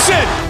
Jackson!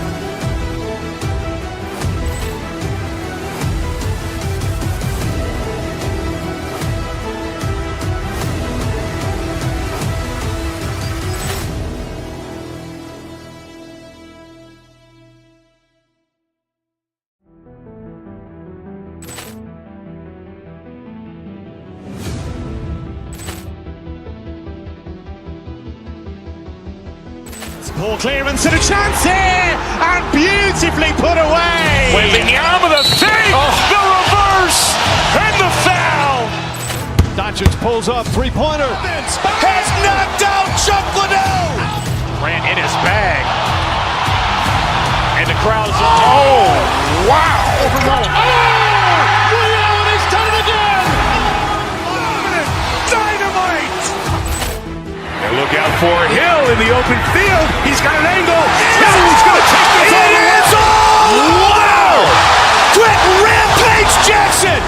Ball clearance and a chance here, and beautifully put away. Waving the arm of the fake, the reverse, and the foul. Doncic pulls up, three-pointer. Has knocked out Chuck Liddell. Grant in his bag. And the crowd is, oh, wow. Leo, and he's done it again. Dynamite. And look out for Hill in the open field. He's got an angle. He's going to take this all the way. Wow! Quick Rampage Jackson!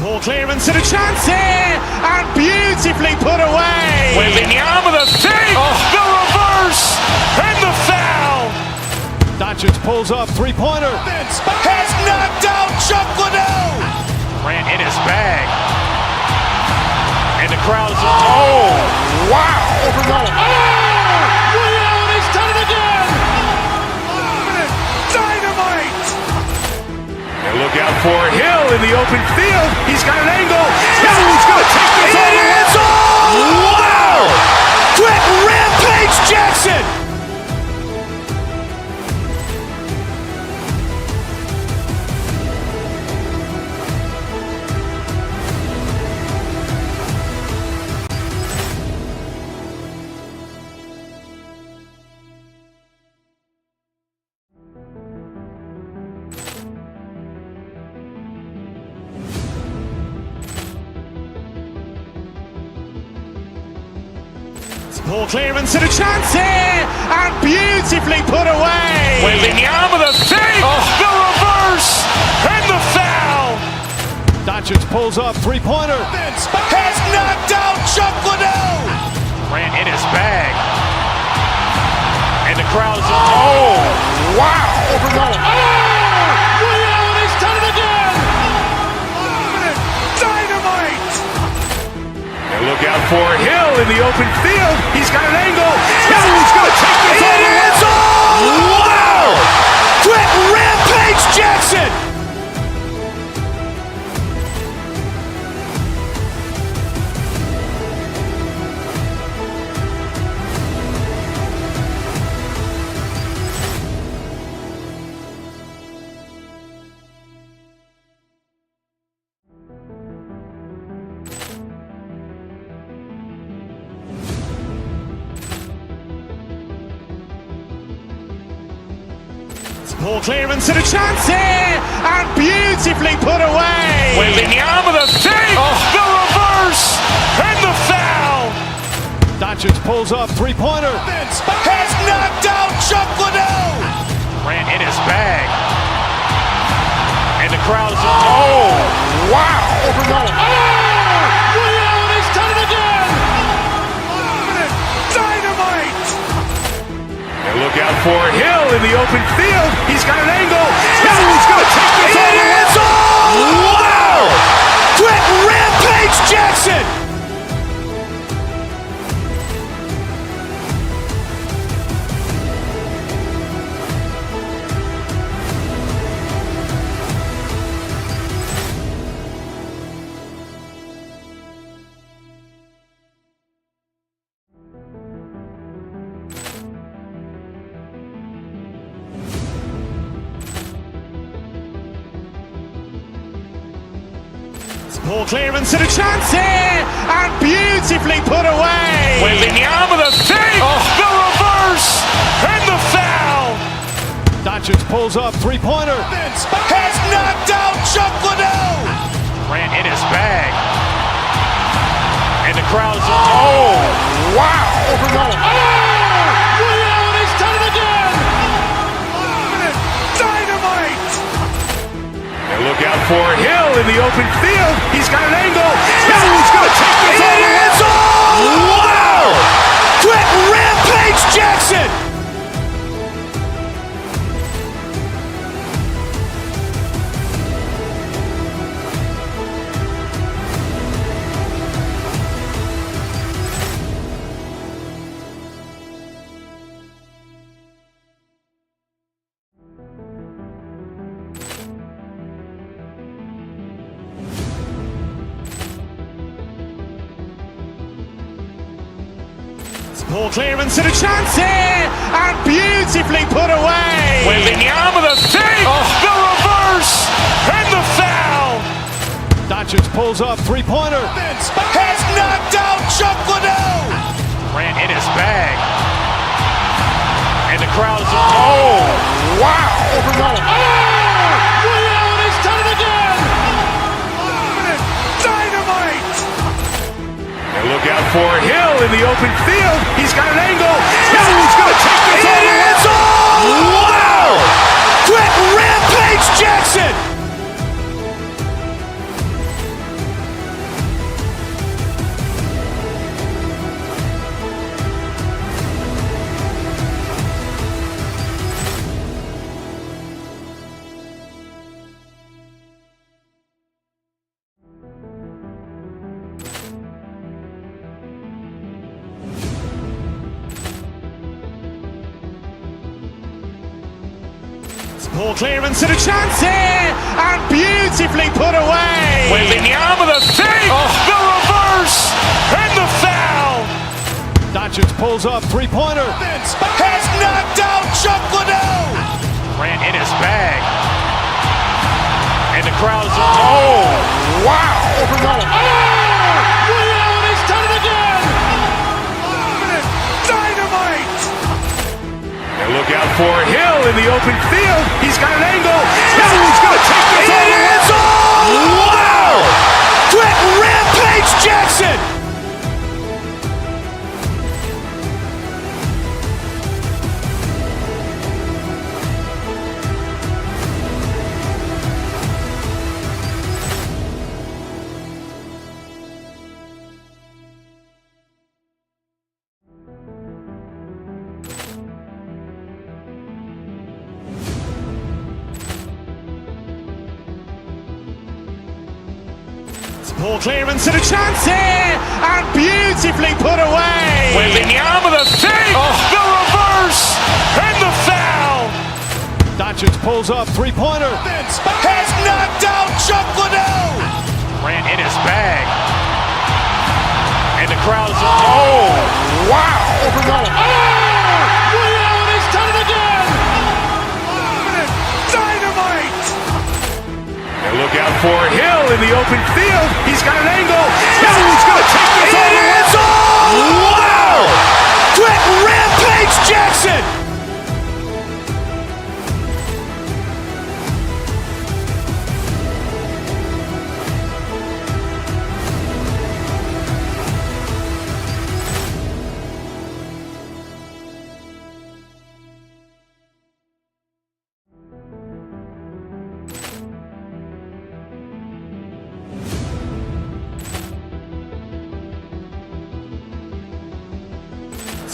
Ball clearance and a chance here, and beautifully put away. Waving the arm of the fake, the reverse, and the foul. Doncic pulls up, three-pointer. Has knocked out Chuck Liddell. Grant in his bag. And the crowd is, oh, wow. Leo, and he's done it again. Dynamite. And look out for Hill in the open field. He's got an angle. He's going to take this all the way. Wow! Quick Rampage Jackson! Ball clearance and a chance here, and beautifully put away. Waving the arm of the fake, the reverse, and the foul. Doncic pulls up, three-pointer. Has knocked out Chuck Liddell. Grant in his bag. And the crowd is, oh, wow. Leo, and he's done it again. Dynamite. And look out for Hill in the open field. He's got an angle. He's going to take this all the way. Wow! Quick Rampage Jackson! Ball clearance and a chance here, and beautifully put away. Waving the arm of the fake, the reverse, and the foul. Doncic pulls up, three-pointer. Has knocked out Chuck Liddell. Grant in his bag. And the crowd is, oh, wow. Leo, and he's done it again. Dynamite. And look out for Hill in the open field. He's got an angle. He's going to take this all the way. Wow! Quick Rampage Jackson! Ball clearance and a chance here, and beautifully put away. Waving the arm of the fake, the reverse, and the foul. Doncic pulls up, three-pointer. Has knocked out Chuck Liddell. Grant in his bag. And the crowd is, oh, wow. Ray Allen has done it again! Dynamite! And look out for Hill in the open field. He's got an angle. He's going to take this all the way. Wow! Quick Rampage Jackson! Poor clearance and a chance here, and beautifully put away. Wembanyama the fake, the reverse, and the foul. Doncic pulls up, three-pointer. Has knocked out Chuck Liddell. Grant in his bag. And the crowd is, oh, wow. Ray Allen has done it again! Dynamite! And look out for Hill in the open field. He's got an angle. He's going to take this all the way. Wow! Quick Rampage Jackson! Poor clearance and a chance here, and beautifully put away. Wembanyama the fake, the reverse, and the foul. Doncic pulls up, three-pointer. Has knocked out Chuck Liddell. Grant in his bag. And the crowd is, oh, wow. Ray Allen has done it again! Dynamite! And look out for Hill in the open field. He's got an angle. He's going to take this all the way. Wow! Quick Rampage Jackson! Poor clearance and a chance here, and beautifully put away. Wembanyama the fake, the reverse, and the foul. Doncic pulls up, three-pointer. Has knocked out Chuck Liddell. Grant in his bag. And the crowd is, oh, wow. Ray Allen has done it again! Dynamite! And look out for Hill in the open field. He's got an angle. He's going to take this all the way. Wow! Quick Rampage Jackson!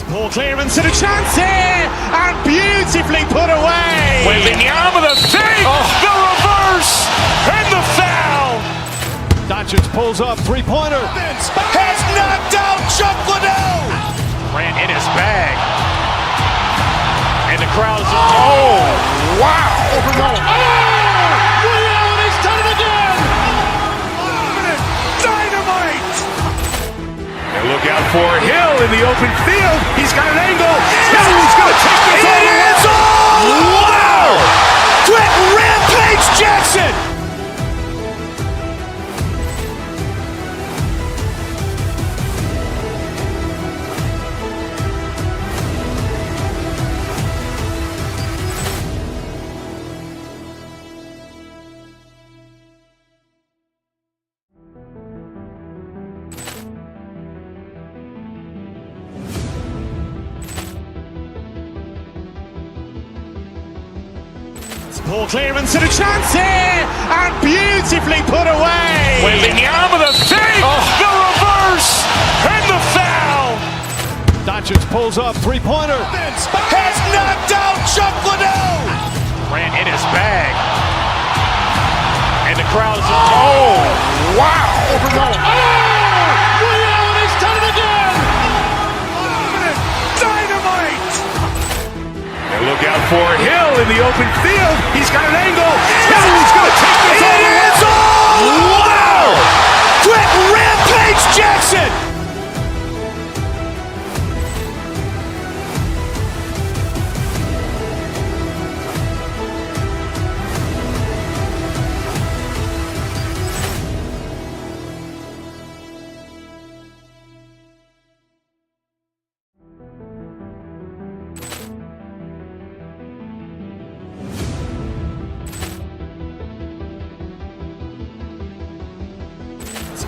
Poor clearance and a chance here, and beautifully put away. Wembanyama the fake, the reverse, and the foul. Doncic pulls up, three-pointer. Has knocked out Chuck Liddell. Grant in his bag. And the crowd is, oh, wow. Ray Allen has done it again! Dynamite! And look out for Hill in the open field. He's got an angle. He's going to take this all the way. Wow! Quick Rampage Jackson! Poor clearance and a chance here, and beautifully put away. Wembanyama with a save, the reverse, and the foul. Doncic pulls up, three-pointer. Has knocked out Chuck Liddell. Ran in his bag. And the crowd is, wow. Ray Allen has done it again. Dynamite. And look out for Hill in the open field. He's got an angle. Hill's going to take this all the way. Wow! Quick Rampage Jackson.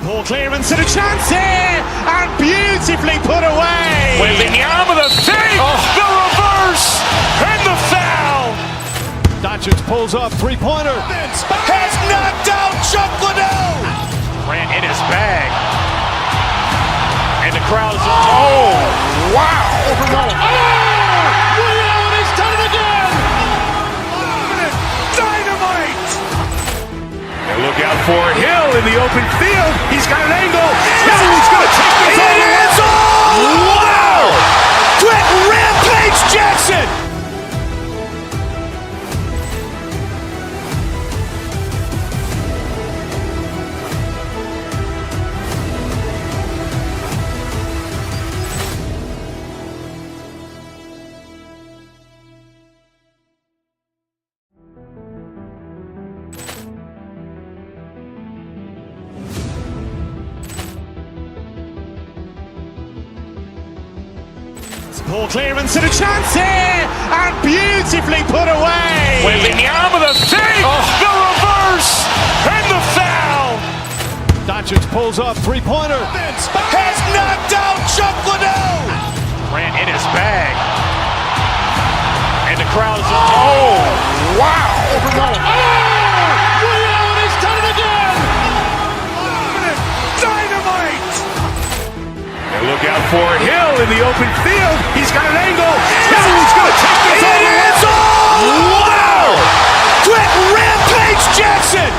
Poor clearance and a chance here, and beautifully put away. Wembanyama with a save, the reverse, and the foul. Doncic pulls up, three-pointer. Has knocked out Chuck Liddell. Ran in his bag. And the crowd is, wow. Ray Allen has done it again. Dynamite. And look out for Hill in the open field. He's got an angle. Hill's going to take this all the way. Wow! Quick Rampage Jackson. Poor clearance and a chance here, and beautifully put away. Wembanyama with a save, the reverse, and the foul. Doncic pulls up, three-pointer. Has knocked out Chuck Liddell. Ran in his bag. And the crowd is, wow. Ray Allen has done it again. Dynamite. And look out for Hill in the open field. He's got an angle. Hill's going to take this all the way. Wow! Quick Rampage Jackson.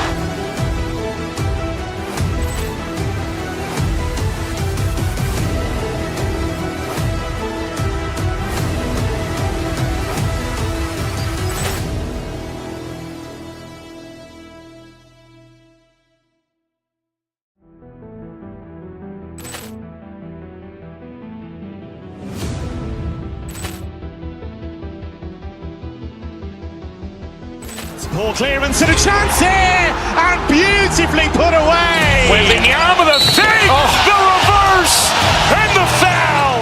Poor clearance and a chance here, and beautifully put away. Wembanyama with a save, the reverse, and the foul.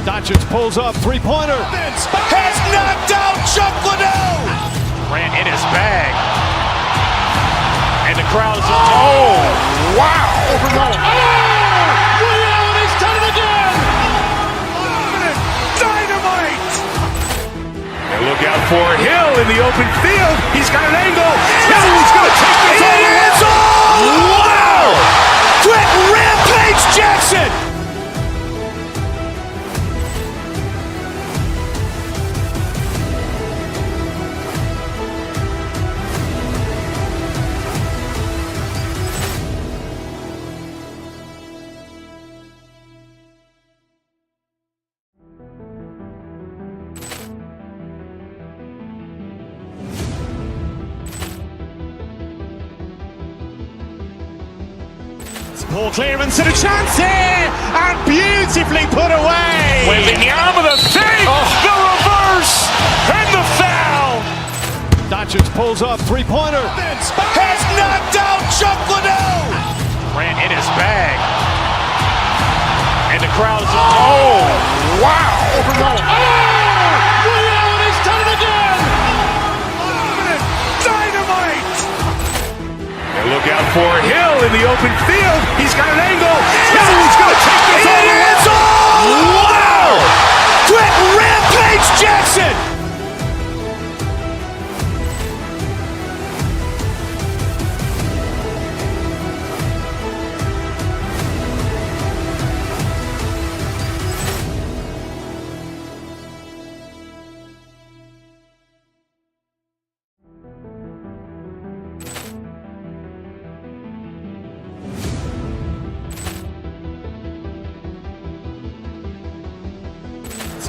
Doncic pulls up, three-pointer. Has knocked out Chuck Liddell. Ran in his bag. And the crowd is, wow. Ray Allen has done it again. Dynamite. And look out for Hill in the open field. He's got an angle. Hill's going to take this all the way. Wow! Quick Rampage Jackson. Poor clearance and a chance here, and beautifully put away. Wembanyama with a save, the reverse, and the foul. Doncic pulls up, three-pointer. Has knocked out Chuck Liddell. Ran in his bag. And the crowd is, wow. Ray Allen has done it again. Dynamite. And look out for Hill in the open field. He's got an angle. Hill's going to take this all the way. Wow! Quick Rampage Jackson.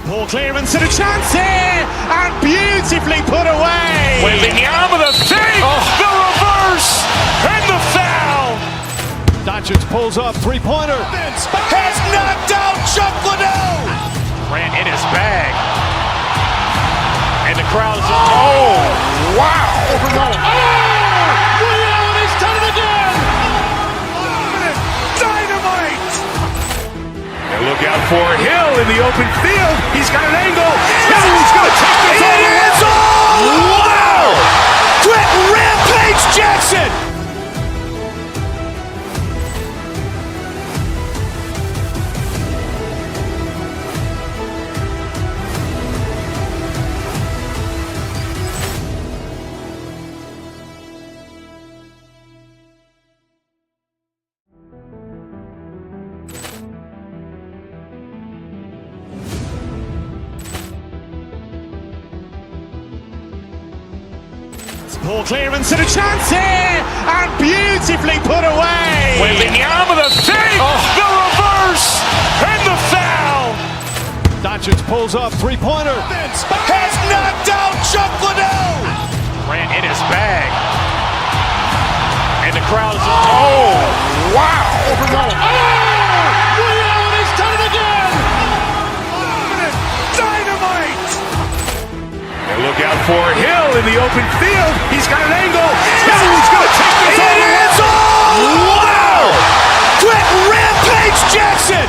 Poor clearance and a chance here, and beautifully put away. Wembanyama with a fake, the reverse, and the foul. Doncic pulls up, three-pointer. Has knocked out Chuck Liddell. Grant in his bag. And the crowd is, oh, wow. He's done it again. Dynamite. And look out for Hill in the open field. He's got an angle. He's going to take this all the way. Wow. Quick Rampage Jackson. Poor clearance and a chance here, and beautifully put away. Wembanyama with a fake, the reverse, and the foul. Doncic pulls up, three-pointer. Has knocked out Chuck Liddell. Grant in his bag. And the crowd is, oh, wow. He's done it again. Dynamite. And look out for Hill in the open field. He's got an angle. He's going to take this all the way. Wow. Quick Rampage Jackson.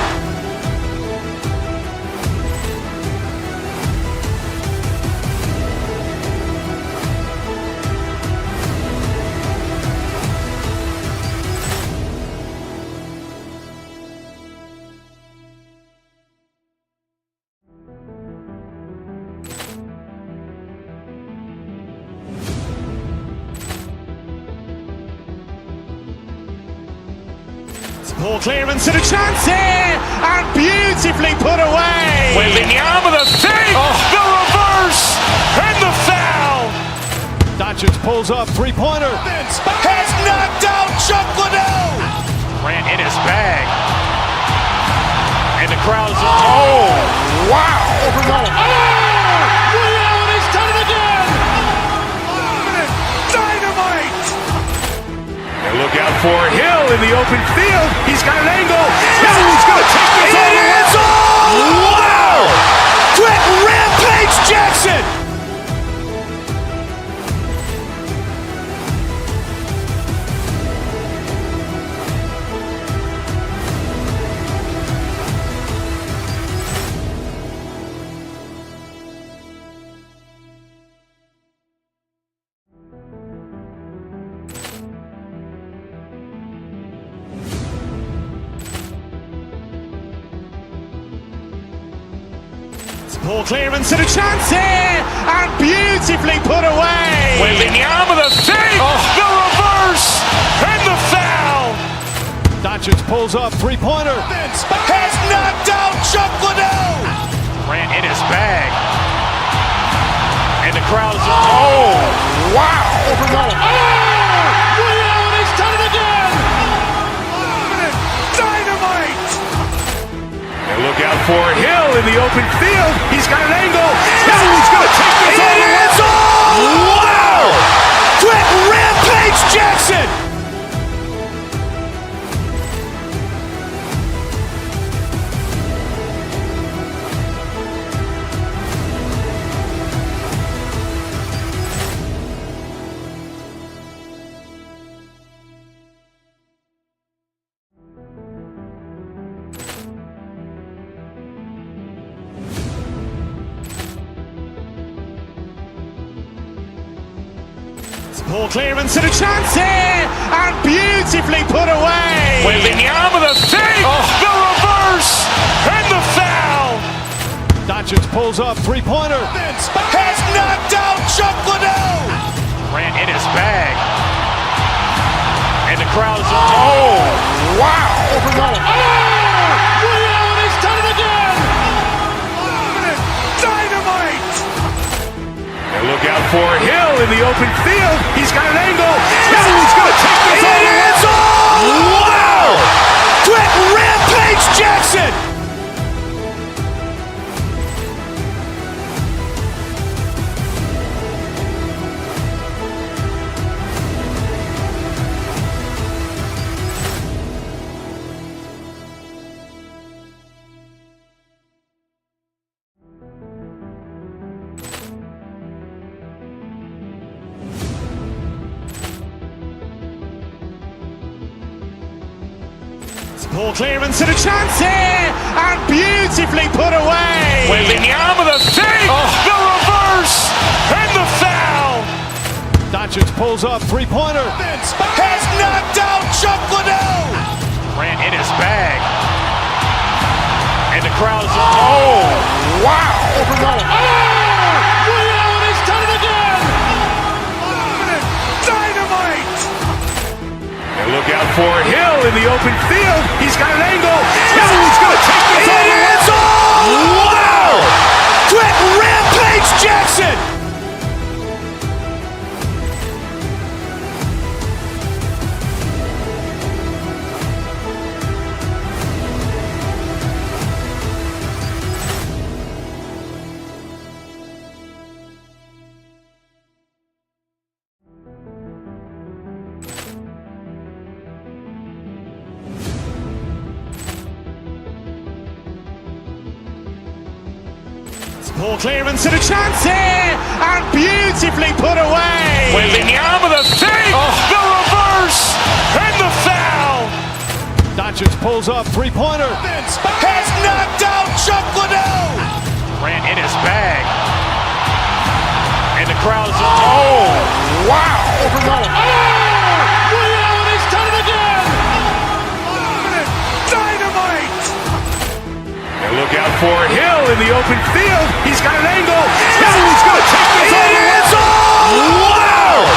Poor clearance and a chance here, and beautifully put away. Wembanyama with a fake, the reverse, and the foul. Doncic pulls up, three-pointer. Has knocked out Chuck Liddell. Grant in his bag. And the crowd is, oh, wow. He's done it again. Dynamite. And look out for Hill in the open field. He's got an angle. He's going to take this all the way. Wow. Quick Rampage Jackson. Poor clearance and a chance here, and beautifully put away. Wembanyama with a fake, the reverse, and the foul. Doncic pulls up, three-pointer. Has knocked out Chuck Liddell. Grant in his bag. And the crowd is, oh, wow. He's done it again. Dynamite. And look out for Hill in the open field. He's got an angle. He's going to take this all the way. Wow. Quick Rampage Jackson. Poor clearance and a chance here, and beautifully put away. Wembanyama with a fake, the reverse, and the foul. Doncic pulls up, three-pointer. Has knocked out Chuck Liddell. Grant in his bag. And the crowd is, oh, wow. He's done it again. Dynamite. And look out for Hill in the open field. He's got an angle. He's going to take this all the way. Wow. Quick Rampage Jackson. Poor clearance and a chance here, and beautifully put away. Wembanyama the fake, the reverse, and the foul. Doncic pulls up, three-pointer. Has knocked out Chuck Liddell. Grant in his bag. And the crowd is, wow. Ray Allen has done it again. Dynamite. And look out for Hill in the open field. He's got an angle. Hill's going to take this all the way. Wow. Quick Rampage Jackson. Poor clearance and a chance here, and beautifully put away. Wembanyama the fake, the reverse, and the foul. Doncic pulls up, three-pointer. Has knocked out Chuck Liddell. Grant in his bag. And the crowd is, wow. Ray Allen has done it again. Dynamite. And look out for Hill in the open field. He's got an angle. Hill's going to take this all the way. Wow.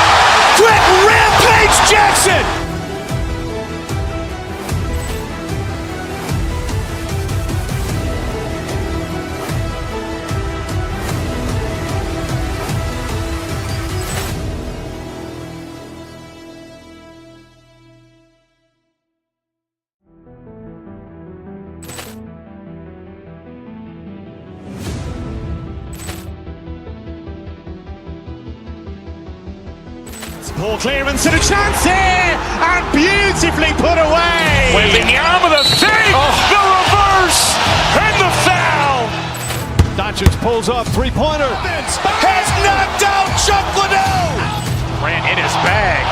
Quick Rampage Jackson. Poor clearance and a chance here, and beautifully put away. Wembanyama the fake, the reverse, and the foul. Doncic pulls up, three-pointer. Has knocked out Chuck Liddell. Grant in his bag.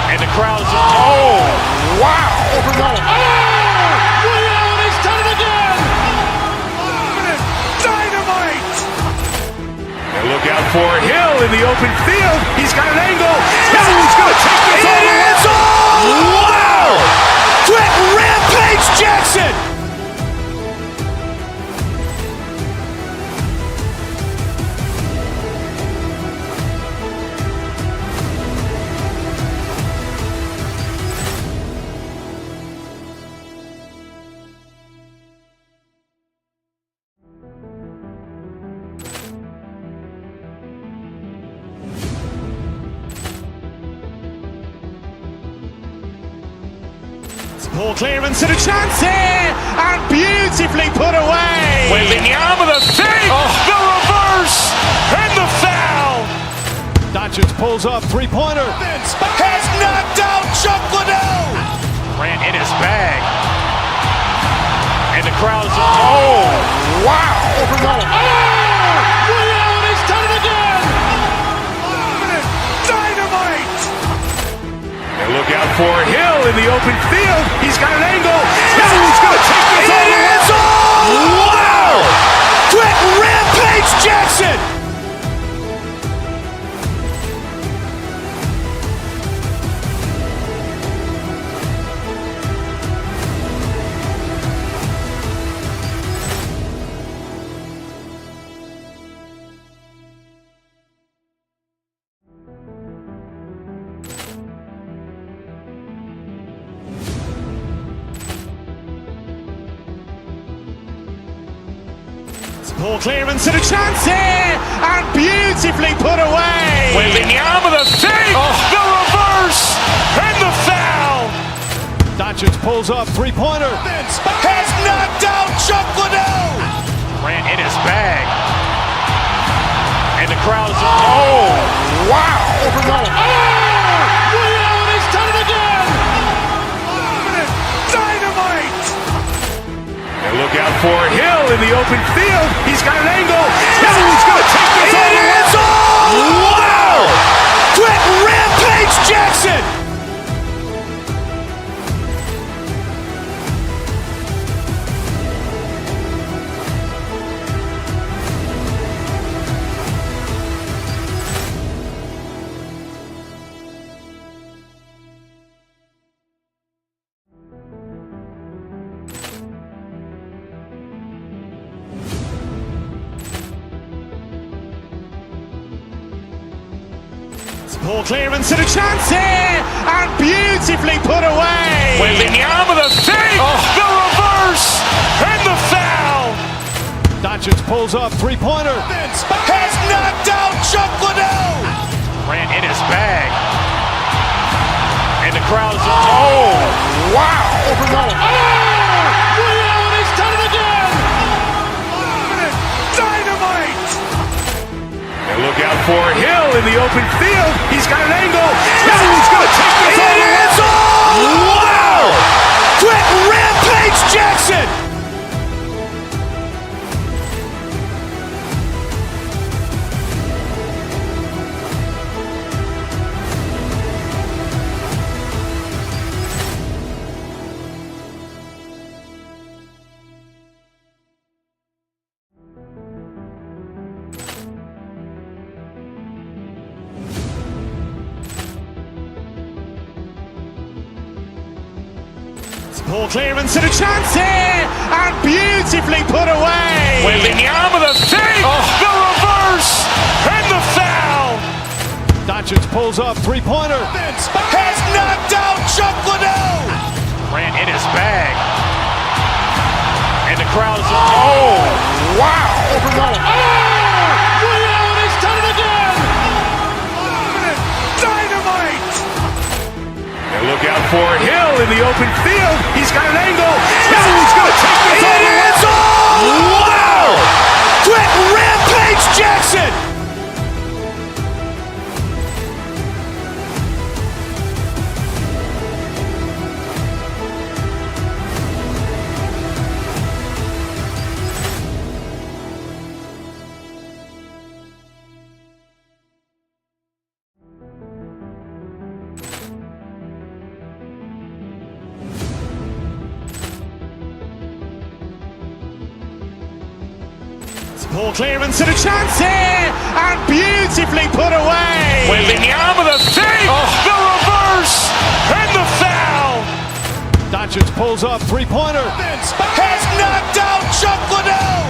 And the crowd is, wow. Ray Allen has done it again. Dynamite. And look out for Hill in the open field. He's got an angle. Hill's going to take this all the way. Wow. Quick Rampage Jackson. Poor clearance and a chance here, and beautifully put away. Wembanyama the fake, the reverse, and the foul. Doncic pulls up, three-pointer. Has knocked out Chuck Liddell. Grant in his bag. And the crowd is, wow. Ray Allen has done it again. Dynamite. And look out for Hill in the open field. He's got an angle. Hill's going to take this all the way. Wow. Quick Rampage Jackson. Poor clearance and a chance here, and beautifully put away. Wembanyama the fake, the reverse, and the foul. Doncic pulls up, three-pointer. Has knocked out Chuck Liddell. Grant in his bag. And the crowd is, wow. Ray Allen has done it again. Dynamite. And look out for Hill in the open field. He's got an angle. Hill's going to take this all the way. Wow. Quick Rampage Jackson. Poor clearance and a chance here, and beautifully put away. Wembanyama with a fake, the reverse, and the foul. Doncic pulls up, three-pointer. Has knocked out Chuck Liddell. Ran in his bag. And the crowd is, oh, wow. He's done it again. Dynamite. And look out for Hill in the open field. He's got an angle. He's going to take this all the way. Wow. Quick Rampage Jackson. Poor clearance and a chance here, and beautifully put away. Wembanyama with a fake, the reverse, and the foul. Doncic pulls up, three-pointer. Has knocked out Chuck Liddell. Ran in his bag. And the crowd is, oh, wow. He's done it again. Dynamite. And look out for Hill in the open field. He's got an angle. He's going to take this all the way. Wow. Quick Rampage Jackson. Poor clearance and a chance here, and beautifully put away. Wembanyama with a fake, the reverse, and the foul. Doncic pulls up, three-pointer. Has knocked out Chuck Liddell.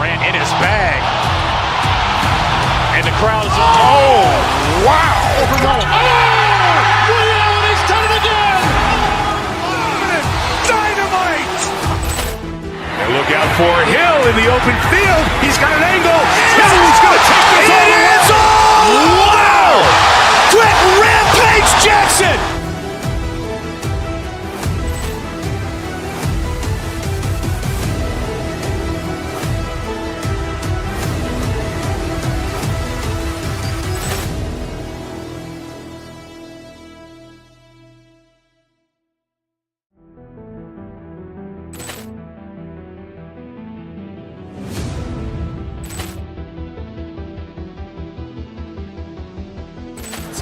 Ran in his bag. And the crowd is, oh, wow. He's done it again. Dynamite. And look out for Hill in the open field. He's got an angle. He's going to take this all the way. Wow. Quick Rampage Jackson.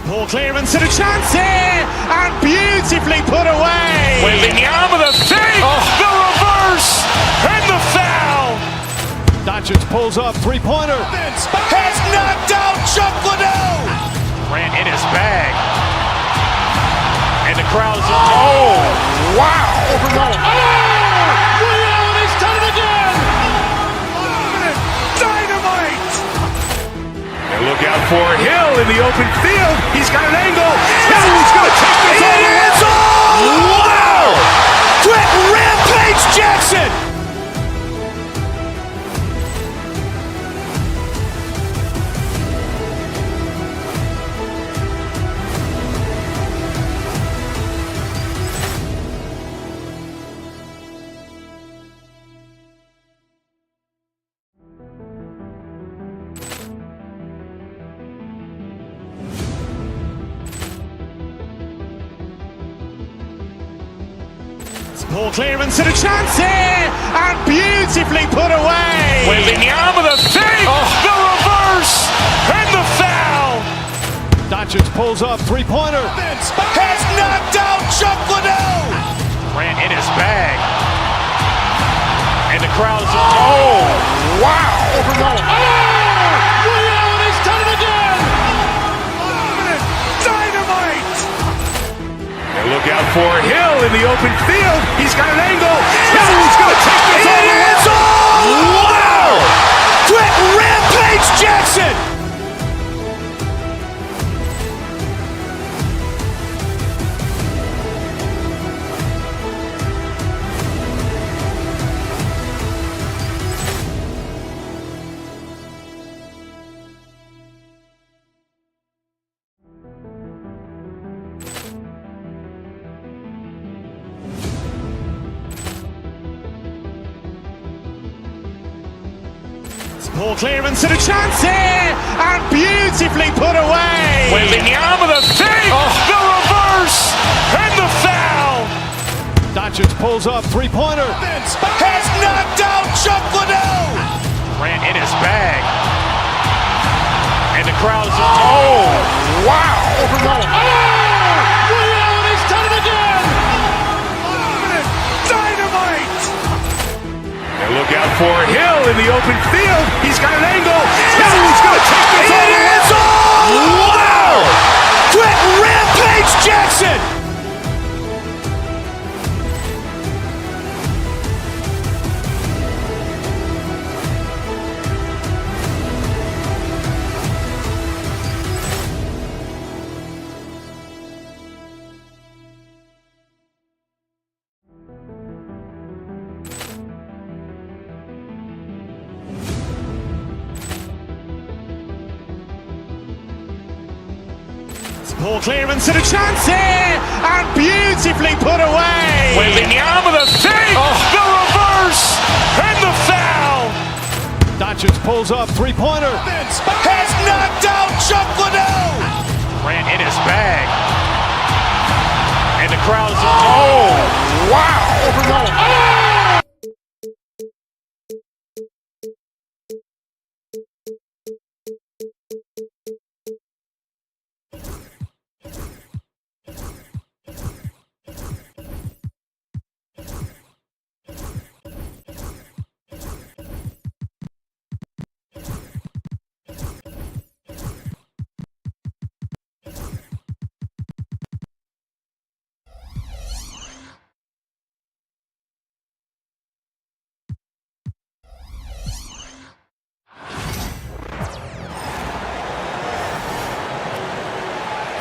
Poor clearance and a chance here, and beautifully put away. Wembanyama with a fake, the reverse, and the foul. Doncic pulls up, three-pointer. Has knocked out Chuck Liddell. Ran in his bag. And the crowd is, oh, wow. He's done it again. Dynamite. And look out for Hill in the open field. He's got an angle. He's going to take this all the way. Wow. Quick Rampage Jackson. Poor clearance and a chance here, and beautifully put away. Wembanyama with a fake, the reverse, and the foul. Doncic pulls up, three-pointer. Has knocked out Chuck Liddell. Ran in his bag. And the crowd is, oh, wow. He's done it again. Dynamite. And look out for Hill in the open field. He's got an angle. He's going to take this all the way. Wow. Quick Rampage Jackson. Poor clearance and a chance here, and beautifully put away. Wembanyama the fake, the reverse, and the foul. Doncic pulls up, three-pointer. Has knocked out Chuck Liddell. Grant in his bag. And the crowd is, oh, wow. Ray Allen has done it again. Dynamite. And look out for Hill in the open field. He's got an angle. He's going to take this all the way. Wow. Quick Rampage Jackson. Poor clearance and a chance here, and beautifully put away. Wembanyama the fake, the reverse, and the foul. Doncic pulls up, three-pointer. Has knocked out Chuck Liddell. Grant in his bag. And the crowd is, oh, wow.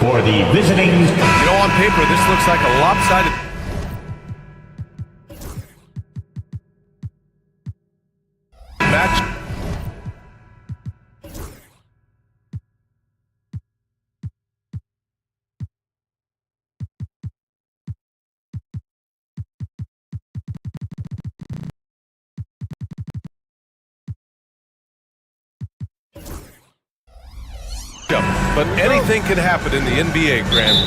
For the visiting. You know, on paper, this looks like a lopsided match. But anything can happen in the NBA, Grant.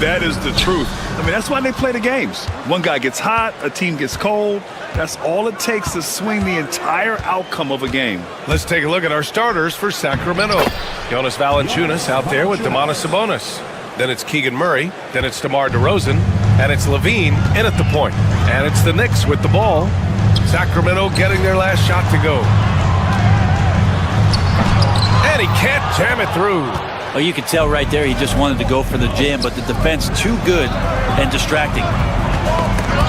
That is the truth. I mean, that's why they play the games. One guy gets hot, a team gets cold. That's all it takes to swing the entire outcome of a game. Let's take a look at our starters for Sacramento. Jonas Valanciunas out there with Domantas Sabonis. Then it's Keegan Murray. Then it's DeMar DeRozan. And it's Levine in at the point. And it's the Knicks with the ball. Sacramento getting their last shot to go. And he can't jam it through. Oh, you could tell right there he just wanted to go for the jam, but the defense too good and distracting.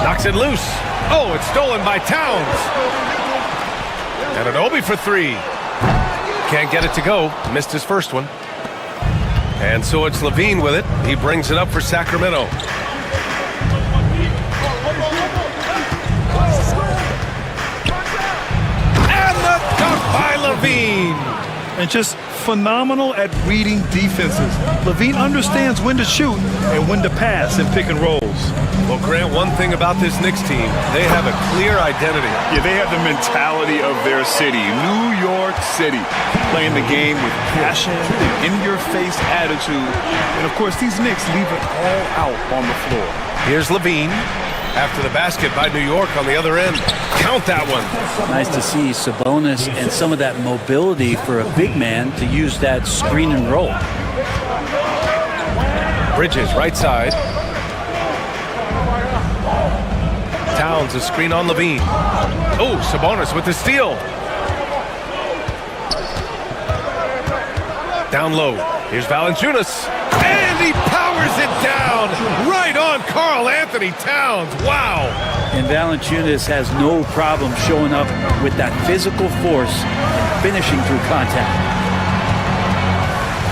Knocks it loose. Oh, it's stolen by Towns. And an Obi for three. Can't get it to go. Missed his first one. And so it's Levine with it. He brings it up for Sacramento. And the dunk by Levine. And just phenomenal at reading defenses. Levine understands when to shoot and when to pass in pick and rolls. Well, Grant, one thing about this Knicks team, they have a clear identity. Yeah, they have the mentality of their city, New York City, playing the game with passion and in-your-face attitude. And, of course, these Knicks leave it all out on the floor. Here's Levine after the basket by New York on the other end. Count that one. Nice to see Sabonis and some of that mobility for a big man to use that screen and roll. Bridges, right side. Towns, a screen on Levine. Oh, Sabonis with the steal. Down low. Here's Valanciunas. And he powers it down right on Karl Anthony Towns. Wow. And Valanciunas has no problem showing up with that physical force and finishing through contact.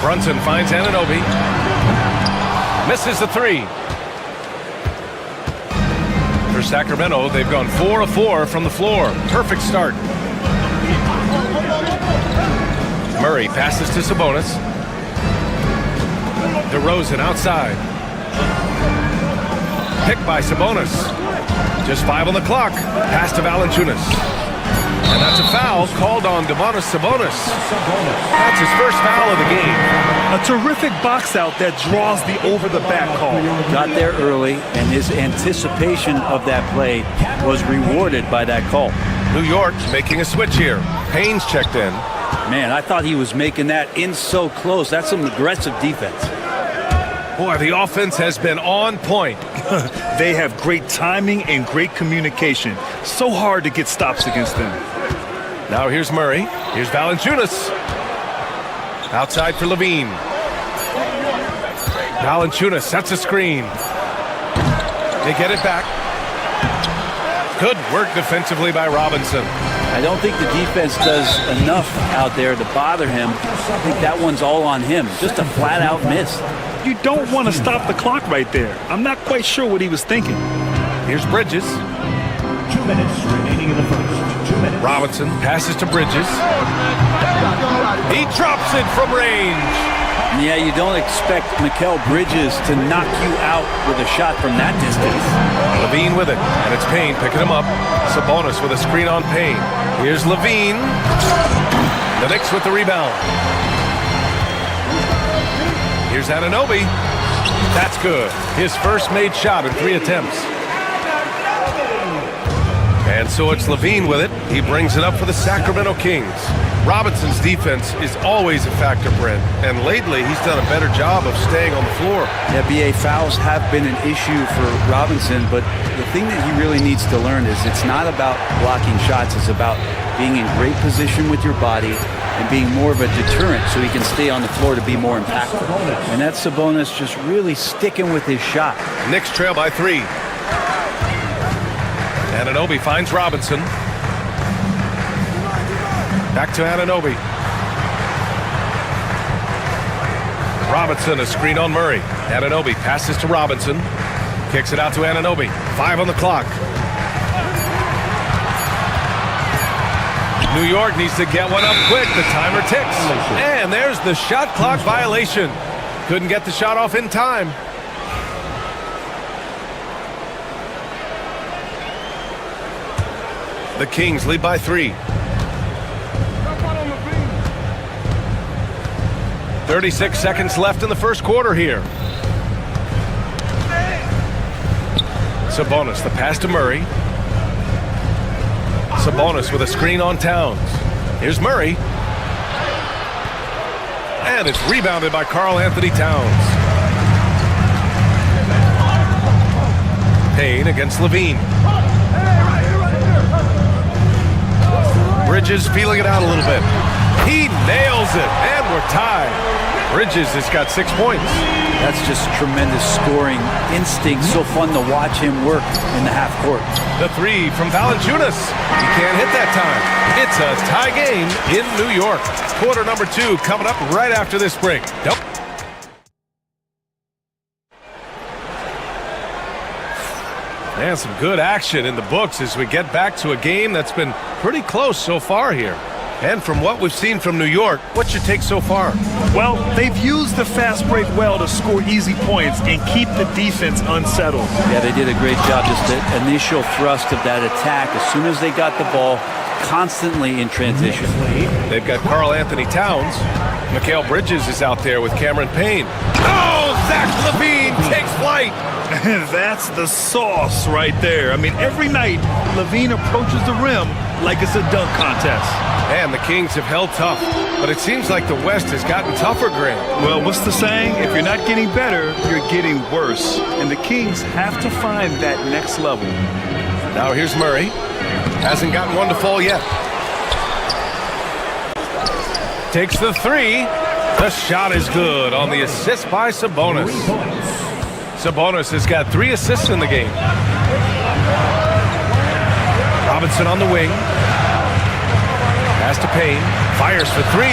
Brunson finds Anunoby. Misses the three. For Sacramento, they've gone 4 of 4 from the floor. Perfect start. Murray passes to Sabonis. DeRozan outside. Picked by Sabonis. Just 5 on the clock. Pass to Valanciunas. And that's a foul called on Domantas Sabonis. That's his first foul of the game. A terrific box out that draws the over-the-back call. Got there early, and his anticipation of that play was rewarded by that call. New York making a switch here. Payne's checked in. Man, I thought he was making that in so close. That's some aggressive defense. Boy, the offense has been on point. They have great timing and great communication. So hard to get stops against them. Now here's Murray. Here's Valanciunas. Outside for Levine. Valanciunas sets a screen. They get it back. Good work defensively by Robinson. I don't think the defense does enough out there to bother him. I think that one's all on him. Just a flat-out miss. You don't want to stop the clock right there. I'm not quite sure what he was thinking. Here's Bridges. 2 minutes remaining in the first. 2 minutes. Robinson passes to Bridges. He drops it from range. Yeah, you don't expect Mikal Bridges to knock you out with a shot from that distance. Levine with it, and it's Payne picking him up. Sabonis with a screen on Payne. Here's Levine. The Knicks with the rebound. Here's Anunoby. That's good. His first made shot in 3 attempts. And so it's Levine with it. He brings it up for the Sacramento Kings. Robinson's defense is always a factor, Brent, and lately he's done a better job of staying on the floor. Yeah, BA, fouls have been an issue for Robinson, but the thing that he really needs to learn is it's not about blocking shots, it's about being in great position with your body and being more of a deterrent so he can stay on the floor to be more impactful. And that's Sabonis just really sticking with his shot. Knicks trail by 3. Anunoby finds Robinson. Back to Anunoby. Robinson, a screen on Murray. Anunoby passes to Robinson. Kicks it out to Anunoby. 5 on the clock. New York needs to get one up quick. The timer ticks. And there's the shot clock violation. Couldn't get the shot off in time. The Kings lead by 3. 36 seconds left in the first quarter here. Sabonis, the pass to Murray. Sabonis with a screen on Towns. Here's Murray. And it's rebounded by Karl-Anthony Towns. Payne against Levine. Bridges feeling it out a little bit. He nails it, and we're tied. Bridges has got 6 points. That's just tremendous scoring instinct. So fun to watch him work in the half court. The 3 from Valanciunas. He can't hit that time. It's a tie game in New York. Quarter number 2 coming up right after this break. Nope. And some good action in the books as we get back to a game that's been pretty close so far here. And from what we've seen from New York, what's your take so far? Well, they've used the fast break well to score easy points and keep the defense unsettled. Yeah, they did a great job. Just the initial thrust of that attack, as soon as they got the ball, constantly in transition. They've got Karl-Anthony Towns. Mikal Bridges is out there with Cameron Payne. Oh, Zach LaVine takes flight. That's the sauce right there. I mean, every night, LaVine approaches the rim like it's a dunk contest. And the Kings have held tough, but it seems like the West has gotten tougher, Grant. Well, what's the saying? If you're not getting better, you're getting worse. And the Kings have to find that next level. Now here's Murray. Hasn't gotten one to fall yet. Takes the 3. The shot is good on the assist by Sabonis. Sabonis has got 3 assists in the game. Robinson on the wing. Pass to Payne. Fires for 3.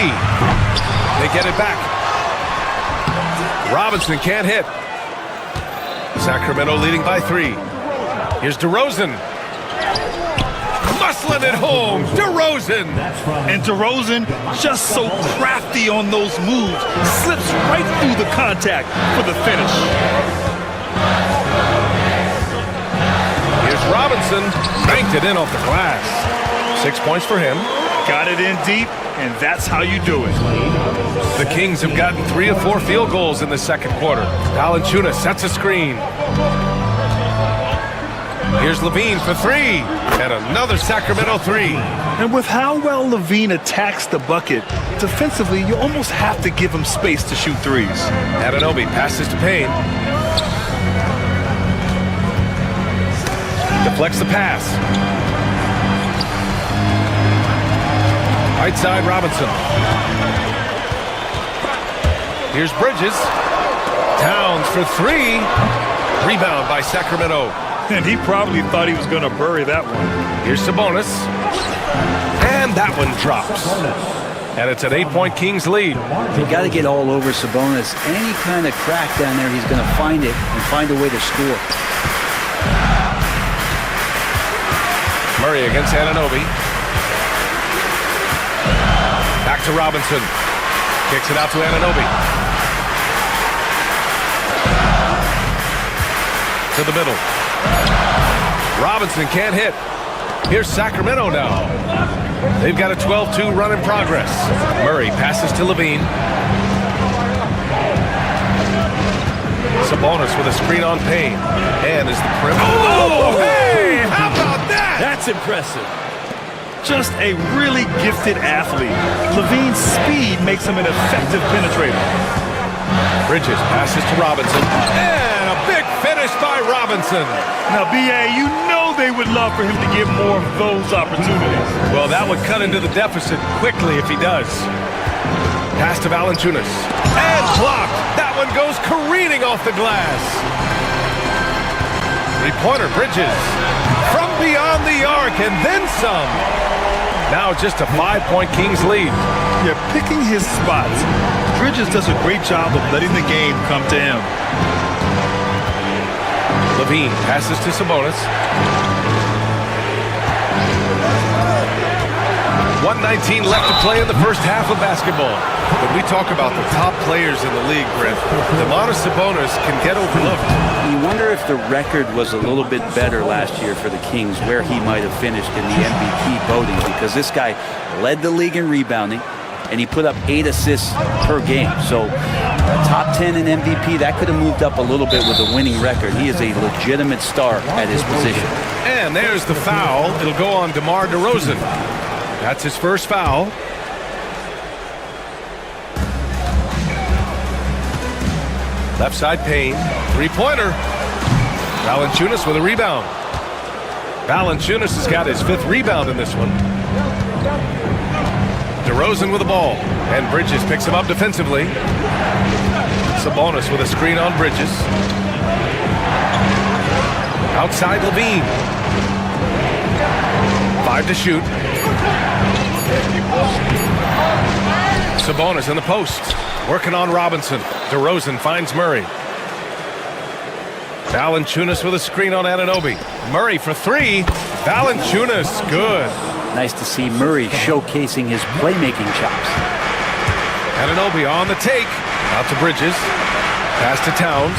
They get it back. Robinson can't hit. Sacramento leading by 3. Here's DeRozan. Muscling it home. DeRozan. And DeRozan, just so crafty on those moves, slips right through the contact for the finish. Here's Robinson. Banked it in off the glass. 6 points for him. Got it in deep, and that's how you do it. The Kings have gotten 3 of 4 field goals in the second quarter. Valanciunas sets a screen. Here's Levine for 3, and another Sacramento 3. And with how well Levine attacks the bucket, defensively, you almost have to give him space to shoot threes. Anunoby passes to Payne. Deflects the pass. Right side, Robinson. Here's Bridges. Towns for 3. Rebound by Sacramento. And he probably thought he was going to bury that one. Here's Sabonis. And that one drops. And it's an 8-point Kings lead. You got to get all over Sabonis. Any kind of crack down there, he's going to find it and find a way to score. Murray against Anunoby. Back to Robinson. Kicks it out to Anunoby. To the middle. Robinson can't hit. Here's Sacramento now. They've got a 12-2 run in progress. Murray passes to Levine. Sabonis with a screen on Payne. And is the perimeter. Oh, hey! How about that? That's impressive. Just a really gifted athlete. Levine's speed makes him an effective penetrator. Bridges passes to Robinson. And a big finish by Robinson. Now, B.A., you know they would love for him to get more of those opportunities. Well, that would cut into the deficit quickly if he does. Pass to Valanciunas. And blocked. That one goes careening off the glass. Three-pointer, Bridges. From beyond the arc and then some. Now just a 5-point Kings lead. Yeah, picking his spots. Bridges does a great job of letting the game come to him. Levine passes to Sabonis. 1:19 left to play in the first half of basketball. When we talk about the top players in the league, Brent, Sabonis can get overlooked. You wonder if the record was a little bit better last year for the Kings, where he might have finished in the MVP voting, because this guy led the league in rebounding, and he put up 8 assists per game. So top 10 in MVP, that could have moved up a little bit with a winning record. He is a legitimate star at his position. And there's the foul. It'll go on DeMar DeRozan. That's his first foul. Left side Payne. Three-pointer. Valanciunas with a rebound. Valanciunas has got his 5th rebound in this one. DeRozan with the ball. And Bridges picks him up defensively. Sabonis with a screen on Bridges. Outside Levine. 5 to shoot. Sabonis in the post. Working on Robinson. DeRozan finds Murray. Valanciunas with a screen on Anunoby. Murray for 3. Valanciunas, good. Nice to see Murray showcasing his playmaking chops. Anunoby on the take. Out to Bridges. Pass to Towns.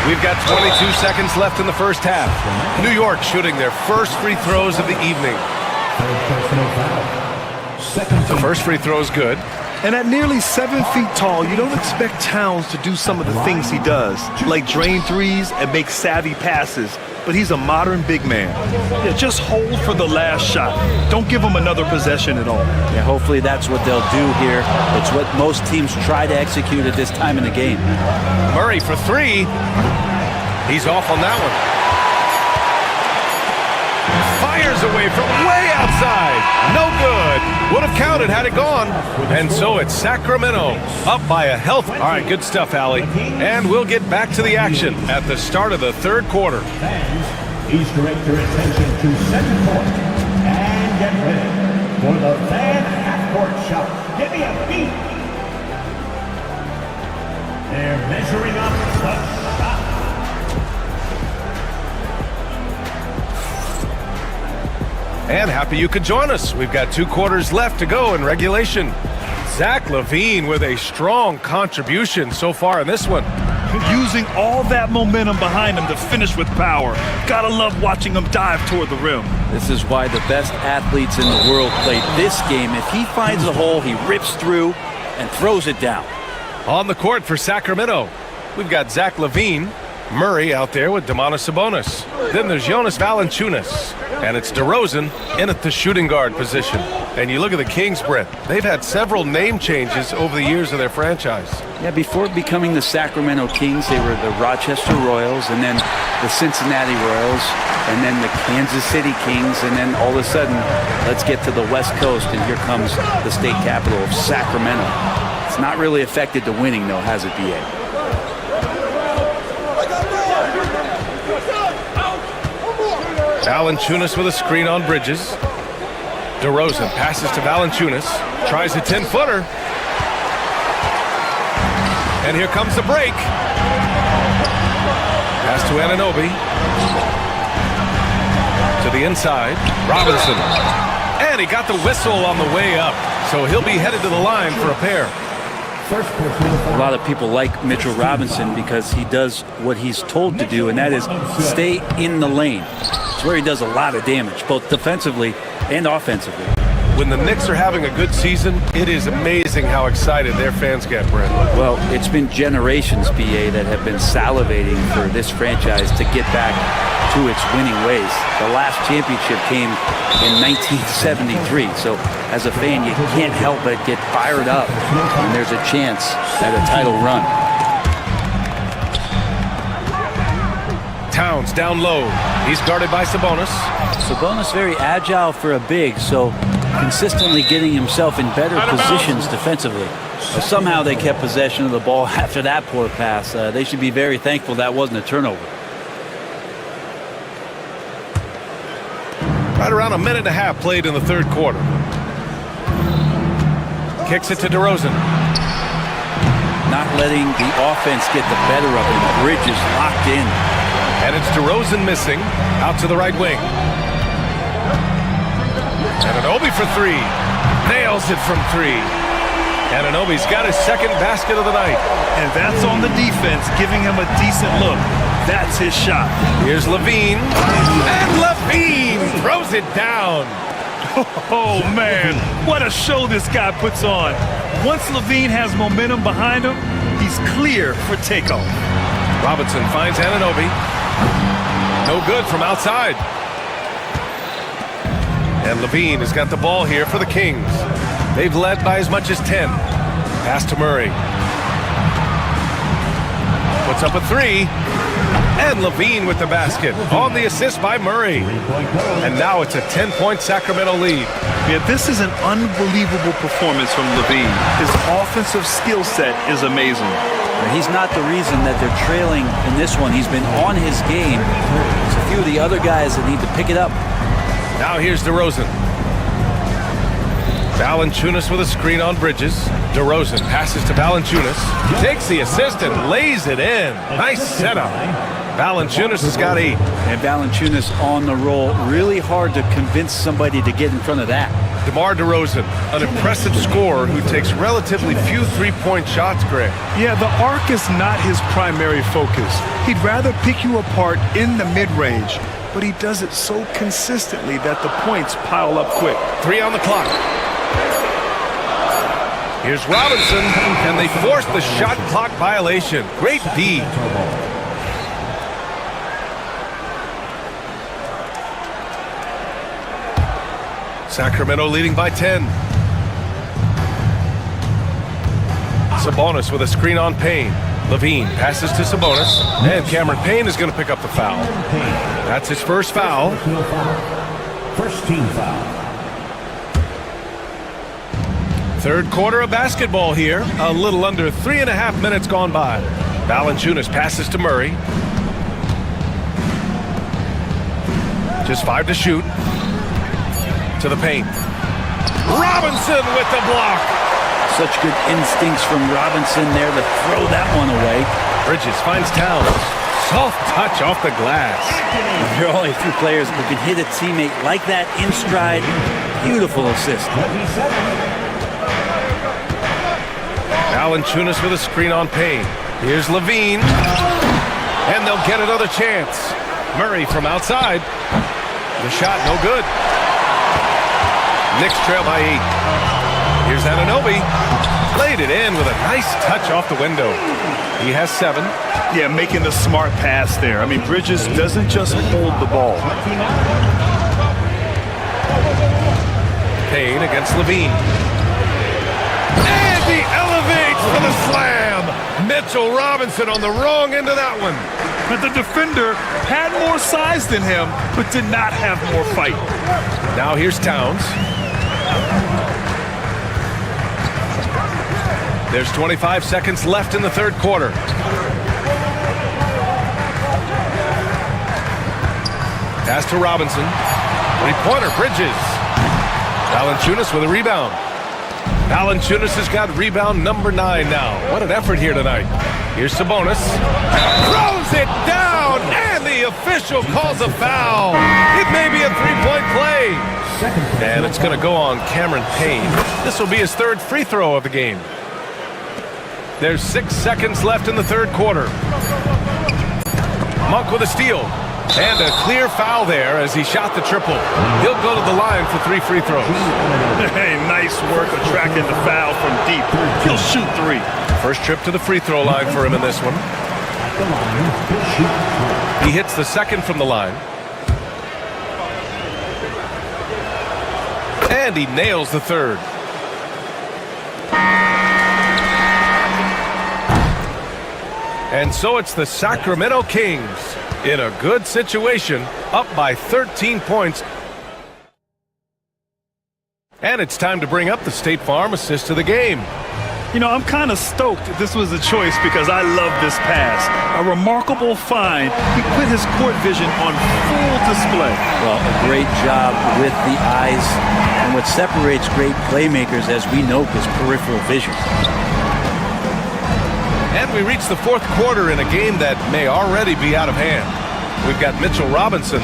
We've got 22 seconds left in the first half. New York shooting their first free throws of the evening. The first free throw is good. And at nearly 7 feet tall, you don't expect Towns to do some of the things he does, like drain threes and make savvy passes. But he's a modern big man. Yeah, just hold for the last shot. Don't give him another possession at all. Yeah, hopefully that's what they'll do here. It's what most teams try to execute at this time in the game. Murray for 3. He's off on that one. Fires away from way outside. No good. Would have counted had it gone. And so it's Sacramento up by a health. All right, good stuff, Allie. And we'll get back to the action at the start of the third quarter. Please direct your attention to center court and get ready for the fan half-court shot. Give me a beat. They're measuring up the shot. And happy you could join us. We've got 2 quarters left to go in regulation. Zach LaVine with a strong contribution so far in this one. using all that momentum behind him to finish with power. Gotta love watching him dive toward the rim. This is why the best athletes in the world play this game. If he finds a hole, he rips through and throws it down. On the court for Sacramento, we've got Zach LaVine, Murray out there with Domantas Sabonis. Then there's Jonas Valanciunas, and it's DeRozan in at the shooting guard position. And you look at the Kings, Brent, they've had several name changes over the years of their franchise. Yeah, before becoming the Sacramento Kings, they were the Rochester Royals, and then the Cincinnati Royals, and then the Kansas City Kings, and then all of a sudden, let's get to the West Coast, and here comes the state capital of Sacramento. It's not really affected the winning, though, has it, B.A.? Valanciunas with a screen on Bridges. DeRozan passes to Valanciunas, tries a 10-footer. And here comes the break. Pass to Anunoby. To the inside, Robinson. And he got the whistle on the way up. So he'll be headed to the line for a pair. A lot of people like Mitchell Robinson because he does what he's told to do, and that is stay in the lane. It's where he does a lot of damage, both defensively and offensively. When the Knicks are having a good season, it is amazing how excited their fans get, Brent. Well, it's been generations, BA, that have been salivating for this franchise to get back to its winning ways. The last championship came in 1973, so as a fan, you can't help but get fired up when there's a chance at a title run. Towns down low. He's guarded by Sabonis. Sabonis very agile for a big, so consistently getting himself in better positions defensively. But somehow they kept possession of the ball after that poor pass. They should be very thankful that wasn't a turnover. Right around a minute and a half played in the third quarter. Kicks it to DeRozan. Not letting the offense get the better of him. Bridges locked in. And it's DeRozan missing. Out to the right wing. Anunoby for three. Nails it from three. Anunoby's got his second basket of the night. And that's on the defense, giving him a decent look. That's his shot. Here's LaVine. And LaVine throws it down. Oh, man, what a show this guy puts on. Once LaVine has momentum behind him, he's clear for takeoff. Robinson finds Anunoby. No good from outside. And LaVine has got the ball here for the Kings. They've led by as much as 10. Pass to Murray. Puts up a three. And LaVine with the basket on the assist by Murray. And now it's a 10-point Sacramento lead. Yeah, this is an unbelievable performance from LaVine. His offensive skill set is amazing. He's not the reason that they're trailing in this one. He's been on his game. There's a few of the other guys that need to pick it up. Now here's DeRozan. Valanciunas with a screen on Bridges. DeRozan passes to Valanciunas. Takes the assist and lays it in. Nice setup. Valanciunas has got 8. And Valanciunas on the roll. Really hard to convince somebody to get in front of that. DeMar DeRozan, an impressive scorer who takes relatively few three-point shots, Greg. Yeah, the arc is not his primary focus. He'd rather pick you apart in the mid-range, but he does it so consistently that the points pile up quick. 3 on the clock. Here's Robinson, and they force the shot clock violation. Great D. Sacramento leading by 10. Sabonis with a screen on Payne. LaVine passes to Sabonis, and Cameron Payne is going to pick up the foul. That's his first foul. First team foul. Third quarter of basketball here. A little under 3.5 minutes gone by. Valanciunas passes to Murray. Just 5 to shoot. To the paint. Robinson with the block. Such good instincts from Robinson there to throw that one away. Bridges finds Towns. Soft touch off the glass. There are only a few players who can hit a teammate like that in stride. Beautiful assist. Valanciunas with a screen on Payne. Here's Levine. And they'll get another chance. Murray from outside. The shot, no good. Knicks trail by 8. Here's Anunoby. Laid it in with a nice touch off the window. He has 7. Yeah, making the smart pass there. I mean, Bridges doesn't just hold the ball. Payne against Levine. And he elevates for the slam. Mitchell Robinson on the wrong end of that one. But the defender had more size than him, but did not have more fight. Now here's Towns. There's 25 seconds left in the third quarter. Pass to Robinson. Three-pointer, Bridges. Valanciunas with a rebound. Valanciunas has got rebound number 9 now. What an effort here tonight. Here's Sabonis. Throws it down, and the official calls a foul. It may be a three-point play. And it's going to go on Cameron Payne. This will be his 3rd free throw of the game. There's 6 seconds left in the third quarter. Monk with a steal. And a clear foul there as he shot the triple. He'll go to the line for 3 free throws. Hey, nice work attracting the foul from deep. He'll shoot 3. First trip to the free throw line for him in this one. He hits the second from the line. And he nails the third. And so it's the Sacramento Kings in a good situation, up by 13 points. And it's time to bring up the State Farm assist of the game. You know, I'm kind of stoked that this was a choice because I love this pass. A remarkable find. He put his court vision on full display. Well, a great job with the eyes. And what separates great playmakers, as we know, is peripheral vision. And we reach the fourth quarter in a game that may already be out of hand. We've got Mitchell Robinson,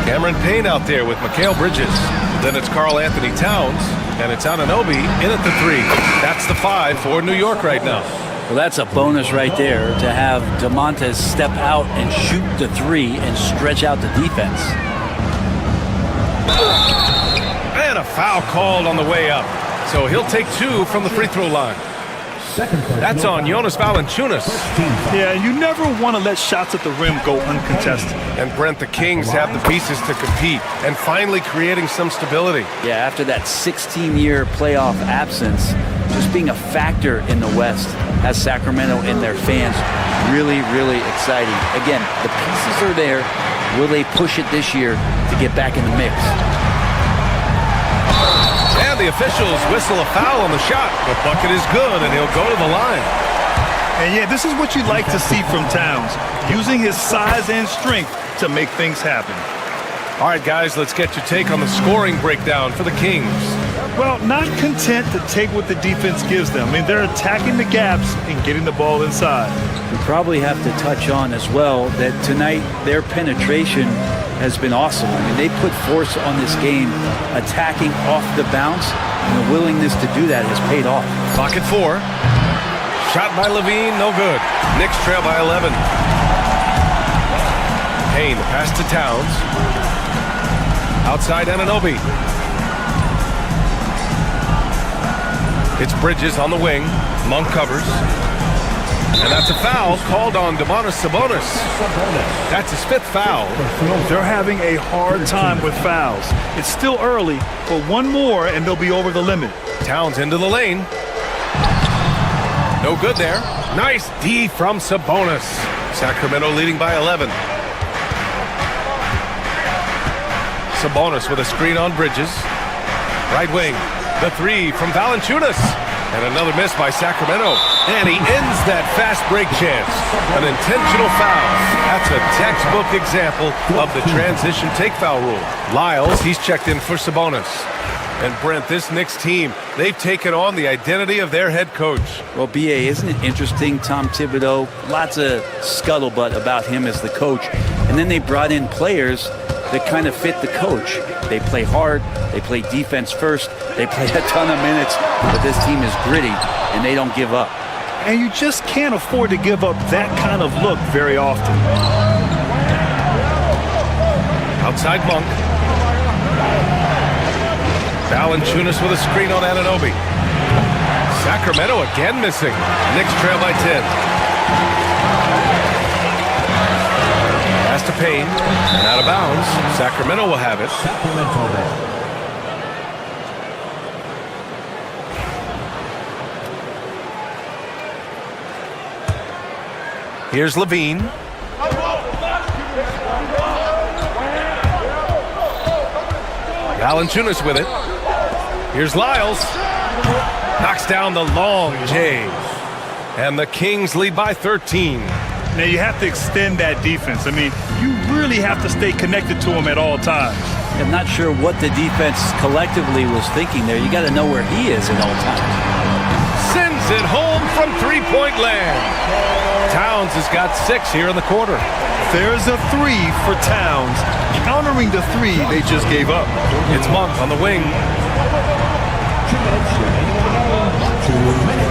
Cameron Payne out there with Mikal Bridges. Then it's Karl Anthony Towns, and it's Anunoby in at the 3. That's the 5 for New York right now. Well, that's a bonus right there to have DeMontes step out and shoot the 3 and stretch out the defense. And a foul called on the way up. So he'll take 2 from the free throw line. That's on Jonas Valanciunas. Yeah, you never want to let shots at the rim go uncontested. And Brent, the Kings have the pieces to compete and finally creating some stability. Yeah, after that 16-year playoff absence, just being a factor in the West has Sacramento and their fans really, really exciting. Again, the pieces are there. Will they push it this year to get back in the mix? And the officials whistle a foul on the shot. The bucket is good, and he'll go to the line. And yeah, this is what you like to see from Towns, using his size and strength to make things happen. All right, guys, let's get your take on the scoring breakdown for the Kings. Well, not content to take what the defense gives them. I mean, they're attacking the gaps and getting the ball inside. We probably have to touch on as well that tonight their penetration has been awesome. I mean, they put force on this game, attacking off the bounce, and the willingness to do that has paid off. Clock at 4. Shot by Levine, no good. Knicks trail by 11. Payne, the pass to Towns. Outside Anunoby. It's Bridges on the wing. Monk covers. And that's a foul called on Domantas Sabonis. That's his 5th foul. They're having a hard time with fouls. It's still early, but one more and they'll be over the limit. Towns into the lane. No good there. Nice D from Sabonis. Sacramento leading by 11. Sabonis with a screen on Bridges. Right wing. The 3 from Valanciunas. And another miss by Sacramento. And he ends that fast break chance. An intentional foul. That's a textbook example of the transition take foul rule. Lyles, he's checked in for Sabonis. And Brent, this Knicks team, they've taken on the identity of their head coach. Well, B.A., isn't it interesting, Tom Thibodeau? Lots of scuttlebutt about him as the coach. And then they brought in players that kind of fit the coach. They play hard, they play defense first, they play a ton of minutes, but this team is gritty, and they don't give up. And you just can't afford to give up that kind of look very often. Outside Monk. Valanciunas with a screen on Anunoby. Sacramento again missing. Knicks trail by 10. Pass to Payne. And out of bounds. Sacramento will have it. Here's Levine. Valanciunas with it. Here's Lyles. Knocks down the long J. And the Kings lead by 13. Now you have to extend that defense. I mean, you really have to stay connected to him at all times. I'm not sure what the defense collectively was thinking there. You got to know where he is at all times. Sends it home from three-point land. Towns has got 6 here in the quarter. There's a 3 for Towns, countering the 3 they just gave up. It's Monk on the wing.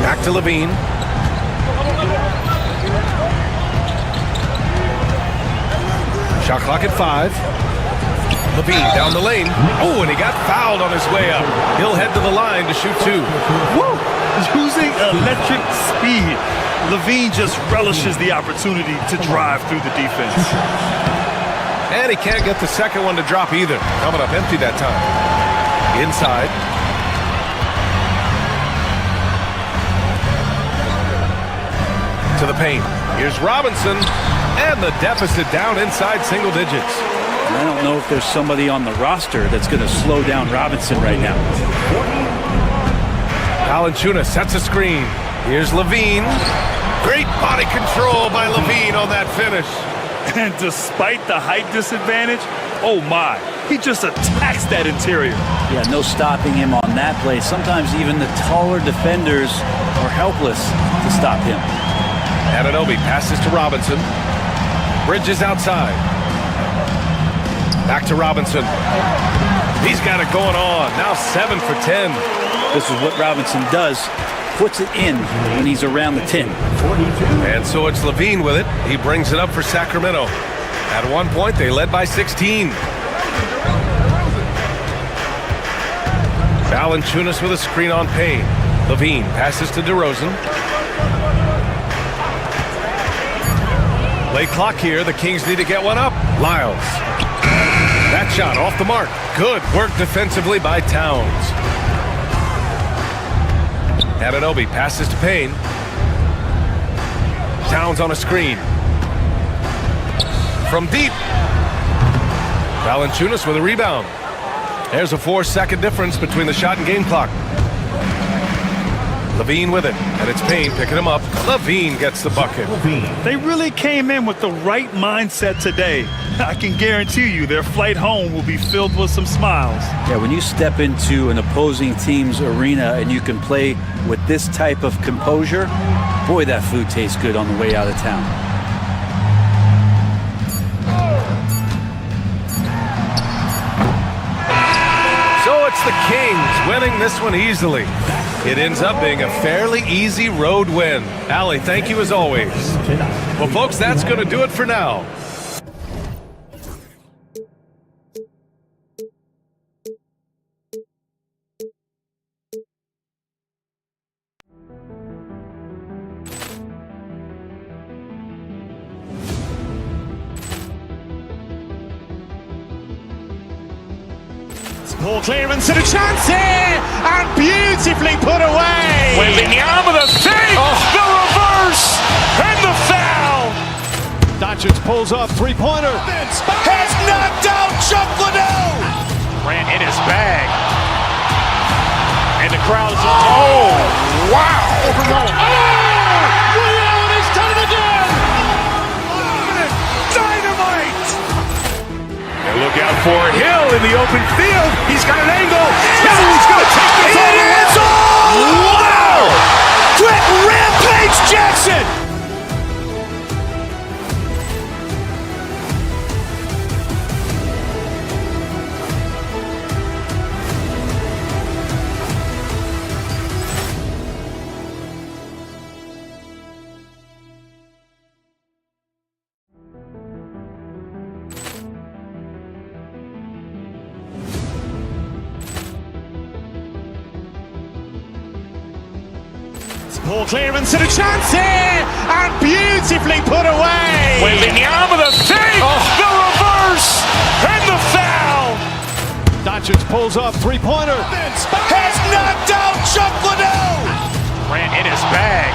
Back to Levine. Shot clock at 5. Levine down the lane. Oh, and he got fouled on his way up. He'll head to the line to shoot 2. Woo! Using electric speed, Levine just relishes the opportunity to drive through the defense. And he can't get the second one to drop either. Coming up empty that time. Inside. To the paint. Here's Robinson. And the deficit down inside single digits. I don't know if there's somebody on the roster that's going to slow down Robinson right now. Valanciunas sets a screen. Here's Levine. Great body control by Levine on that finish. And despite the height disadvantage, oh my, he just attacks that interior. Yeah, no stopping him on that play. Sometimes even the taller defenders are helpless to stop him. Anunoby passes to Robinson. Bridges outside. Back to Robinson. He's got it going on. Now 7 for 10. This is what Robinson does. Puts it in when he's around the 10. And so it's Levine with it. He brings it up for Sacramento. At one point, they led by 16. Valanciunas with a screen on Payne. Levine passes to DeRozan. Late clock here. The Kings need to get one up. Lyles. That shot off the mark. Good work defensively by Towns. Anunoby passes to Payne. Towns on a screen. From deep. Valanciunas with a rebound. There's a 4-second difference between the shot and game clock. Levine with it, and it's Payne picking him up. Levine gets the bucket. They really came in with the right mindset today. I can guarantee you their flight home will be filled with some smiles. Yeah, when you step into an opposing team's arena and you can play with this type of composure, boy, that food tastes good on the way out of town. So it's the Kings winning this one easily. It ends up being a fairly easy road win. Allie, thank you as always. Well, folks, that's going to do it for now. Poor clearance and a chance here, and beautifully put away. Wembanyama with a save, the reverse, and the foul. Doncic pulls up, three-pointer. Has knocked out Chuck Liddell. Ran in his bag. And the crowd is, oh, wow. Ray Allen has done it again. Dynamite. And look out for Hill in the open field. He's got an angle. Hill's going to take this all the way. Wow! Quick Rampage Jackson. Ball clearance and a chance here, and beautifully put away. Waving the arm of the save, the reverse, and the foul. Doncic pulls up, three-pointer. Has knocked out Chuck Liddell. Grant in his bag.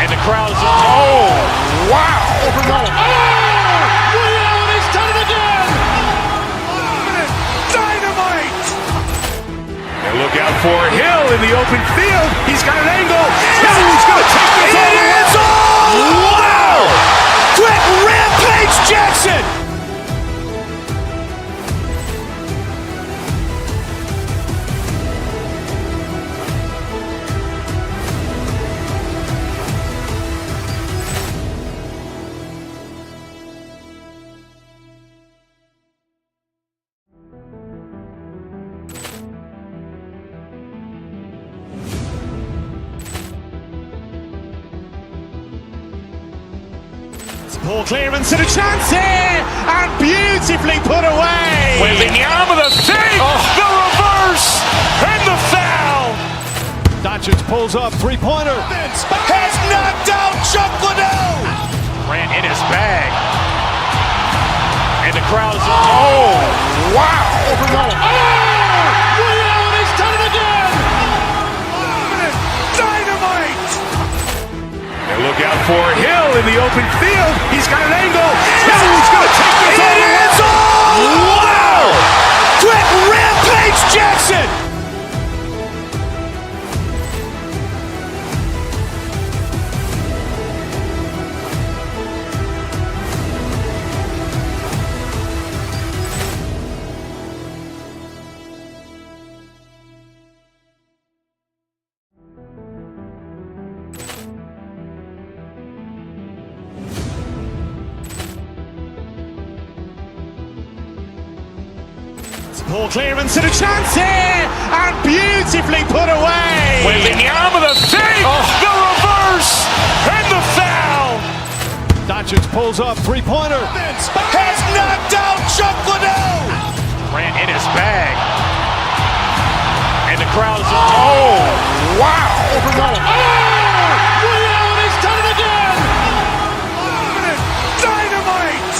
And the crowd is... Oh, wow. Ray Allen has done it again. Dynamite. And look out for Hill in the open field. He's got an angle. He's going to take this all the way. Wow. Quick Rampage Jackson. Ball clearance and a chance here, and beautifully put away. Waving the arm of the save, the reverse, and the foul. Doncic pulls up, three-pointer. Has knocked out Chuck Liddell. Grant in his bag. And the crowd is... Oh, wow. Ray Allen has done it again. Dynamite. And look out for Hill in the open field. He's got an angle. He's going to take this all the way. Wow. Quick Rampage Jackson. Ball clearance and a chance here, and beautifully put away. Waving the arm of the save, the reverse, and the foul. Doncic pulls up, three-pointer. Has knocked out Chuck Liddell. Grant in his bag. And the crowd is... Oh, wow. Ray Allen has done it again. Dynamite.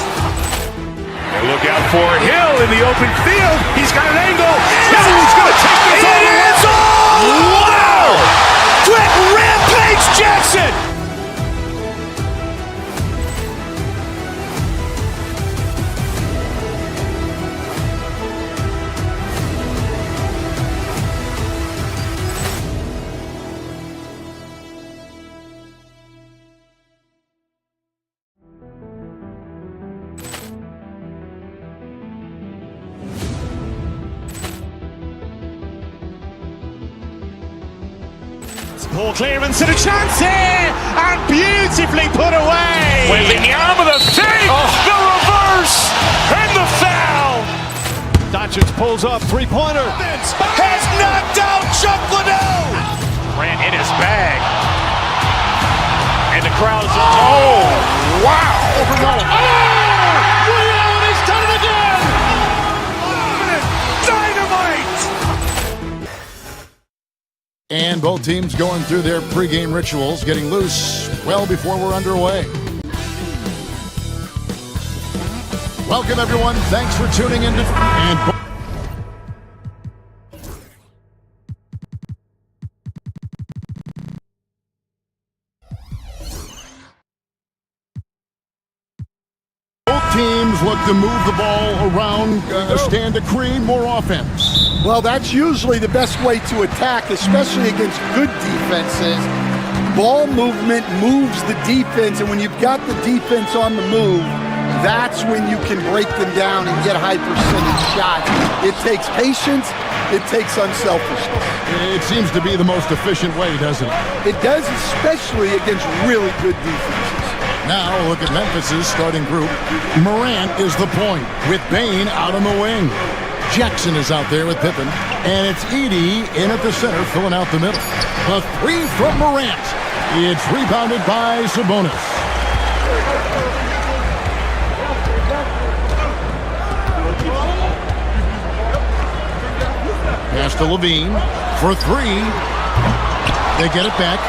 And look out for Hill in the open field. He's got an angle. He's going to take this all the way. Wow. Quick Rampage Jackson. Ball clearance and a chance here, and beautifully put away. Waving the arm of the save, the reverse, and the foul. Doncic pulls up, three-pointer. Has knocked out Chuck Liddell. Grant in his bag. And the crowd is... Oh, wow. Ray Allen has done it again. Dynamite. And both teams going through their pregame rituals, getting loose well before we're underway. Welcome, everyone. Thanks for tuning in to... Both teams look to move the ball around, stand to create more offense. Well, that's usually the best way to attack, especially against good defenses. Ball movement moves the defense, and when you've got the defense on the move, that's when you can break them down and get high percentage shots. It takes patience, it takes unselfishness. It seems to be the most efficient way, doesn't it? It does, especially against really good defenses. Now, look at Memphis's starting group. Morant is the point, with Bane out on the wing. Jackson is out there with Pippen, and it's Edey in at the center, filling out the middle. A three from Morant. It's rebounded by Sabonis. Pass to Levine for three. They get it back.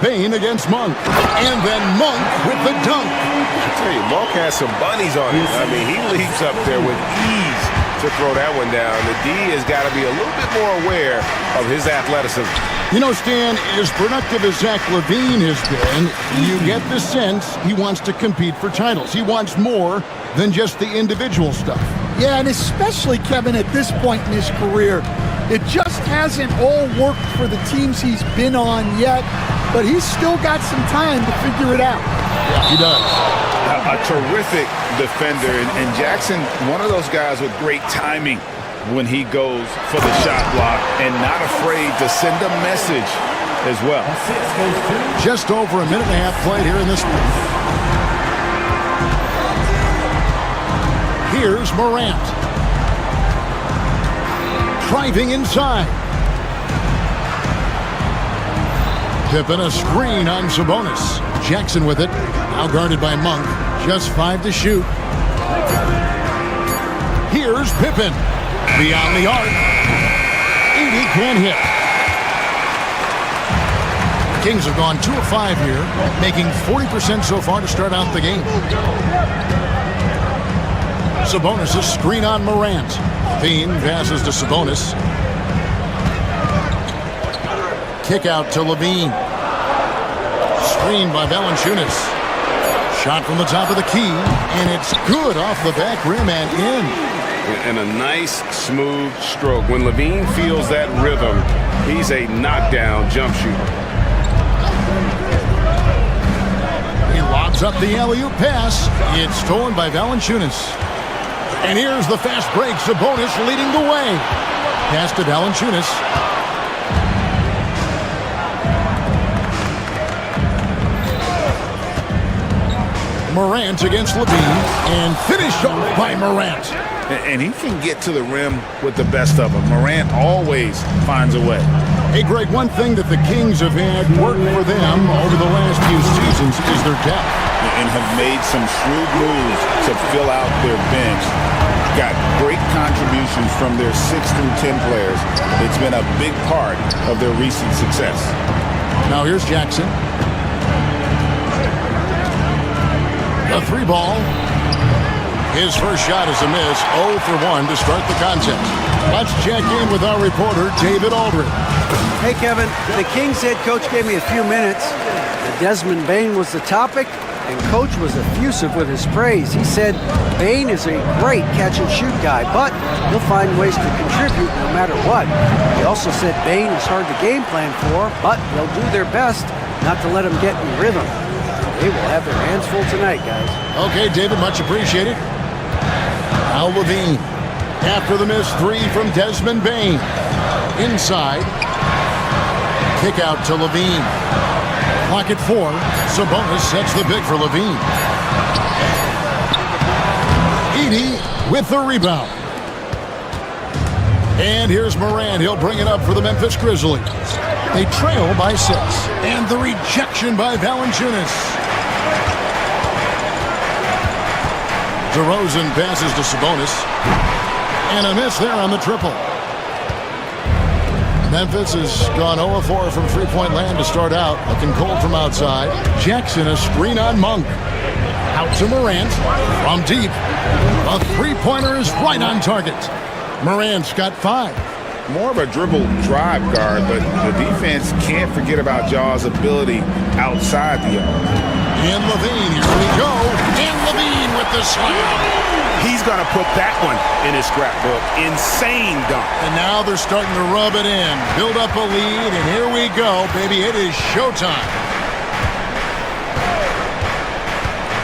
Bain against Monk. And then Monk with the dunk. I tell you, Monk has some bunnies on him. I mean, he leaps up there with ease to throw that one down. The D has got to be a little bit more aware of his athleticism. You know, Stan, as productive as Zach LaVine has been, you get the sense he wants to compete for titles. He wants more than just the individual stuff. Yeah, and especially, Kevin, at this point in his career, it just hasn't all worked for the teams he's been on yet, but he's still got some time to figure it out. Yeah, he does. A terrific defender, and Jackson, one of those guys with great timing when he goes for the shot block and not afraid to send a message as well. Just over a minute and a half played here in this one. Here's Morant. Driving inside. Pippen a screen on Sabonis. Jackson with it. Now guarded by Monk. Just 5 to shoot. Here's Pippen. Beyond the arc. 80 can't hit. The Kings have gone 2 of 5 here, making 40% so far to start out the game. Sabonis a screen on Morant. Bean passes to Sabonis. Kick out to Levine. Screen by Valanciunas. Shot from the top of the key, and it's good off the back rim and in. And a nice, smooth stroke. When Levine feels that rhythm, he's a knockdown jump shooter. He lobs up the alley-oop pass. It's stolen by Valanciunas. And here's the fast break. Sabonis leading the way. Pass to Valanciunas. Morant against Levine, and finished off by Morant. And he can get to the rim with the best of them. Morant always finds a way. Hey, Greg, one thing that the Kings have had work for them over the last few seasons is their depth. And have made some shrewd moves to fill out their bench. Got great contributions from their 6 through 10 players. It's been a big part of their recent success. Now here's Jackson. The 3 ball. His first shot is a miss. 0 for 1 to start the contest. Let's check in with our reporter, David Aldridge. Hey, Kevin. The Kings head coach gave me a few minutes. Desmond Bain was the topic, and Coach was effusive with his praise. He said Bain is a great catch-and-shoot guy, but he'll find ways to contribute no matter what. He also said Bain is hard to game plan for, but they'll do their best not to let him get in rhythm. They will have their hands full tonight, guys. Okay, David, much appreciated. Now Levine. After the missed 3 from Desmond Bain. Inside. Kick out to Levine. Clock at 4. Sabonis sets the big for Levine. Edey with the rebound. And here's Morant. He'll bring it up for the Memphis Grizzlies. They trail by 6. And the rejection by Valanciunas. DeRozan passes to Sabonis. And a miss there on the triple. Memphis has gone 0-4 from three-point land to start out. Looking cold from outside. Jackson a screen on Monk. Out to Morant. From deep. A three-pointer is right on target. Morant's got 5. More of a dribble drive guard, but the defense can't forget about Jaw's ability outside the arc. And Levine, here we go. And Levine with the slam. He's going to put that one in his scrapbook. Insane dunk. And now they're starting to rub it in. Build up a lead, and here we go, baby. It is showtime.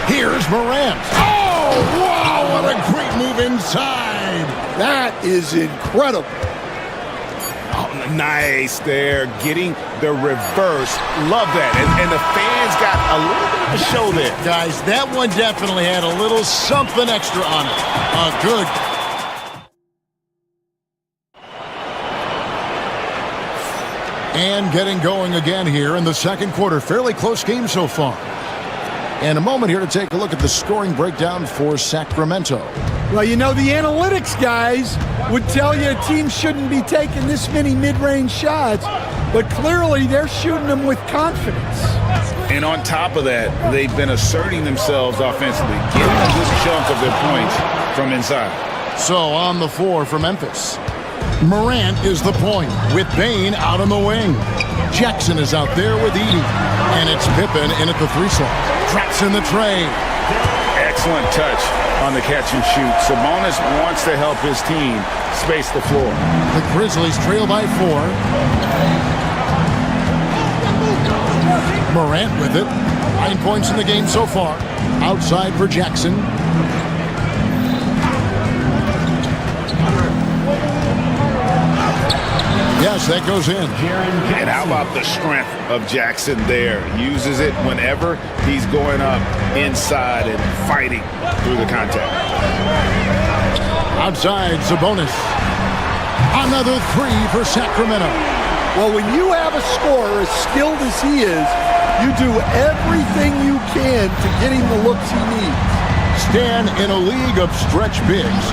Here's Morant. Oh, wow, what a great move inside. That is incredible. Oh, nice there, getting the reverse. Love that. And the fans got a little bit of a show there. Guys, that one definitely had a little something extra on it. Good. And getting going again here in the second quarter. Fairly close game so far. And a moment here to take a look at the scoring breakdown for Sacramento. Well, you know, the analytics guys would tell you a team shouldn't be taking this many mid-range shots, but clearly they're shooting them with confidence. And on top of that, they've been asserting themselves offensively, getting a good chunk of their points from inside. So on the floor for Memphis, Morant is the point with Bane out on the wing. Jackson is out there with Edey, and it's Pippen in at the 3 slot. Traps in the tray. Excellent touch on the catch and shoot. Sabonis wants to help his team space the floor. The Grizzlies trail by 4. Morant with it. 9 points in the game so far. Outside for Jackson. Yes, that goes in. And how about the strength of Jackson there? Uses it whenever he's going up inside and fighting through the contact. Outside, Sabonis. Another 3 for Sacramento. Well, when you have a scorer as skilled as he is, you do everything you can to get him the looks he needs. Stan, in a league of stretch bigs,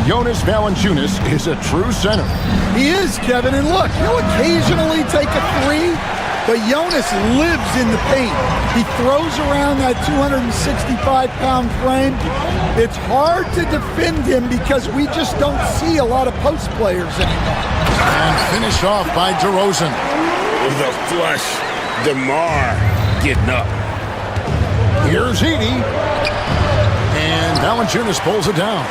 Jonas Valanciunas is a true center. He is, Kevin, and look, he'll occasionally take a 3, but Jonas lives in the paint. He throws around that 265-pound frame. It's hard to defend him because we just don't see a lot of post players anymore. And finished off by DeRozan. With a flush, DeMar getting up. Here's Edey. And Valanciunas pulls it down.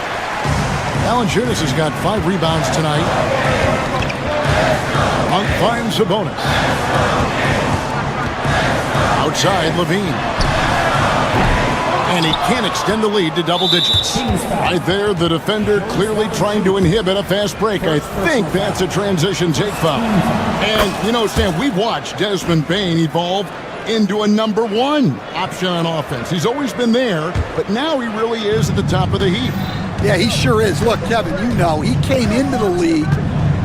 Valanciunas has got 5 rebounds tonight. Monk finds Sabonis. Outside, Levine. And he can't extend the lead to double digits. Right there, the defender clearly trying to inhibit a fast break. I think that's a transition take foul. And, you know, Stan, we've watched Desmond Bane evolve into a number 1 option on offense. He's always been there, but now he really is at the top of the heap. Yeah, he sure is. Look, Kevin, you know, he came into the league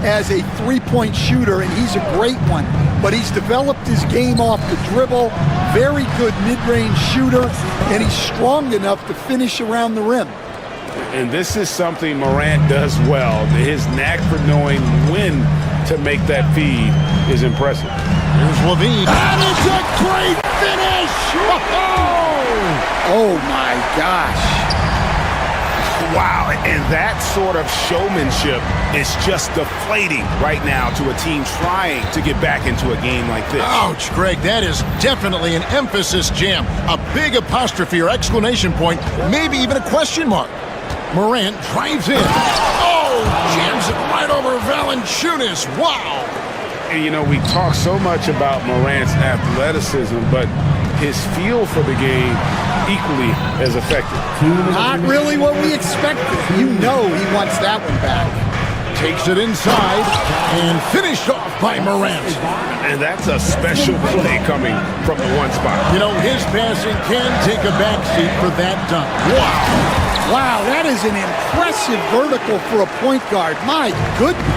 as a 3-point shooter, and he's a great one. But he's developed his game off the dribble, very good mid-range shooter, and he's strong enough to finish around the rim. And this is something Morant does well. His knack for knowing when to make that feed is impressive. Here's Levine. That is a great finish! Oh, my gosh. Wow, and that sort of showmanship is just deflating right now to a team trying to get back into a game like this. Ouch, Greg, that is definitely an emphasis jam. A big apostrophe or exclamation point, maybe even a question mark. Morant drives in. Oh, jams it right over Valanciunas. Wow. And, you know, we talk so much about Morant's athleticism, but his feel for the game equally as effective. Not really what we expected. You know he wants that one back. Takes it inside and finished off by Morant. And that's a special play coming from the 1 spot. You know, his passing can take a backseat for that dunk. Wow. Wow, that is an impressive vertical for a point guard. My goodness.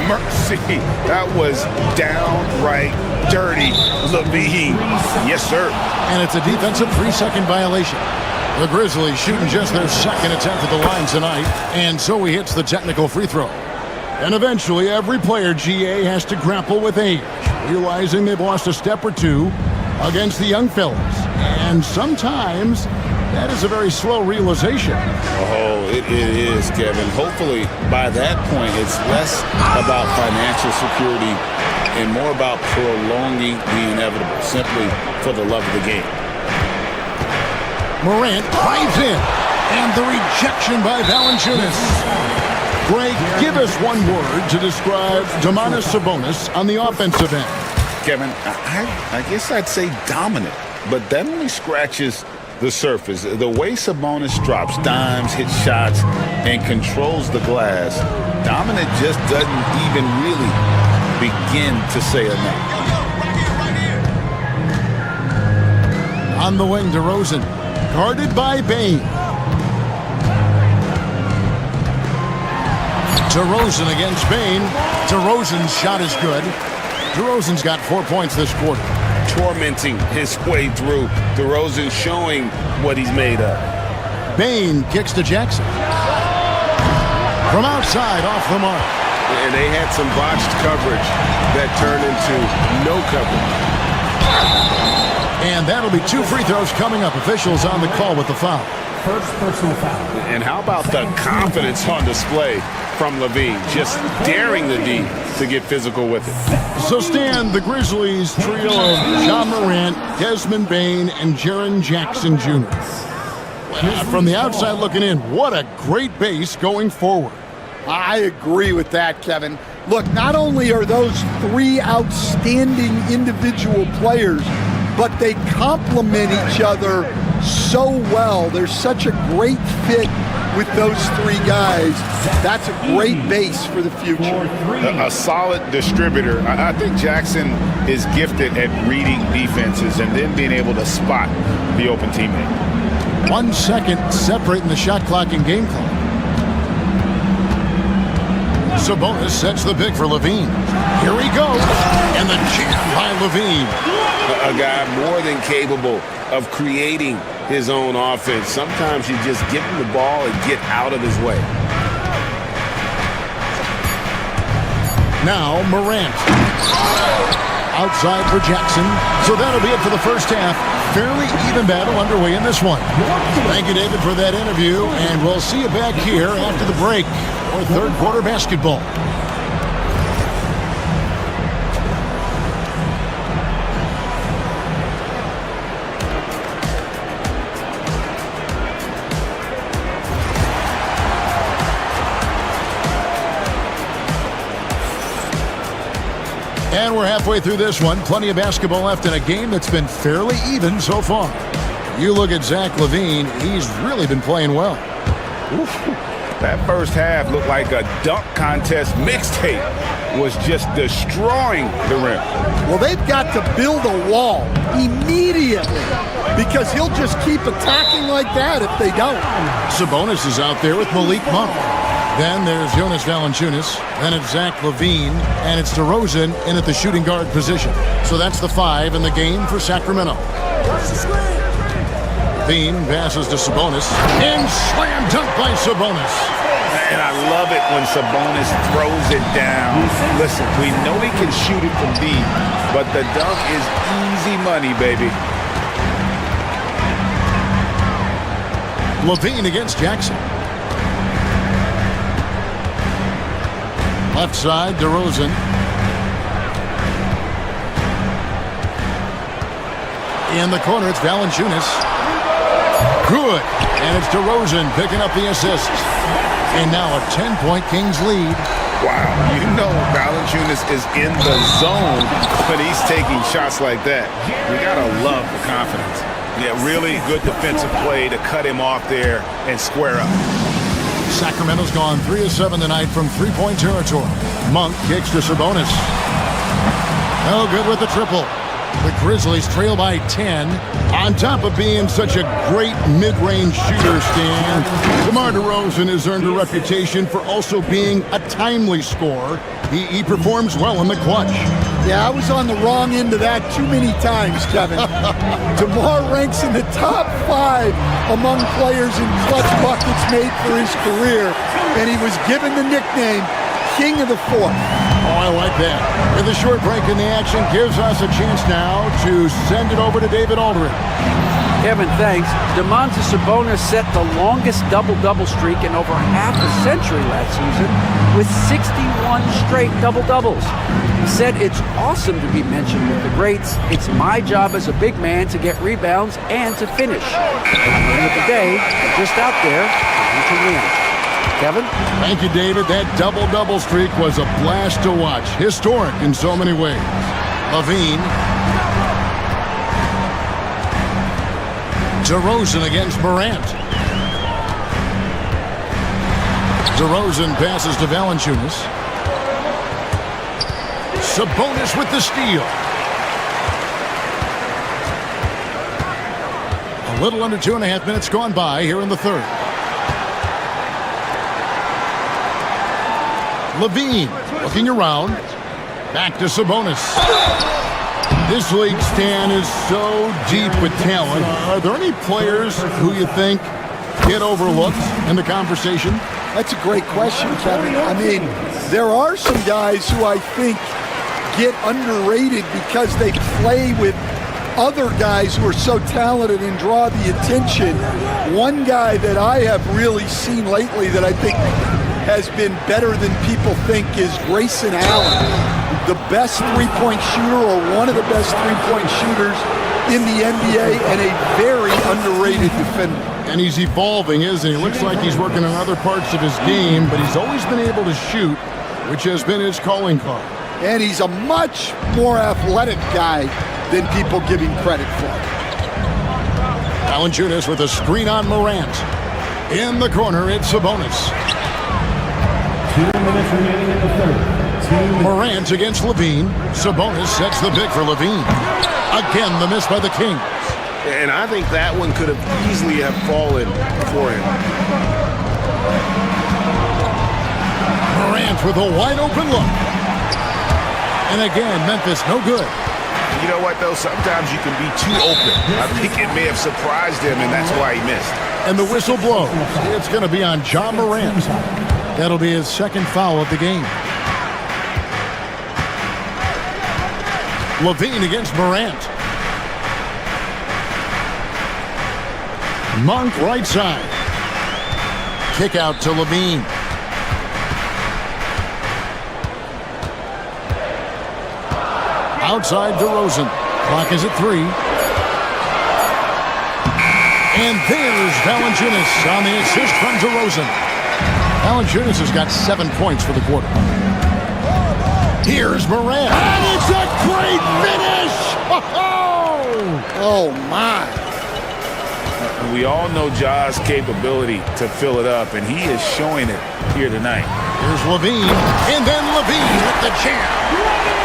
Mercy. That was downright dirty, Levine. Yes, sir. And it's a defensive 3-second violation. The Grizzlies shooting just their 2nd attempt at the line tonight, and so he hits the technical free throw. And eventually, every player, GA, has to grapple with age, realizing they've lost a step or 2 against the young fellas. And sometimes that is a very slow realization. Oh, it is, Kevin. Hopefully, by that point, it's less about financial security and more about prolonging the inevitable, simply for the love of the game. Morant drives in, and the rejection by Valanciunas. Greg, give us one word to describe Domantas Sabonis on the offensive end. Kevin, I guess I'd say dominant, but that only scratches the surface. The way Sabonis drops dimes, hits shots, and controls the glass, dominant just doesn't even really begin to say enough. On the wing, DeRozan, guarded by Bane. DeRozan against Bane. DeRozan's shot is good. DeRozan's got 4 points this quarter. tormenting his way through. DeRozan showing what he's made of. Bane kicks to Jackson. From outside, off the mark. And they had some botched coverage that turned into no coverage. And that'll be 2 free throws coming up. Officials on the call with the foul. First personal foul. And how about the confidence on display from Levine? Just daring the D to get physical with it. So Stan, the Grizzlies trio of John Morant, Desmond Bane, and Jaren Jackson Jr. From the outside looking in, what a great base going forward. I agree with that, Kevin. Look, not only are those 3 outstanding individual players, but they complement each other so well. There's such a great fit with those 3 guys. That's a great base for the future. A solid distributor. I think Jackson is gifted at reading defenses and then being able to spot the open teammate. 1 second separating the shot clock and game clock. Sabonis sets the pick for Levine. Here he goes, and the jam by Levine. A guy more than capable of creating his own offense. Sometimes you just give him the ball and get out of his way. Now Morant. Outside for Jackson. So that'll be it for the first half. Fairly even battle underway in this one. Thank you, David, for that interview, and we'll see you back here after the break for third quarter basketball. And we're halfway through this one. Plenty of basketball left in a game that's been fairly even so far. You look at Zach LaVine, he's really been playing well. Oof. That first half looked like a dunk contest mixtape was just destroying the rim. Well, they've got to build a wall immediately because he'll just keep attacking like that if they don't. Sabonis is out there with Malik Monk. Then there's Jonas Valanciunas. Then it's Zach LaVine. And it's DeRozan in at the shooting guard position. So that's the 5 in the game for Sacramento. LaVine passes to Sabonis. And slam dunk by Sabonis. And I love it when Sabonis throws it down. Listen, we know he can shoot it from deep, but the dunk is easy money, baby. LaVine against Jackson. Left side, DeRozan. In the corner, it's Valanciunas. Good. And it's DeRozan picking up the assist. And now a 10-point Kings lead. Wow. You know Valanciunas is in the zone when he's taking shots like that. You got to love the confidence. Yeah, really good defensive play to cut him off there and square up. Sacramento's gone 3 of 7 tonight from three-point territory. Monk kicks to Sabonis. No good with the triple. The Grizzlies trail by 10. On top of being such a great mid-range shooter, Stan, DeMar DeRozan has earned a reputation for also being a timely scorer. He performs well in the clutch. Yeah, I was on the wrong end of that too many times, Kevin. DeMar ranks in the top 5 among players in clutch buckets made for his career, and he was given the nickname King of the Fourth. Oh, I like that. And the short break in the action gives us a chance now to send it over to David Aldridge. Kevin, thanks. Domantas Sabonis set the longest double-double streak in over half a century last season with 61 straight double-doubles. He said it's awesome to be mentioned with the greats. It's my job as a big man to get rebounds and to finish. At the end of the day, I'm just out there trying to win. Kevin? Thank you, David. That double-double streak was a blast to watch. Historic in so many ways. LaVine. DeRozan against Morant. DeRozan passes to Valanciunas. Sabonis with the steal. A little under 2.5 minutes gone by here in the third. LaVine looking around. Back to Sabonis. This league, Stan, is so deep with talent. Are there any players who you think get overlooked in the conversation? That's a great question, Kevin. I mean, there are some guys who I think get underrated because they play with other guys who are so talented and draw the attention. One guy that I have really seen lately that I think has been better than people think is Grayson Allen. The best three-point shooter, or one of the best three-point shooters in the NBA, and a very underrated defender. And he's evolving, isn't he? Looks like he's working on other parts of his game, but he's always been able to shoot, which has been his calling card. And he's a much more athletic guy than people give him credit for. Valanciunas with a screen on Morant. In the corner, it's Sabonis. 2 minutes remaining in the third. Morant against Levine. Sabonis sets the pick for Levine. Again, the miss by the Kings. And I think that one could have easily have fallen for him. Morant with a wide open look. And again, Memphis no good. You know what, though? Sometimes you can be too open. I think it may have surprised him, and that's why he missed. And the whistle blows. It's going to be on John Morant. That'll be his second foul of the game. Levine against Morant. Monk right side. Kick out to Levine. Outside DeRozan. Clock is at 3. And there's Valanciunas on the assist from DeRozan. Valanciunas has got 7 points for the quarter. Here's Morant. And it's a great finish! Oh, my. We all know Ja's capability to fill it up, and he is showing it here tonight. Here's Levine, and then Levine with the jam.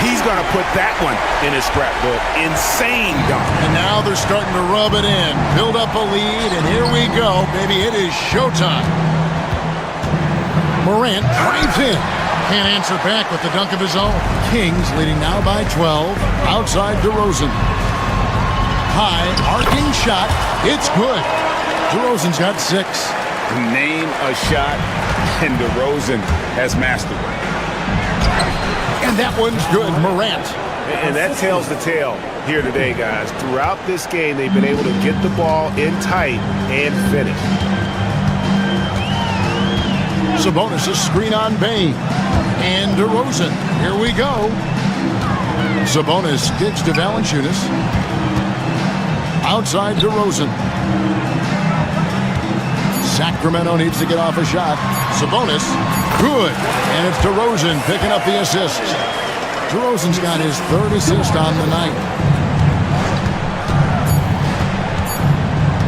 He's going to put that one in his scrapbook. Insane dunk. And now they're starting to rub it in, build up a lead, and here we go. Baby, it is showtime. Morant drives in. Can't answer back with the dunk of his own. Kings leading now by 12. Outside DeRozan. High, arcing shot. It's good. DeRozan's got 6. Name a shot, and DeRozan has mastered it. And that one's good. Morant. And that tells the tale here today, guys. Throughout this game, they've been able to get the ball in tight and finish. Sabonis' screen on Bane. And DeRozan. Here we go. Sabonis gives to Valanciunas. Outside DeRozan. Sacramento needs to get off a shot. Sabonis. Good. And it's DeRozan picking up the assist. DeRozan's got his 3rd assist on the night.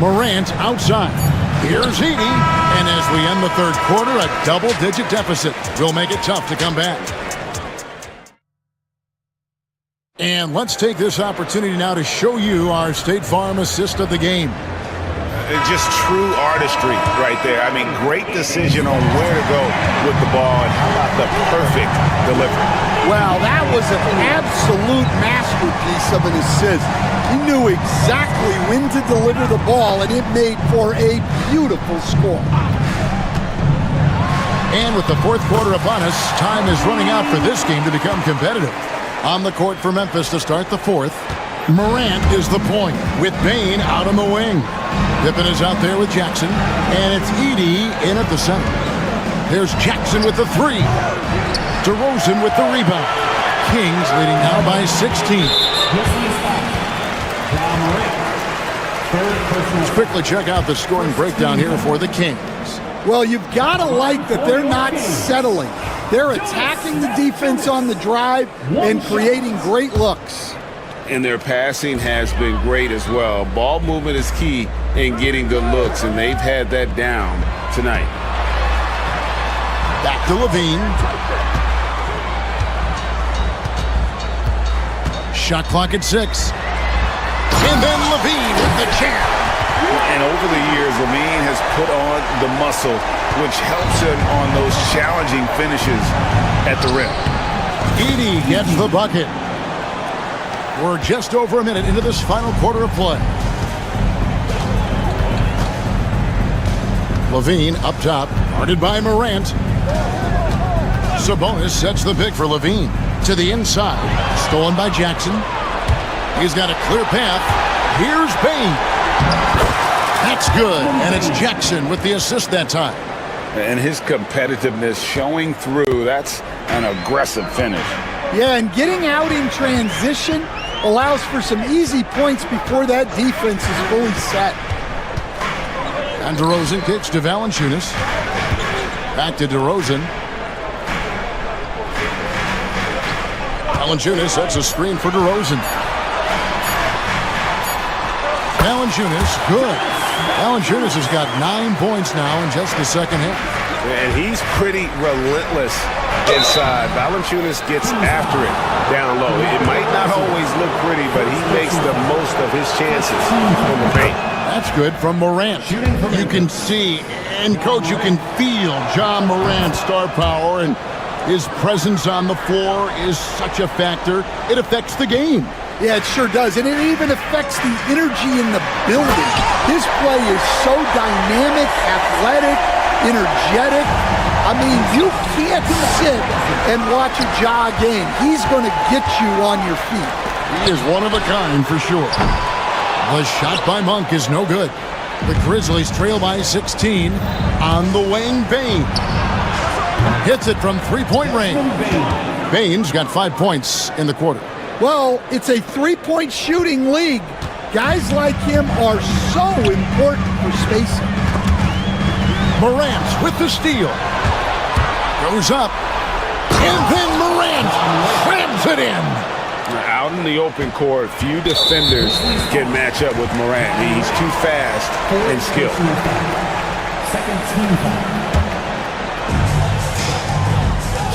Morant outside. Here's Edey, and as we end the 3rd quarter, a double-digit deficit will make it tough to come back. And let's take this opportunity now to show you our State Farm assist of the game. Just true artistry right there. I mean, great decision on where to go with the ball, and how about the perfect delivery? Wow, that was an absolute masterpiece of an assist. He knew exactly when to deliver the ball, and it made for a beautiful score. And with the 4th quarter upon us, time is running out for this game to become competitive. On the court for Memphis to start the 4th, Morant is the point with Bane out on the wing. Pippen is out there with Jackson, and it's Edey in at the center. There's Jackson with the 3. DeRozan with the rebound. Kings leading now by 16. Let's quickly check out the scoring breakdown here for the Kings. Well, you've got to like that they're not settling. They're attacking the defense on the drive and creating great looks. And their passing has been great as well. Ball movement is key in getting good looks, and they've had that down tonight. Back to Levine. Shot clock at 6. And then Levine with the jam. And over the years, Levine has put on the muscle, which helps him on those challenging finishes at the rim. Edey gets the bucket. We're just over a minute into this final quarter of play. Levine up top, guarded by Morant. Sabonis sets the pick for Levine. To the inside, stolen by Jackson. He's got a clear path. Here's Bane. That's good, and it's Jackson with the assist that time. And his competitiveness showing through. That's an aggressive finish. Yeah, and getting out in transition allows for some easy points before that defense is fully set. And DeRozan kicks to Valanciunas. Back to DeRozan. Valanciunas sets a screen for DeRozan. Valanciunas, good. Valanciunas has got 9 points now in just the second half. And he's pretty relentless inside. Valanciunas gets after it down low. It might not always look pretty, but he makes the most of his chances from the paint. That's good from Morant. You can see, and coach, you can feel John Morant's star power, and his presence on the floor is such a factor. It affects the game. Yeah, it sure does, and it even affects the energy in the building. His play is so dynamic, athletic, energetic. I mean, you can't sit and watch a Ja game. He's going to get you on your feet. He is one of a kind for sure. The shot by Monk is no good. The Grizzlies trail by 16 on the wing. Bane hits it from three-point range. Bane's got 5 points in the quarter. Well, it's a three-point shooting league. Guys like him are so important for spacing. Morant with the steal. Goes up. And then Morant slams it in. Out in the open court, few defenders can match up with Morant. He's too fast and skilled.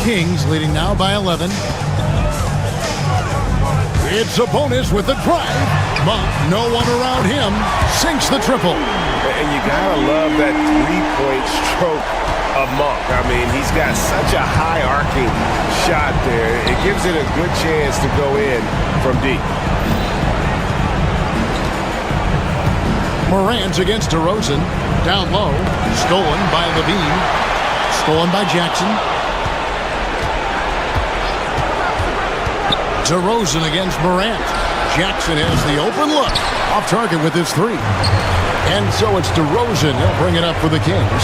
Kings leading now by 11. It's a bonus with the drive. Monk, no one around him, sinks the triple. And you gotta love that three-point stroke of Monk. I mean, he's got such a high arcing shot there. It gives it a good chance to go in from deep. Morant against DeRozan. Down low. Stolen by Levine. Stolen by Jackson. DeRozan against Morant. Jackson has the open look. Off target with his three. And so it's DeRozan. He'll bring it up for the Kings.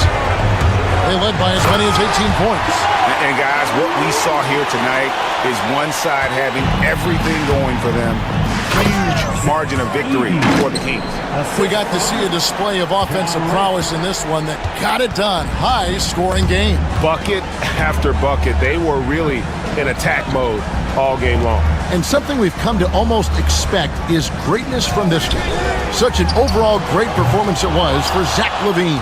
They led by as many as 18 points. And guys, what we saw here tonight is one side having everything going for them. Huge margin of victory for the Kings. We got to see a display of offensive prowess in this one that got it done. High-scoring game. Bucket after bucket. They were really in attack mode all game long. And something we've come to almost expect is greatness from this team. Such an overall great performance it was for Zach LaVine.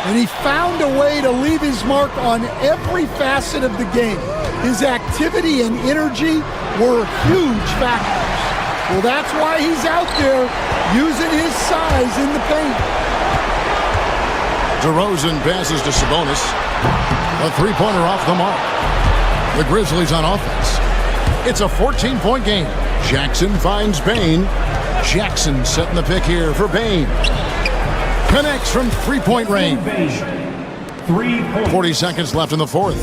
And he found a way to leave his mark on every facet of the game. His activity and energy were huge factors. Well, that's why he's out there using his size in the paint. DeRozan passes to Sabonis. A three-pointer off the mark. The Grizzlies on offense. It's a 14-point game. Jackson finds Bane. Jackson setting the pick here for Bane. Connects from three-point range. 40 seconds left in the fourth.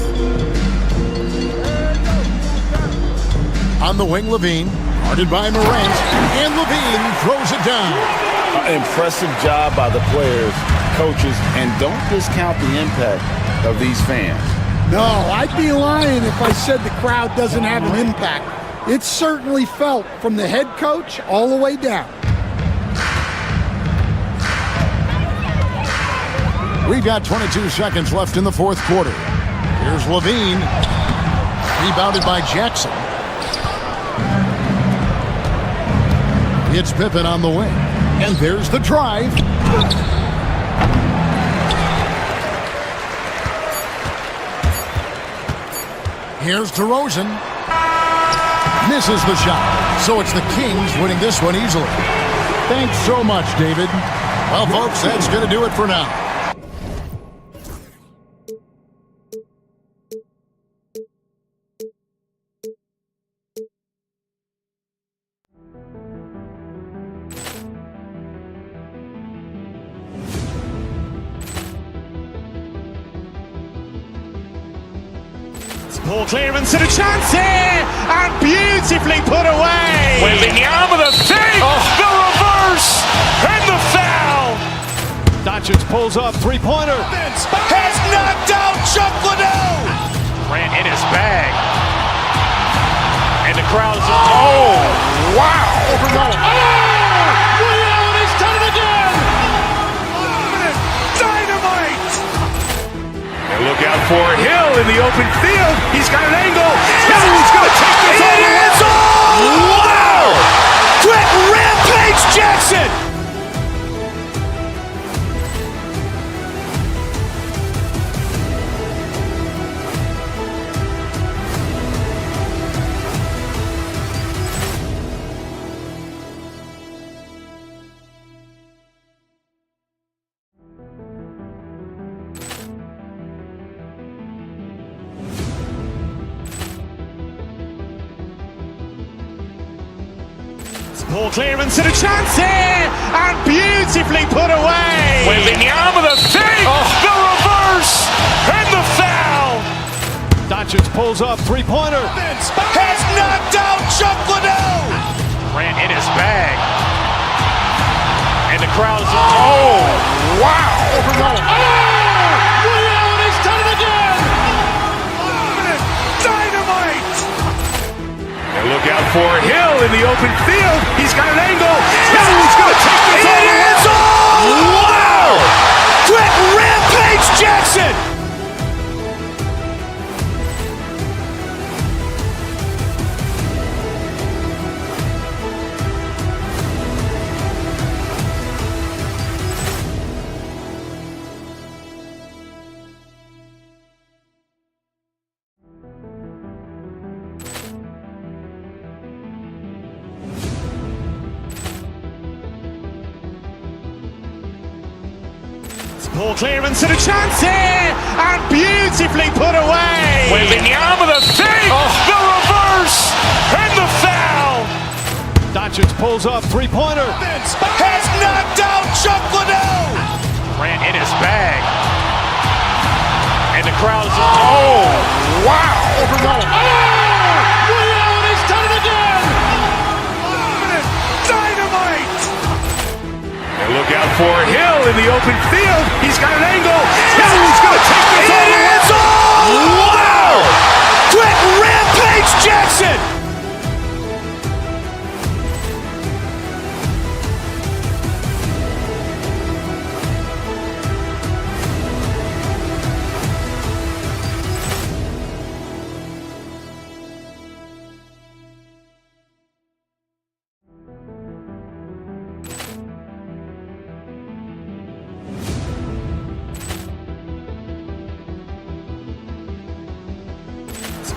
On the wing, Levine. Guarded by Morant. And Levine throws it down. Impressive job by the players, coaches, and don't discount the impact of these fans. No, I'd be lying if I said the crowd doesn't have an impact. It's certainly felt from the head coach all the way down. We've got 22 seconds left in the fourth quarter. Here's Levine. Rebounded by Jackson. It's Pippen on the wing. And there's the drive. Here's DeRozan. Misses the shot. So it's the Kings winning this one easily. Thanks so much, David. Well, folks, that's going to do it for now. Ball clearance and a chance here, and beautifully put away. Wembanyama with a fake, the reverse, and the foul. Doncic pulls up, three-pointer. Has knocked out Chuck Liddell. Grant in his bag. And the crowd is, wow. Ray Allen has done it again. Dynamite. And look out for Hill in the open field. He's got an angle. He's going to take this all the way. Wow. Quick Rampage Jackson. Ball clearance and a chance here, and beautifully put away. Wembanyama with a fake, the reverse, and the foul. Doncic pulls up, three-pointer. Has knocked out Chuck Liddell. Grant in his bag. And the crowd is, wow. Ray Allen has done it again. Dynamite. And look out for Hill in the open field. He's got an angle. He's going to take this all the way. Wow. Quick Rampage Jackson. Ball clearance and a chance here, and beautifully put away. Wembanyama with a fake, the reverse, and the foul. Doncic pulls up, three-pointer. Has knocked out Chuck Liddell. Grant in his bag. And the crowd is, wow. Ray Allen has done it again. Dynamite. And look out for Hill in the open field. He's got an angle. He's going to take this all the way. Wow. Quick Rampage Jackson.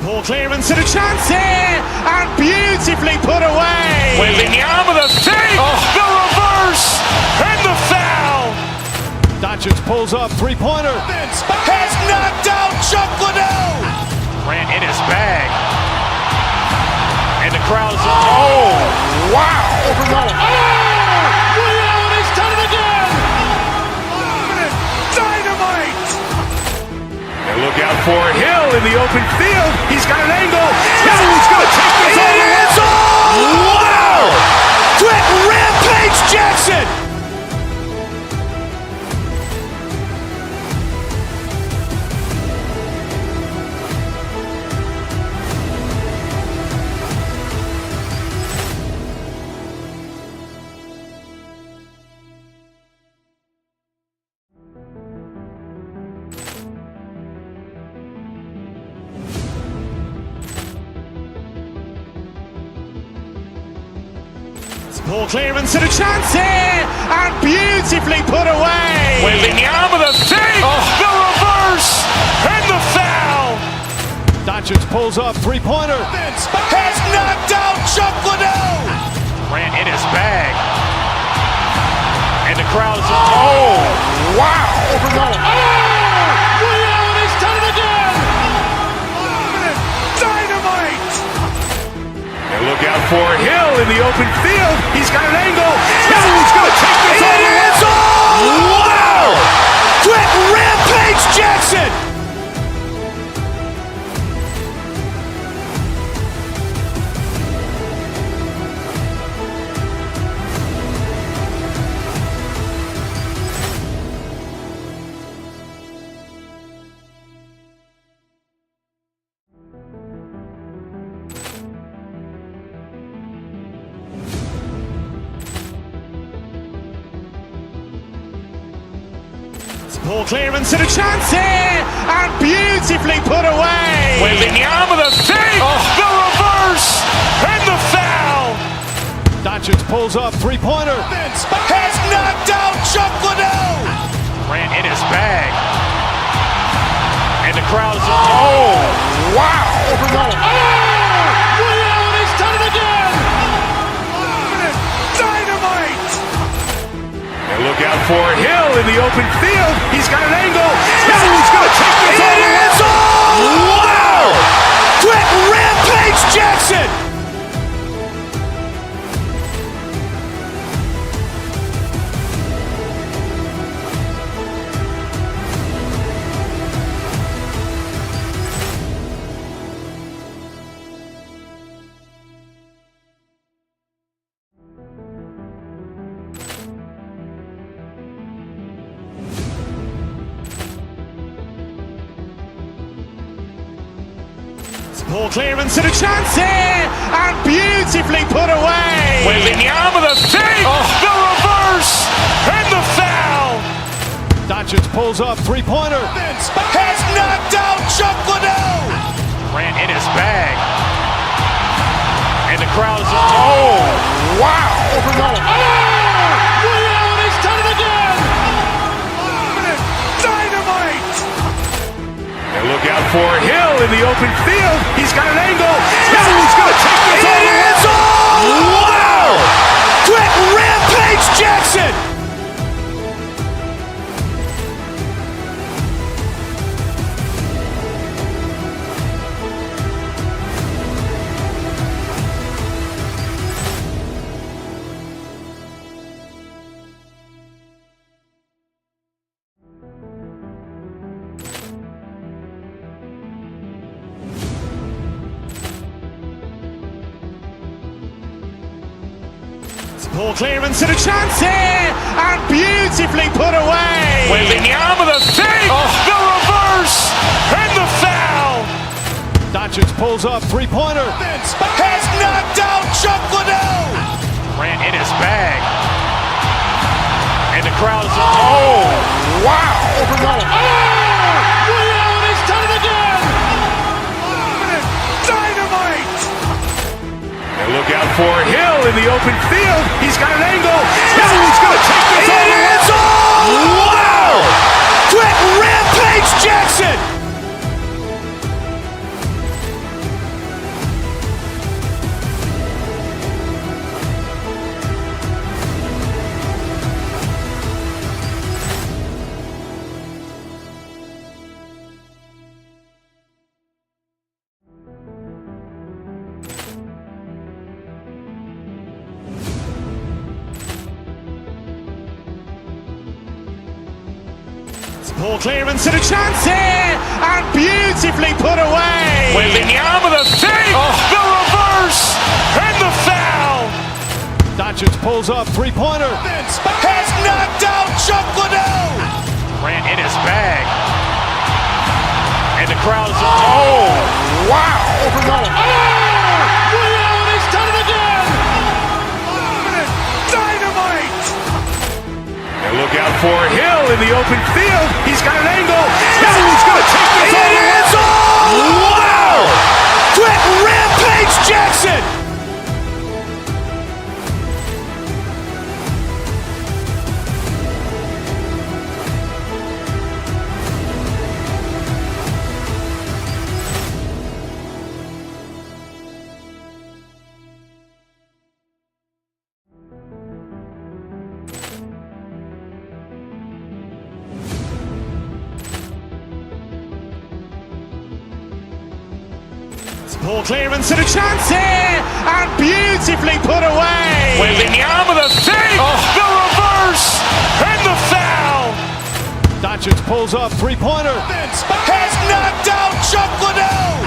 Ball clearance and a chance here, and beautifully put away. Wembanyama with a fake, the reverse, and the foul. Doncic pulls up, three-pointer. Has knocked out Chuck Liddell. Grant in his bag. And the crowd is, wow. Ray Allen has done it again. Dynamite. And look out for Hill in the open field. He's got an angle. He's going to take this all the way. Wow. Quick Rampage Jackson. Ball clearance and a chance here, and beautifully put away. Wembanyama with a fake, the reverse, and the foul. Doncic pulls up, three-pointer. Has knocked out Chuck Liddell. Grant in his bag. And the crowd is, wow. Ray Allen has done it again. Dynamite. And look out for Hill in the open field. He's got an angle. He's going to take this all the way. Wow. Quick Rampage Jackson. Ball clearance and a chance here, and beautifully put away. Wembanyama the save, the reverse, and the foul. Doncic pulls up, three-pointer. Has knocked out Chuck Liddell. Grant in his bag. And the crowd is... Wow. He's done it again! Dynamite. And look out for Hill in the open field. He's got an angle. Hill's going to take this all the way. Wow. Quick rampage Jackson. Ball clearance and a chance here, and beautifully put away. Wembanyama the save, the reverse, and the foul. Doncic pulls up, three-pointer. Has knocked out Chuck Liddell. Grant in his bag. And the crowd is... Wow. He's done it again! Dynamite. And look out for Hill in the open field. He's got an angle. Hill's going to take this all the way. Wow. Quick rampage Jackson. Ball clearance and a chance here, and beautifully put away. Wembanyama the save, the reverse, and the foul. Doncic pulls up, three-pointer. Has knocked out Chuck Liddell. Grant in his bag. And the crowd is... Wow. He's done it again! Dynamite. And look out for Hill in the open field. He's got an angle. Hill's going to take this all the way. Wow. Quick rampage Jackson. Ball clearance and a chance here, and beautifully put away. Wembanyama the save, the reverse, and the foul. Doncic pulls up, three-pointer. Has knocked out Chuck Liddell. Grant in his bag. And the crowd is... Wow. He's done it again! Dynamite. And look out for Hill in the open field. He's got an angle. Hill's going to take this all the way. Wow. Quick rampage Jackson. Ball clearance and a chance here, and beautifully put away. Wembanyama the save, the reverse, and the foul. Doncic pulls up, three-pointer. Has knocked out Chuck Liddell.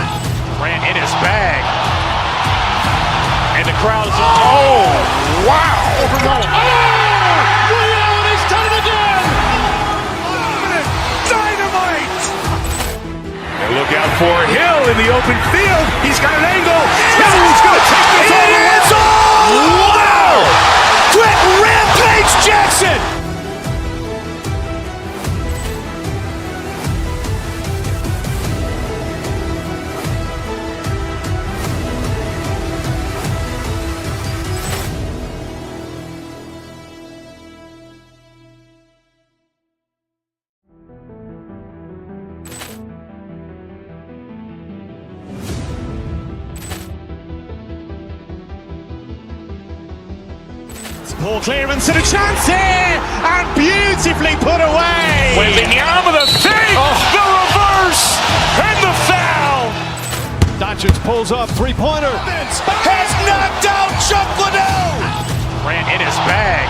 Grant in his bag. And the crowd is... Wow. He's done it again! Dynamite. And look out for Hill in the open field. He's got an angle. Hill's going to take this all the way. Wow. Quick rampage Jackson. Poor clearance and a chance here, and beautifully put away. Wembanyama the fake, the reverse, and the foul. Doncic pulls up, three-pointer. Has knocked out Chuck Liddell. Ran in his bag.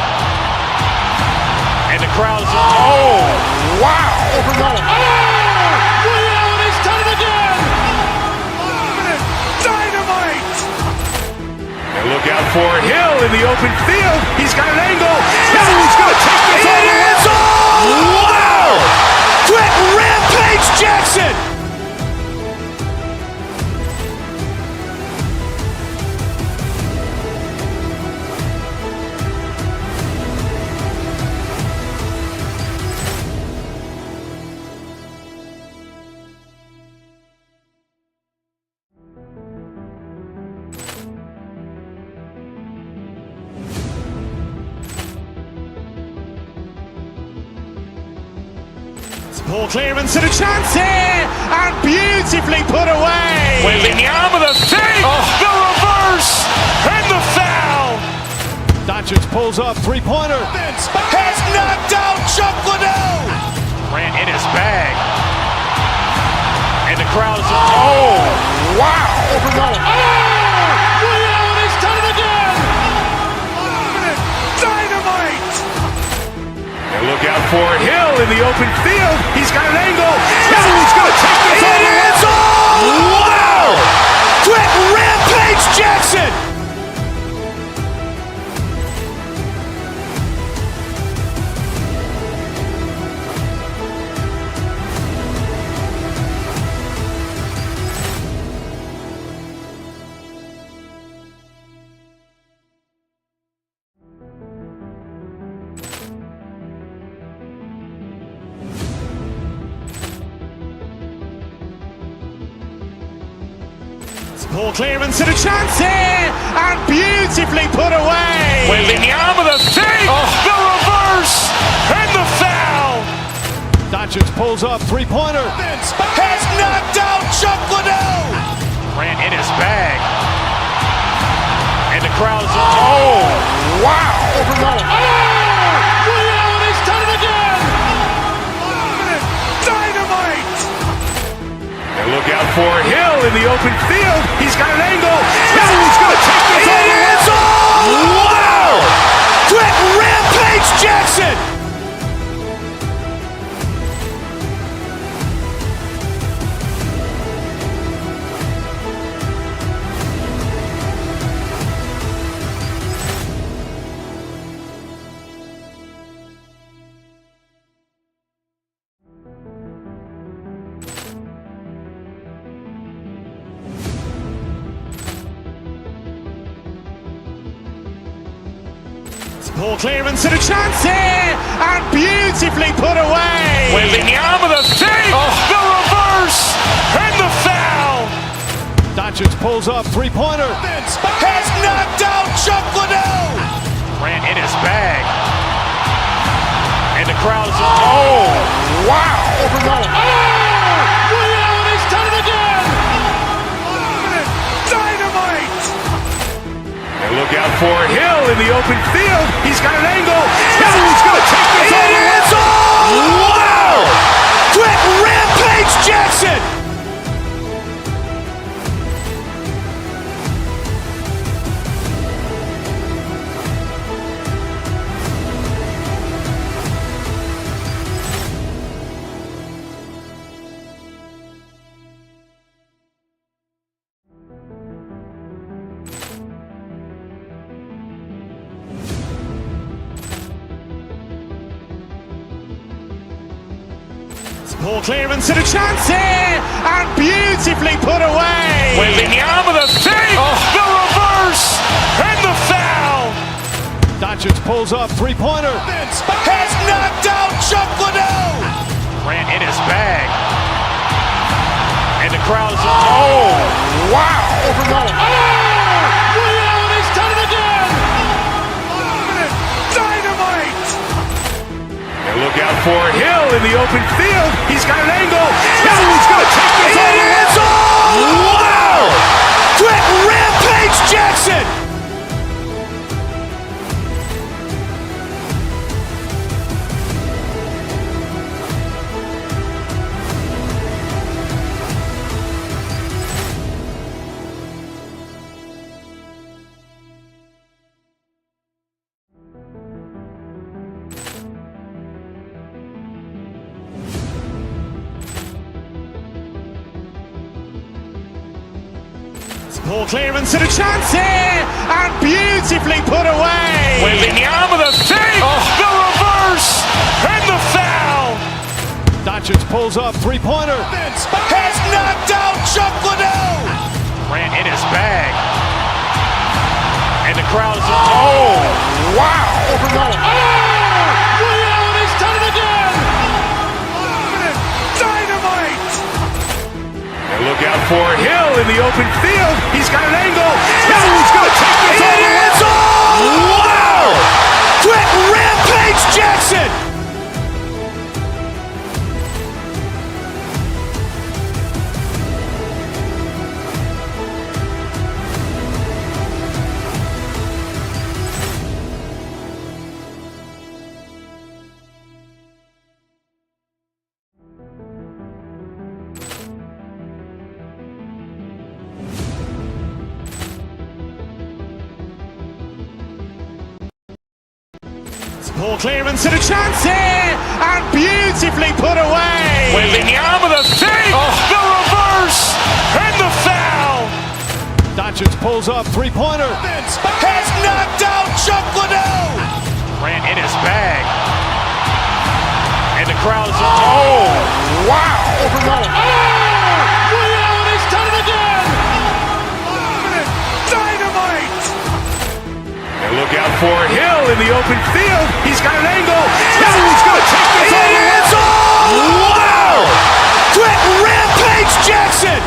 And the crowd's wow! He's done it again! Dynamite! And look out for Hill in the open field. He's got an angle. He's going to take this all the way. Wow! Quick rampage Jackson! Poor clearance and a chance here, and beautifully put away. Wembanyama the fake, the reverse, and the foul. Doncic pulls up, three-pointer. Has knocked out Chuck Liddell. Ran in his bag. And the crowd's wow! He's done it again! Dynamite! And look out for Hill in the open field. He's got an angle. He's going to take this all the way. Wow! Quick rampage Jackson! Poor clearance and a chance here, and beautifully put away. Wembanyama the fake, the reverse, and the foul. Doncic pulls up, three-pointer. Has knocked out Chuck Liddell. Ran in his bag. And the crowd's wow! He's done it again! Dynamite! And look out for Hill in the open field. He's got an angle. He's going to take this all the way. Wow! Quick rampage Jackson! Poor clearance and a chance here, and beautifully put away. Wembanyama the fake, the reverse, and the foul. Doncic pulls up, three-pointer. Has knocked out Chuck Liddell. Ran in his bag. And the crowd's wow! He's done it again! Dynamite! And look out for Hill in the open field. He's got an angle. He's going to take this all the way. Wow! Quick rampage Jackson! Poor clearance and a chance here, and beautifully put away. Wembanyama the fake, the reverse, and the foul. Doncic pulls up, three-pointer. Has knocked out Chuck Liddell. Ran in his bag. And the crowd's wow! He's done it again! Dynamite! And look out for Hill in the open field. He's got an angle. He's going to take this all the way. Wow! Quick rampage Jackson! Poor clearance and a chance here, and beautifully put away. Wembanyama the save, the reverse, and the foul. Doncic pulls up, three-pointer. Has knocked out Chuck Liddell. Grant in his bag. And the crowd is, oh, wow. Leon has done it again. Dynamite. And look out for Hill in the open field. He's got an angle. Hill's going to take this all the way. Wow. Quick rampage Jackson. Poor clearance and a chance here, and beautifully put away. Wembanyama the save, the reverse, and the foul. Doncic pulls up, three-pointer. Has knocked out Chuck Liddell. Grant in his bag. And the crowd is, oh, wow. Leon has done it again. Dynamite. And look out for Hill in the open field. He's got an angle. Hill's going to take this all the way. Wow. Quick rampage Jackson.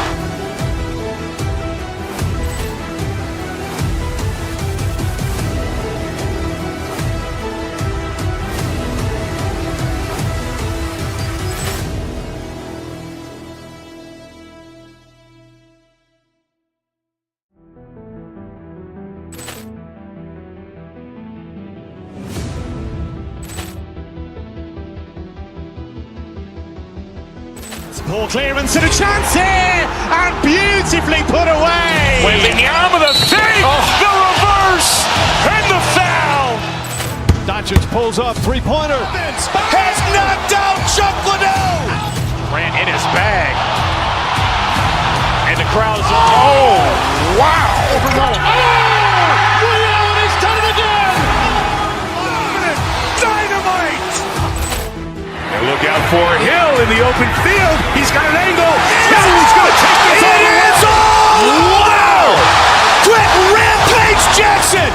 Poor clearance and a chance here, and beautifully put away. Wembanyama the save, the reverse, and the foul. Doncic pulls up, three-pointer. Has knocked out Chuck Liddell. Grant in his bag. And the crowd is, oh, wow. Leon has done it again. Dynamite. And look out for Hill in the open field. He's got an angle. Hill's going to take this all the way. Wow. Quick rampage Jackson.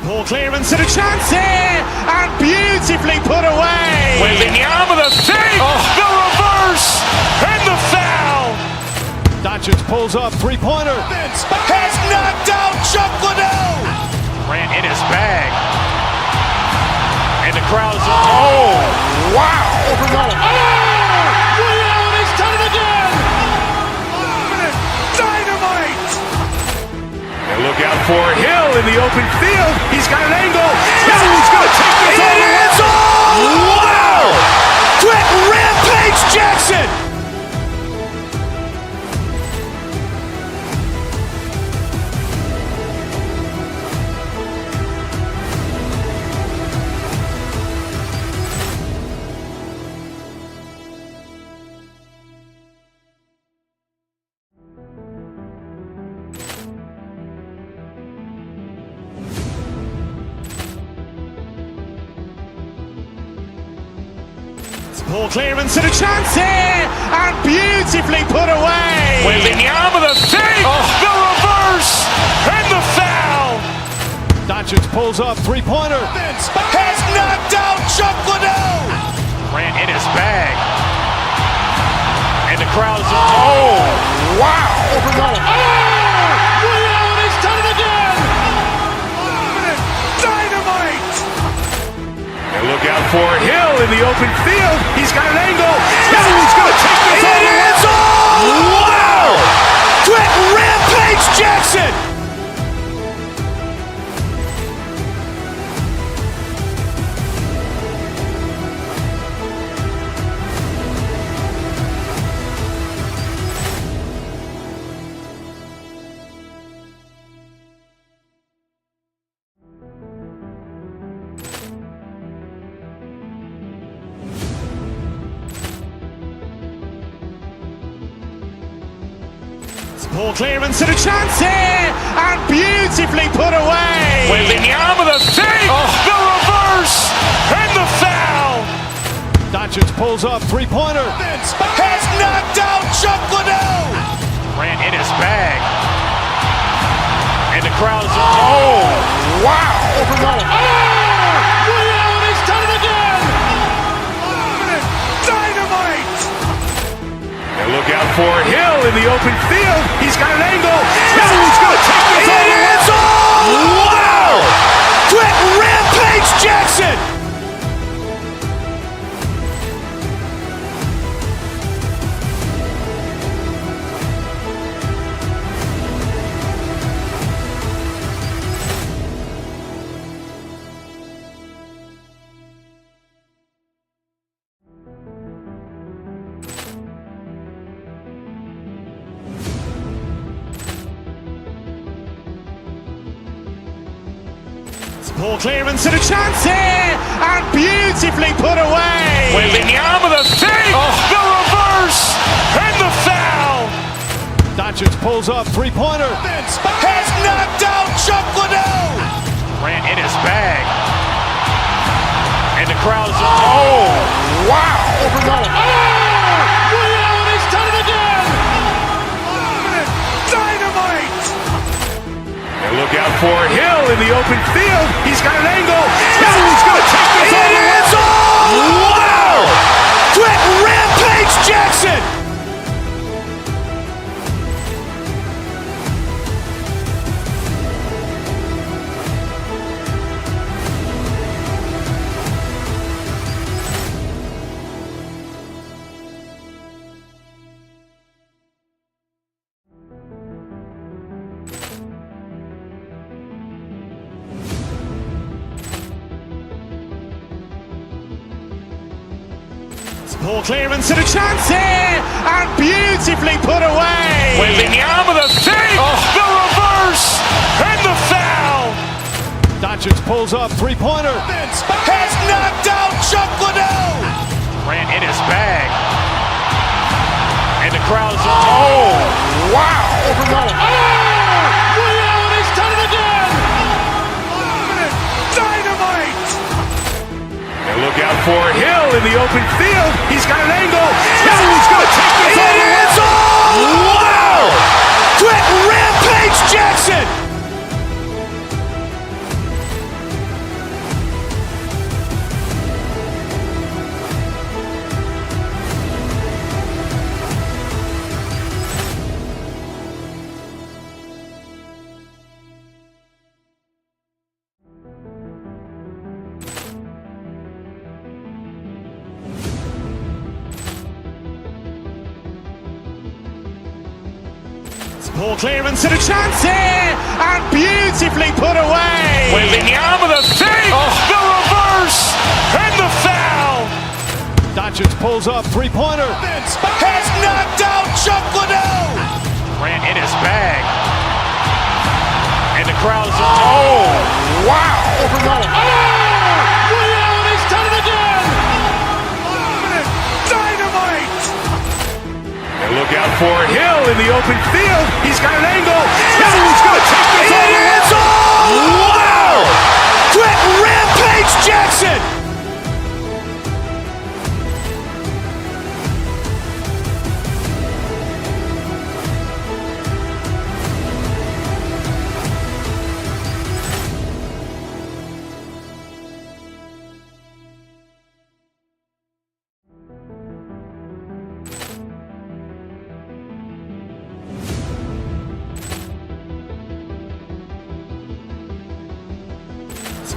Poor clearance and a chance here, and beautifully put away. Wembanyama the save, the reverse, and the foul. Doncic pulls up, three-pointer. Has knocked out Chuck Liddell. Grant in his bag. And the crowd is, oh, wow. Leon has done it again. Dynamite. And look out for Hill in the open field. He's got an angle. Hill's going to take this all the way. Wow. Quick rampage Jackson. Poor clearance and a chance here, and beautifully put away. Wembanyama the save, the reverse, and the foul. Doncic pulls up, three-pointer. Has knocked out Chuck Liddell. Grant in his bag. And the crowd is, oh, wow. Leon has done it again. Dynamite. And look out for Hill in the open field. He's got an angle. Hill's going to take this all the way. Wow. Quick rampage Jackson. Ball clearance and a chance here, and beautifully put away. Wembanyama with a save, the reverse, and the foul. Doncic pulls up, three-pointer. Has knocked out Chuck Liddell. Ran in his bag. And the crowd is... Oh, wow. He's done it again. Dynamite. And look out for Hill in the open field. He's got an angle. Hill's going to take this all the way. Wow. Quick rampage Jackson. Ball clearance and a chance here, and beautifully put away. Wembanyama with a save, the reverse, and the foul. Doncic pulls up, three-pointer. Has knocked out Chuck Liddell. Ran in his bag. And the crowd is... Oh, wow. He's done it again. Dynamite. And look out for Hill in the open field. He's got an angle. Hill's going to take this all the way. Wow. Quick rampage Jackson. Ball clearance and a chance here, and beautifully put away. Wembanyama with a save, the reverse, and the foul. Doncic pulls up, three-pointer. Has knocked out Chuck Liddell. Ran in his bag. And the crowd is... Oh, wow. He's done it again. Dynamite. And look out for Hill in the open field. He's got an angle. Hill's going to take this all the way. Wow. Quick rampage Jackson. Ball clearance and a chance here, and beautifully put away. Wembanyama with a save, the reverse, and the foul. Doncic pulls up, three-pointer. Has knocked out Chuck Liddell. Ran in his bag. And the crowd is... Oh, wow. He's done it again. Dynamite. And look out for Hill in the open field. He's got an angle. Hill's going to take this all the way. Wow. Quick rampage Jackson.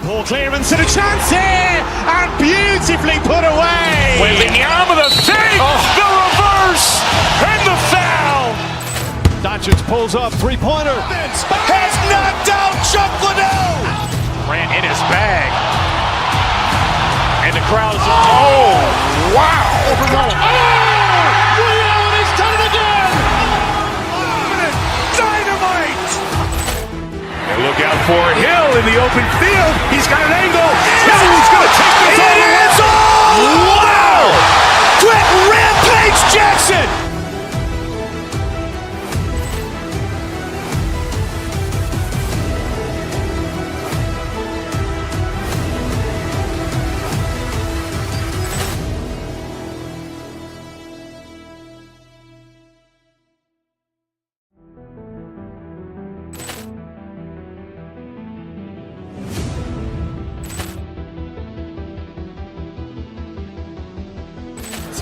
Ball clearance and a chance here, and beautifully put away. Wembanyama with a save, the reverse, and the foul. Doncic pulls up, three-pointer. Has knocked out Chuck Liddell. Ran in his bag. And the crowd is... Oh, wow. He's done it again. Dynamite. And look out for Hill in the open field. He's got an angle. Hill's going to take this all the way. Wow. Quick rampage Jackson.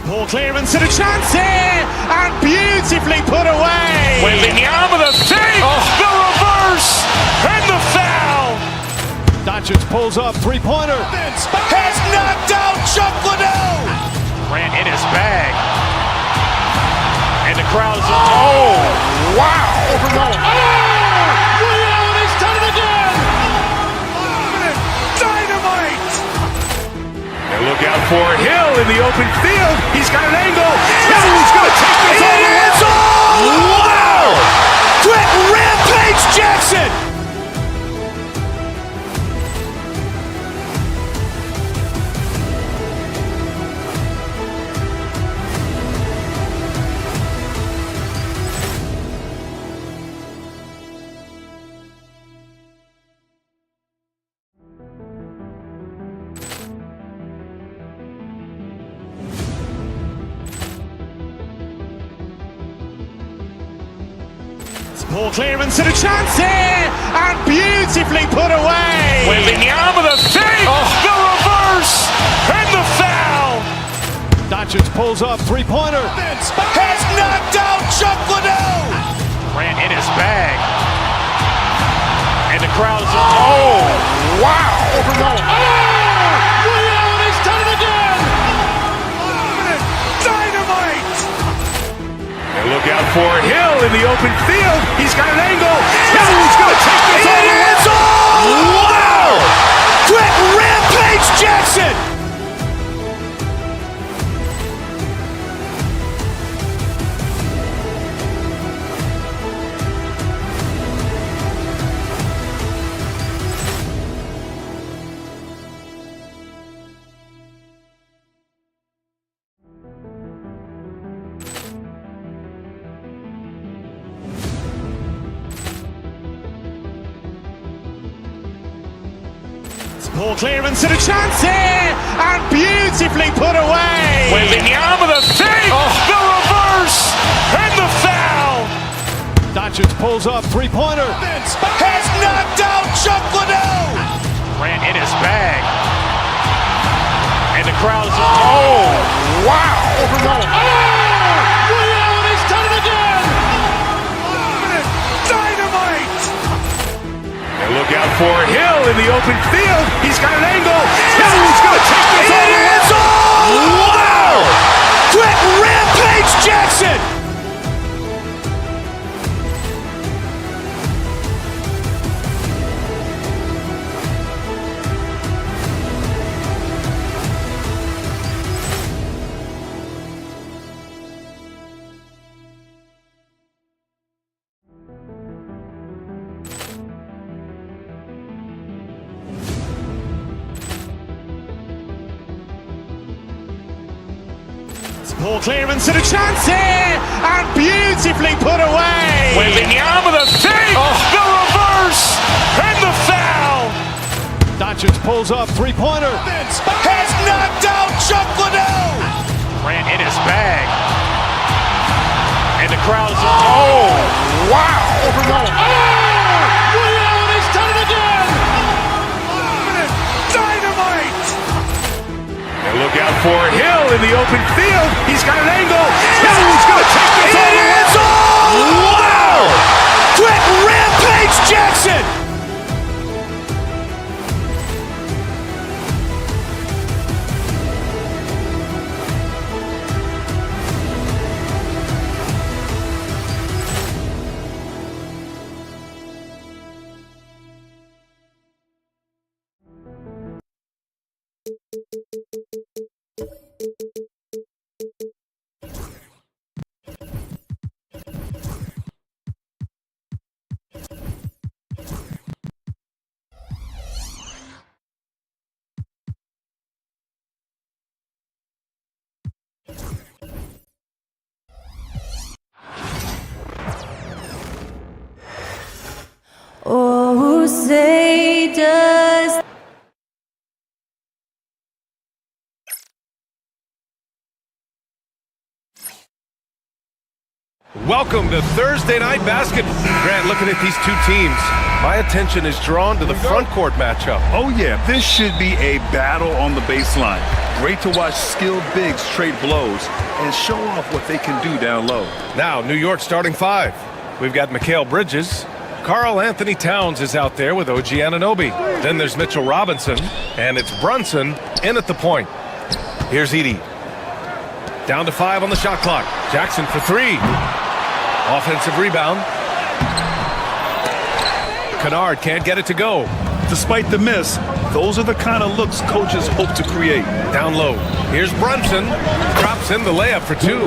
Ball clearance and a chance here, and beautifully put away. Wembanyama the fake, the reverse, and the foul. Doncic pulls up, three-pointer. Has knocked out Chuck Liddell. Grant in his bag. And the crowd is, oh, wow. Ray Allen has done it again. Dynamite. And look out for Hill in the open field. He's got an angle. Hill's going to take this all the way. Wow. Quick rampage Jackson. Ball clearance and a chance here, and beautifully put away. Wembanyama the fake, the reverse, and the foul. Doncic pulls up, three-pointer. Has knocked out Chuck Liddell. Grant in his bag. And the crowd is, oh, wow. Ray Allen has done it again. Dynamite. And look out for Hill in the open field. He's got an angle. Hill's going to take this all the way. Wow. Quick rampage Jackson. Ball clearance and a chance here, and beautifully put away. Wembanyama the fake, the reverse, and the foul. Doncic pulls up, three-pointer. Has knocked out Chuck Liddell. Grant in his bag. And the crowd is, oh, wow. Ray Allen has done it again. Dynamite. And look out for Hill in the open field. He's got an angle. Hill's going to take this all the way. Wow. Quick rampage Jackson. Ball clearance and a chance here, and beautifully put away. Wembanyama the fake, the reverse, and the foul. Doncic pulls up, three-pointer. Has knocked out Chuck Liddell. Grant in his bag. And the crowd is, oh, wow. Ray Allen has done it again. Dynamite. And look out for Hill in the open field. He's got an angle. Hill's going to take this all the way. Wow. Quick rampage Jackson. Oh, say does Welcome to Thursday Night Basketball. Grant, looking at these two teams, my attention is drawn to the front court matchup. Oh, yeah, this should be a battle on the baseline. Great to watch skilled bigs trade blows and show off what they can do down low. Now, New York starting five. We've got Mikal Bridges. Karl Anthony Towns is out there with OG Anunoby. Then there's Mitchell Robinson, and it's Brunson in at the point. Here's Edey. Down to 5 on the shot clock. Jackson for 3. Offensive rebound. Kennard can't get it to go. Despite the miss, those are the kind of looks coaches hope to create. Down low. Here's Brunson. Drops in the layup for 2.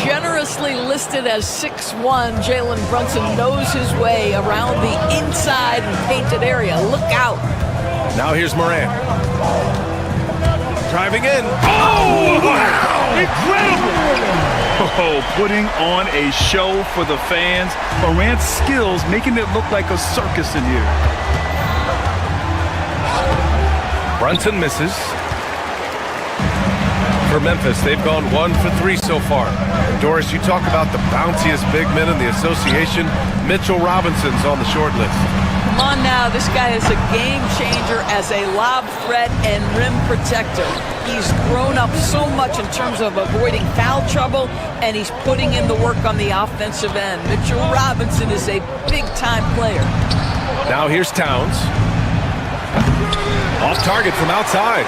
Generously listed as 6'1", Jalen Brunson knows his way around the inside and painted area. Look out. Now here's Morant. Driving in. Oh, wow! Incredible! Oh, putting on a show for the fans. Morant's skills making it look like a circus in here. Brunson misses. For Memphis, they've gone 1 for 3 so far. Doris, you talk about the bounciest big men in the association. Mitchell Robinson's on the short list. Come on now, this guy is a game changer as a lob threat and rim protector. He's grown up so much in terms of avoiding foul trouble, and he's putting in the work on the offensive end. Mitchell Robinson is a big-time player. Now here's Towns. Off target from outside.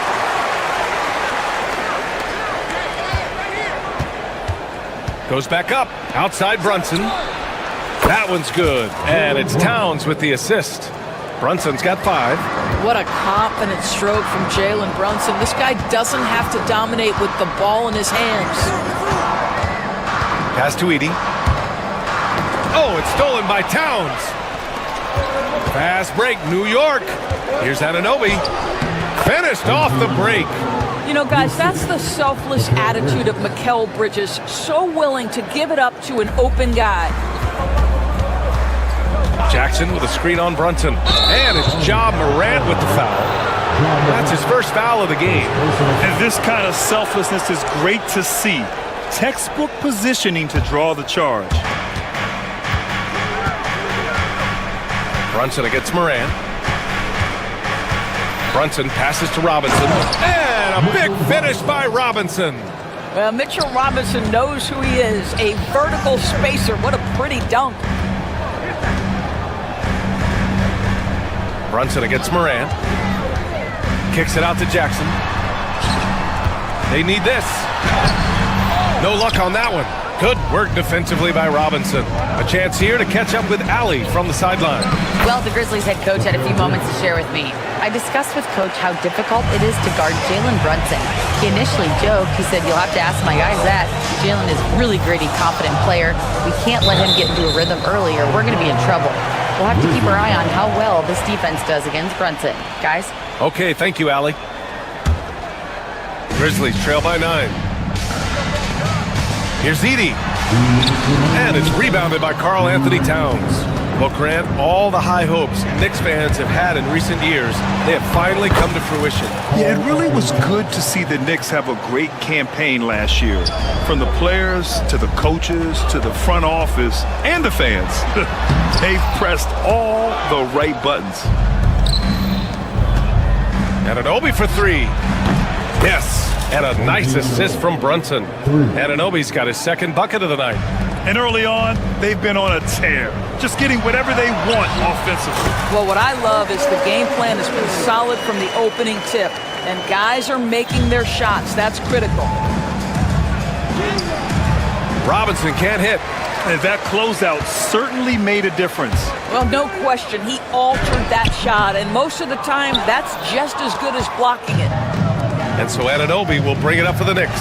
Goes back up. Outside Brunson. That one's good. And it's Towns with the assist. Brunson's got 5. What a confident stroke from Jalen Brunson. This guy doesn't have to dominate with the ball in his hands. Pass to Edey. Oh, it's stolen by Towns. Fast break, New York. Here's Anunoby. Finished off the break. You know, guys, that's the selfless attitude of Mikal Bridges. So willing to give it up to an open guy. Jackson with a screen on Brunson. And it's Ja Morant with the foul. That's his first foul of the game. And this kind of selflessness is great to see. Textbook positioning to draw the charge. Brunson against Morant. Brunson passes to Robinson. And a big finish by Robinson. Well, Mitchell Robinson knows who he is. A vertical spacer. What a pretty dunk. Brunson against Morant. Kicks it out to Jackson. They need this. No luck on that one. Good work defensively by Robinson. A chance here to catch up with Allie from the sideline. Well, the Grizzlies head coach had a few moments to share with me. I discussed with Coach how difficult it is to guard Jalen Brunson. He initially joked. He said, "You'll have to ask my guys that. Jalen is really gritty, confident player. We can't let him get into a rhythm early or we're going to be in trouble. We'll have to keep our eye on how well this defense does against Brunson. Guys?" Okay, thank you, Allie. Grizzlies trail by 9. Here's Edey. And it's rebounded by Karl Anthony Towns. Well, Grant, all the high hopes Knicks fans have had in recent years, they have finally come to fruition. Yeah, it really was good to see the Knicks have a great campaign last year. From the players, to the coaches, to the front office, and the fans. They've pressed all the right buttons. Anunoby for 3. Yes, and a nice assist from Brunson. Anunoby's got his second bucket of the night. And early on, they've been on a tear. Just getting whatever they want offensively. Well, what I love is the game plan has been solid from the opening tip. And guys are making their shots. That's critical. Robinson can't hit. And that closeout certainly made a difference. Well, no question. He altered that shot. And most of the time, that's just as good as blocking it. And so Anunoby will bring it up for the Knicks.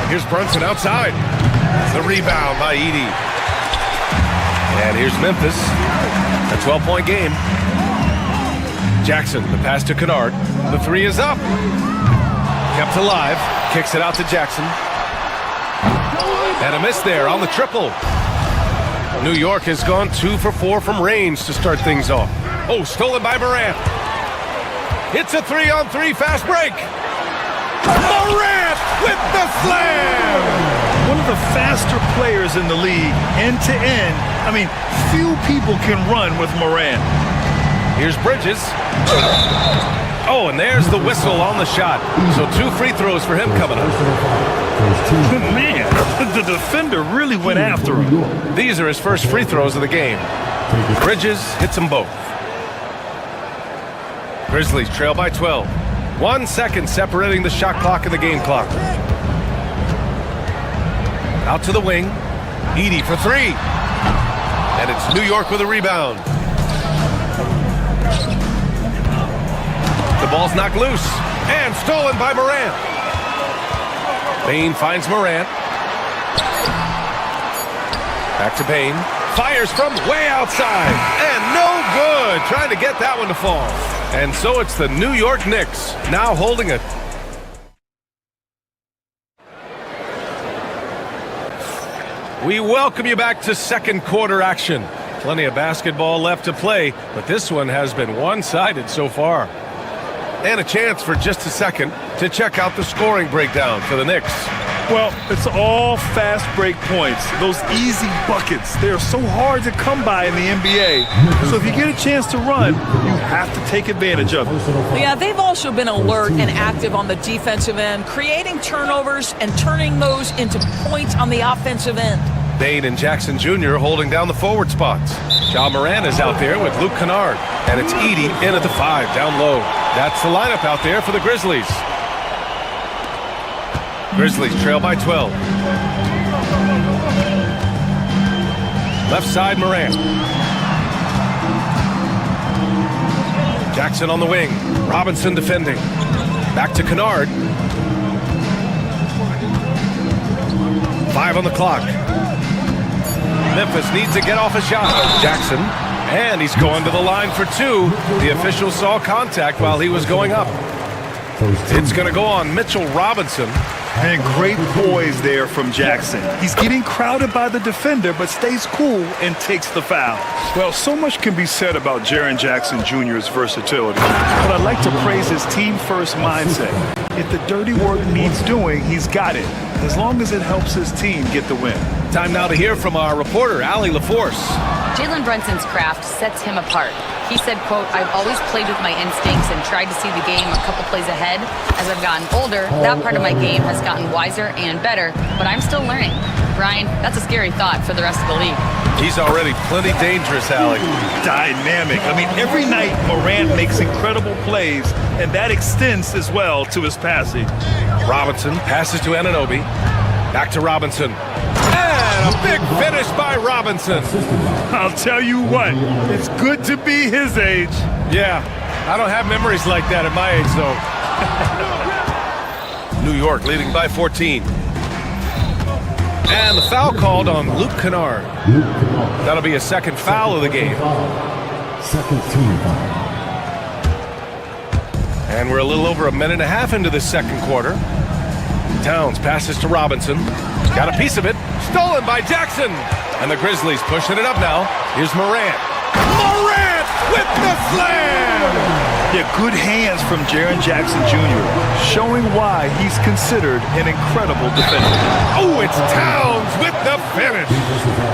Here's Brunson outside. The rebound by Edey. And here's Memphis. A 12-point game. Jackson, the pass to Kennard. The 3 is up. Kept alive. Kicks it out to Jackson. And a miss there on the triple. New York has gone 2 for 4 from range to start things off. Oh, stolen by Morant. It's a 3-on-3 fast break. Morant with the slam! One of the faster players in the league, end to end. I mean, few people can run with Morant. Here's Bridges. Oh, and there's the whistle on the shot. So 2 free throws for him coming up. Man, the defender really went after him. These are his first free throws of the game. Bridges hits them both. Grizzlies trail by 12. 1 second separating the shot clock and the game clock. Out to the wing. Edey for 3. And it's New York with a rebound. The ball's knocked loose and stolen by Morant. Bane finds Morant. Back to Bane. Fires from way outside. And no good. Trying to get that one to fall. And so it's the New York Knicks now holding it. We welcome you back to second quarter action. Plenty of basketball left to play, but this one has been one-sided so far. And a chance for just a second to check out the scoring breakdown for the Knicks. Well, it's all fast break points. Those easy buckets, they're so hard to come by in the NBA. So if you get a chance to run, you have to take advantage of it. Yeah, they've also been alert and active on the defensive end, creating turnovers and turning those into points on the offensive end. Bane and Jackson Jr. holding down the forward spots. Ja Morant is out there with Luke Kennard. And it's Edey in at the 5, down low. That's the lineup out there for the Grizzlies. Grizzlies trail by 12. Left side, Morant. Jackson on the wing. Robinson defending. Back to Kennard. 5 on the clock. Memphis needs to get off a shot. Jackson, and he's going to the line for 2. The official saw contact while he was going up. It's going to go on Mitchell Robinson. And great poise there from Jackson. He's getting crowded by the defender, but stays cool and takes the foul. Well, so much can be said about Jaren Jackson Jr.'s versatility, but I'd like to praise his team-first mindset. If the dirty work needs doing, he's got it, as long as it helps his team get the win. Time now to hear from our reporter, Allie LaForce. Jalen Brunson's craft sets him apart. He said, quote, "I've always played with my instincts and tried to see the game a couple plays ahead. As I've gotten older, that part of my game has gotten wiser and better, but I'm still learning." Brian, that's a scary thought for the rest of the league. He's already plenty dangerous, Allie. Dynamic. I mean, every night Morant makes incredible plays, and that extends as well to his passing. Robinson passes to Anunoby. Back to Robinson. And a big finish by Robinson. I'll tell you what, it's good to be his age. Yeah, I don't have memories like that at my age, though. New York leading by 14. And the foul called on Luke Kennard. That'll be a second foul of the game. Second team foul. And we're a little over a minute and a half into the second quarter. Towns passes to Robinson. Got a piece of it. Stolen by Jackson. And the Grizzlies pushing it up now. Here's Morant. Morant with the slam! Yeah, good hands from Jaren Jackson Jr., showing why he's considered an incredible defender. Oh, it's Towns with the finish.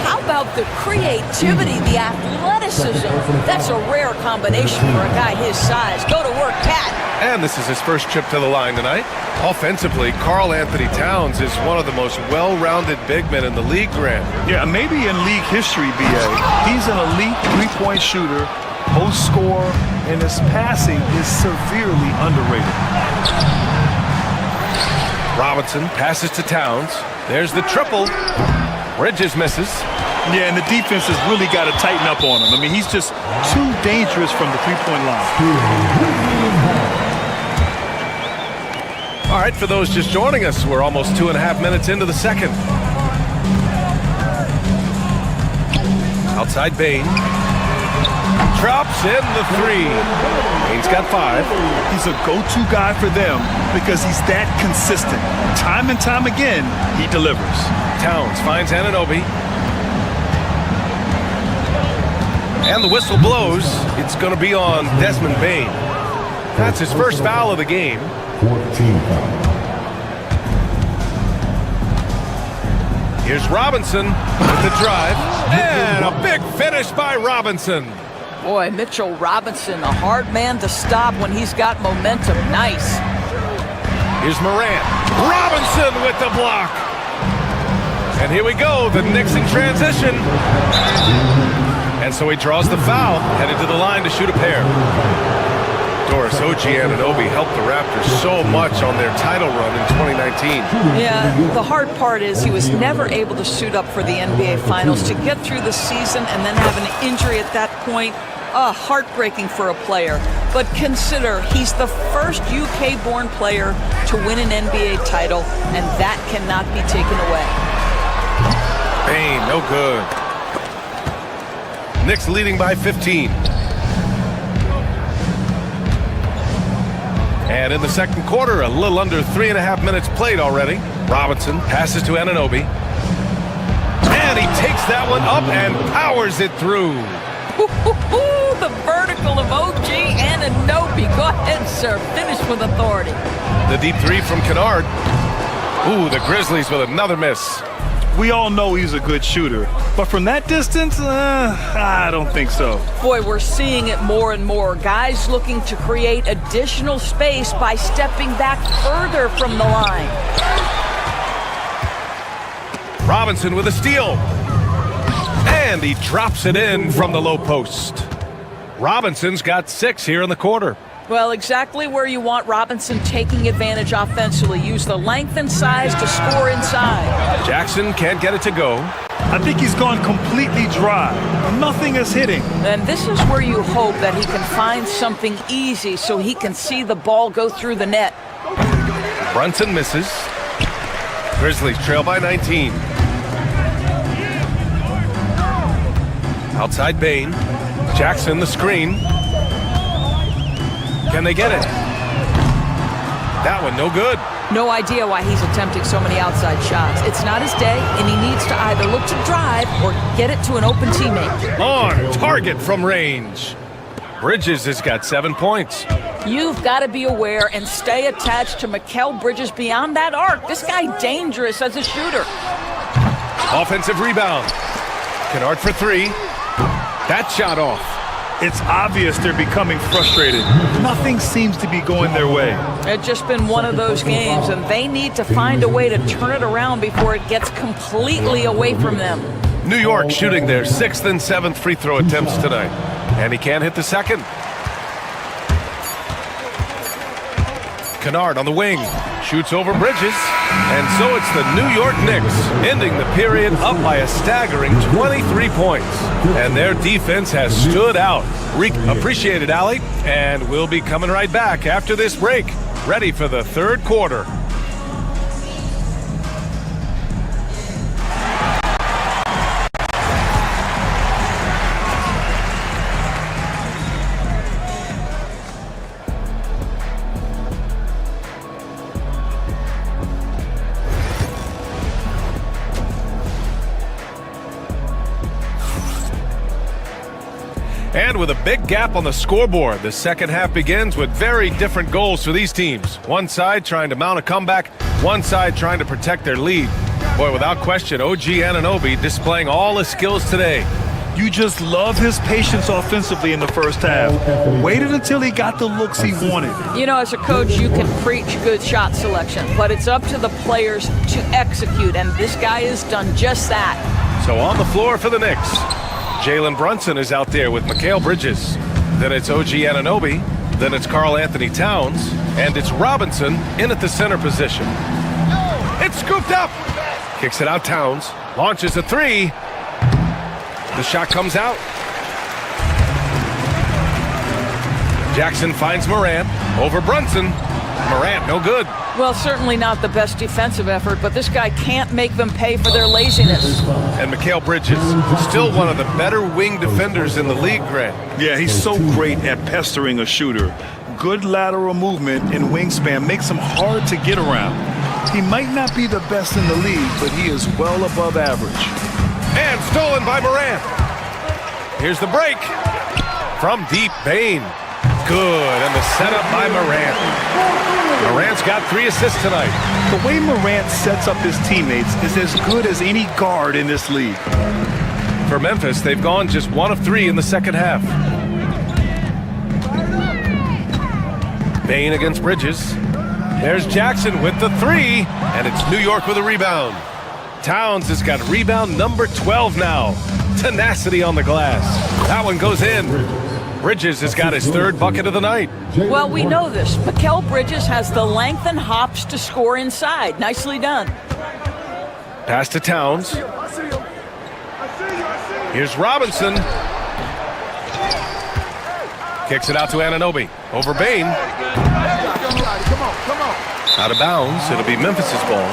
How about the creativity, the athleticism? That's a rare combination for a guy his size. Go to work, Cat. And this is his first trip to the line tonight. Offensively, Karl Anthony Towns is one of the most well-rounded big men in the league, Grant. Yeah, maybe in league history, B.A. He's an elite three-point shooter, post scorer, and his passing is severely underrated. Robinson passes to Towns. There's the triple. Bridges misses. Yeah, and the defense has really got to tighten up on him. I mean, he's just too dangerous from the three-point line. All right, for those just joining us, we're almost 2.5 minutes into the second. Outside Bane. Drops in the 3. Bane's got 5. He's a go-to guy for them because he's that consistent. Time and time again, he delivers. Towns finds Anunoby. And the whistle blows. It's going to be on Desmond Bane. That's his first foul of the game. 14 foul. Here's Robinson with the drive. And a big finish by Robinson. Boy, Mitchell Robinson, a hard man to stop when he's got momentum. Nice. Here's Morant. Robinson with the block. And here we go, the Knicks in transition. And so he draws the foul, headed to the line to shoot a pair. Doris, OG Anunoby helped the Raptors so much on their title run in 2019. Yeah, the hard part is he was never able to suit up for the NBA Finals. To get through the season and then have an injury at that point, heartbreaking for a player. But consider, he's the first UK-born player to win an NBA title, and that cannot be taken away. Bane, no good. Knicks leading by 15. And in the second quarter, a little under 3.5 minutes played already. Robinson passes to Anunoby. And he takes that one up and powers it through. The vertical of OG Anunoby. Go ahead, sir. Finish with authority. The deep three from Kennard. Ooh, the Grizzlies with another miss. We all know he's a good shooter, but from that distance, I don't think so. Boy, we're seeing it more and more. Guys looking to create additional space by stepping back further from the line. Robinson with a steal. And he drops it in from the low post. Robinson's got 6 here in the quarter. Well, exactly where you want Robinson taking advantage offensively. Use the length and size to score inside. Jackson can't get it to go. I think he's gone completely dry. Nothing is hitting. And this is where you hope that he can find something easy so he can see the ball go through the net. Brunson misses. Grizzlies trail by 19. Outside Bane. Jackson the screen. Can they get it? That one, no good. No idea why he's attempting so many outside shots. It's not his day, and he needs to either look to drive or get it to an open teammate. On target from range. Bridges has got 7 points. You've got to be aware and stay attached to Mikal Bridges beyond that arc. This guy dangerous as a shooter. Offensive rebound. Kennard for 3. That shot off. It's obvious they're becoming frustrated. Nothing seems to be going their way. It's just been one of those games, and they need to find a way to turn it around before it gets completely away from them. New York shooting their 6th and 7th free throw attempts tonight. And he can't hit the second. Kennard on the wing. Shoots over Bridges. And so it's the New York Knicks ending the period up by a staggering 23 points. And their defense has stood out. Appreciate it, Allie. And we'll be coming right back after this break. Ready for the third quarter. And with a big gap on the scoreboard, the second half begins with very different goals for these teams. One side trying to mount a comeback, one side trying to protect their lead. Boy, without question, OG Anunoby displaying all his skills today. You just love his patience offensively in the first half. Waited until he got the looks he wanted. You know, as a coach, you can preach good shot selection, but it's up to the players to execute, and this guy has done just that. So on the floor for the Knicks, Jalen Brunson is out there with Mikal Bridges. Then it's OG Anunoby. Then it's Karl Anthony Towns. And it's Robinson in at the center position. It's scooped up. Kicks it out Towns. Launches a 3. The shot comes out. Jackson finds Morant over Brunson. Morant, no good. Well, certainly not the best defensive effort, but this guy can't make them pay for their laziness. And Mikal Bridges, still one of the better wing defenders in the league, Grant. Yeah, he's so great at pestering a shooter. Good lateral movement and wingspan makes him hard to get around. He might not be the best in the league, but he is well above average. And stolen by Morant. Here's the break. From deep, Bane. good, and the setup by Morant. Morant's got 3 assists tonight. The way Morant sets up his teammates is as good as any guard in this league. For Memphis, they've gone just 1 of 3 in the second half. Bane against Bridges. There's Jackson with the 3, and it's New York with a rebound. Towns has got rebound number 12 now. Tenacity on the glass. That one goes in. Bridges has got his 3rd bucket of the night. Well, we know this. Mikal Bridges has the length and hops to score inside. Nicely done. Pass to Towns. Here's Robinson. Kicks it out to Anunoby. Over Bane. Out of bounds. It'll be Memphis's ball.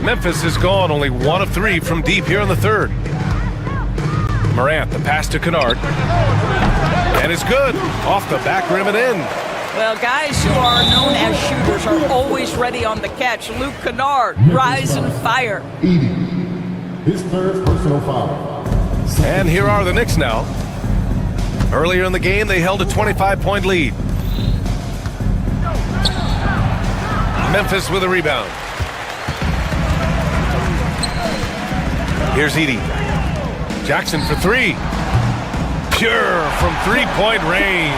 Memphis is gone only 1 of 3 from deep here in the 3rd. Morant, the pass to Kennard. And it's good. Off the back rim and in. Well, guys who are known as shooters are always ready on the catch. Luke Kennard, rise and fire. His 3rd personal foul. And here are the Knicks now. Earlier in the game, they held a 25-point lead. Memphis with a rebound. Here's Edey. Jackson for 3. Pure from 3-point range.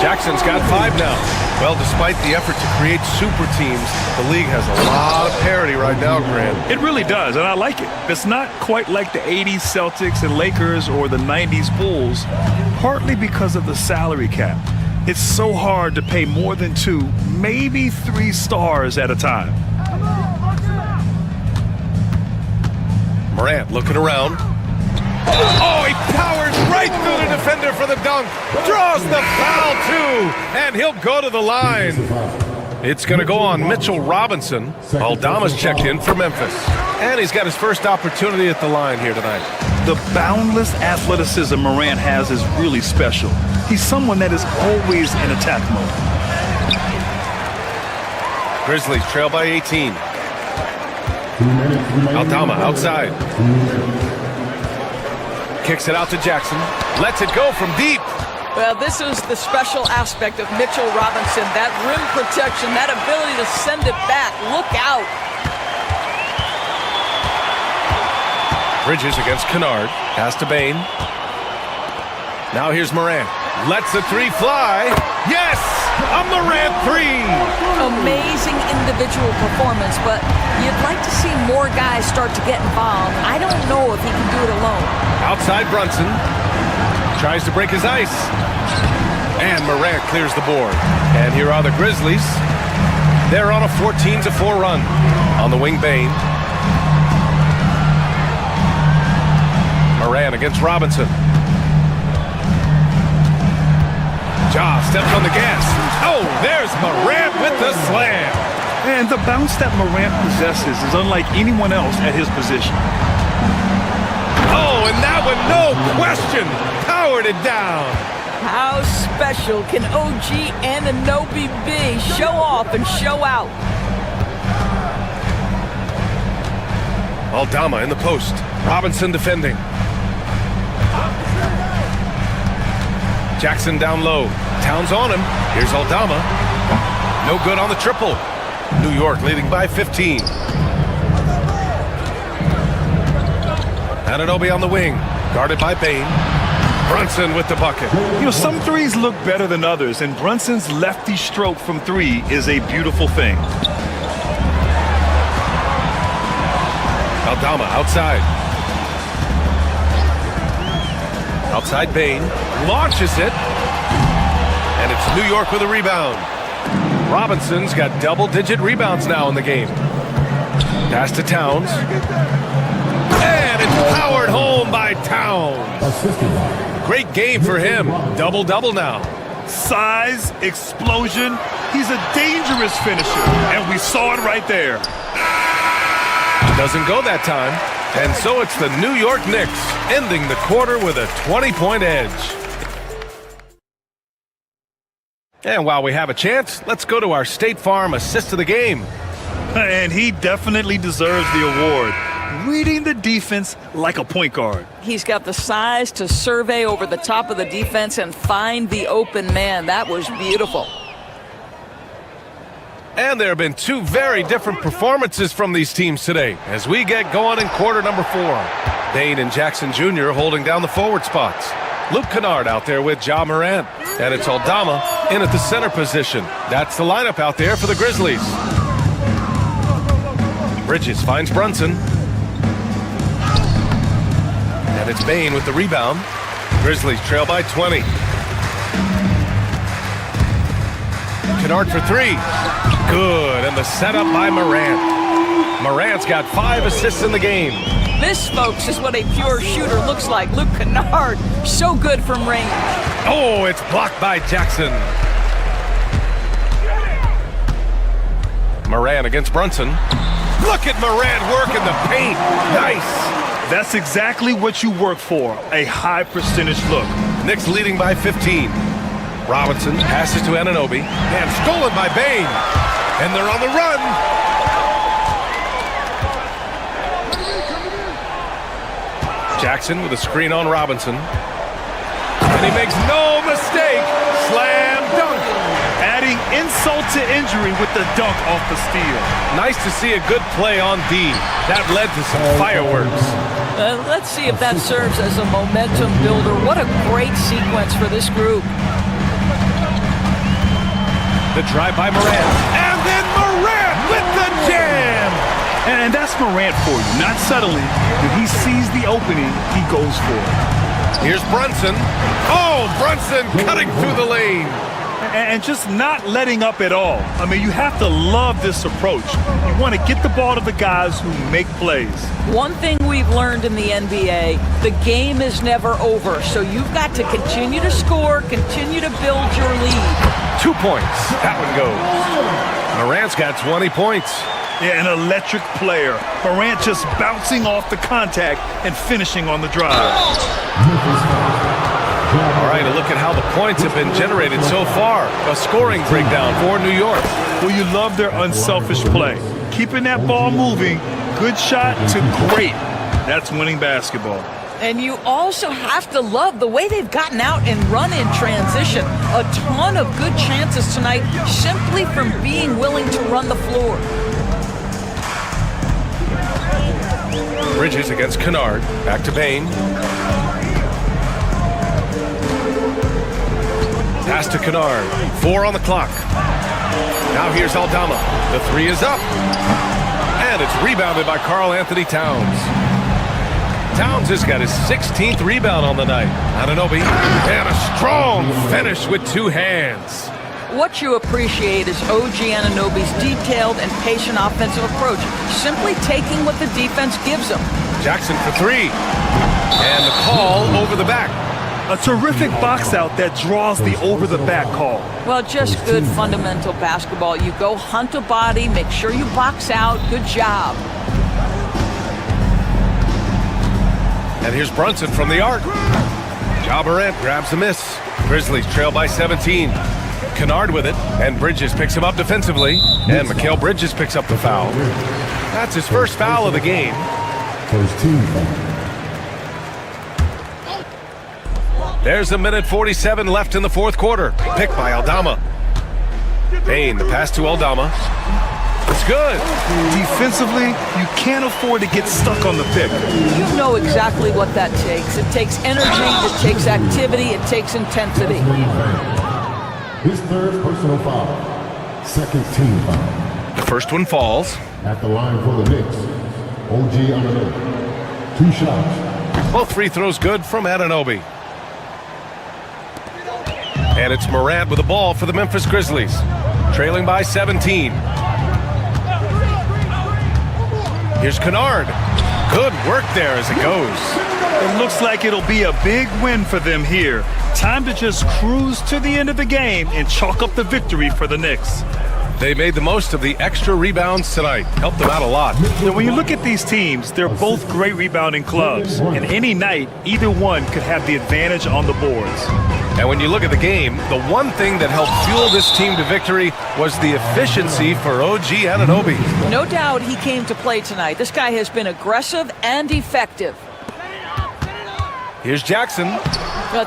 Jackson's got 5 now. Well, despite the effort to create super teams, the league has a lot of parity right now, Grant. It really does, and I like it. It's not quite like the 80s Celtics and Lakers or the 90s Bulls, partly because of the salary cap. It's so hard to pay more than 2, maybe 3 stars at a time. Morant looking around. Oh, he powers right through the defender for the dunk. Draws the foul, too. And he'll go to the line. It's going to go on Mitchell Robinson. Aldama's checked in for Memphis. And he's got his first opportunity at the line here tonight. The boundless athleticism Morant has is really special. He's someone that is always in attack mode. Grizzlies trail by 18. Aldama outside. Kicks it out to Jackson. Lets it go from deep. Well, this is the special aspect of Mitchell Robinson. That rim protection, that ability to send it back. Look out. Bridges against Kennard. Pass to Bane. Now here's Morant. Lets the 3 fly. Yes! A Morant 3! Amazing individual performance, but you'd like to see more guys start to get involved. I don't know if he can do it alone. Outside Brunson. Tries to break his ice. And Morant clears the board. And here are the Grizzlies. They're on a 14-4 run. On the wing, Bane. Morant against Robinson. Ja steps on the gas. Oh, there's Morant with the slam. And the bounce that Morant possesses is unlike anyone else at his position. Oh, and that one, no question, powered it down. How special can OG Anunoby be? Show off and show out. Aldama in the post. Robinson defending. Jackson down low. Towns on him. Here's Aldama. No good on the triple. New York leading by 15. Anunoby on the wing. Guarded by Bane. Brunson with the bucket. You know, some threes look better than others, and Brunson's lefty stroke from 3 is a beautiful thing. Aldama outside. Outside Bane. Launches it. And it's New York with a rebound. Robinson's got double-digit rebounds now in the game. Pass to Towns. And it's powered home by Towns. Great game for him. Double-double now. Size, explosion. He's a dangerous finisher, and we saw it right there. Doesn't go that time. And so it's the New York Knicks ending the quarter with a 20-point edge. And while we have a chance, let's go to our State Farm assist of the game. And he definitely deserves the award. Reading the defense like a point guard. He's got the size to survey over the top of the defense and find the open man. That was beautiful. And there have been two very different performances from these teams today as we get going in quarter number 4. Bain and Jackson Jr. holding down the forward spots. Luke Kennard out there with Ja Morant. And it's Aldama in at the center position. That's the lineup out there for the Grizzlies. Bridges finds Brunson. And it's Bain with the rebound. Grizzlies trail by 20. Kennard for 3. Good, and the setup by Morant. Morant's got 5 assists in the game. This, folks, is what a pure shooter looks like. Luke Kennard, so good from range. Oh, it's blocked by Jackson. Morant against Brunson. Look at Morant work in the paint. Nice. That's exactly what you work for, a high percentage look. Knicks leading by 15. Robinson passes to Anunoby, and stolen by Bain. And they're on the run. Jackson with a screen on Robinson. And he makes no mistake. Slam dunk. Adding insult to injury with the dunk off the steal. Nice to see a good play on D. That led to some fireworks. Let's see if that serves as a momentum builder. What a great sequence for this group. The drive by Morant. And then Morant with the jam. And that's Morant for you. Not settling. When he sees the opening, he goes for it. Here's Brunson. Oh, Brunson cutting through the lane. And just not letting up at all. I mean, you have to love this approach. You want to get the ball to the guys who make plays. One thing we've learned in the NBA, the game is never over. So you've got to continue to score, continue to build your lead. 2 points. That one goes. Morant's got 20 points. Yeah, an electric player. Morant just bouncing off the contact and finishing on the drive. All right, a look at how the points have been generated so far. A scoring breakdown for New York. Well, you love their unselfish play. Keeping that ball moving, good shot to great. That's winning basketball. And you also have to love the way they've gotten out and run in transition. A ton of good chances tonight simply from being willing to run the floor. Bridges against Kennard. Back to Bain. Pass to Kennard. 4 on the clock. Now here's Aldama. The 3 is up. And it's rebounded by Karl Anthony Towns. Towns has got his 16th rebound on the night. Anunoby. And a strong finish with 2 hands. What you appreciate is OG Anunoby's detailed and patient offensive approach, simply taking what the defense gives him. Jackson for 3. And the call over the back. A terrific box out that draws the over-the-back call. Well, just good fundamental basketball. You go hunt a body, make sure you box out. Good job. And here's Brunson from the arc. Ja Morant grabs the miss. Grizzlies trail by 17. Kennard with it, and Bridges picks him up defensively. And Mikal Bridges picks up the foul. That's his first foul of the game. First team foul. There's a minute 47 left in the fourth quarter. Picked by Aldama. Bain, the pass to Aldama. It's good. Defensively, you can't afford to get stuck on the pick. You know exactly what that takes. It takes energy, it takes activity, it takes intensity. His third personal foul. Second team foul. The first one falls. At the line for the Knicks, OG Anunoby. 2 shots. Both free throws good from Anunoby. And it's Morant with the ball for the Memphis Grizzlies. Trailing by 17. Here's Kennard. Good work there as it goes. It looks like it'll be a big win for them here. Time to just cruise to the end of the game and chalk up the victory for the Knicks. They made the most of the extra rebounds tonight. Helped them out a lot. Now, when you look at these teams, they're both great rebounding clubs. And any night, either one could have the advantage on the boards. And when you look at the game, the one thing that helped fuel this team to victory was the efficiency for OG Anunoby. No doubt he came to play tonight. This guy has been aggressive and effective. Here's Jackson.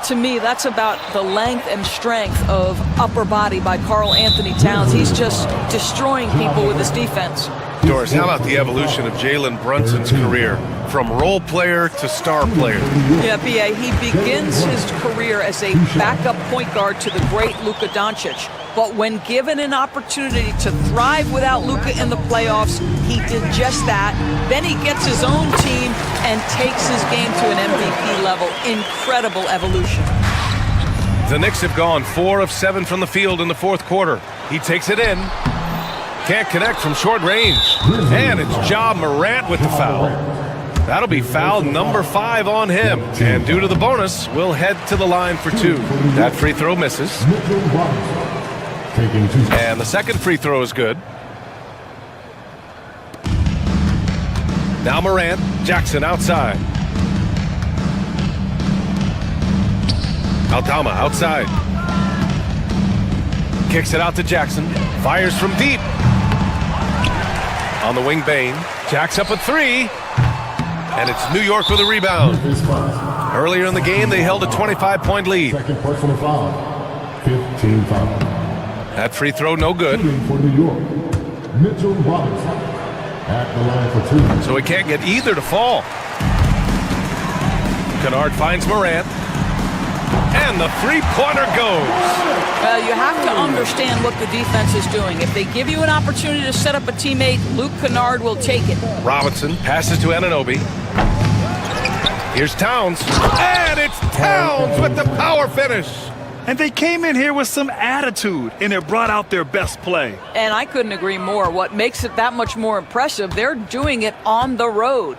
To me, that's about the length and strength of upper body by Karl Anthony Towns. He's just destroying people with his defense. Doris, how about the evolution of Jalen Brunson's career from role player to star player? Yeah, B.A., he begins his career as a backup point guard to the great Luka Doncic. But when given an opportunity to thrive without Luka in the playoffs, he did just that. Then he gets his own team and takes his game to an MVP level. Incredible evolution. The Knicks have gone 4 of 7 from the field in the fourth quarter. He takes it in. Can't connect from short range. And it's Ja Morant with the foul. That'll be foul number 5 on him. And due to the bonus, we'll head to the line for 2. That free throw misses. And the second free throw is good. Now Morant, Jackson outside. Aldama outside. Kicks it out to Jackson. Fires from deep. On the wing, Bane. Jacks up a 3. And it's New York with a rebound. Earlier in the game, they held a 25-point lead. Second personal foul. 15 foul. That free throw, no good. For New York, Mitchell Robinson at the line for 2. So he can't get either to fall. Kennard finds Morant. And the three-pointer goes. You have to understand what the defense is doing. If they give you an opportunity to set up a teammate, Luke Kennard will take it. Robinson passes to Anunoby. Here's Towns. And it's Towns with the power finish. And they came in here with some attitude, and it brought out their best play. And I couldn't agree more. What makes it that much more impressive, they're doing it on the road.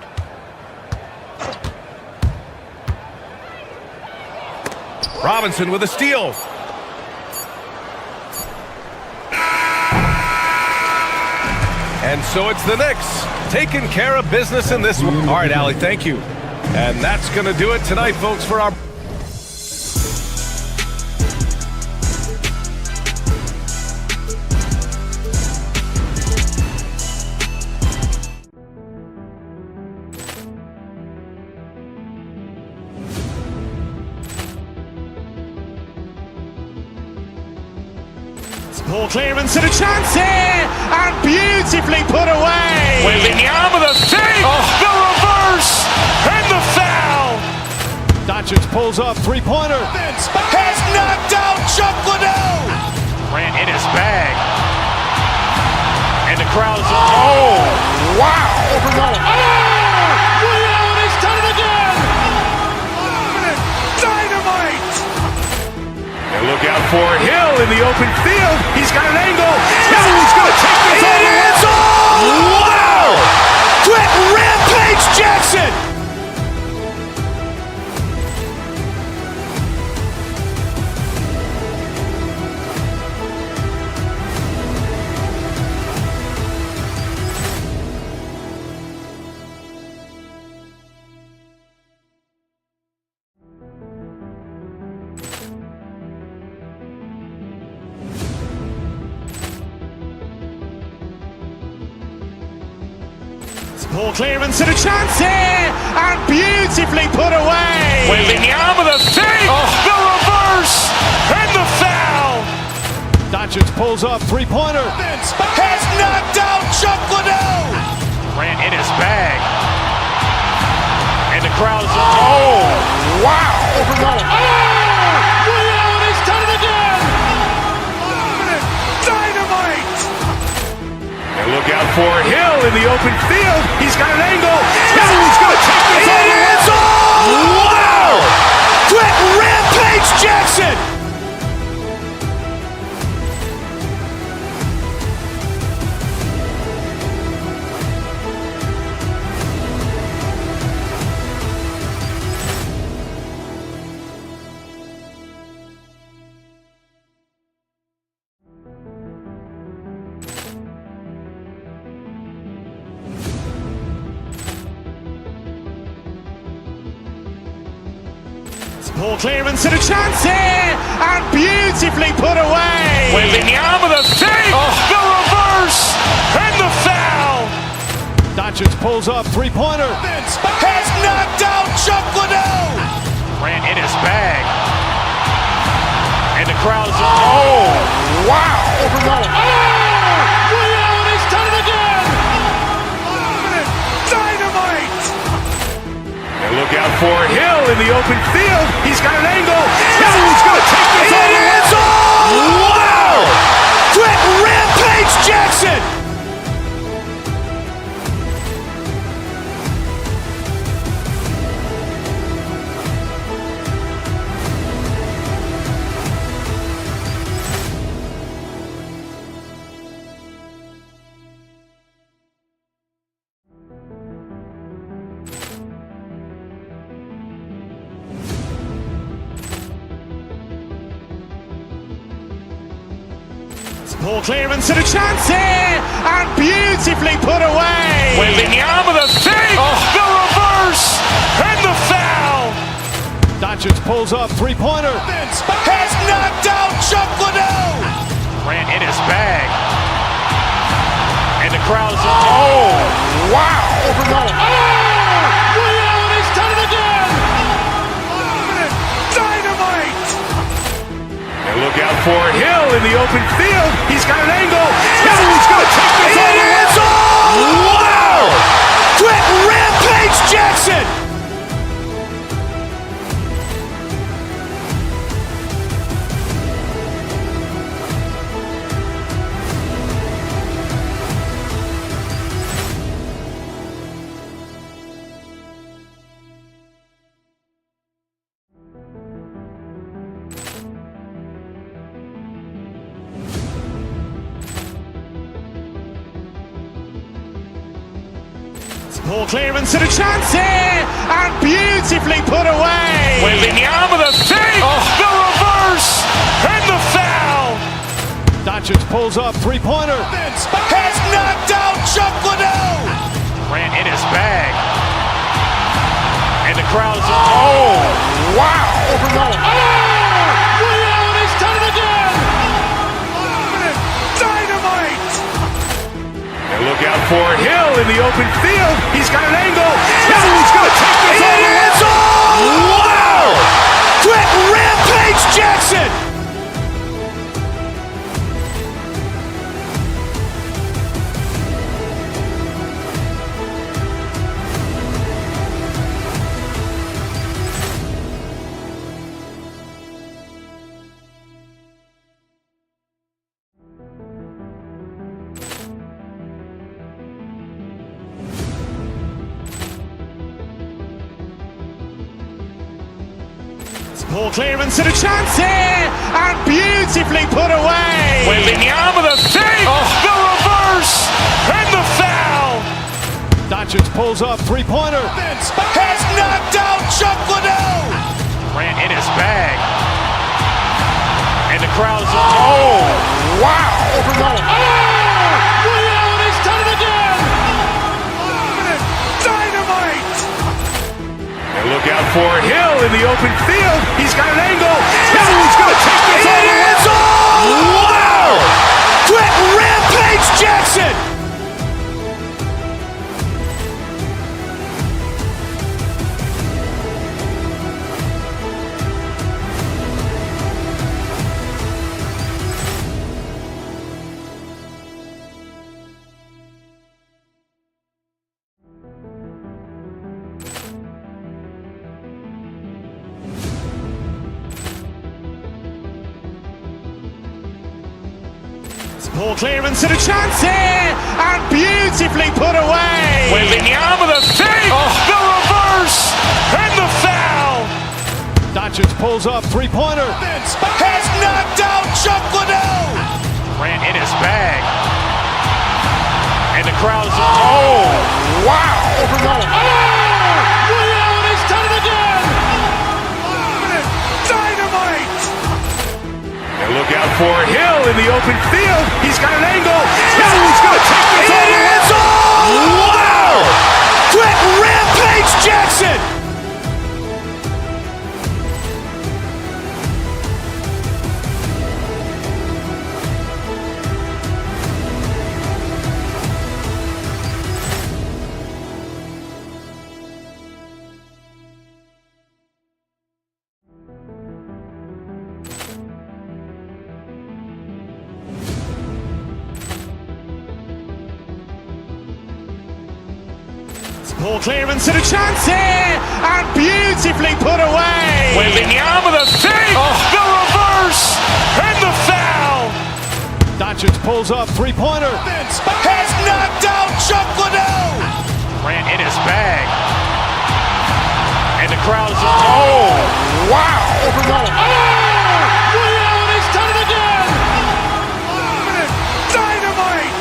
Robinson with a steal. And so it's the Knicks taking care of business in this one. All right, Allie, thank you. And that's going to do it tonight, folks, for our... Ball clearance and a chance here, and beautifully put away. Wembanyama the save, the reverse, and the foul. Doncic pulls up, three-pointer. Has knocked out Chuck Liddell. Ran in his bag. And the crowd is, oh, wow. He's done it again. Dynamite. And look out for Hill in the open field. He's got an angle. Hill's going to take this all the way. Wow! Quick rampage Jackson. Ball clearance and a chance here, and beautifully put away. Wembanyama the save, the reverse, and the foul. Doncic pulls up, three-pointer. Has knocked out Chuck Liddell. Ran in his bag. And the crowd is, oh, wow. He's done it again. Dynamite. And look out for Hill in the open field. He's got an angle. Hill's going to take this all the way. Wow! Quick rampage Jackson. Ball clearance and a chance here, and beautifully put away. Wembanyama with a save, the reverse, and the foul. Doncic pulls up, three-pointer. Has knocked out Chuck Liddell. Grant in his bag. And the crowd's Wow. He's done it again. Dynamite. And look out for Hill in the open field. He's got an angle. Hill's going to take this all the way. Wow! Quick rampage Jackson. Ball clearance and a chance here, and beautifully put away. Wembanyama with a save, the reverse, and the foul. Doncic pulls up, three-pointer. Has knocked out Chuck Liddell. Grant in his bag. And the crowd's Wow. He's done it again. Dynamite. And look out for Hill in the open field. He's got an angle. Hill's going to take this all the way. Wow! Quick rampage Jackson. Ball clearance and a chance here, and beautifully put away. Wembanyama with a save, the reverse, and the foul. Doncic pulls up, three-pointer. Has knocked out Chuck Liddell. Grant in his bag. And the crowd's Wow. He's done it again. Dynamite. And look out for Hill in the open field. He's got an angle. Hill's going to take this all the way. Wow! Quick rampage Jackson. Ball clearance and a chance here, and beautifully put away. Wembanyama with a save, the reverse, and the foul. Doncic pulls up, three-pointer. Has knocked out Chuck Liddell. Grant in his bag. And the crowd's Wow. He's done it again. Dynamite. And look out for Hill in the open field. He's got an angle. Hill's going to take this all the way. Wow! Quick rampage Jackson. Ball clearance and a chance here, and beautifully put away. Wembanyama with a save, the reverse, and the foul. Doncic pulls up, three-pointer. Has knocked out Chuck Liddell. Grant in his bag. And the crowd's Wow! He's done it again. Dynamite. And look out for Hill in the open field. He's got an angle. Hill's going to take this all the way. Wow! Quick rampage Jackson. Ball clearance and a chance here, and beautifully put away. Wembanyama with a fake, the reverse, and the foul. Doncic pulls up, three-pointer. Has knocked out Chuck Liddell. Grant in his bag. And the crowd is... Oh, wow. Liddell, he's done it again. Dynamite.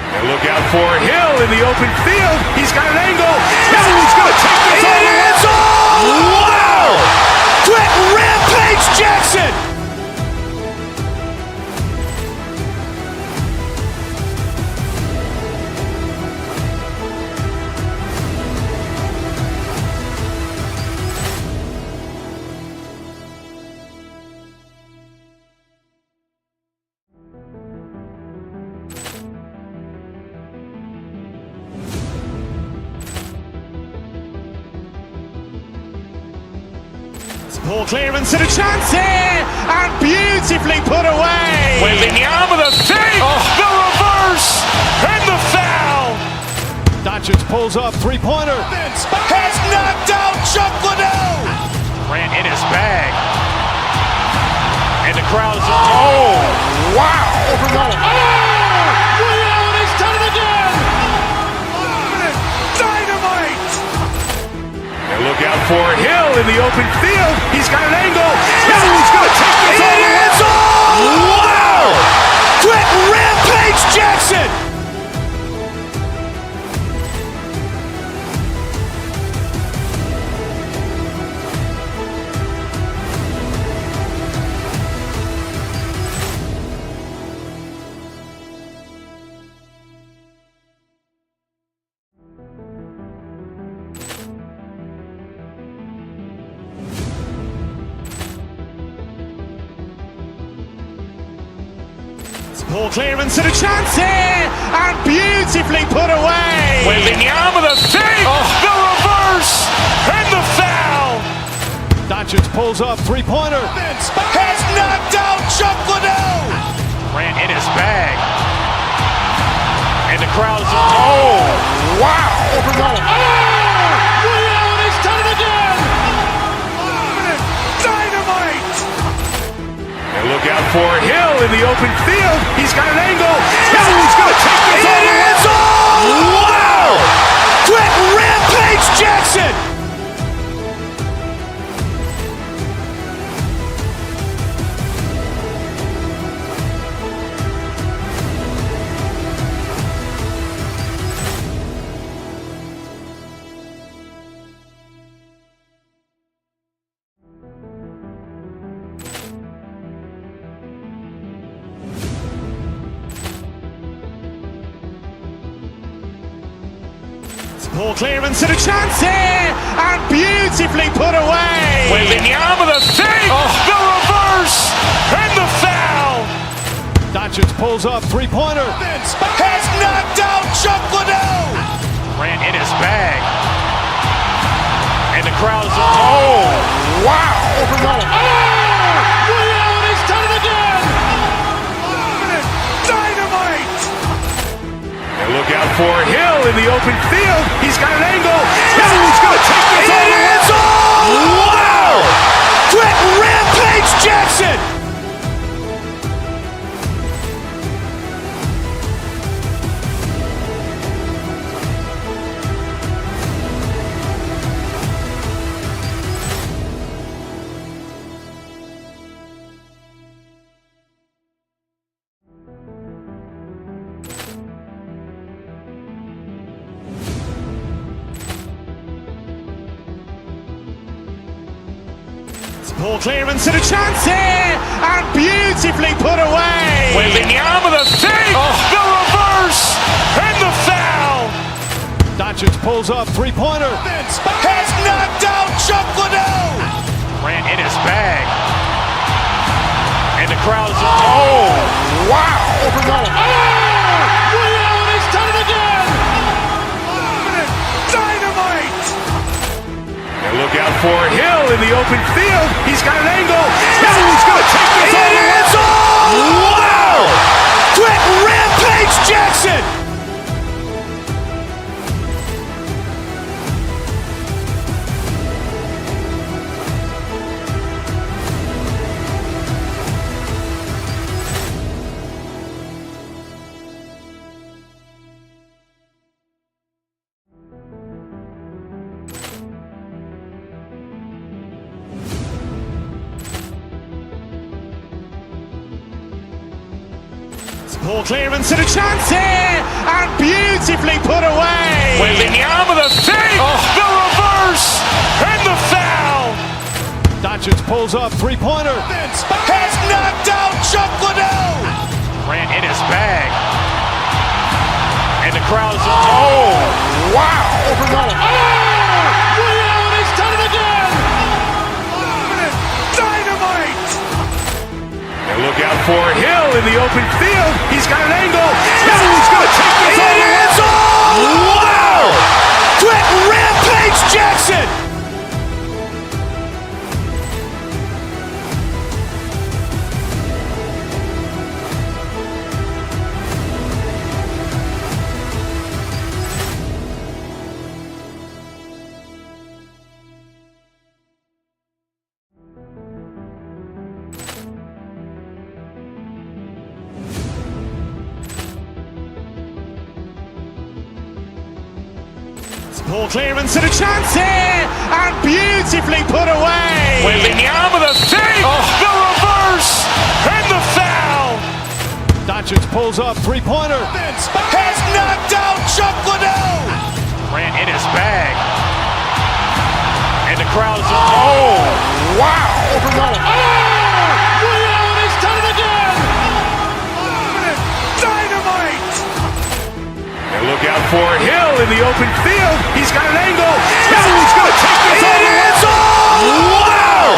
And look out for Hill in the open field. He's got an angle. Hill's going to take this all the way. Wow. Quick rampage Jackson. Ball clearance and a chance here, and beautifully put away. Wembanyama with a fake, the reverse, and the foul. Doncic pulls up, three-pointer. Has knocked out Chuck Liddell. Grant in his bag. And the crowd is... Oh, wow. Liddell, he's done it again. Dynamite. And look out for Hill in the open field. He's got an angle. Hill's going to take this all the way. Wow. Quick rampage Jackson. Ball clearance and a chance here, and beautifully put away. Wembanyama with a fake, the reverse, and the foul. Doncic pulls up, three-pointer. Has knocked out Chuck Liddell. Grant in his bag. And the crowd is... Oh, wow. Liddell, he's done it again. Dynamite. And look out for Hill in the open field. He's got an angle. Hill's going to take this all the way. Wow. Quick rampage Jackson. Ball clearance and a chance here, and beautifully put away. Wembanyama with a fake, the reverse, and the foul. Doncic pulls up, three-pointer. Has knocked out Chuck Liddell. Grant in his bag. And the crowd is... Oh, wow. Liddell, he's done it again. Dynamite. And look out for Hill in the open field. He's got an angle. Hill's going to take this all the way. Wow. Quick rampage Jackson. Ball clearance and a chance here, and beautifully put away. Wembanyama with a fake, the reverse, and the foul. Doncic pulls up, three-pointer. Has knocked out Chuck Liddell. Grant in his bag. And the crowd is... Oh, wow. Liddell, he's done it again. Dynamite. And look out for Hill in the open field. He's got an angle. Hill's going to take this all the way. Wow. Quick rampage Jackson. Poor clearance and a chance here, and beautifully put away. Wembanyama the fake, the reverse, and the foul. Doncic pulls up, three-pointer. Has knocked out Chuck Liddell. Grant in his bag, and the crowd's Wow. Ray Allen has done it again. Dynamite. And look out for Hill in the open field. He's got an angle. Hill's going to take this all the way. Wow. Quick rampage Jackson. poor clearance and a chance here, and beautifully put away. Wembanyama the fake, the reverse, and the foul. Doncic pulls up, three-pointer. Has knocked out Chuck Liddell. Grant in his bag, and the crowd's wow. Ray Allen has done it again. Dynamite. And look out for Hill in the open field. He's got an angle. Hill's going to take this all the way. Wow.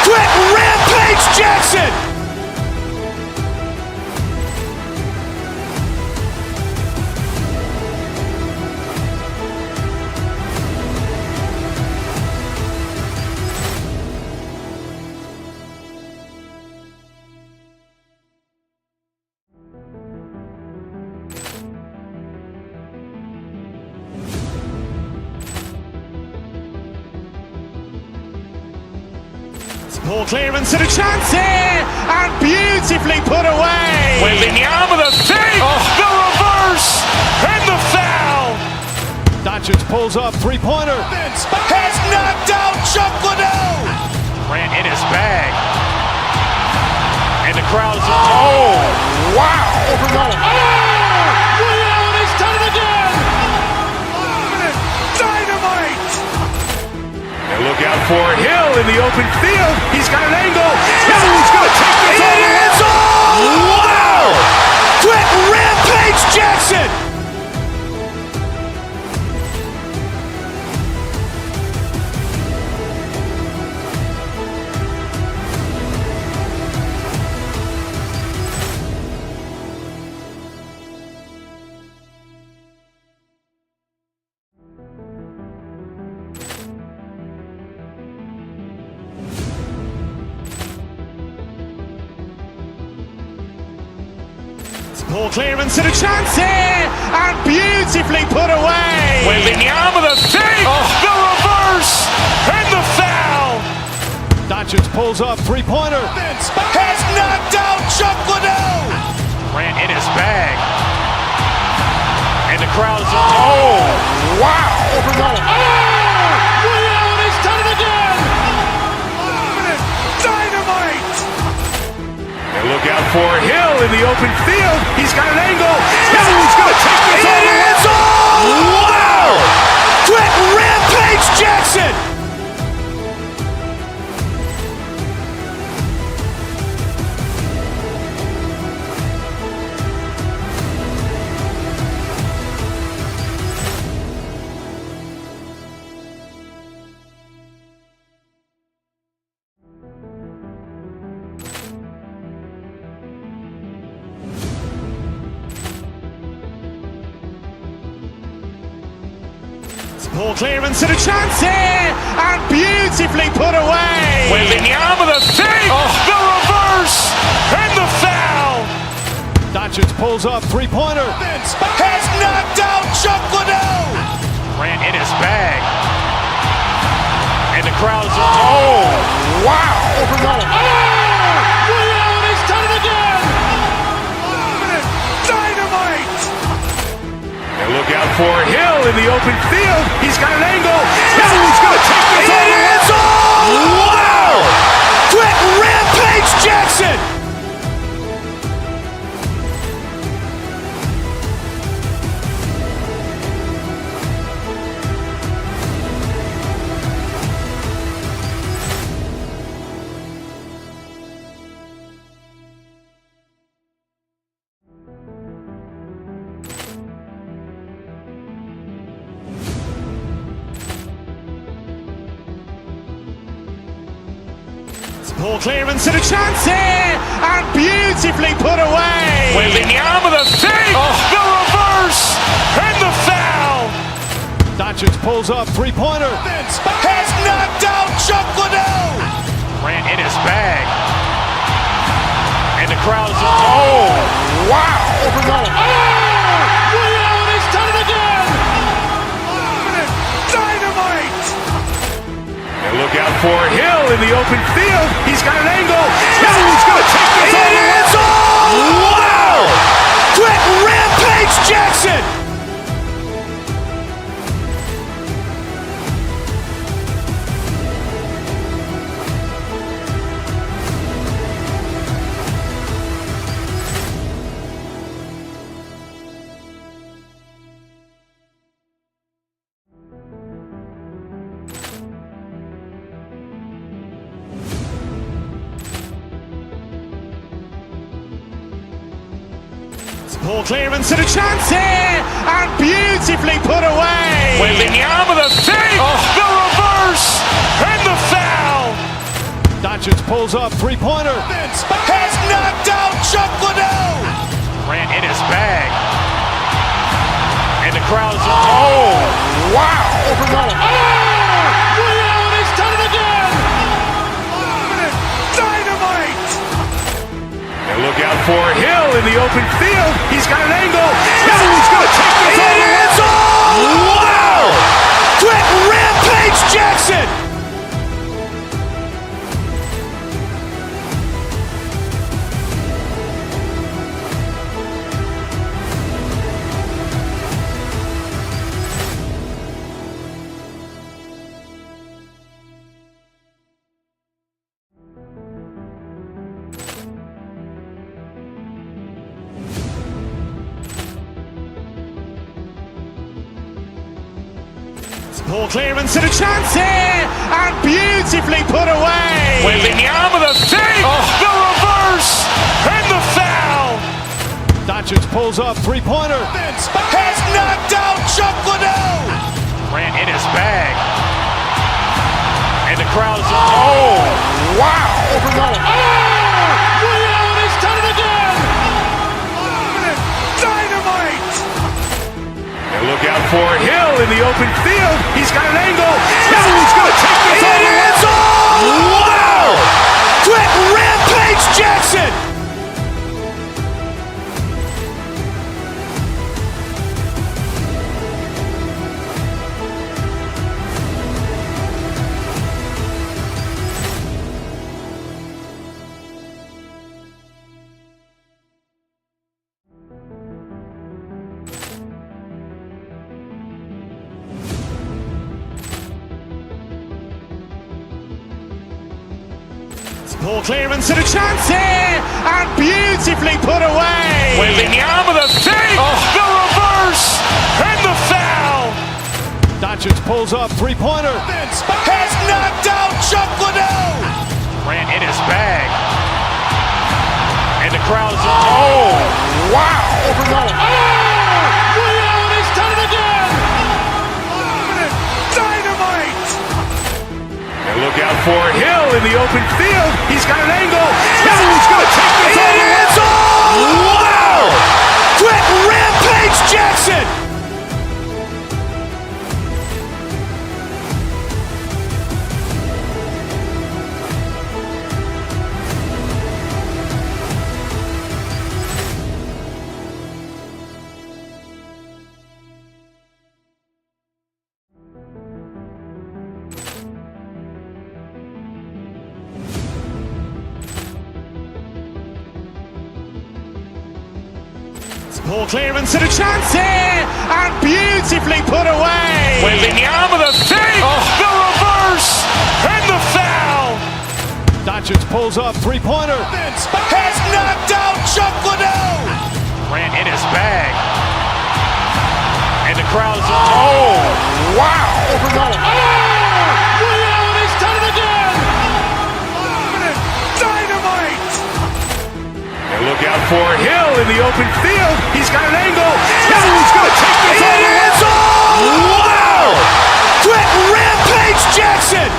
Quick rampage Jackson. poor clearance and a chance here, and beautifully put away. Wembanyama the fake, the reverse, and the foul. Doncic pulls up, three-pointer. Has knocked out Chuck Liddell. Grant in his bag, and the crowd's wow. Ray Allen has done it again. Dynamite. And look out for Hill in the open field. He's got an angle. Hill's going to take this all the way. Wow. Quick rampage Jackson. poor clearance and a chance here, and beautifully put away. Wembanyama the fake, the reverse, and the foul. Doncic pulls up, three-pointer. Has knocked out Chuck Liddell. Grant in his bag, and the crowd's wow. Ray Allen has done it again. Dynamite. And look out for Hill in the open field. He's got an angle. Hill's going to take this all the way. Wow. Quick rampage Jackson. poor clearance and a chance here, and beautifully put away. Wembanyama the fake, the reverse, and the foul. Doncic pulls up, three-pointer. Has knocked out Chuck Liddell. Grant in his bag, and the crowd's wow. Ray Allen has done it again. Dynamite. And look out for Hill in the open field. He's got an angle. Hill's going to take this all the way. Wow. Quick rampage Jackson. Poor clearance and a chance here, and beautifully put away. Wembanyama with a fake, the reverse, and the foul. Doncic pulls up, three-pointer. Has knocked out Chuck Liddell. Ran in his bag. And the crowd's, oh, wow. Liddell, and he's done it again. Dynamite. And look out for Hill in the open field. He's got an angle. Hill's going to take this all the way. Wow! Quick rampage Jackson. Poor clearance and a chance here, and beautifully put away. Wembanyama with a fake, the reverse, and the foul. Doncic pulls up, three-pointer. Has knocked out Chuck Liddell. Ran in his bag. And the crowd's, oh, wow. Liddell, and he's done it again. Dynamite. And look out for Hill in the open field. He's got an angle. Hill's going to take this all the way. Wow! Quick rampage Jackson. Poor clearance and a chance here, and beautifully put away. Wembanyama with a fake, the reverse, and the foul. Doncic pulls up, three-pointer. Has knocked out Chuck Liddell. Ran in his bag. And the crowd's, oh, wow. Liddell, and he's done it again. Dynamite. And look out for Hill in the open field. He's got an angle. Hill's going to take this all the way. Wow! Quick rampage Jackson. Poor clearance and a chance here, and beautifully put away. Wembanyama with a fake, the reverse, and the foul. Doncic pulls up, three-pointer. Has knocked out Chuck Liddell. Ran in his bag. And the crowd's, oh, wow. Liddell, and he's done it again. Dynamite. And look out for Hill in the open field. He's got an angle. Hill's going to take this all the way. Wow! Quick rampage Jackson. Poor clearance and a chance here, and beautifully put away. Wembanyama with a fake, the reverse, and the foul. Doncic pulls up, three-pointer. Has knocked out Chuck Liddell. Ran in his bag. And the crowd's, oh, wow. Liddell, and he's done it again. Dynamite. And look out for Hill in the open field. He's got an angle. Hill's going to take this all the way. Wow! Quick rampage Jackson.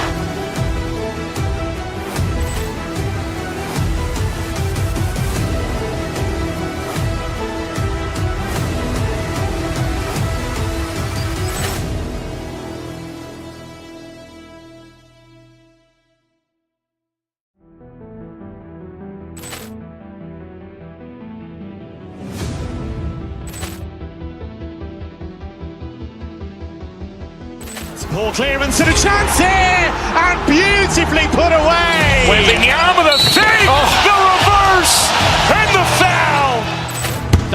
Poor clearance and a chance here, and beautifully put away. Wembanyama with a save, the reverse, and the foul.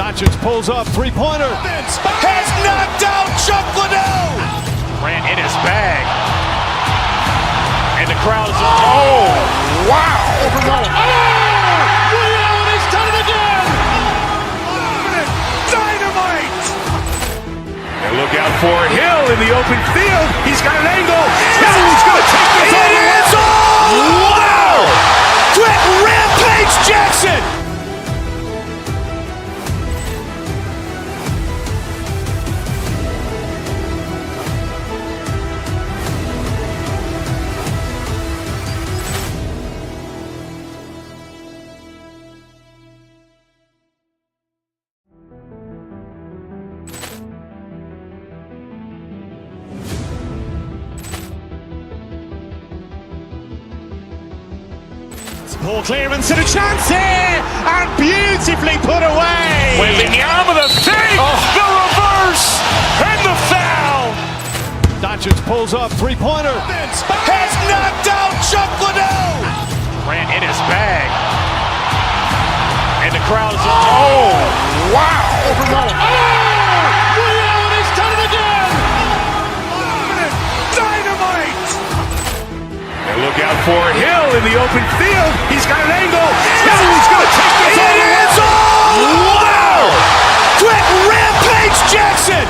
Doncic pulls up, three-pointer. Has knocked out Chuck Liddell. Grant in his bag. And the crowd is... Oh, wow. Allen has done it again. Dynamite. And look out for Hill in the open field. He's got an angle. Hill's going to take this all the way. Wow. Quick rampage Jackson. Poor clearance and a chance here, and beautifully put away. Wembanyama with a save, the reverse, and the foul. Doncic pulls up, three-pointer. Has knocked out Chuck Liddell. Grant in his bag. And the crowd is... Oh, wow. Allen has done it again. Dynamite. And look out for Hill in the open field. He's got an angle. Hill's going to take this all the way. Wow. Quick rampage Jackson.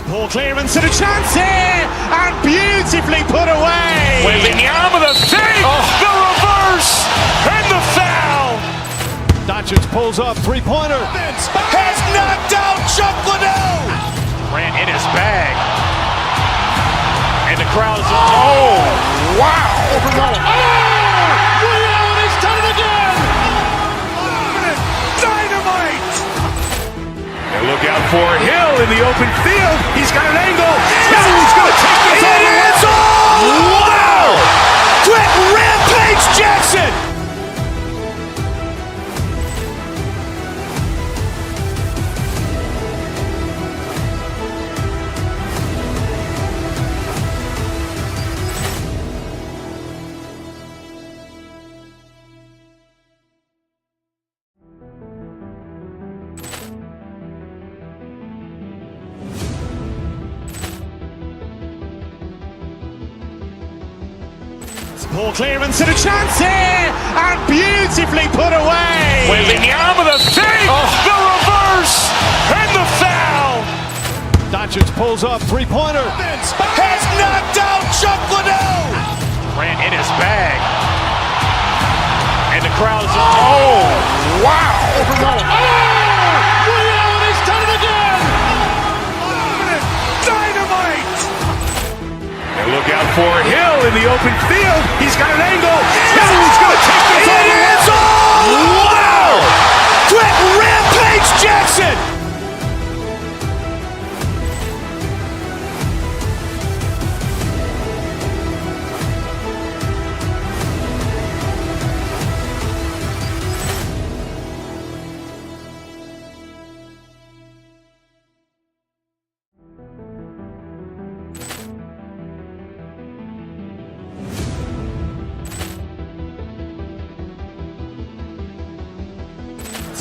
Poor clearance and a chance here, and beautifully put away. Wembanyama with a save, the reverse, and the foul. Doncic pulls up, three-pointer. Has knocked out Chuck Liddell. Grant in his bag. And the crowd is... Oh, wow. Allen has done it again. Dynamite. And look out for Hill in the open field. He's got an angle. Hill's going to take this all the way. Wow. Quick rampage Jackson. Poor clearance and a chance here, and beautifully put away. Wembanyama with a save, the reverse, and the foul. Doncic pulls up, three-pointer. Has knocked out Chuck Liddell. Grant in his bag. And the crowd is... Oh, wow. Allen has done it again. Dynamite. And look out for Hill in the open field. He's got an angle. Hill's going to take this all the way. Wow. Quick rampage Jackson.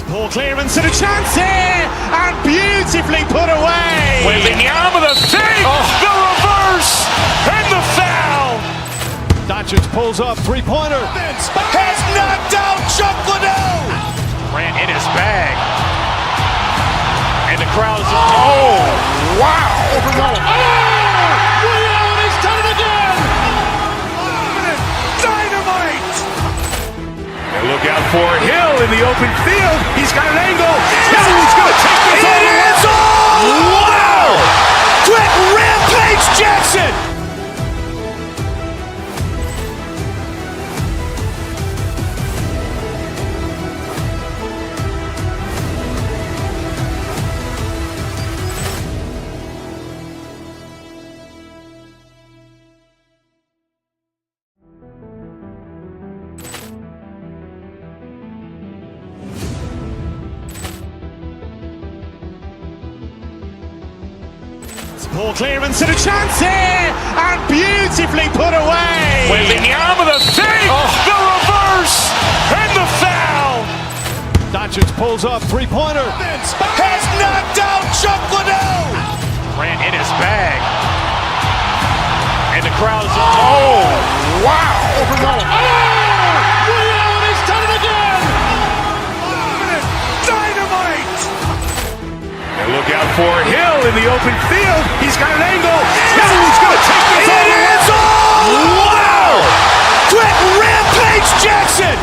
Poor clearance and a chance here, and beautifully put away. Wembanyama with a save, the reverse, and the foul. Doncic pulls up, three-pointer. Has knocked out Chuck Liddell. Grant in his bag. And the crowd is... Oh, wow. Allen has done it again. Dynamite. And look out for Hill in the open field. He's got an angle. Hill's going to take this all the way. Wow. Quick rampage Jackson. Ball clearance and a chance here, and beautifully put away. Wembanyama the save, the reverse, and the foul. Doncic pulls up, three-pointer. Has knocked out Chuck Liddell. Ran in his bag. And the crowd is... Oh, wow. He's done it again. Dynamite. And look out for Hill in the open field. He's got an angle. Hill's going to take this all the way. Wow. Quick rampage Jackson.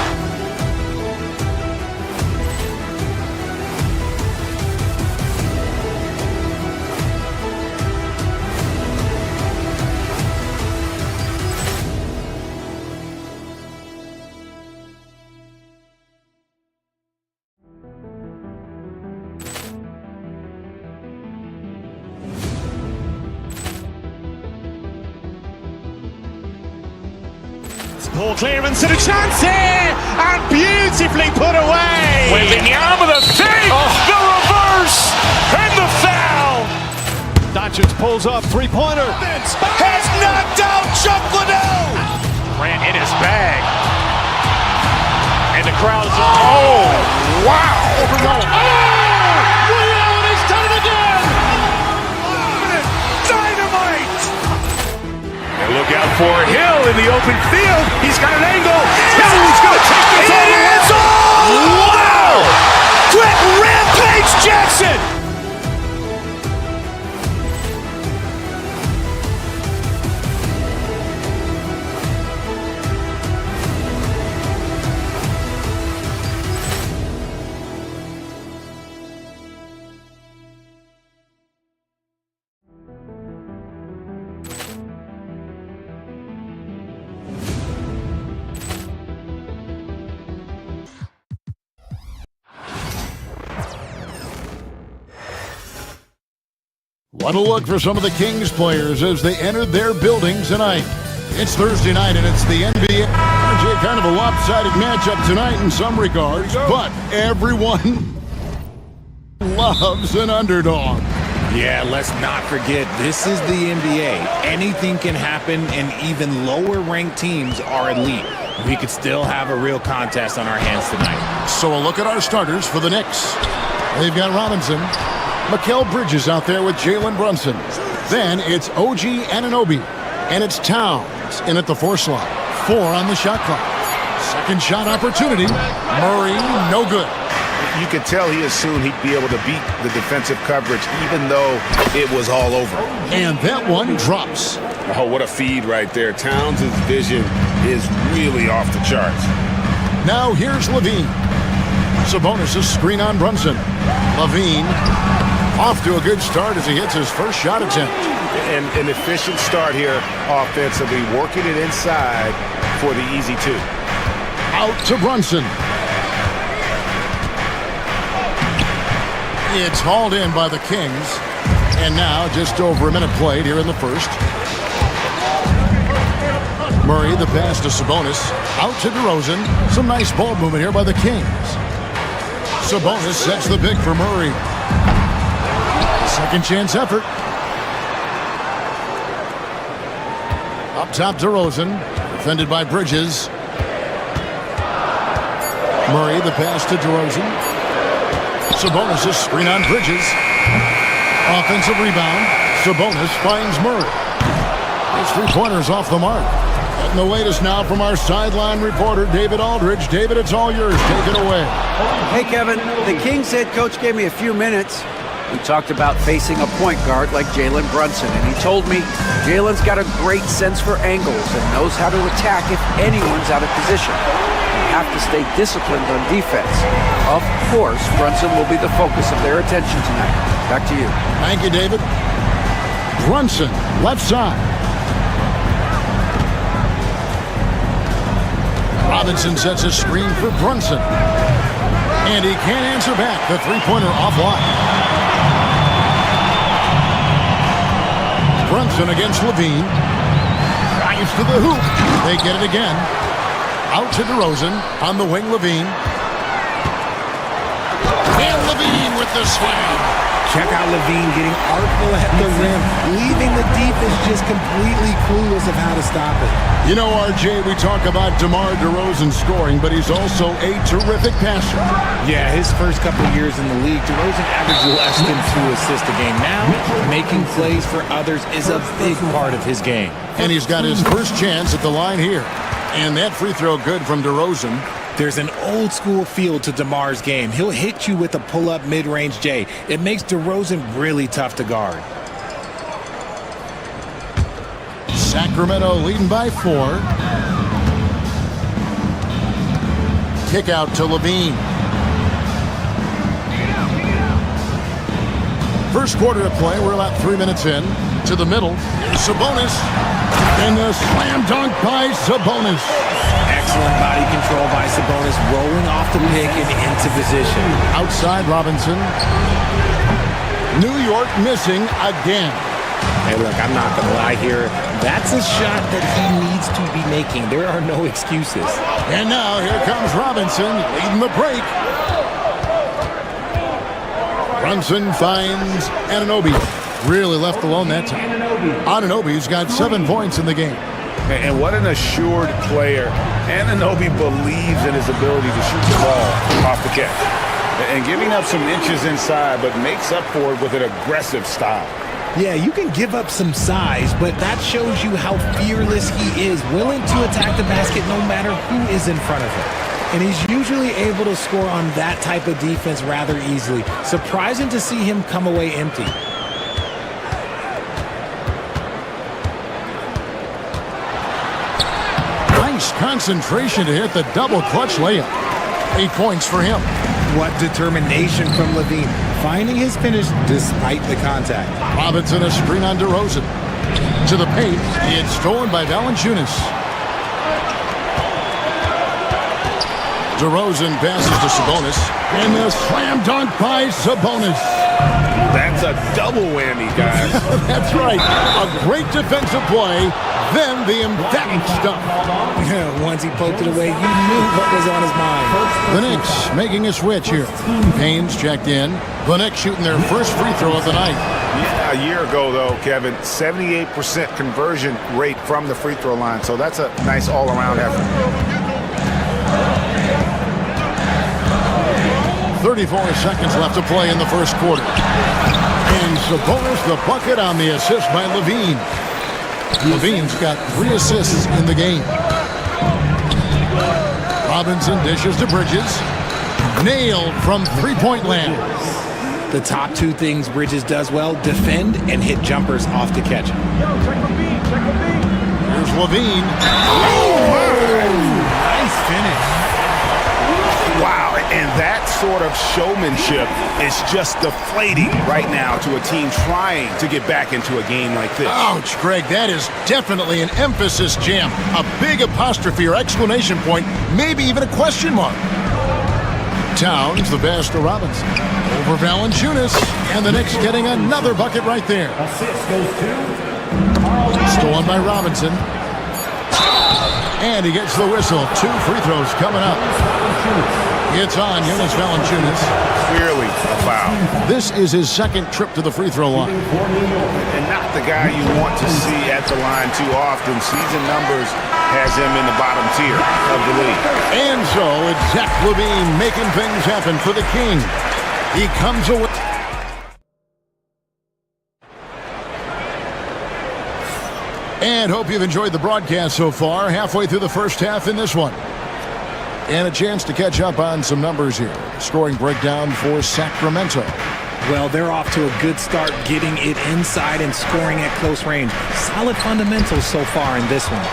Ball clearance and a chance here, and beautifully put away. Wembanyama the save, the reverse, and the foul. Doncic pulls up, three-pointer. Has knocked out Chuck Liddell. Ran in his bag. And the crowd is... Oh, wow. He's done it again. Dynamite. And look out for Hill in the open field. He's got an angle. Hill's going to take this all the way. Wow. Quick rampage Jackson. What a look for some of the Kings players as they entered their buildings tonight. It's Thursday night and it's the NBA. Kind of a lopsided matchup tonight in some regards, but everyone loves an underdog. Yeah, let's not forget, this is the NBA. Anything can happen, and even lower-ranked teams are elite. We could still have a real contest on our hands tonight. So a look at our starters for the Knicks. They've got Robinson. Mikal Bridges out there with Jalen Brunson. Then it's OG Anunoby. And it's Towns in at the 4 slot. 4 on the shot clock. Second shot opportunity. Murray, no good. You could tell he assumed he'd be able to beat the defensive coverage even though it was all over. And that one drops. Oh, what a feed right there. Towns' vision is really off the charts. Now here's Levine. Sabonis' screen on Brunson. Levine off to a good start as he hits his first shot attempt. And an efficient start here offensively, working it inside for the easy 2. Out to Brunson. It's hauled in by the Kings. And now just over a minute played here in the first. Murray, the pass to Sabonis. Out to DeRozan. Some nice ball movement here by the Kings. Sabonis sets the pick for Murray. Second chance effort. Up top DeRozan. Defended by Bridges. Murray, the pass to DeRozan. Sabonis' screen on Bridges. Offensive rebound. Sabonis finds Murray. His 3-pointers off the mark. And the latest now from our sideline reporter, David Aldridge. David, it's all yours. Take it away. Hey, Kevin. The Kings head coach gave me a few minutes. We talked about facing a point guard like Jalen Brunson, and he told me Jalen's got a great sense for angles and knows how to attack if anyone's out of position. You have to stay disciplined on defense. Of course, Brunson will be the focus of their attention tonight. Back to you. Thank you, David. Brunson, left side. Robinson sets a screen for Brunson. And he can't answer back. The 3-pointer offline. Brunson against Levine. Drives to the hoop. They get it again. Out to DeRozan. On the wing, Levine. And Levine with the slam. Check out Levine getting artful at the rim, leaving the defense just completely clueless of how to stop it. You know, RJ, we talk about DeMar DeRozan scoring, but he's also a terrific passer. Yeah, his first couple years in the league, DeRozan averaged less than 2 assists a game. Now, making plays for others is a big part of his game. And he's got his first chance at the line here. And that free throw good from DeRozan. There's an old school feel to DeMar's game. He'll hit you with a pull-up mid-range J. It makes DeRozan really tough to guard. Sacramento leading by 4. Kick out to Levine. First quarter of play. We're about 3 minutes in. To the middle. Here's Sabonis. And the slam dunk by Sabonis. Excellent body control by Sabonis, rolling off the pick and into position. Outside Robinson. New York missing again. Hey, look, I'm not going to lie here. That's a shot that he needs to be making. There are no excuses. And now here comes Robinson leading the break. Brunson finds Anunoby. Really left alone that time. Anunoby's got 7 points in the game. And what an assured player. Anunoby believes in his ability to shoot the ball off the catch. And giving up some inches inside, but makes up for it with an aggressive style. Yeah, you can give up some size, but that shows you how fearless he is, willing to attack the basket no matter who is in front of him. And he's usually able to score on that type of defense rather easily. Surprising to see him come away empty. Nice concentration to hit the double clutch layup. 8 points for him. What determination from Levine, finding his finish despite the contact. Robinson a screen on DeRozan. To the paint, it's stolen by Valanciunas. DeRozan passes to Sabonis. And the slam dunk by Sabonis. That's a double whammy, guys. That's right. A great defensive play, then the emphatic stuff. Once he poked it away, you knew what was on his mind. The Knicks making a switch here. Payne's checked in. The Knicks shooting their first free throw of the night. Yeah, a year ago, though, Kevin, 78% conversion rate from the free throw line. So that's a nice all-around effort. 34 seconds left to play in the first quarter. And Sabonis the bucket on the assist by Levine. Levine's got 3 assists in the game. Robinson dishes to Bridges. Nailed from three-point land. The top 2 things Bridges does well, defend and hit jumpers off the catch. Here's Levine. Nice finish. Wow, and that sort of showmanship is just deflating right now to a team trying to get back into a game like this. Ouch, Greg, that is definitely an emphasis jam. A big apostrophe or exclamation point, maybe even a question mark. Towns the pass to Robinson. Over Valanciunas, and the Knicks getting another bucket right there. Assist goes to Stolen by Robinson. And he gets the whistle. 2 free throws coming up. It's on Jonas Valanciunas. Clearly a foul. This is his second trip to the free throw line. And not the guy you want to see at the line too often. Season numbers has him in the bottom tier of the league. And so it's Zach LaVine making things happen for the King. He comes away. And hope you've enjoyed the broadcast so far. Halfway through the first half in this one. And a chance to catch up on some numbers here. Scoring breakdown for Sacramento. Well, they're off to a good start getting it inside and scoring at close range. Solid fundamentals so far in this one.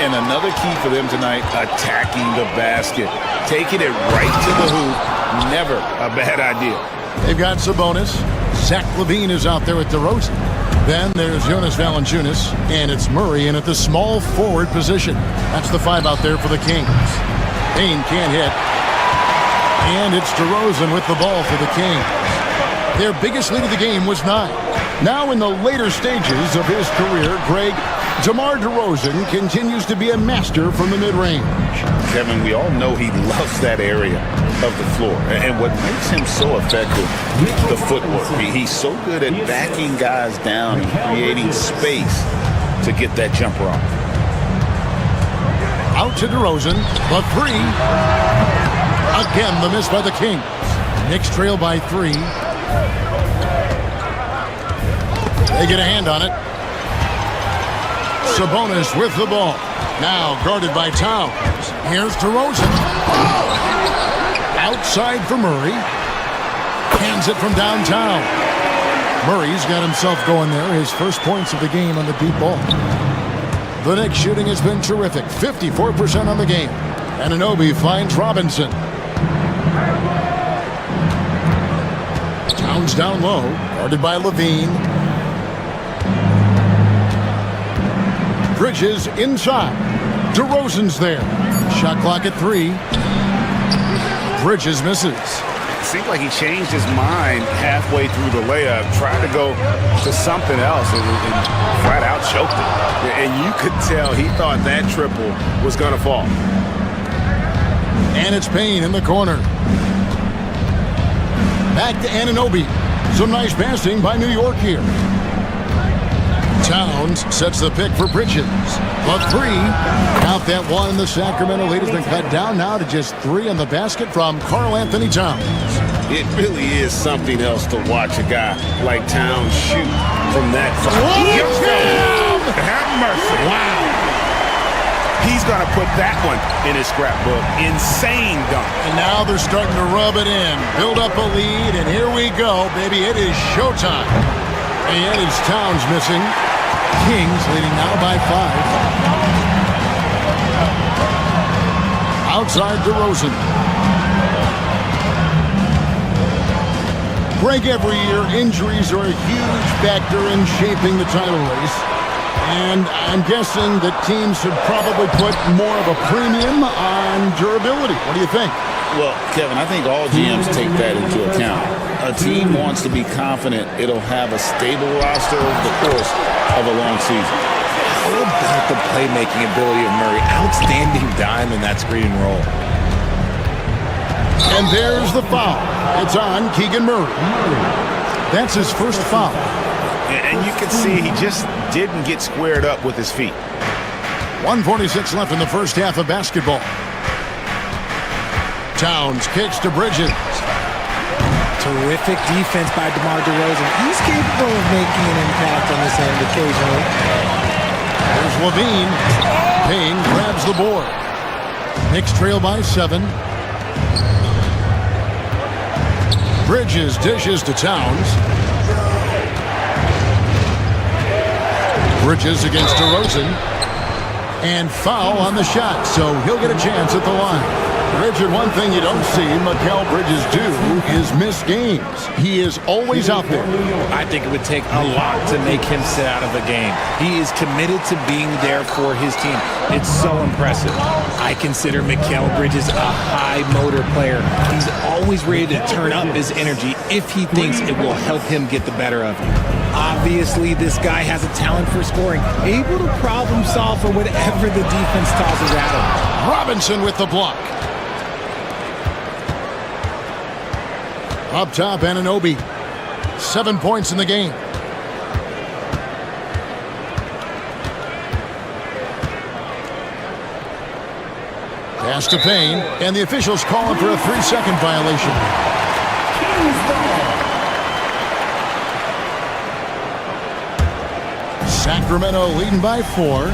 And another key for them tonight, attacking the basket. Taking it right to the hoop. Never a bad idea. They've got Sabonis. Zach LaVine is out there with DeRozan. Then there's Jonas Valanciunas, and it's Murray in at the small forward position. That's the 5 out there for the Kings. Payne can't hit. And it's DeRozan with the ball for the Kings. Their biggest lead of the game was 9. Now in the later stages of his career, Greg, DeMar DeRozan continues to be a master from the mid-range. Kevin, we all know he loves that area of the floor. And what makes him so effective, the footwork. He's so good at backing guys down and creating space to get that jumper off. Out to DeRozan, the three. Again, the miss by the Kings. Knicks trail by 3. They get a hand on it. Sabonis with the ball. Now guarded by Towns. Here's DeRozan. Outside for Murray. Hands it from downtown. Murray's got himself going there. His first points of the game on the deep ball. The Knicks shooting has been terrific. 54% on the game. Anunoby finds Robinson. Towns down low. Guarded by Levine. Bridges inside. DeRozan's there. Shot clock at 3. Bridges misses. It seemed like he changed his mind halfway through the layup, tried to go to something else, and flat out choked it. And you could tell he thought that triple was going to fall. And it's Payne in the corner. Back to Anunoby. Some nice passing by New York here. Towns sets the pick for Bridges. The 3. Count that one, and the Sacramento lead has been cut down now to just 3 on the basket from Karl Anthony Towns. It really is something else to watch a guy like Towns shoot from that far. Have mercy. Wow. He's going to put that one in his scrapbook. Insane dunk. And now they're starting to rub it in. Build up a lead, and here we go, baby. It is showtime. And it's Towns missing. Kings leading now by 5. Outside DeRozan. Break every year. Injuries are a huge factor in shaping the title race. And I'm guessing that teams should probably put more of a premium on durability. What do you think? Well, Kevin, I think all GMs take that into account. A team wants to be confident it'll have a stable roster over the course of a long season. How about the playmaking ability of Murray? Outstanding dime in that screen and roll. And there's the foul. It's on Keegan Murray. That's his first foul. And you can see he just didn't get squared up with his feet. 1:46 left in the first half of basketball. Towns kicks to Bridges. Terrific defense by DeMar DeRozan. He's capable of making an impact on this end occasionally. There's Levine. Payne grabs the board. Knicks trail by 7. Bridges dishes to Towns. Bridges against DeRozan. And foul on the shot, so he'll get a chance at the line. Richard, one thing you don't see Mikal Bridges do is miss games. He is always out there. I think it would take a lot to make him sit out of a game. He is committed to being there for his team. It's so impressive. I consider Mikal Bridges a high motor player. He's always ready to turn up his energy if he thinks it will help him get the better of him. Obviously, this guy has a talent for scoring, able to problem solve for whatever the defense tosses at him. Robinson with the block. Up top, Anunoby. 7 points in the game. Pass to Payne, and the officials call him for a 3-second violation. Sacramento leading by 4.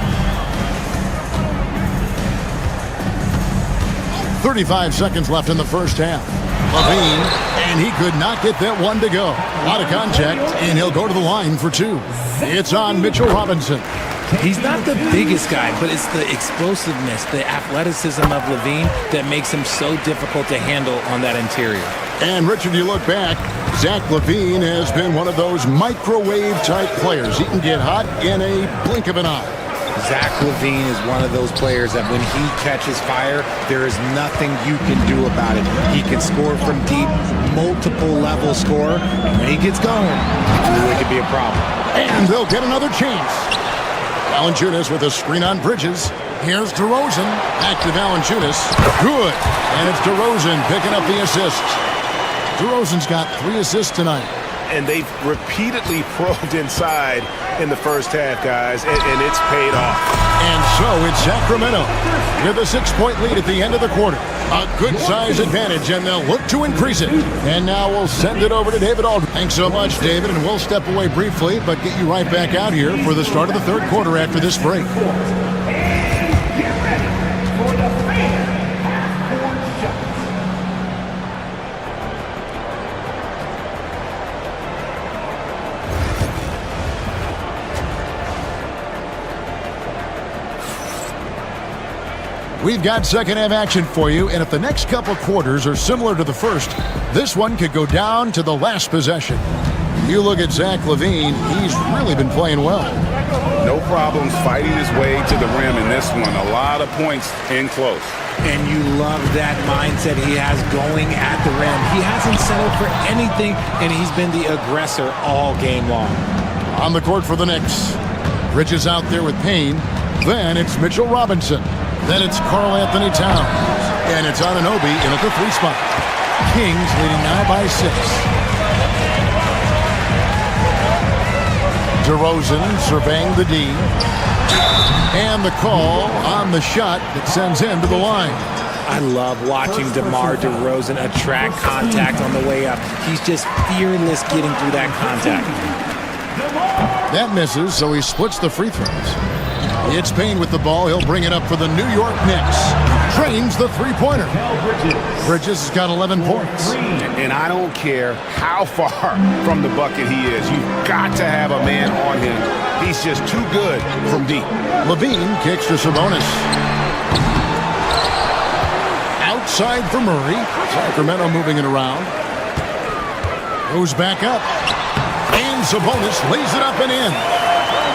35 seconds left in the first half. Levine, and he could not get that one to go. Out of contact, and he'll go to the line for 2. It's on Mitchell Robinson. He's not the biggest guy, but it's the explosiveness, the athleticism of Levine that makes him so difficult to handle on that interior. And Richard, you look back, Zach LaVine has been one of those microwave-type players. He can get hot in a blink of an eye. Zach LaVine is one of those players that when he catches fire, there is nothing you can do about it. He can score from deep, multiple level score. When he gets going, it could be a problem. And they'll get another chance. Valanciunas with a screen on Bridges. Here's DeRozan. Back to Valanciunas. Good. And it's DeRozan picking up the assist. DeRozan's got 3 assists tonight. And they've repeatedly probed inside in the first half, guys, and it's paid off. And so it's Sacramento with a 6-point lead at the end of the quarter. A good size advantage, and they'll look to increase it. And now we'll send it over to David Aldridge. Thanks so much, David, and we'll step away briefly, but get you right back out here for the start of the third quarter after this break. We've got second half action for you, and if the next couple quarters are similar to the first, this one could go down to the last possession. You look at Zach LaVine, he's really been playing well. No problems fighting his way to the rim in this one. A lot of points in close. And you love that mindset he has going at the rim. He hasn't settled for anything, and he's been the aggressor all game long. On the court for the Knicks, Bridges out there with Payne. Then it's Mitchell Robinson. Then it's Karl Anthony Towns. And it's Anunoby in at the 3 spot. Kings leading now by 6. DeRozan surveying the D. And the call on the shot that sends him to the line. I love watching DeMar DeRozan attract contact on the way up. He's just fearless getting through that contact. That misses, so he splits the free throws. It's Payne with the ball. He'll bring it up for the New York Knicks. Trains the three-pointer. Bridges has got 11 points. And I don't care how far from the bucket he is. You've got to have a man on him. He's just too good from deep. LaVine kicks to Sabonis. Outside for Murray. Sacramento moving it around. Goes back up. And Sabonis lays it up and in.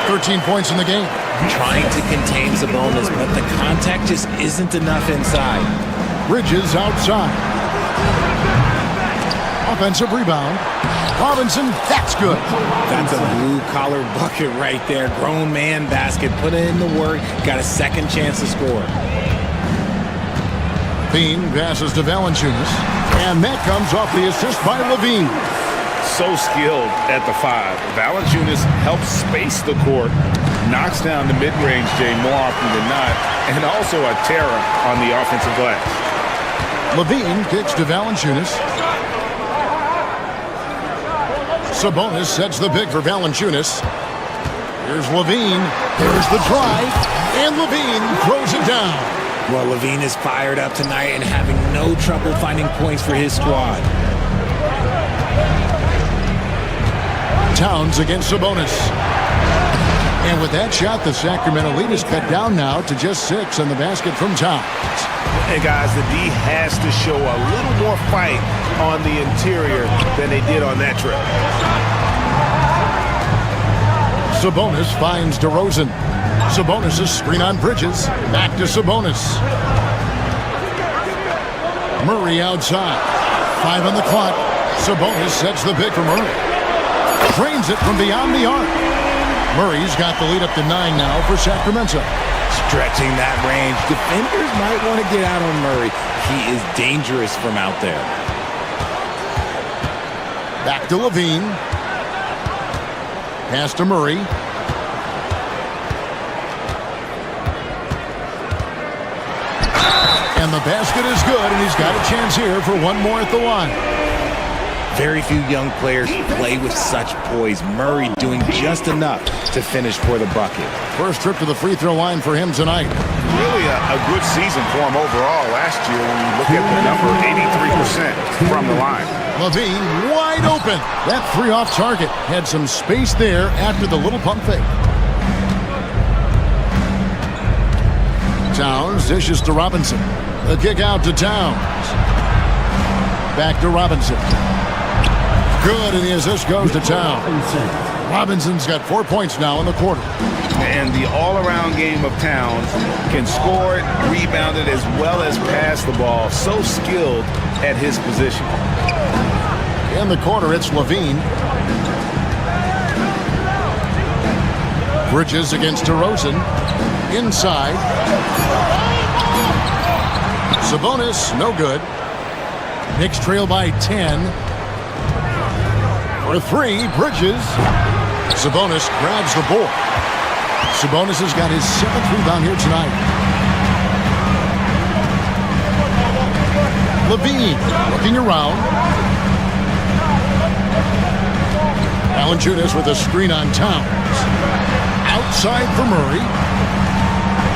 13 points in the game. Trying to contain Sabonis, but the contact just isn't enough inside. Bridges outside. Offensive rebound. Robinson, that's good. That's a blue-collar bucket right there. Grown man basket. Put in the work. Got a second chance to score. Bean passes to Valanciunas. And that comes off the assist by LaVine. So skilled at the 5. Valanciunas helps space the court, knocks down the mid-range game more often than not, and also a terror on the offensive glass. LaVine kicks to Valanciunas. Sabonis sets the pick for Valanciunas. Here's LaVine. There's the drive, and LaVine throws it down. Well, LaVine is fired up tonight and having no trouble finding points for his squad. Towns against Sabonis. And with that shot, the Sacramento lead is cut down now to just 6 on the basket from Towns. And guys, the D has to show a little more fight on the interior than they did on that trip. Sabonis finds DeRozan. Sabonis' screen on Bridges. Back to Sabonis. Murray outside. 5 on the clock. Sabonis sets the pick for Murray. Trains it from beyond the arc. Murray's got the lead up to 9 now for Sacramento. Stretching that range. Defenders might want to get out on Murray. He is dangerous from out there. Back to LaVine. Pass to Murray. And the basket is good, and he's got a chance here for one more at the line. Very few young players play with such poise. Murray doing just enough to finish for the bucket. First trip to the free throw line for him tonight. Really a good season for him overall last year when you look at the number, 83% from the line. LaVine wide open. That 3 off target. Had some space there after the little pump fake. Towns dishes to Robinson. The kick out to Towns. Back to Robinson. Good, and the assist goes to Towns. Robinson's got 4 points now in the quarter. And the all-around game of Towns can score it, rebound it, as well as pass the ball. So skilled at his position. In the corner, it's LaVine. Bridges against DeRozan. Inside. Sabonis, no good. Knicks trail by 10. For 3, Bridges. Sabonis grabs the board. Sabonis has got his 7th rebound here tonight. Levine looking around. Valanciunas with a screen on Towns. Outside for Murray.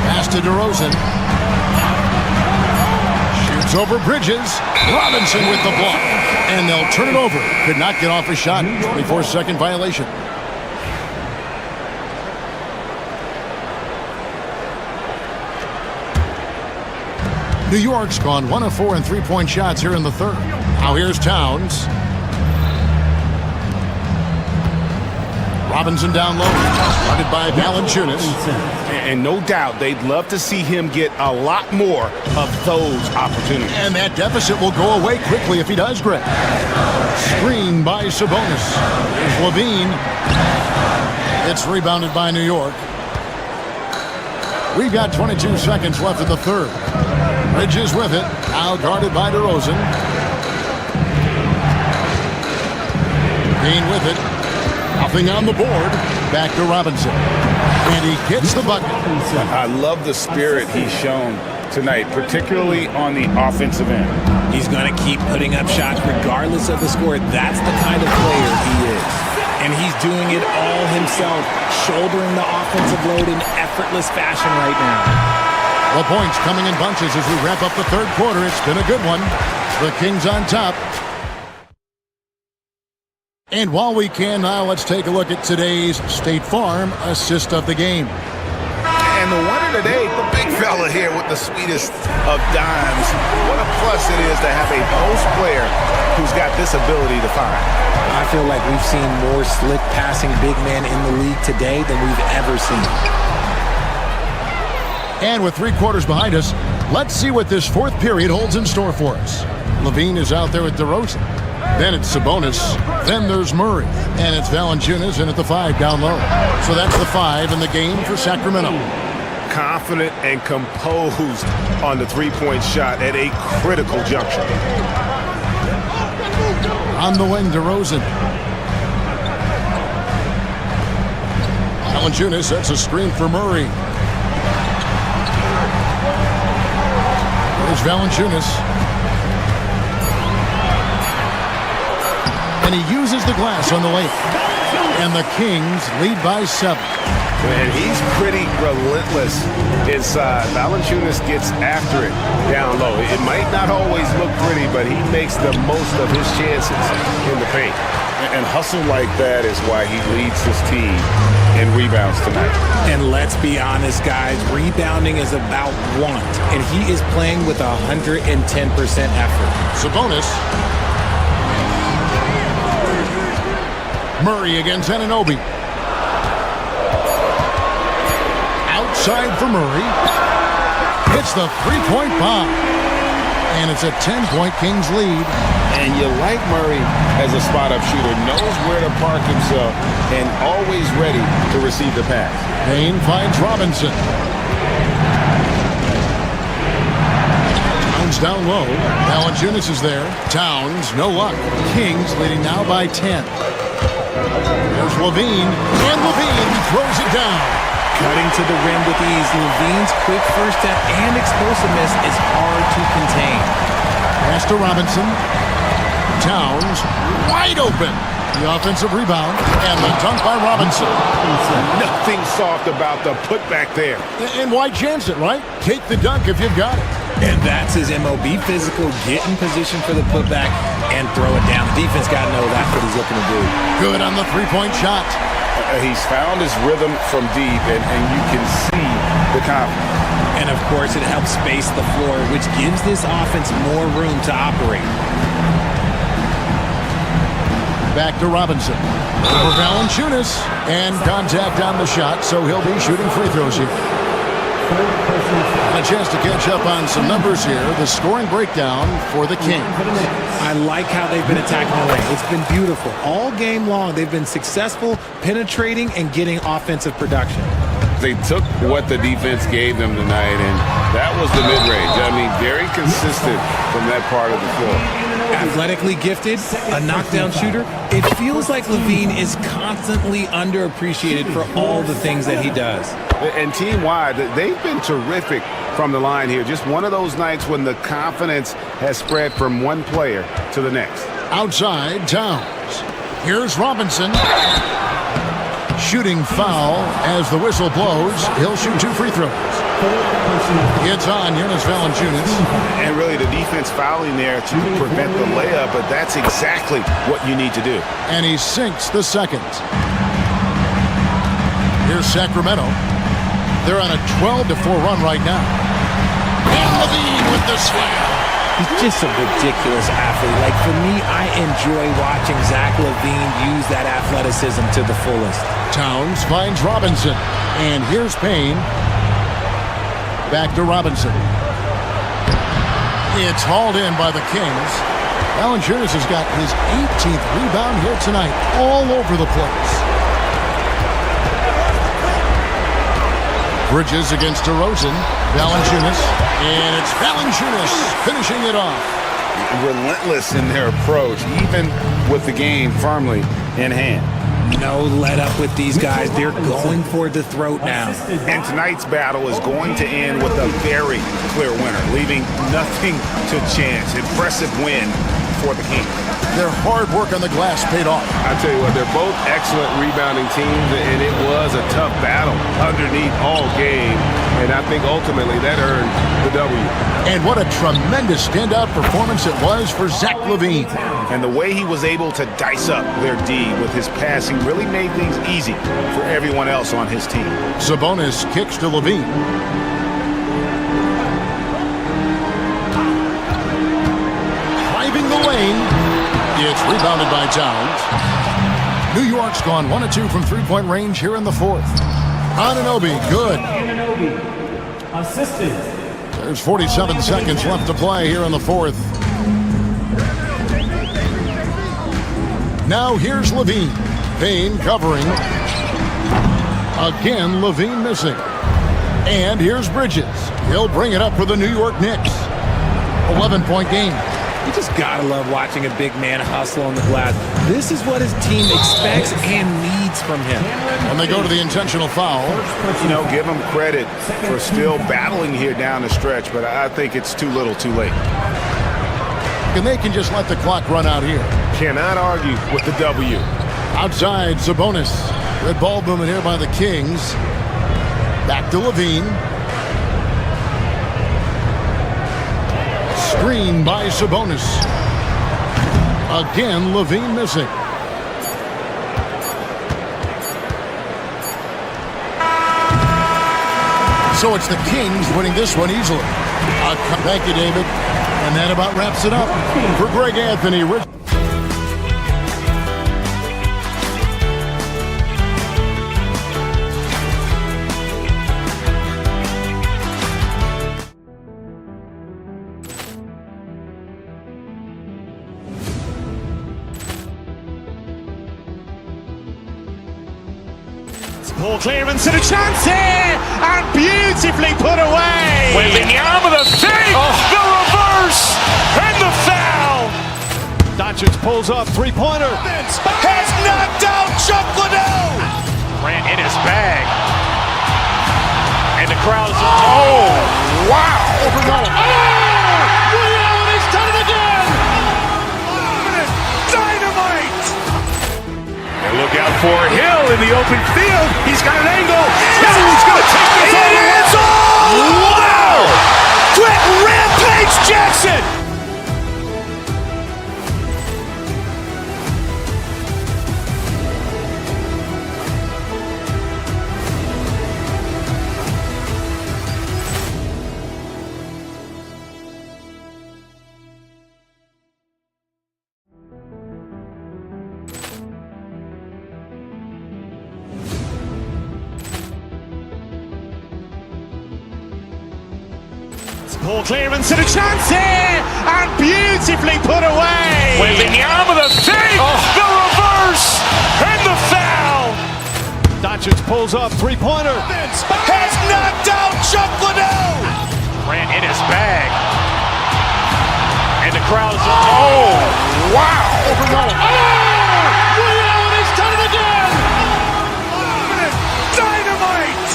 Pass to DeRozan. Shoots over Bridges. Robinson with the block. And they'll turn it over. Could not get off a shot. 24-second violation. New York's gone 1 of 4 in three-point shots here in the third. Now here's Towns. Robinson down low. Guarded by Valanciunas. And no doubt they'd love to see him get a lot more of those opportunities. And that deficit will go away quickly if he does, Greg. Screen by Sabonis. Here's Levine. It's rebounded by New York. We've got 22 seconds left in the third. Bridges with it. Now guarded by DeRozan. Green with it. Nothing on the board. Back to Robinson. And he gets the bucket. I love the spirit he's shown tonight, particularly on the offensive end. He's going to keep putting up shots regardless of the score. That's the kind of player he is. And he's doing it all himself, shouldering the offensive load in effortless fashion right now. The points coming in bunches as we wrap up the third quarter. It's been a good one. The Kings on top. And while we can now, let's take a look at today's State Farm assist of the game. And the winner today, the big fella here with the sweetest of dimes. What a plus it is to have a post player who's got this ability to find. I feel like we've seen more slick passing big men in the league today than we've ever seen. And with 3 quarters behind us, let's see what this fourth period holds in store for us. Levine is out there with DeRozan. Then it's Sabonis. Then there's Murray. And it's Valanciunas in at the 5 down low. So that's the 5 in the game for Sacramento. Confident and composed on the three-point shot at a critical juncture. On the wing, DeRozan. Valanciunas sets a screen for Murray. There's Valanciunas. And he uses the glass on the lake. And the Kings lead by 7. And he's pretty relentless inside. Valanciunas gets after it down low. It might not always look pretty, but he makes the most of his chances in the paint. And hustle like that is why he leads his team in rebounds tonight. And let's be honest, guys, rebounding is about want. And he is playing with 110% effort. Sabonis. Murray against Anunoby. Outside for Murray. Hits the three-point bomb. And it's a 10-point Kings lead. And you like Murray as a spot-up shooter. Knows where to park himself and always ready to receive the pass. Payne finds Robinson. Towns down low. Valanciunas is there. Towns, no luck. Kings leading now by 10. There's Levine. And Levine throws it down. Cutting to the rim with ease. Levine's quick first step and explosiveness is hard to contain. Pass to Robinson. Towns wide open. The offensive rebound and the dunk by Robinson. Nothing soft about the putback there. And why chance it, right? Take the dunk if you've got it. And that's his MO. Be physical, get in position for the putback, and throw it down. The defense got to know that's what he's looking to do. Good on the three-point shot. He's found his rhythm from deep, and you can see the confidence. And, of course, it helps space the floor, which gives this offense more room to operate. Back to Robinson. Over Valanciunas. And contact on the shot, so he'll be shooting free throws here. And a chance to catch up on some numbers here. The scoring breakdown for the Kings. I like how they've been attacking the lane. It's been beautiful. All game long, they've been successful penetrating and getting offensive production. They took what the defense gave them tonight, and that was the mid-range. I mean, very consistent from that part of the floor. Athletically gifted, a knockdown shooter. It feels like Levine is constantly underappreciated for all the things that he does. And team-wide, they've been terrific from the line here. Just one of those nights when the confidence has spread from one player to the next. Outside, Towns. Here's Robinson. Shooting foul as the whistle blows. He'll shoot 2 free throws. It's on Jonas Valanciunas. And really the defense fouling there to prevent the layup, but that's exactly what you need to do. And he sinks the second. Here's Sacramento. They're on a 12-4 run right now. And Levine with the slam. He's just a ridiculous athlete. Like, for me, I enjoy watching Zach LaVine use that athleticism to the fullest. Towns finds Robinson. And here's Payne. Back to Robinson. It's hauled in by the Kings. Valanciunas has got his 18th rebound here tonight. All over the place. Bridges against DeRozan. Valanciunas. And it's Valanciunas finishing it off. Relentless in their approach, even with the game firmly in hand. No let up with these guys. They're going for the throat now. And tonight's battle is going to end with a very clear winner, leaving nothing to chance. Impressive win for the Kings. Their hard work on the glass paid off. I tell you what, they're both excellent rebounding teams, and it was a tough battle underneath all game. And I think ultimately that earned the W. And what a tremendous standout performance it was for Zach LaVine. And the way he was able to dice up their D with his passing really made things easy for everyone else on his team. Sabonis kicks to LaVine. Driving the lane. It's rebounded by Towns. New York's gone 1 of 2 from three-point range here in the fourth. Anunoby, good. Assisted. There's 47 seconds left to play here in the fourth. Now here's Levine. Payne covering. Again, Levine missing. And here's Bridges. He'll bring it up for the New York Knicks. 11-point game. You just gotta love watching a big man hustle on the glass. This is what his team expects and needs from him. And they go to the intentional foul. You know, give him credit for still battling here down the stretch, but I think it's too little too late. And they can just let the clock run out here. Cannot argue with the W. Outside, Sabonis. Red ball movement here by the Kings. Back to Levine. Screen by Sabonis. Again, Levine missing. So it's the Kings winning this one easily. Thank you, David. And that about wraps it up. For Greg Anthony, Rich. Poor clearance and a chance here, and beautifully put away. Wembanyama the fake, the reverse, and the foul. Doncic pulls up, three-pointer. Has knocked out Chuck Liddell. Ran in his bag. And the crowd is... Oh, wow. He's done it again. Dynamite. And look out for Hill in the open field. He's got an angle. Hill's going to take this all the way. Wow. Quick rampage Jackson. Ball clearance and a chance here, and beautifully put away. Wembanyama with a save, the reverse, and the foul. Doncic pulls up, three-pointer. Has knocked out Chuck Liddell. Grant in his bag. And the crowd is, oh, wow. Ray Allen has done it again. Dynamite.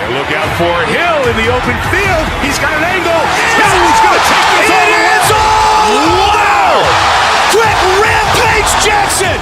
And look out for Hill in the open field. He's got an angle. Hill's going to take this all the way. Wow. Quick rampage Jackson.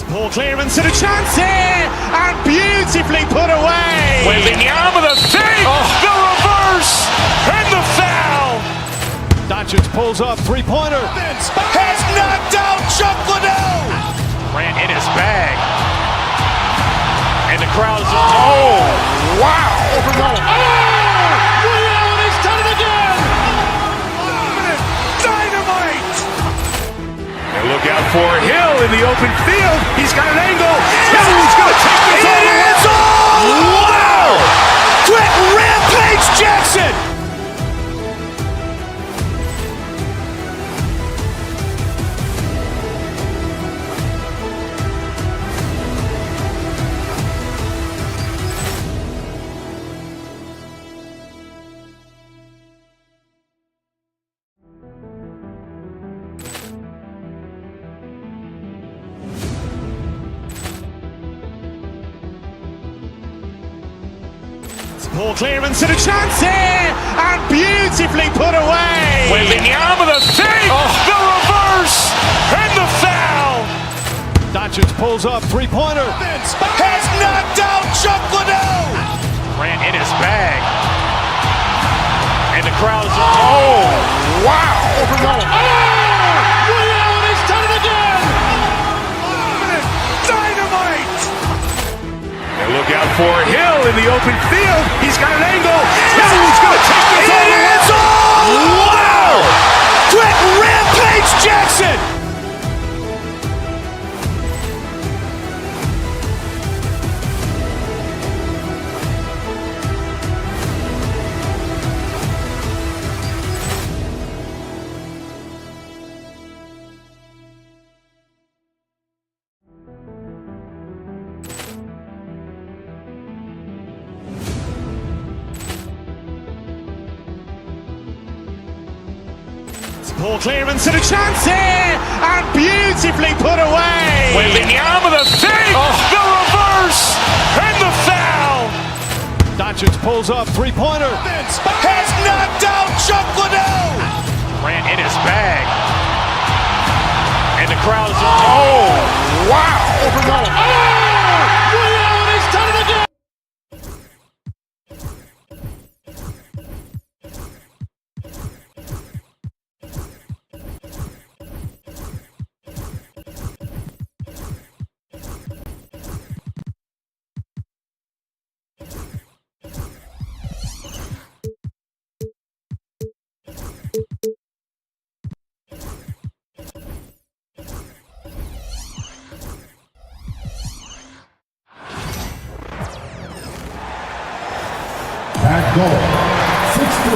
Ball clearance and a chance here, and beautifully put away. Wembanyama with a save, the reverse, and the foul. Doncic pulls up, three-pointer. Has knocked out Chuck Liddell. Grant in his bag. And the crowd is, oh, wow. Ray Allen has done it again. Dynamite. And look out for Hill in the open field. He's got an angle. Hill's going to take this all the way. Wow. Quick rampage Jackson. Ball clearance and a chance here, and beautifully put away. Wembanyama with a save, the reverse, and the foul. Doncic pulls up, three-pointer. Has knocked out Chuck Liddell. Grant in his bag. And the crowd is, oh, wow. Ray Allen has done it again. Dynamite. And look out for Hill in the open field. He's got an angle. Hill's going to take this all the way. Wow. Quick rampage Jackson. Ball clearance and a chance here, and beautifully put away. Wembanyama with a save, the reverse, and the foul. Doncic pulls up, three-pointer. Has knocked out Chuck Liddell. Grant in his bag. And the crowd is, oh, wow. Ray Allen has done it again. At goal, 6'3",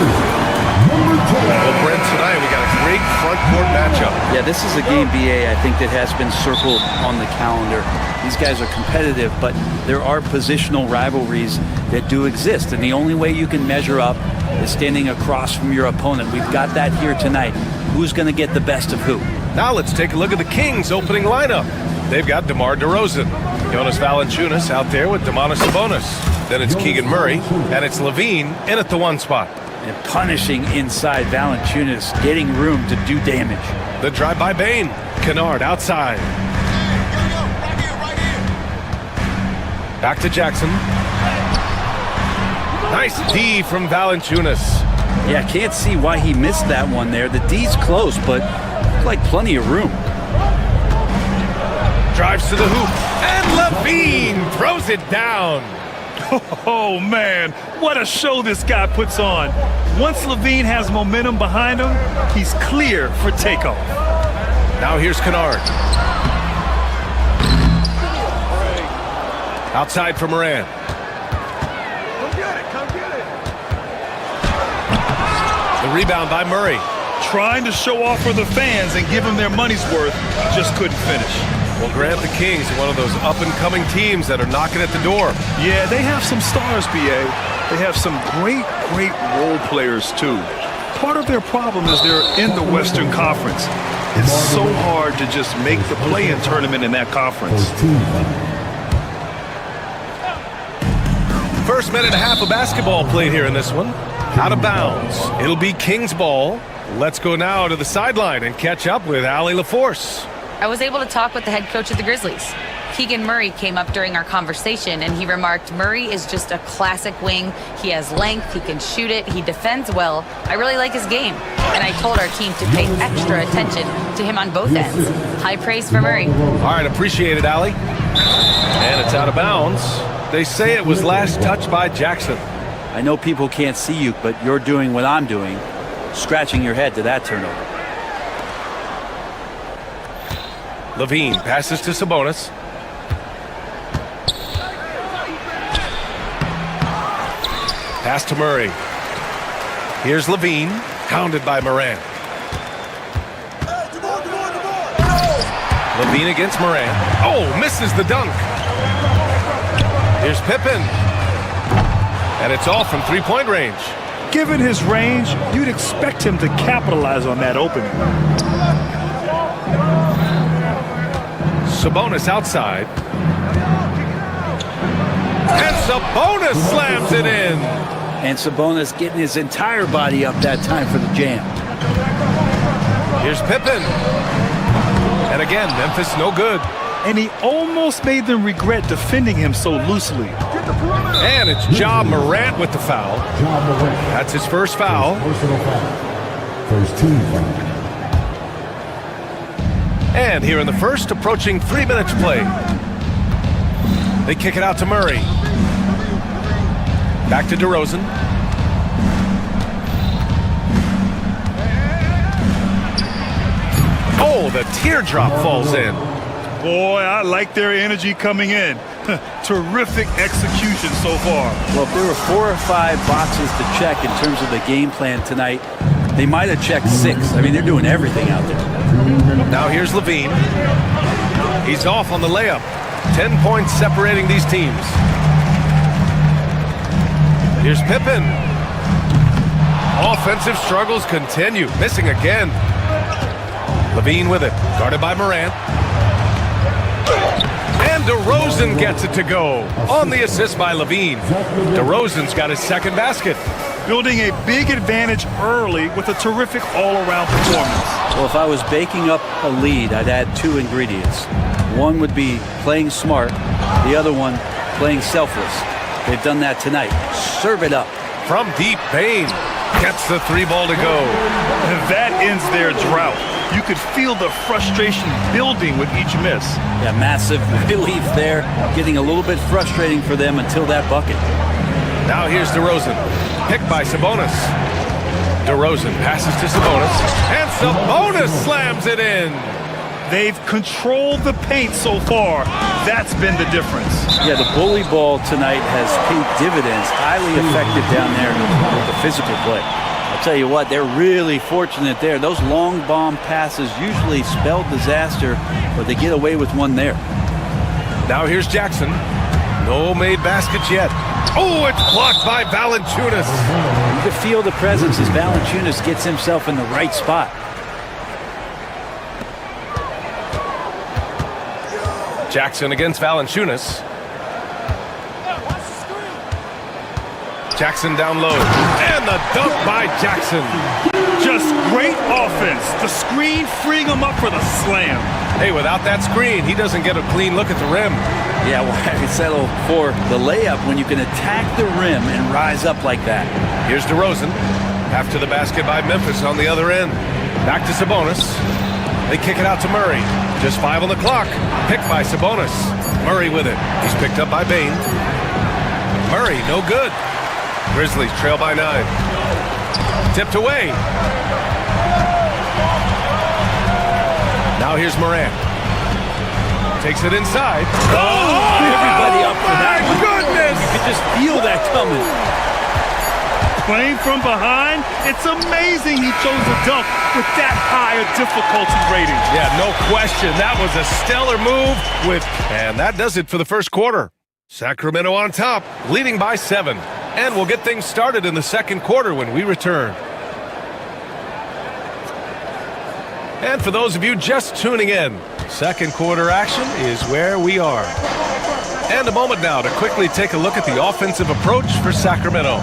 number 12. Well, Brent, tonight we got a great front court matchup. Yeah, this is a game, BA, I think, that has been circled on the calendar. These guys are competitive, but there are positional rivalries that do exist, and the only way you can measure up is standing across from your opponent. We've got that here tonight. Who's going to get the best of who? Now let's take a look at the Kings' opening lineup. They've got DeMar DeRozan, Jonas Valanciunas out there with Domantas Sabonis. Then it's Keegan Murray, and it's Levine in at the one spot. And punishing inside Valanciunas, getting room to do damage. The drive by Bane. Kennard outside. Back to Jackson. Nice D from Valanciunas. Yeah, I can't see why he missed that one there. The D's close, but like plenty of room. Drives to the hoop, and Levine throws it down. Oh, man, what a show this guy puts on. Once Levine has momentum behind him, he's clear for takeoff. Now here's Kennard. Outside for Moran. The rebound by Murray. Trying to show off for the fans and give them their money's worth, just couldn't finish. Well, Grant, the Kings are one of those up-and-coming teams that are knocking at the door. Yeah, they have some stars, B.A. They have some great role players, too. Part of their problem is they're in the Western Conference. It's so hard to just make the play-in tournament in that conference. First minute and a half of basketball played here in this one. Out of bounds. It'll be Kings ball. Let's go now to the sideline and catch up with Allie LaForce. I was able to talk with the head coach of the Grizzlies. Keegan Murray came up during our conversation, and he remarked, Murray is just a classic wing. He has length, he can shoot it, he defends well. I really like his game. And I told our team to pay extra attention to him on both ends. High praise for Murray. All right, appreciate it, Allie. And it's out of bounds. They say it was last touched by Jackson. I know people can't see you, but you're doing what I'm doing, scratching your head to that turnover. Levine passes to Sabonis. Pass to Murray. Here's Levine, hounded by Moran. Levine against Moran. Oh, misses the dunk. Here's Pippen. And it's off from three-point range. Given his range, you'd expect him to capitalize on that opening. Sabonis outside. And Sabonis slams it in. And Sabonis getting his entire body up that time for the jam. Here's Pippen. And again, Memphis no good. And he almost made them regret defending him so loosely. And it's Ja Morant with the foul. That's his first foul. First team foul. And here in the first, approaching 3 minutes play. They kick it out to Murray. Back to DeRozan. Oh, the teardrop falls in. Boy, I like their energy coming in. Terrific execution so far. Well, if there were 4 or 5 boxes to check in terms of the game plan tonight, they might have checked 6. I mean, they're doing everything out there. Now here's Levine. He's off on the layup. 10 points separating these teams. Here's Pippen. Offensive struggles continue. Missing again. Levine with it. Guarded by Morant. And DeRozan gets it to go. On the assist by Levine. DeRozan's got his second basket. Building a big advantage early with a terrific all-around performance. Well, if I was baking up a lead, I'd add 2 ingredients. One would be playing smart. The other one, playing selfless. They've done that tonight. Serve it up. From deep, Bane gets the 3 ball to go. And that ends their drought. You could feel the frustration building with each miss. Yeah, massive relief there. Getting a little bit frustrating for them until that bucket. Now here's DeRozan. Picked by Sabonis. DeRozan passes to Sabonis. And Sabonis slams it in. They've controlled the paint so far. That's been the difference. Yeah, the bully ball tonight has paid dividends. Highly effective down there with the physical play. I'll tell you what, they're really fortunate there. Those long bomb passes usually spell disaster, but they get away with one there. Now here's Jackson. No made baskets yet. Oh, it's blocked by Valanciunas. You can feel the presence as Valanciunas gets himself in the right spot. Jackson against Valanciunas. Jackson down low. And the dunk by Jackson. Just great offense. The screen freeing him up for the slam. Hey, without that screen, he doesn't get a clean look at the rim. Yeah, well, I could settle for the layup when you can attack the rim and rise up like that. Here's DeRozan. After the basket by Memphis on the other end. Back to Sabonis. They kick it out to Murray. Just 5 on the clock. Picked by Sabonis. Murray with it. He's picked up by Bane. Murray, no good. Grizzlies trail by 9. Tipped away. Now here's Morant. Takes it inside. Everybody up for that. My goodness! You could just feel that coming. Playing from behind, it's amazing he chose a dunk with that high a difficulty rating. Yeah, no question. That was a stellar move and that does it for the first quarter. Sacramento on top, leading by 7. And we'll get things started in the second quarter when we return. And for those of you just tuning in, second quarter action is where we are. And a moment now to quickly take a look at the offensive approach for Sacramento.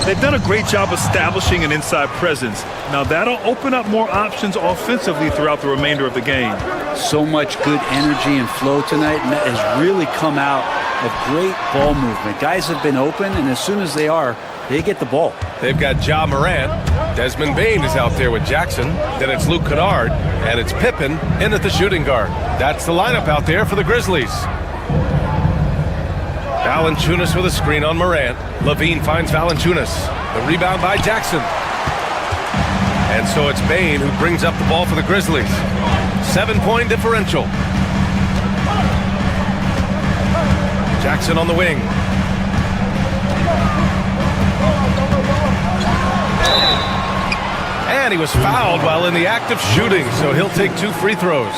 They've done a great job establishing an inside presence. Now that'll open up more options offensively throughout the remainder of the game. So much good energy and flow tonight, and that has really come out of great ball movement. Guys have been open, and as soon as they are, they get the ball. They've got Ja Morant. Desmond Bane is out there with Jackson. Then it's Luke Kennard, and it's Pippen in at the shooting guard. That's the lineup out there for the Grizzlies. Valanciunas with a screen on Morant. Levine finds Valanciunas. The rebound by Jackson. And so it's Bane who brings up the ball for the Grizzlies. 7-point differential. Jackson on the wing. And he was fouled while in the act of shooting, so he'll take 2 free throws.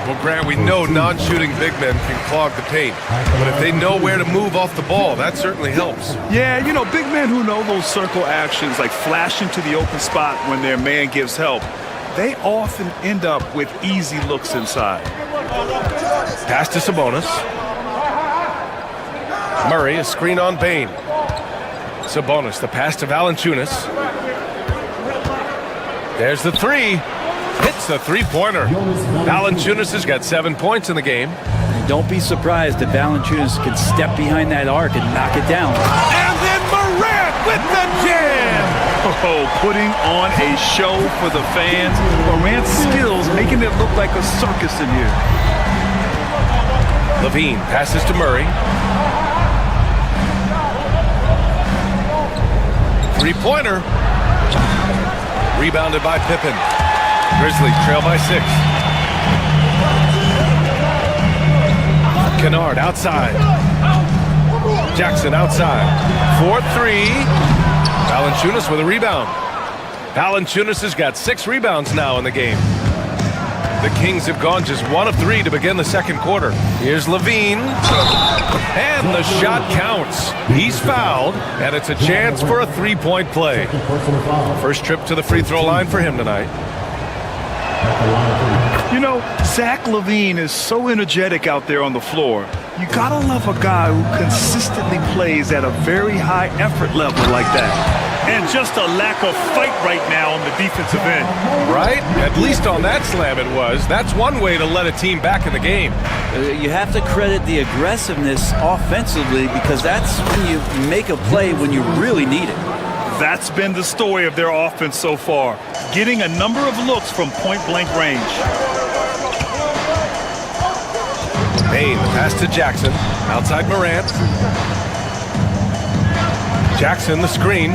Well, Grant, we know non-shooting big men can clog the paint, but if they know where to move off the ball, that certainly helps. Yeah, you know, big men who know those circle actions, like flashing to the open spot when their man gives help, they often end up with easy looks inside. Pass to Sabonis. Murray, a screen on Bane. Sabonis, the pass to Valanciunas. There's the 3. Hits the 3-pointer. Valanciunas has got 7 points in the game. And don't be surprised if Valanciunas can step behind that arc and knock it down. And then Morant with the jam! Oh, putting on a show for the fans. Morant's skills making it look like a circus in here. Levine passes to Murray. 3-pointer. Rebounded by Pippen. Grizzlies trail by 6. Kennard outside. Jackson outside. 4-3. Valanciunas with a rebound. Valanciunas has got 6 rebounds now in the game. The Kings have gone just 1 of 3 to begin the second quarter. Here's Levine. And the shot counts. He's fouled, and it's a chance for a 3-point play. First trip to the free throw line for him tonight. You know, Zach LaVine is so energetic out there on the floor. You gotta love a guy who consistently plays at a very high effort level like that. And just a lack of fight right now on the defensive end. Right? At least on that slam it was. That's one way to let a team back in the game. You have to credit the aggressiveness offensively, because that's when you make a play when you really need it. That's been the story of their offense so far, getting a number of looks from point-blank range. Bane, the pass to Jackson. Outside Morant. Jackson, the screen.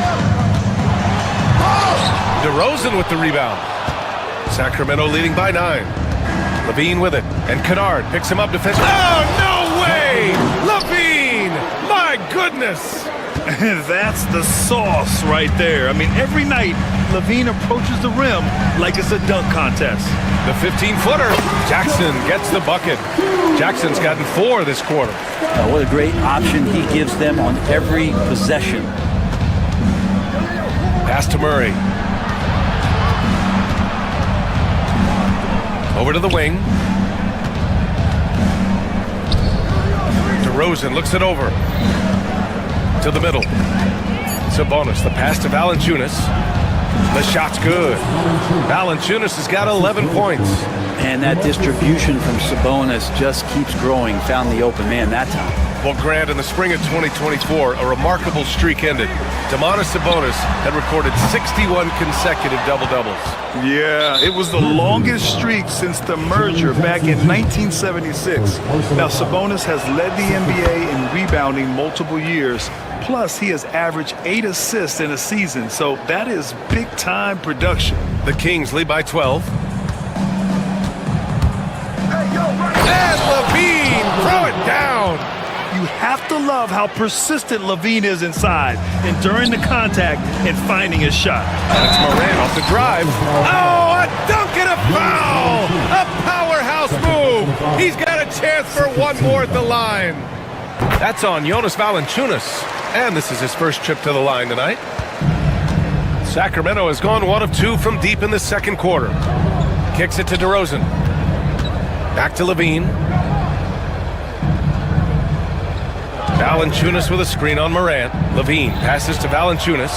DeRozan with the rebound. Sacramento leading by 9. Levine with it. And Kennard picks him up defensively. Oh, no way! Levine! My goodness! That's the sauce right there. I mean, every night, Levine approaches the rim like it's a dunk contest. The 15-footer. Jackson gets the bucket. Jackson's gotten 4 this quarter. What a great option he gives them on every possession. Pass to Murray. Over to the wing. DeRozan looks it over. To the middle. Sabonis, the pass to Valanciunas. The shot's good. Valanciunas has got 11 points. And that distribution from Sabonis just keeps growing. Found the open man that time. Well, Grant, in the spring of 2024, a remarkable streak ended. Domantas Sabonis had recorded 61 consecutive double-doubles. Yeah, it was the longest streak since the merger back in 1976. Now, Sabonis has led the NBA in rebounding multiple years. Plus, he has averaged 8 assists in a season, so that is big-time production. The Kings lead by 12. And LaVine, throw it down. You have to love how persistent LaVine is inside, enduring the contact and finding his shot. And it's Morant off the drive. Oh, a dunk and a foul! A powerhouse move! He's got a chance for one more at the line. That's on Jonas Valanciunas. And this is his first trip to the line tonight. Sacramento has gone 1 of 2 from deep in the second quarter. Kicks it to DeRozan. Back to LaVine. Valanciunas with a screen on Morant. LaVine passes to Valanciunas.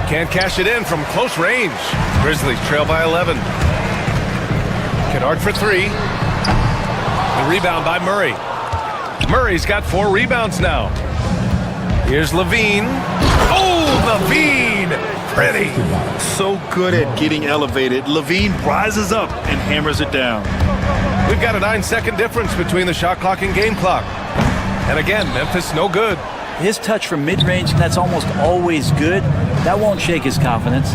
Can't cash it in from close range. Grizzlies trail by 11. Kennard for 3. The rebound by Murray. Murray's got 4 rebounds now. Here's LaVine. Oh, LaVine! Pretty. So good at getting elevated. LaVine rises up and hammers it down. We've got a 9-second difference between the shot clock and game clock. And again, Memphis no good. His touch from mid-range, that's almost always good. That won't shake his confidence.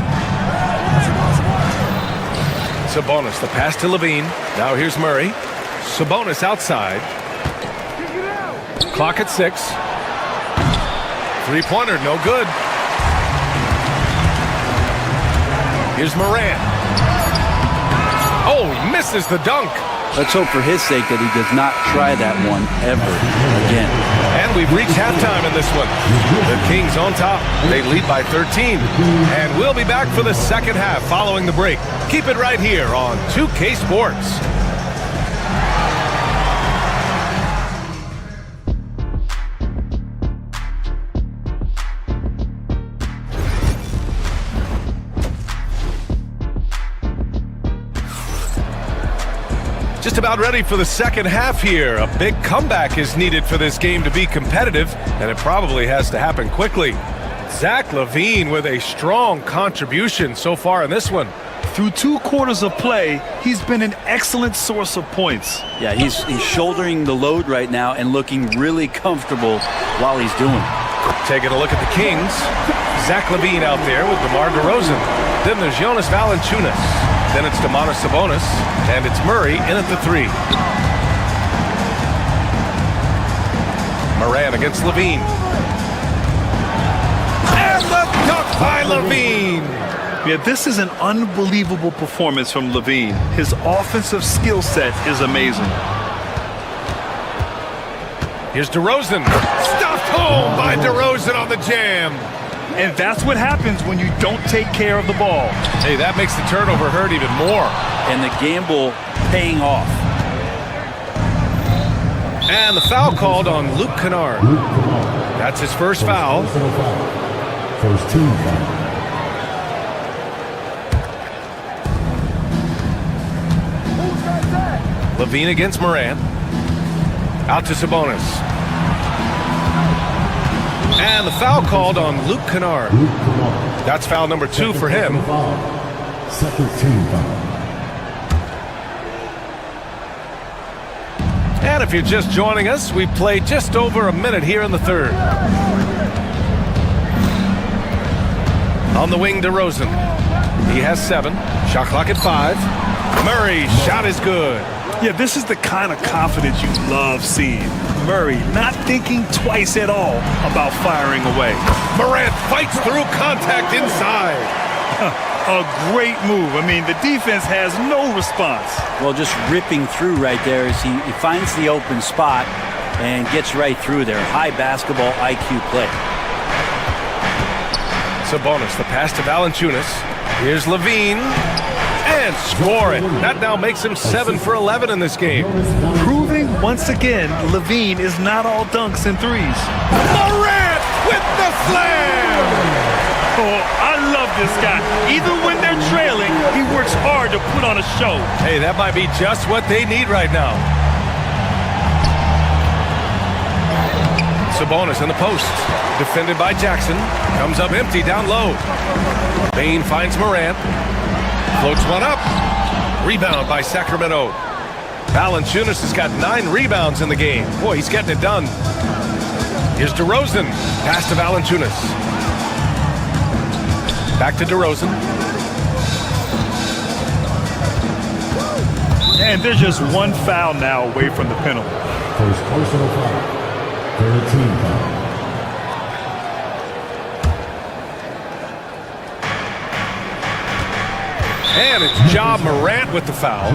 Sabonis, the pass to LaVine. Now here's Murray. Sabonis outside. Clock at 6. Three-pointer, no good. Here's Morant. Oh, he misses the dunk. Let's hope for his sake that he does not try that one ever again. And we've reached halftime in this one. The Kings on top. They lead by 13. And we'll be back for the second half following the break. Keep it right here on 2K Sports. Just about ready for the second half here. A big comeback is needed for this game to be competitive, and it probably has to happen quickly. Zach LaVine with a strong contribution so far in this one. Through 2 quarters of play, he's been an excellent source of points. Yeah, he's shouldering the load right now and looking really comfortable while he's doing it. Taking a look at the Kings. Zach LaVine out there with DeMar DeRozan. Then there's Jonas Valanciunas. Then it's Domantas Sabonis, and it's Murray in at the 3. Morant against LaVine. And the dunk by LaVine! Yeah, this is an unbelievable performance from LaVine. His offensive skill set is amazing. Here's DeRozan. Stuffed home by DeRozan on the jam. And that's what happens when you don't take care of the ball. Hey, that makes the turnover hurt even more. And the gamble paying off. And the foul called on Luke Kennard. That's his first foul. First team foul. LaVine against Morant. Out to Sabonis. And the foul called on Luke Kennard. That's foul number 2 for him. Second team foul. And if you're just joining us, we've played just over a minute here in the third. On the wing, DeRozan. He has 7. Shot clock at 5. Murray's shot is good. Yeah, this is the kind of confidence you love seeing. Murray not thinking twice at all about firing away. Morant fights through contact inside. A great move. I mean, the defense has no response. Well, just ripping through right there as he finds the open spot and gets right through there. High basketball IQ play. Sabonis, the pass to Valanciunas. Here's LaVine. And score it. That now makes him 7 for 11 in this game. Proving once again, LaVine is not all dunks and threes. Morant with the slam! Oh, I love this guy. Even when they're trailing, he works hard to put on a show. Hey, that might be just what they need right now. Sabonis in the post. Defended by Jackson. Comes up empty down low. Bane finds Morant. Floats one up. Rebound by Sacramento. Valanciunas has got 9 rebounds in the game. Boy, he's getting it done. Here's DeRozan. Pass to Valanciunas. Back to DeRozan. And they're just one foul now away from the penalty. First personal foul. 13 foul. And it's Ja Morant with the foul.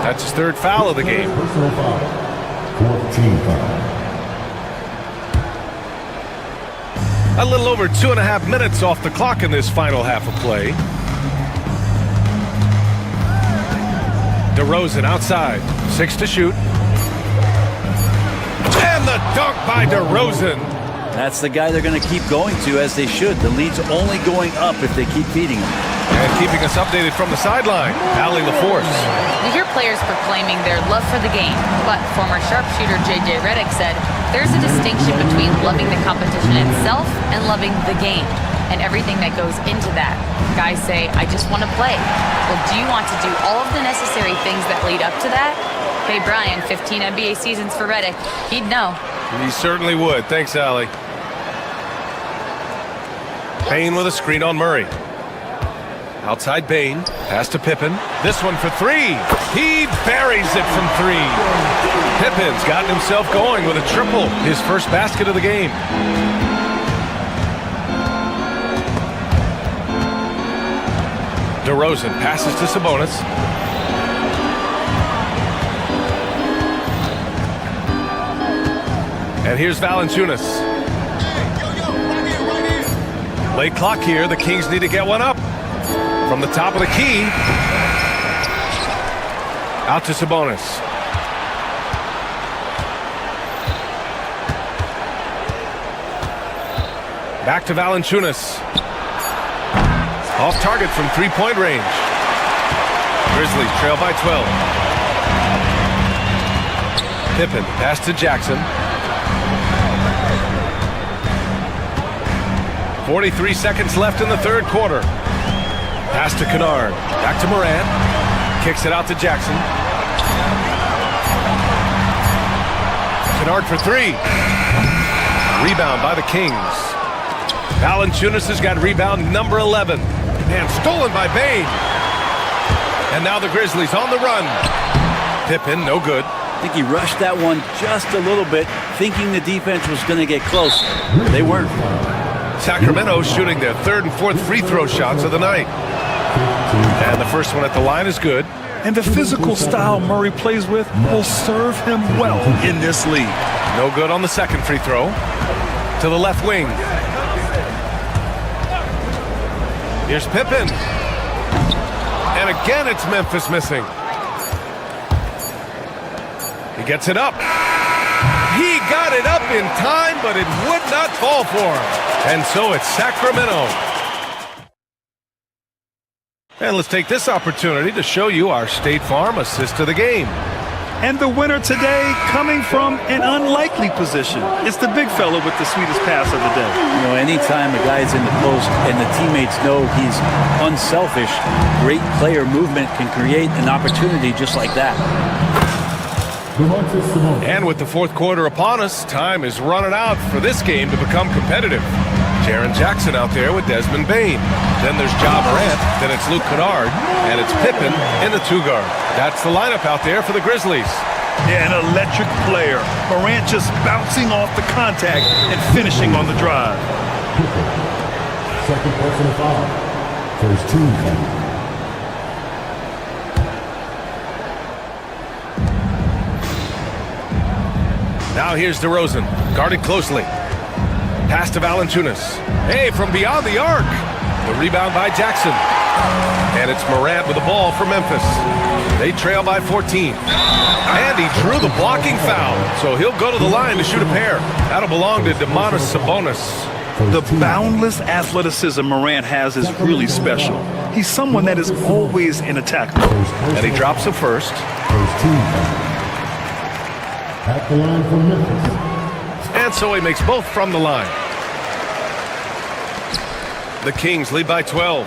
That's his 3rd foul of the game. Personal foul. 14 foul. A little over 2.5 minutes off the clock in this final half of play. DeRozan outside. 6 to shoot. And the dunk by DeRozan. That's the guy they're going to keep going to, as they should. The lead's only going up if they keep feeding him. And keeping us updated from the sideline, Allie LaForce. We hear players proclaiming their love for the game, but former sharpshooter J.J. Redick said there's a distinction between loving the competition itself and loving the game and everything that goes into that. Guys say, I just want to play. Well, do you want to do all of the necessary things that lead up to that? Hey, Brian, 15 NBA seasons for Redick. He'd know. He certainly would. Thanks, Allie. Bane with a screen on Murray. Outside Bane, pass to Pippen. This one for 3. He buries it from 3. Pippen's gotten himself going with a triple, his first basket of the game. DeRozan passes to Sabonis. And here's Valanciunas. Late clock here, the Kings need to get one up. From the top of the key, out to Sabonis. Back to Valanciunas. Off target from 3-point range. Grizzlies trail by 12. Pippen pass to Jackson. 43 seconds left in the 3rd quarter. Pass to Kennard. Back to Morant. Kicks it out to Jackson. Kennard for 3. Rebound by the Kings. Valanciunas has got rebound number 11. And stolen by Bane. And now the Grizzlies on the run. Pippen, no good. I think he rushed that one just a little bit, thinking the defense was going to get close. They weren't. Sacramento shooting their 3rd and 4th free throw shots of the night. And the first one at the line is good. And the physical style Murray plays with will serve him well in this league. No good on the 2nd free throw. To the left wing. Here's Pippen. And again it's Memphis missing. He gets it up. He got it up in time, but it would not fall for him. And so it's Sacramento. And let's take this opportunity to show you our State Farm assist of the game. And the winner today coming from an unlikely position. It's the big fella with the sweetest pass of the day. You know, anytime a guy's in the post and the teammates know he's unselfish, great player movement can create an opportunity just like that. And with the 4th quarter upon us, time is running out for this game to become competitive. Jaren Jackson out there with Desmond Bane. Then there's Ja Morant, then it's Luke Kennard, and it's Pippen in the 2-guard. That's the lineup out there for the Grizzlies. Yeah, an electric player. Morant just bouncing off the contact and finishing on the drive. Second personal foul. First team foul. Now here's DeRozan, guarded closely. Pass to Valanciunas. Hey, from beyond the arc. The rebound by Jackson. And it's Morant with the ball for Memphis. They trail by 14. And he drew the blocking foul, so he'll go to the line to shoot a pair. That'll belong to Domantas Sabonis. The boundless athleticism Morant has is really special. He's someone that is always in attack mode. And he drops a first. At the line for Memphis. And and so he makes both from the line. The Kings lead by 12.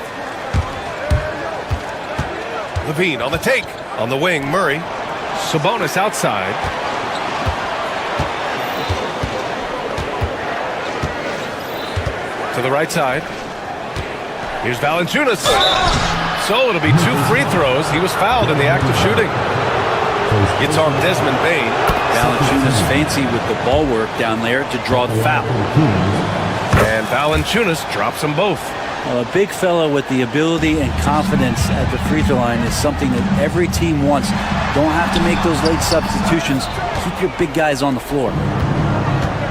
Levine on the take. On the wing, Murray. Sabonis outside. To the right side. Here's Valanciunas. So it'll be 2 free throws. He was fouled in the act of shooting. It's on Desmond Bane. Valanciunas fancy with the ball work down there to draw the foul. And Valanciunas drops them both. Well, a big fella with the ability and confidence at the free throw line is something that every team wants. Don't have to make those late substitutions. Keep your big guys on the floor.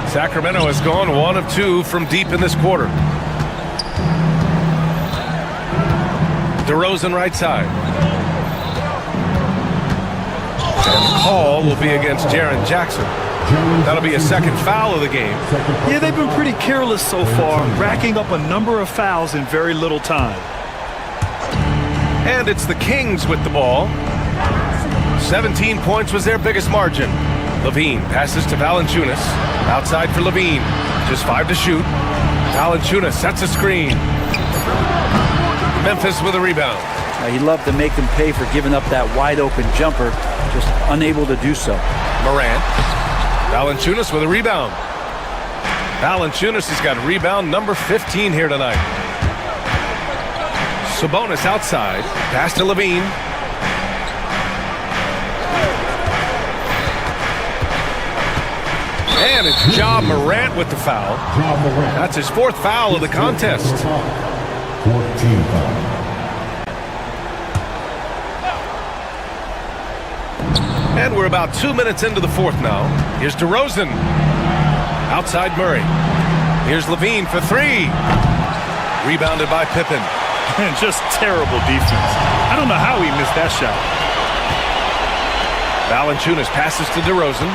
Sacramento has gone 1 of 2 from deep in this quarter. DeRozan right side. And the call will be against Jaren Jackson. That'll be a second foul of the game. Yeah, they've been pretty careless so far, racking up a number of fouls in very little time. And it's the Kings with the ball. 17 points was their biggest margin. Levine passes to Valanciunas. Outside for Levine. Just 5 to shoot. Valanciunas sets a screen. Memphis with a rebound. He'd love to make them pay for giving up that wide open jumper, just unable to do so. Morant. Valanciunas with a rebound. Valanciunas has got rebound number 15 here tonight. Sabonis outside. Pass to Levine. And it's Ja Morant with the foul. That's his 4th foul of the contest. 14 foul. And we're about 2 minutes into the 4th now. Here's DeRozan. Outside Murray. Here's Levine for 3. Rebounded by Pippen. And just terrible defense. I don't know how he missed that shot. Valanciunas passes to DeRozan.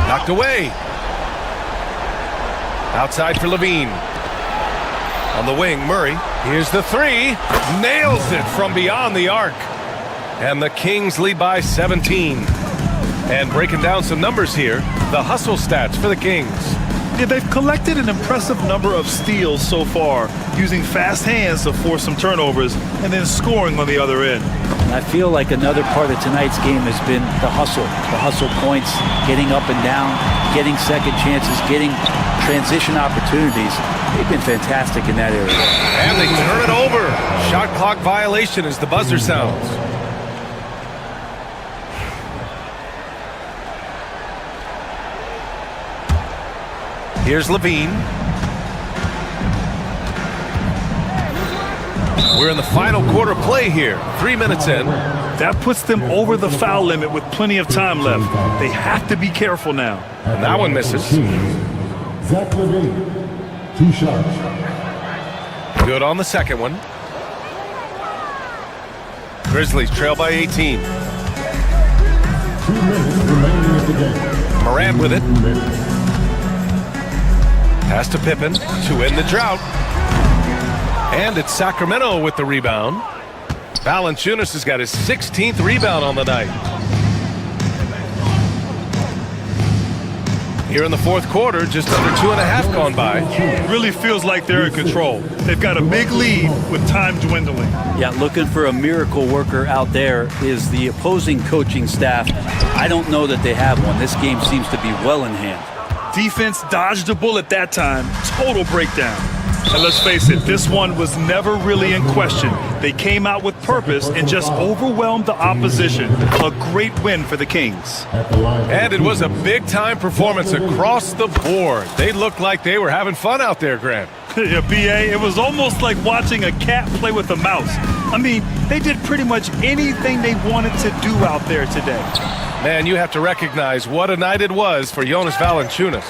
Knocked away. Outside for Levine. On the wing, Murray. Here's the 3. Nails it from beyond the arc. And the Kings lead by 17. And breaking down some numbers here, the hustle stats for the Kings. Yeah, they've collected an impressive number of steals so far, using fast hands to force some turnovers and then scoring on the other end. And I feel like another part of tonight's game has been the hustle points, getting up and down, getting second chances, getting transition opportunities. They've been fantastic in that area. And they turn it over. Shot clock violation as the buzzer sounds. Here's Levine. We're in the final quarter play here. 3 minutes in. That puts them over the foul limit with plenty of time left. They have to be careful now. And that one misses. Zach Levine, 2 shots. Good on the second one. Grizzlies trail by 18. 2 minutes remaining in the game. Morant with it. Pass to Pippen to end the drought. And it's Sacramento with the rebound. Valanciunas has got his 16th rebound on the night. Here in the 4th quarter, just under 2.5 gone by. Really feels like they're in control. They've got a big lead with time dwindling. Yeah, looking for a miracle worker out there is the opposing coaching staff. I don't know that they have one. This game seems to be well in hand. Defense dodged a bullet that time. Total breakdown. And let's face it, this one was never really in question. They came out with purpose and just overwhelmed the opposition. A great win for the Kings. And it was a big-time performance across the board. They looked like they were having fun out there, Grant. Yeah, B.A., it was almost like watching a cat play with a mouse. I mean, they did pretty much anything they wanted to do out there today. Man, you have to recognize what a night it was for Jonas Valanciunas.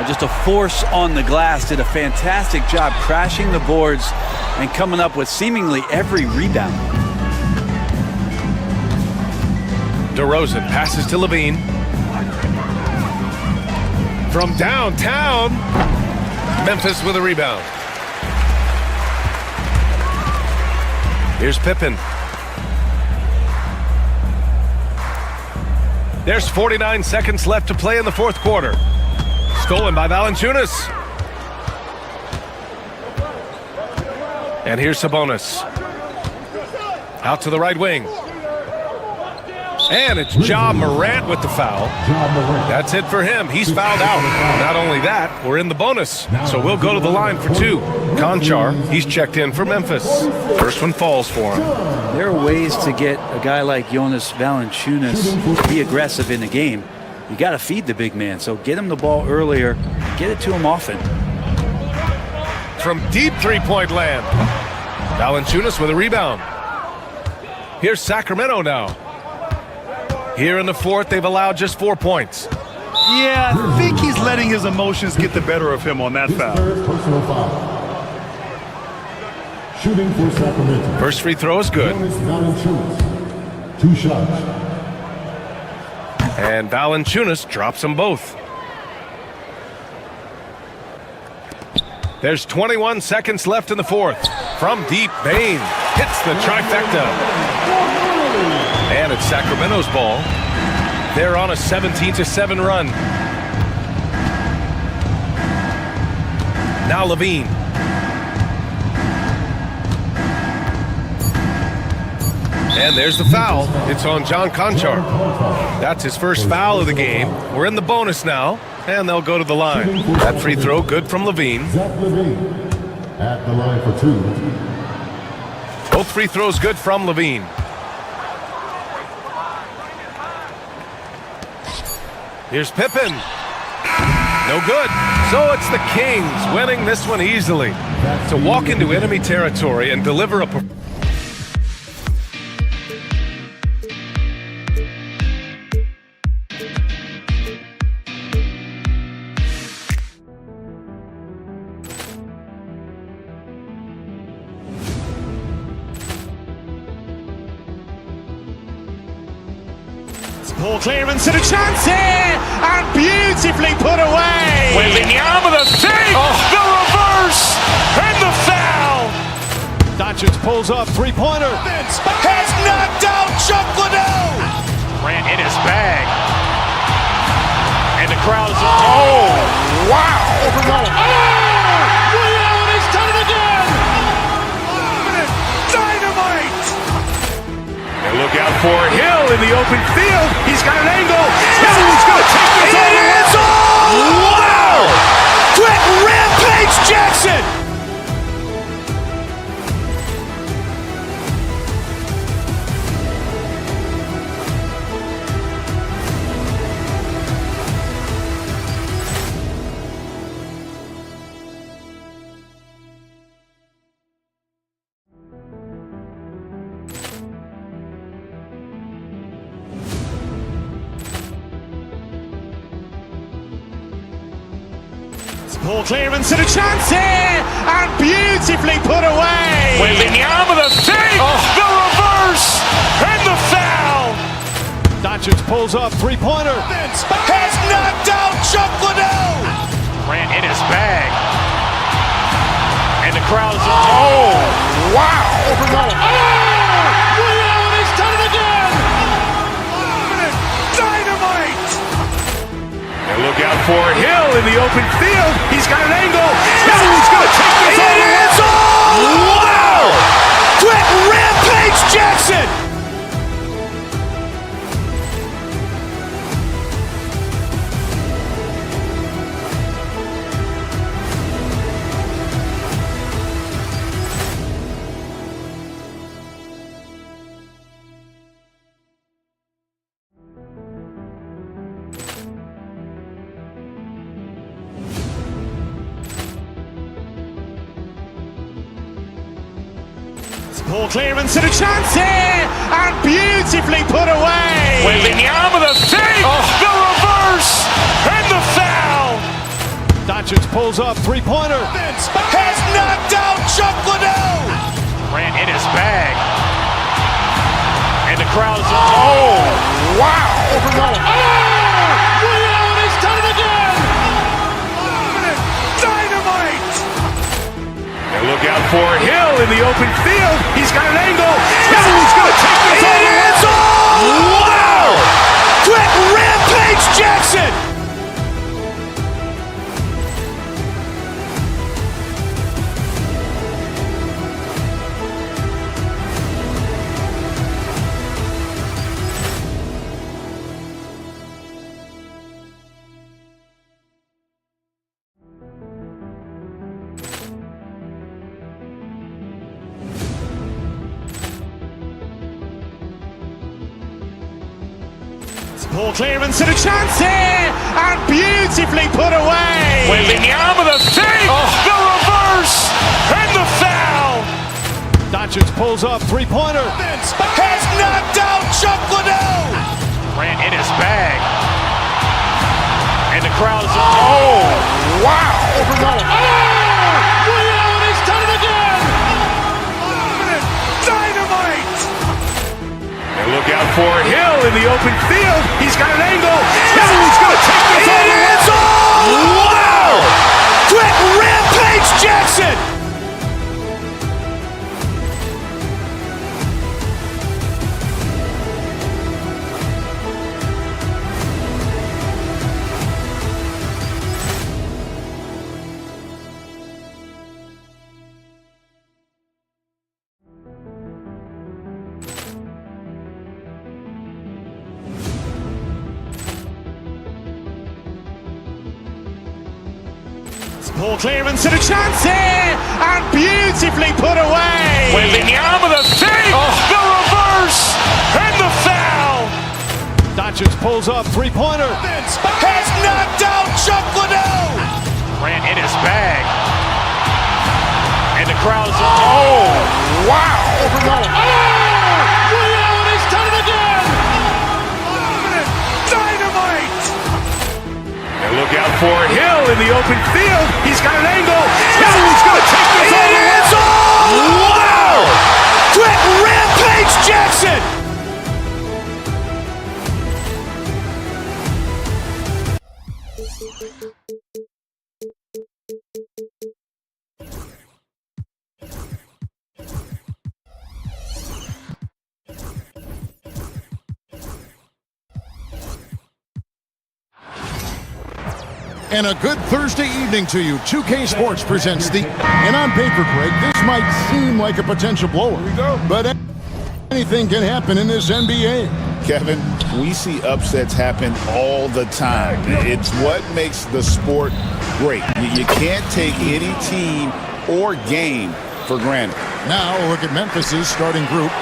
Just a force on the glass, did a fantastic job crashing the boards and coming up with seemingly every rebound. DeRozan passes to Levine. From downtown, Memphis with a rebound. Here's Pippen. There's 49 seconds left to play in the fourth quarter. Stolen by Valanciunas. And here's Sabonis. Out to the right wing. And it's Ja Morant with the foul. That's it for him. He's fouled out. Not only that, we're in the bonus. So we'll go to the line for two. Conchar, he's checked in for Memphis. First one falls for him. There are ways to get a guy like Jonas Valanciunas to be aggressive in the game. You got to feed the big man. So get him the ball earlier. Get it to him often. From deep three-point land. Valanciunas with a rebound. Here's Sacramento now. Here in the fourth, they've allowed just 4 points. Yeah, I think he's letting his emotions get the better of him on that foul. Personal foul. Shooting for Sacramento. First free throw is good. Valanciunas. 2 shots. And Valanciunas drops them both. There's 21 seconds left in the fourth. From deep, Bane hits the trifecta. And it's Sacramento's ball. They're on a 17-7 run. Now Levine. And there's the foul. It's on John Conchar. That's his first foul of the game. We're in the bonus now, and they'll go to the line. That free throw good from Levine. Zach Levine at the line for 2. Both free throws good from Levine. Here's Pippen. No good. So it's the Kings winning this one easily. To walk into enemy territory and deliver a performance. Poor clearance and a chance here, and beautifully put away. Wembanyama the save, the reverse, and the foul. Doncic pulls up, three-pointer. Has knocked out Chuck Liddell. Ran in his bag. And the crowd is, oh, wow. Ray Allen has done it again. Dynamite. And look out for Hill in the open field. He's got an angle. Hill is going to take this all the way. Wow. Quick rampage Jackson. Poor clearance and a chance here, and beautifully put away. Wembanyama the save, the reverse, and the foul. Doncic pulls up, three-pointer. Has knocked out Chuck Liddell. Ran in his bag. And the crowd is, oh, wow. Ray Allen has done it again. Dynamite. And look out for Hill in the open field. He's got an angle. Hill is going to take this all the way. Wow. Quick rampage Jackson. Poor clearance and a chance here, and beautifully put away. Wembanyama the save, the reverse, and the foul. Doncic pulls up, three-pointer. Has knocked out Chuck Liddell. Ran in his bag. And the crowd is, oh, wow. Ray Allen has done it again. Dynamite. And look out for Hill in the open field. He's got an angle. Hill is going to take this all the way. Wow. Quick Ball clearance and a chance here, and beautifully put away. Wembanyama the save, the reverse, and the foul. Doncic pulls up, three-pointer. Has knocked out Chuck Liddell. Ran in his bag. And the crowd is... Oh, wow. He's done it again. Dynamite. And look out for Hill in the open field. He's got an angle. Hill's going to take this all the way. Wow. Quick rampage Jackson. Ball clearance and a chance here, and beautifully put away. Wembanyama the save, the reverse, and the foul. Doncic pulls up, three-pointer. Has knocked out Chuck Liddell. Ran in his bag. And the crowd is... Oh, wow. He's done it again. Dynamite. And look out for Hill in the open field. He's got an angle. Hill's going to take this all the way. Wow. Quick rampage Jackson. And a good Thursday evening to you. 2K Sports presents the... And on paper, Craig, this might seem like a potential blower. Here we go. But anything can happen in this NBA. Kevin, we see upsets happen all the time. It's what makes the sport great. You can't take any team or game for granted. Now, look at Memphis's starting group.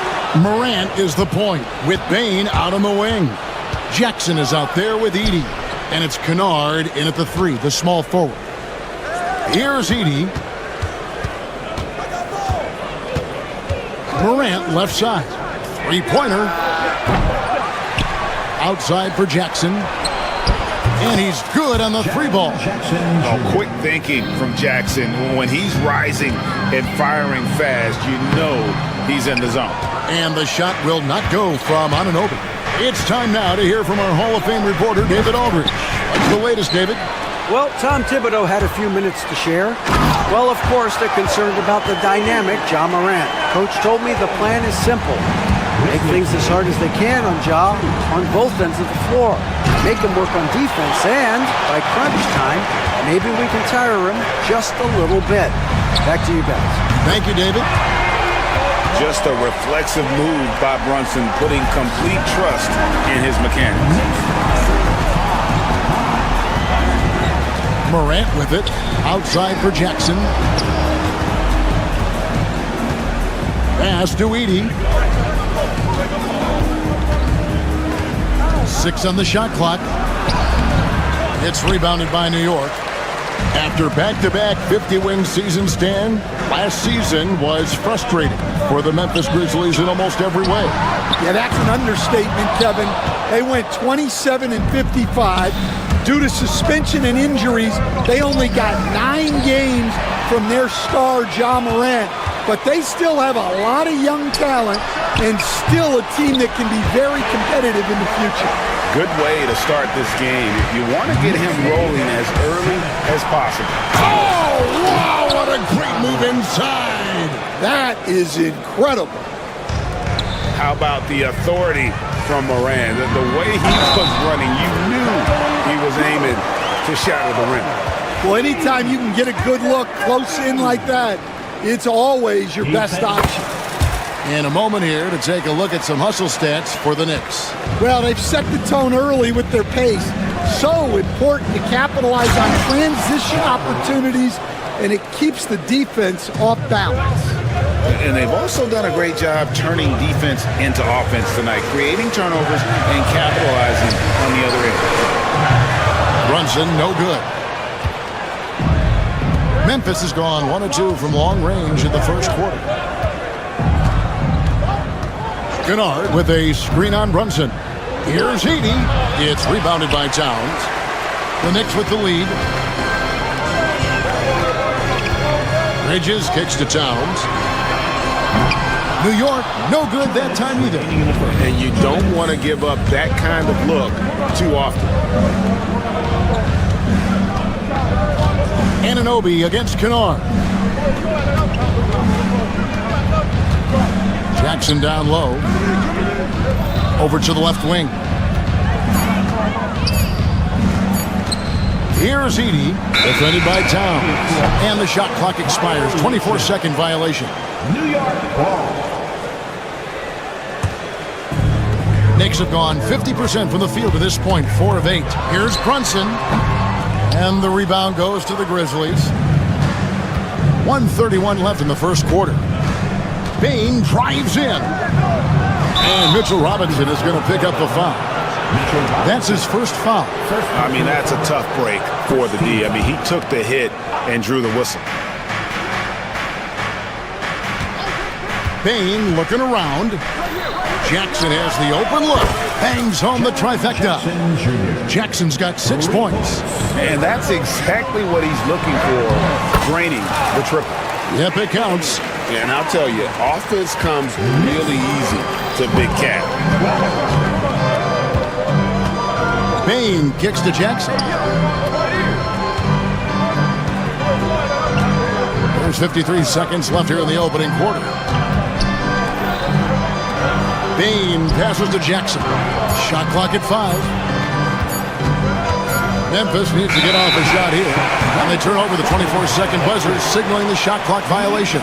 Morant is the point, with Bane out on the wing. Jackson is out there with Edey. And it's Kennard in at the three, the small forward. Here's Edey. Morant left side. Three-pointer. Outside for Jackson. And he's good on the three ball. Oh, quick thinking from Jackson. When he's rising and firing fast, you know he's in the zone. And the shot will not go from Anunoby. It's time now to hear from our Hall of Fame reporter, David Aldridge. What's the latest, David? Well, Tom Thibodeau had a few minutes to share. Well, of course, they're concerned about the dynamic Ja Morant. Coach told me the plan is simple. Make things as hard as they can on Ja on both ends of the floor. Make him work on defense, and by crunch time, maybe we can tire him just a little bit. Back to you guys. Thank you, David. Just a reflexive move by Brunson, putting complete trust in his mechanics. Morant with it. Outside for Jackson. Pass to Edey. 6 on the shot clock. It's rebounded by New York. After back-to-back 50-win season, Stan, last season was frustrating for the Memphis Grizzlies in almost every way. Yeah, that's an understatement, Kevin. They went 27-55. Due to suspension and injuries, they only got 9 games from their star, Ja Morant. But they still have a lot of young talent and still a team that can be very competitive in the future. Good way to start this game. If you want to get him rolling as early as possible. Oh, wow, what a great move inside. That is incredible. How about the authority from Morant? The way he was running, you knew he was aiming to shatter the rim. Well, anytime you can get a good look close in like that, it's always your best option. In a moment here to take a look at some hustle stats for the Knicks. Well, they've set the tone early with their pace. So important to capitalize on transition opportunities, and it keeps the defense off balance. And they've also done a great job turning defense into offense tonight, creating turnovers and capitalizing on the other end. Brunson, no good. Memphis has gone 1 of 2 from long range in the first quarter. Kennard with a screen on Brunson. Here's Heaney. It's rebounded by Towns. The Knicks with the lead. Bridges kicks to Towns. New York, no good that time either. And you don't want to give up that kind of look too often. Anunoby against Kennard. Jackson down low. Over to the left wing. Here's Edey, defended by Towns. And the shot clock expires. 24-second violation. New York ball. Knicks have gone 50% from the field to this point, 4 of 8. Here's Brunson. And the rebound goes to the Grizzlies. 1:31 left in the first quarter. Bane drives in. And Mitchell Robinson is going to pick up the foul. That's his first foul. I mean, that's a tough break for the D. I mean, he took the hit and drew the whistle. Bane looking around. Jackson has the open look. Bangs home the trifecta. Jackson's got 6 points. And that's exactly what he's looking for, draining the triple. Yep, it counts. And I'll tell you, offense comes really easy to Big Cat. Bane kicks to Jackson. There's 53 seconds left here in the opening quarter. Bane passes to Jackson. Shot clock at 5. Memphis needs to get off a shot here. And they turn over the 24-second buzzer, signaling the shot clock violation.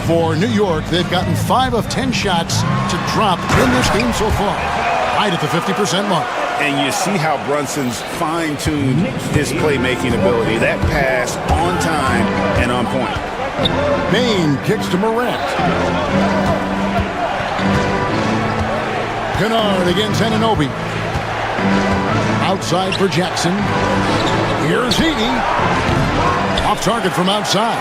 For New York, they've gotten 5 of 10 shots to drop in this game so far. Right at the 50% mark. And you see how Brunson's fine-tuned his playmaking ability. That pass on time and on point. Bane kicks to Morant. Kennard against Anunoby. Outside for Jackson. Here's Heaney. Off target from outside.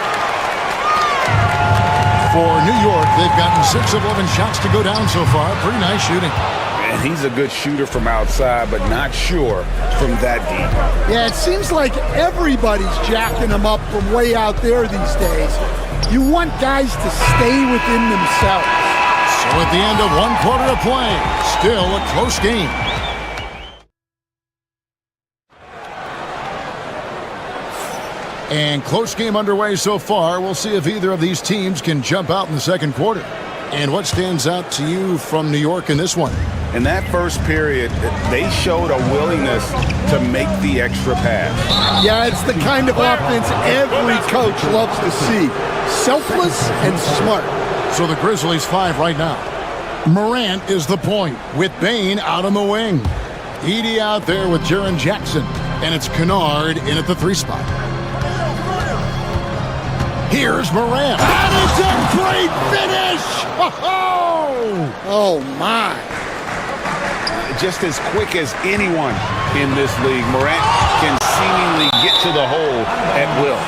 For New York, they've gotten 6 of 11 shots to go down so far. Pretty nice shooting. And he's a good shooter from outside, but not sure from that deep. Yeah, it seems like everybody's jacking them up from way out there these days. You want guys to stay within themselves. So at the end of 1 quarter of play, still a close game. And close game underway so far. We'll see if either of these teams can jump out in the second quarter. And what stands out to you from New York in this one? In that first period, they showed a willingness to make the extra pass. Yeah, it's the kind of offense every coach loves to see. Selfless and smart. So the Grizzlies 5 right now. Morant is the point with Bane out on the wing. Edey out there with Jaren Jackson. And it's Kennard in at the 3 spot. Here's Morant. And it's a great finish! Oh, my. Just as quick as anyone in this league, Morant can seemingly get to the hole at will.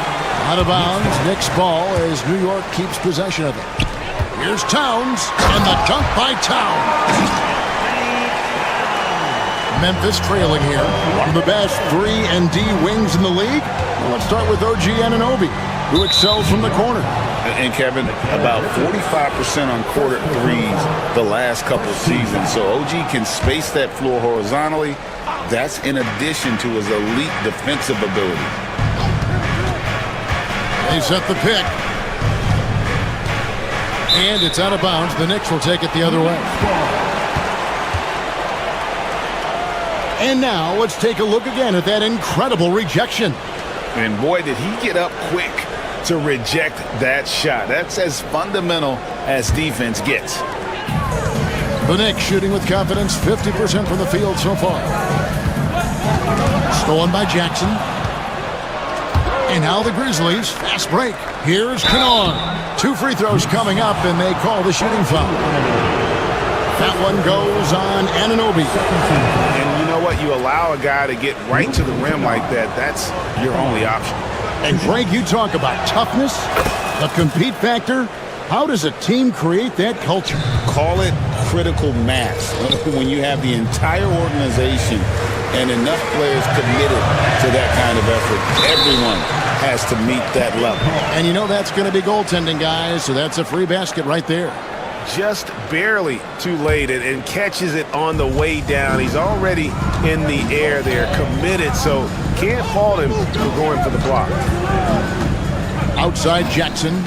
Out of bounds, Knicks ball as New York keeps possession of it. Here's Towns, and the dunk by Towns. Memphis trailing here. One of the best 3 and D wings in the league. Well, let's start with OG Anunoby, who excels from the corner. And Kevin, about 45% on quarter threes the last couple seasons. So OG can space that floor horizontally. That's in addition to his elite defensive ability. They set the pick. And it's out of bounds. The Knicks will take it the other way. And now let's take a look again at that incredible rejection. And boy, did he get up quick to reject that shot. That's as fundamental as defense gets. The Knicks shooting with confidence, 50% from the field so far. Stolen by Jackson. And now the Grizzlies, fast break. Here's Kennard. 2 free throws coming up, and they call the shooting foul. That one goes on Anunoby. And you know what? You allow a guy to get right to the rim like that. That's your only option. And Greg, you talk about toughness, the compete factor. How does a team create that culture? Call it critical mass. When you have the entire organization and enough players committed to that kind of effort, everyone has to meet that level. And you know that's going to be goaltending, guys, so that's a free basket right there. Just barely too late and catches it on the way down. He's already in the air there, committed, so can't fault him for going for the block. Outside Jackson.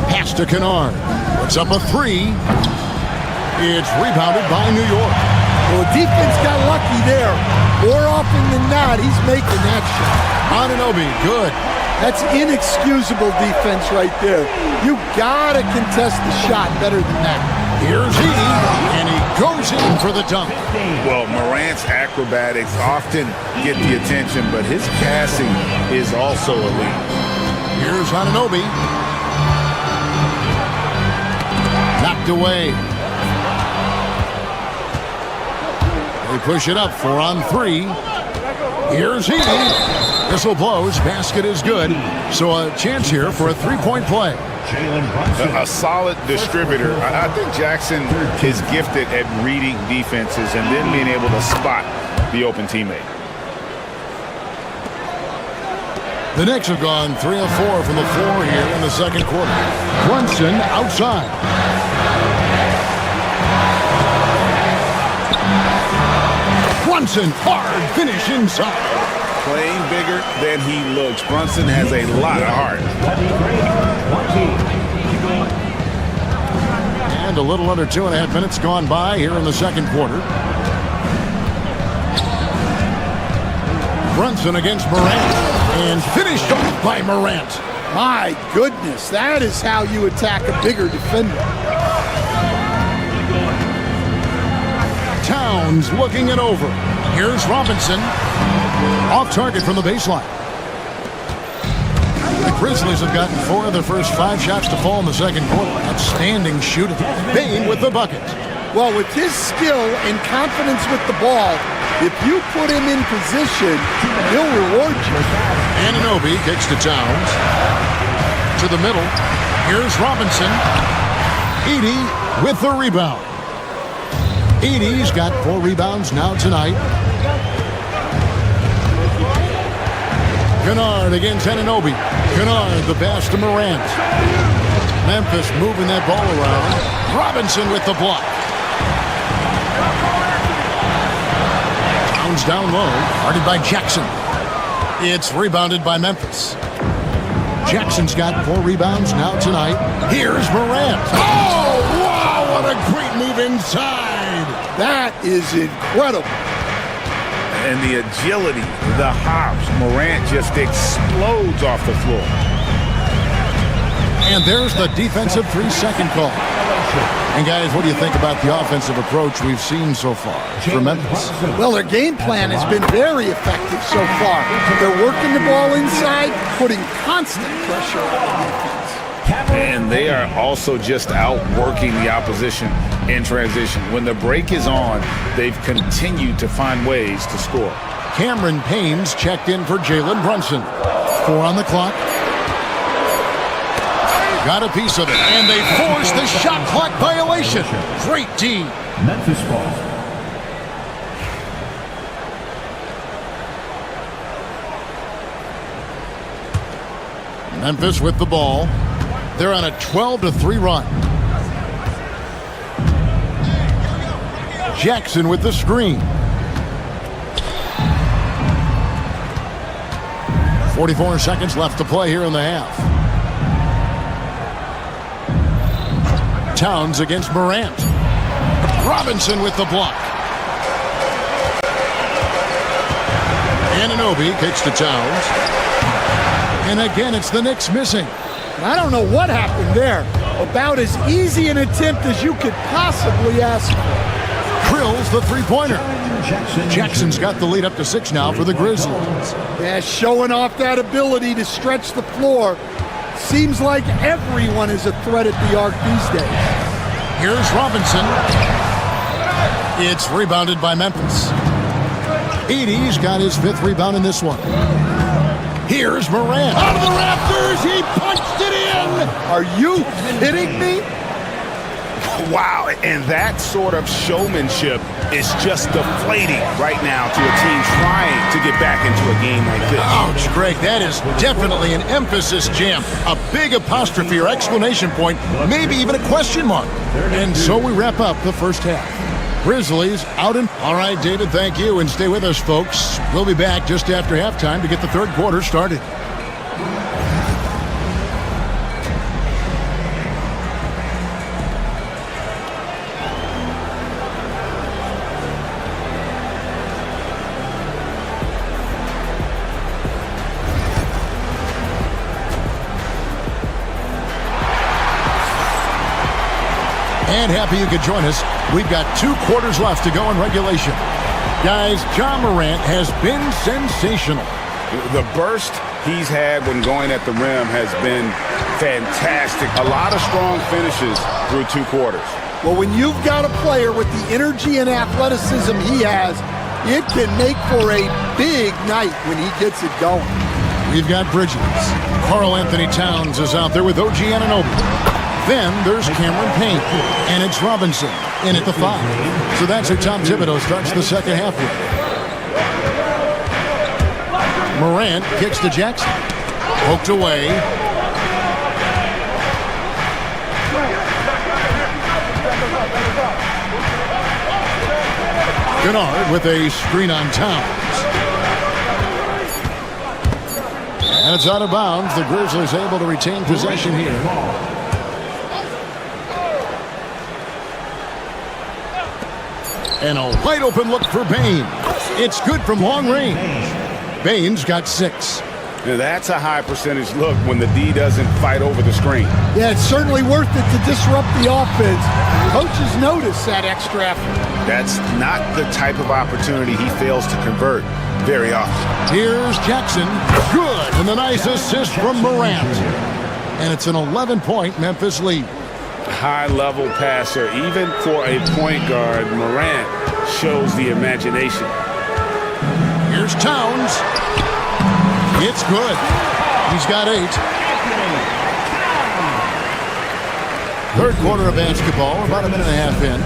Pass to Kennard. Puts up a 3. It's rebounded by New York. Well, defense got lucky there. More often than not, he's making that shot. Anunoby, good. That's inexcusable defense right there. You gotta contest the shot better than that. Here's Edey, and he goes in for the dunk. Well, Morant's acrobatics often get the attention, but his passing is also elite. Here's Anunoby. Knocked away. They push it up 4 on 3. Here's Edey. Whistle blows. Basket is good. So a chance here for a 3-point play. A solid distributor. I think Jackson is gifted at reading defenses and then being able to spot the open teammate. The Knicks have gone 3 of 4 from the floor here in the second quarter. Brunson outside. Brunson, hard finish inside. Playing bigger than he looks. Brunson has a lot of heart. And a little under 2.5 minutes gone by here in the second quarter. Brunson against Morant. And finished off by Morant. My goodness, that is how you attack a bigger defender. Towns looking it over. Here's Robinson. Off target from the baseline. The Grizzlies have gotten 4 of their first 5 shots to fall in the second quarter. Outstanding shooting. Bane with the bucket. Well, with his skill and confidence with the ball, if you put him in position, he'll reward you. Anunoby kicks to Towns. To the middle. Here's Robinson. Edey with the rebound. Edey's got 4 rebounds now tonight. Kennard against Anunoby. Kennard, the pass to Morant. Memphis moving that ball around. Robinson with the block. Towns down low, guarded by Jackson. It's rebounded by Memphis. Jackson's got 4 rebounds now tonight. Here's Morant. Oh, wow, what a great move inside. That is incredible. And the agility, the hops. Morant just explodes off the floor. And there's the defensive 3-second call. And guys, what do you think about the offensive approach we've seen so far for Memphis? Well, their game plan has been very effective so far. They're working the ball inside, putting constant pressure on defense. And they are also just outworking the opposition in transition. When the break is on, they've continued to find ways to score. Cameron Payne's checked in for Jalen Brunson. 4 on the clock. Got a piece of it, and they force the shot clock violation. Great D. Memphis ball. Memphis with the ball. They're on a 12-3 run. Jackson with the screen. 44 seconds left to play here in the half. Towns against Morant. Robinson with the block. Anunoby kicks to Towns. And again, it's the Knicks missing. I don't know what happened there. About as easy an attempt as you could possibly ask for. drills the three-pointer. Jackson's got the lead up to 6 now for the Grizzlies. Yeah, showing off that ability to stretch the floor. Seems like everyone is a threat at the arc these days. Here's Robinson. It's rebounded by Memphis. Edie's got his 5th rebound in this one. Here's Morant. Out of the rafters, he punched it in! Are you kidding me? Wow, and that sort of showmanship is just deflating right now to a team trying to get back into a game like this. Ouch, Greg, that is definitely an emphasis jam. A big apostrophe or exclamation point, maybe even a question mark. And so we wrap up the first half. Grizzlies out in... All right, David, thank you, and stay with us, folks. We'll be back just after halftime to get the third quarter started. And happy you could join us. We've got 2 quarters left to go in regulation. Guys, Ja Morant has been sensational. The burst he's had when going at the rim has been fantastic. A lot of strong finishes through 2 quarters. Well, when you've got a player with the energy and athleticism he has, it can make for a big night when he gets it going. We've got Bridges. Karl Anthony Towns is out there with OG Anunoby. Then there's Cameron Payne, and it's Robinson in at the 5. So that's who Tom Thibodeau starts the second half with. Morant kicks to Jackson. Poked away. Kennard with a screen on Towns. And it's out of bounds. The Grizzlies able to retain possession here. And a wide open look for Bane. It's good from long range. Bane's got 6. Now that's a high percentage look when the D doesn't fight over the screen. Yeah, it's certainly worth it to disrupt the offense. Coaches notice that extra effort. That's not the type of opportunity he fails to convert very often. Here's Jackson. Good. And a nice assist from Morant. And it's an 11-point Memphis lead. High-level passer. Even for a point guard, Morant shows the imagination. Here's Towns. It's good. He's got 8. Third quarter of basketball, about a minute and a half in.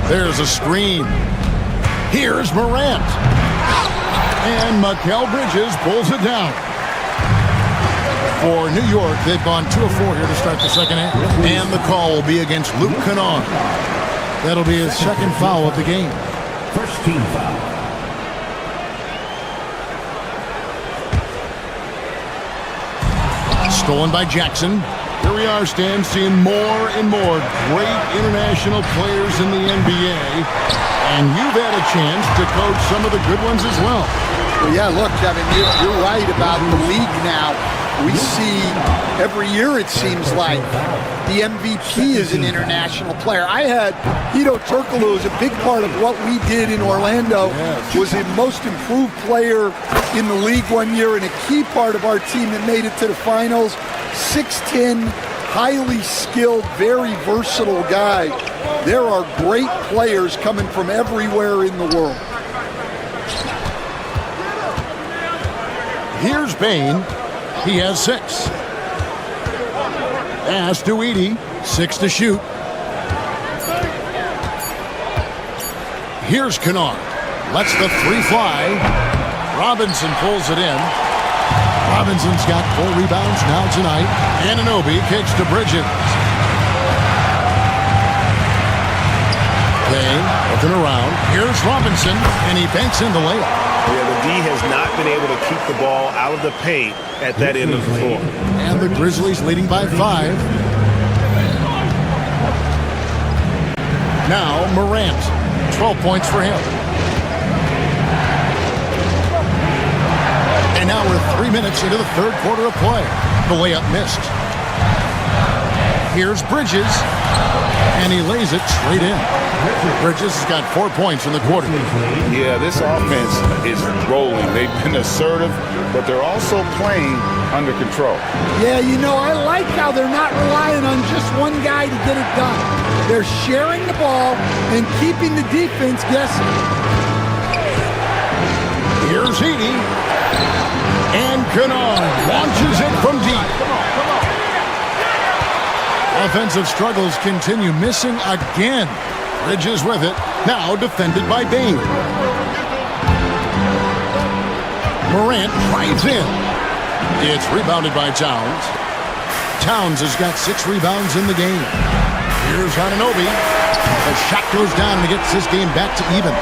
There's a screen. Here's Morant. And Mikal Bridges pulls it down. For New York, they've gone 2 of 4 here to start the second half. And the call will be against Luke Kennard. That'll be his second foul of the game. First team foul. Stolen by Jackson. Here we are, Stan, seeing more and more great international players in the NBA. And you've had a chance to coach some of the good ones as well. Well, yeah, look, Kevin, you're right about the league now. We see every year, it seems like, the MVP is an international player. I had Hedo Turkoglu as a big part of what we did in Orlando, was the most improved player in the league one year and a key part of our team that made it to the finals. 6'10", highly skilled, very versatile guy. There are great players coming from everywhere in the world. Here's Bane. He has 6. Pass to Edie. 6 to shoot. Here's Kennard. Lets the 3 fly. Robinson pulls it in. Robinson's got 4 rebounds now tonight. Anunoby kicks to Bridges. Payne looking around. Here's Robinson, and he banks in the layup. Yeah, the D has not been able to keep the ball out of the paint at that end of the floor. And the Grizzlies leading by 5. Now Morant, 12 points for him. And now we're 3 minutes into the third quarter of play. The layup missed. Here's Bridges, and he lays it straight in. Bridges has got 4 points in the quarter. Yeah, this offense is rolling. They've been assertive, but they're also playing under control. Yeah, you know, I like how they're not relying on just one guy to get it done. They're sharing the ball and keeping the defense guessing. Here's Edie, and Kennard launches it from deep. Offensive struggles continue, missing again. Bridges with it, now defended by Bain. Morant drives in. It's rebounded by Towns. Towns has got 6 rebounds in the game. Here's Anunoby. The shot goes down and he gets his game back to even.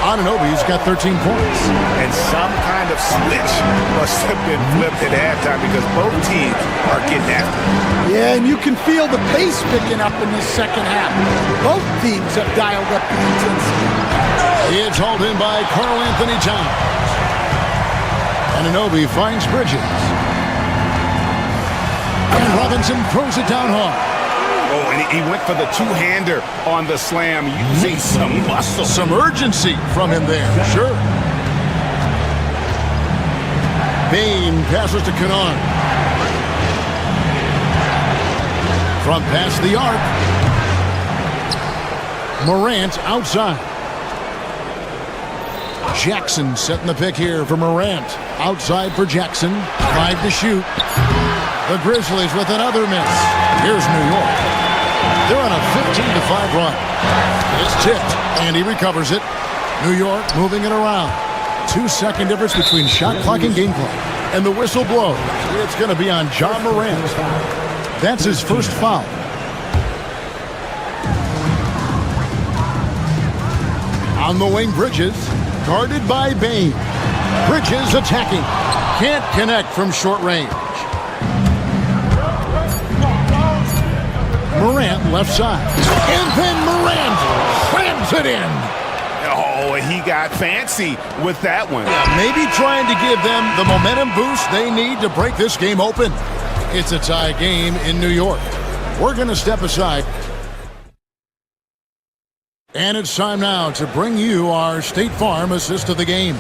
Anunoby's got 13 points. And some kind of switch must have been flipped at halftime because both teams are getting after it. Yeah, and you can feel the pace picking up in the second half. Both teams have dialed up the intensity. It's hauled in by Karl Anthony Towns. Anunoby finds Bridges. And Robinson throws it down hard. Oh, and he went for the two-hander on the slam, using some muscle. Some urgency from him there, sure. Bain passes to Kennard. From past the arc. Morant outside. Jackson setting the pick here for Morant. Outside for Jackson. 5 to shoot. The Grizzlies with another miss. Here's New York. They're on a 15-5 run. It's tipped, and he recovers it. New York moving it around. 2-second difference between shot clock and game clock. And the whistle blows. It's going to be on Ja Morant. That's his first foul. On the wing, Bridges, guarded by Bain. Bridges attacking. Can't connect from short range. Morant left side. And then Morant slams it in. Oh, he got fancy with that one. Maybe trying to give them the momentum boost they need to break this game open. It's a tie game in New York. We're going to step aside. And it's time now to bring you our State Farm assist of the game.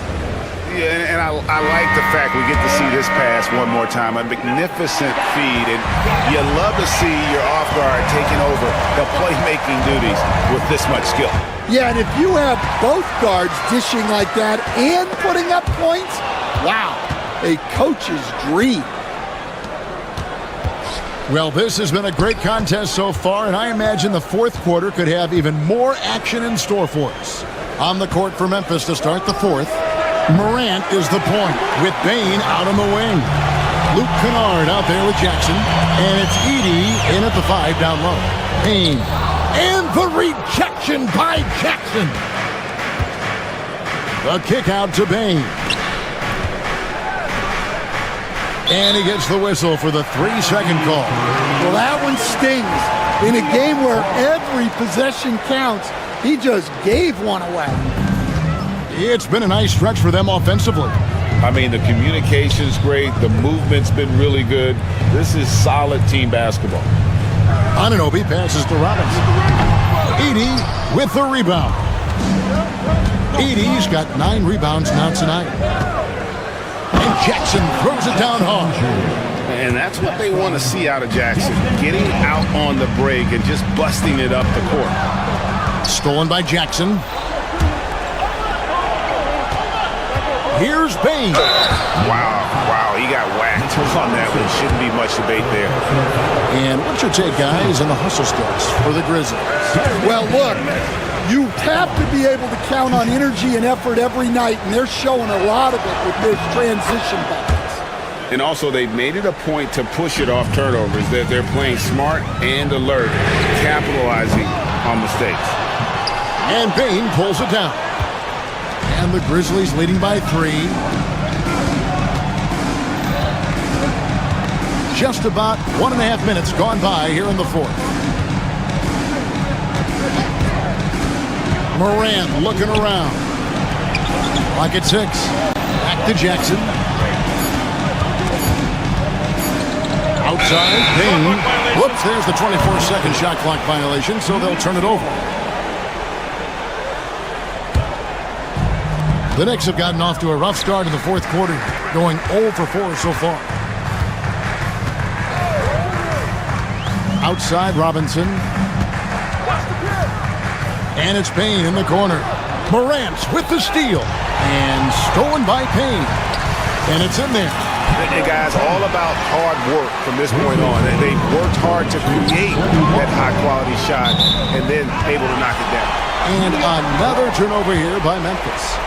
Yeah, and I like the fact we get to see this pass one more time. A magnificent feed, and you love to see your off guard taking over the playmaking duties with this much skill. Yeah, and if you have both guards dishing like that and putting up points, wow, a coach's dream. Well, this has been a great contest so far, and I imagine the fourth quarter could have even more action in store for us. On the court for Memphis to start the fourth, Morant is the point with Bain out on the wing. Luke Kennard out there with Jackson, and it's Edie in at the 5 down low. Bain, and the rejection by Jackson. The kick out to Bain. And he gets the whistle for the 3-second call. Well, that one stings. In a game where every possession counts, he just gave one away. It's been a nice stretch for them offensively. I mean, the communication's great. The movement's been really good. This is solid team basketball. Anunoby passes to Robinson. Edie with the rebound. Edie's got 9 rebounds now tonight. And Jackson throws it down hard. And that's what they want to see out of Jackson. Getting out on the break and just busting it up the court. Stolen by Jackson. Here's Bain. Wow, he got whacked on that one. Shouldn't be much debate there. And what's your take, guys, on the hustle skills for the Grizzlies? Well, look, you have to be able to count on energy and effort every night, and they're showing a lot of it with this transition buckets. And also, they've made it a point to push it off turnovers. They're playing smart and alert, capitalizing on mistakes. And Bain pulls it down. And the Grizzlies leading by 3. Just about 1.5 minutes gone by here in the fourth. Morant looking around. Clock at 6. Back to Jackson. Outside, Bain. Whoops, there's the 24-second shot clock violation, so they'll turn it over. The Knicks have gotten off to a rough start in the fourth quarter, going 0 for 4 so far. Outside Robinson. And it's Payne in the corner. Morant with the steal. And stolen by Payne. And it's in there. And guys, all about hard work from this point on. And they worked hard to create that high-quality shot and then able to knock it down. And another turnover here by Memphis.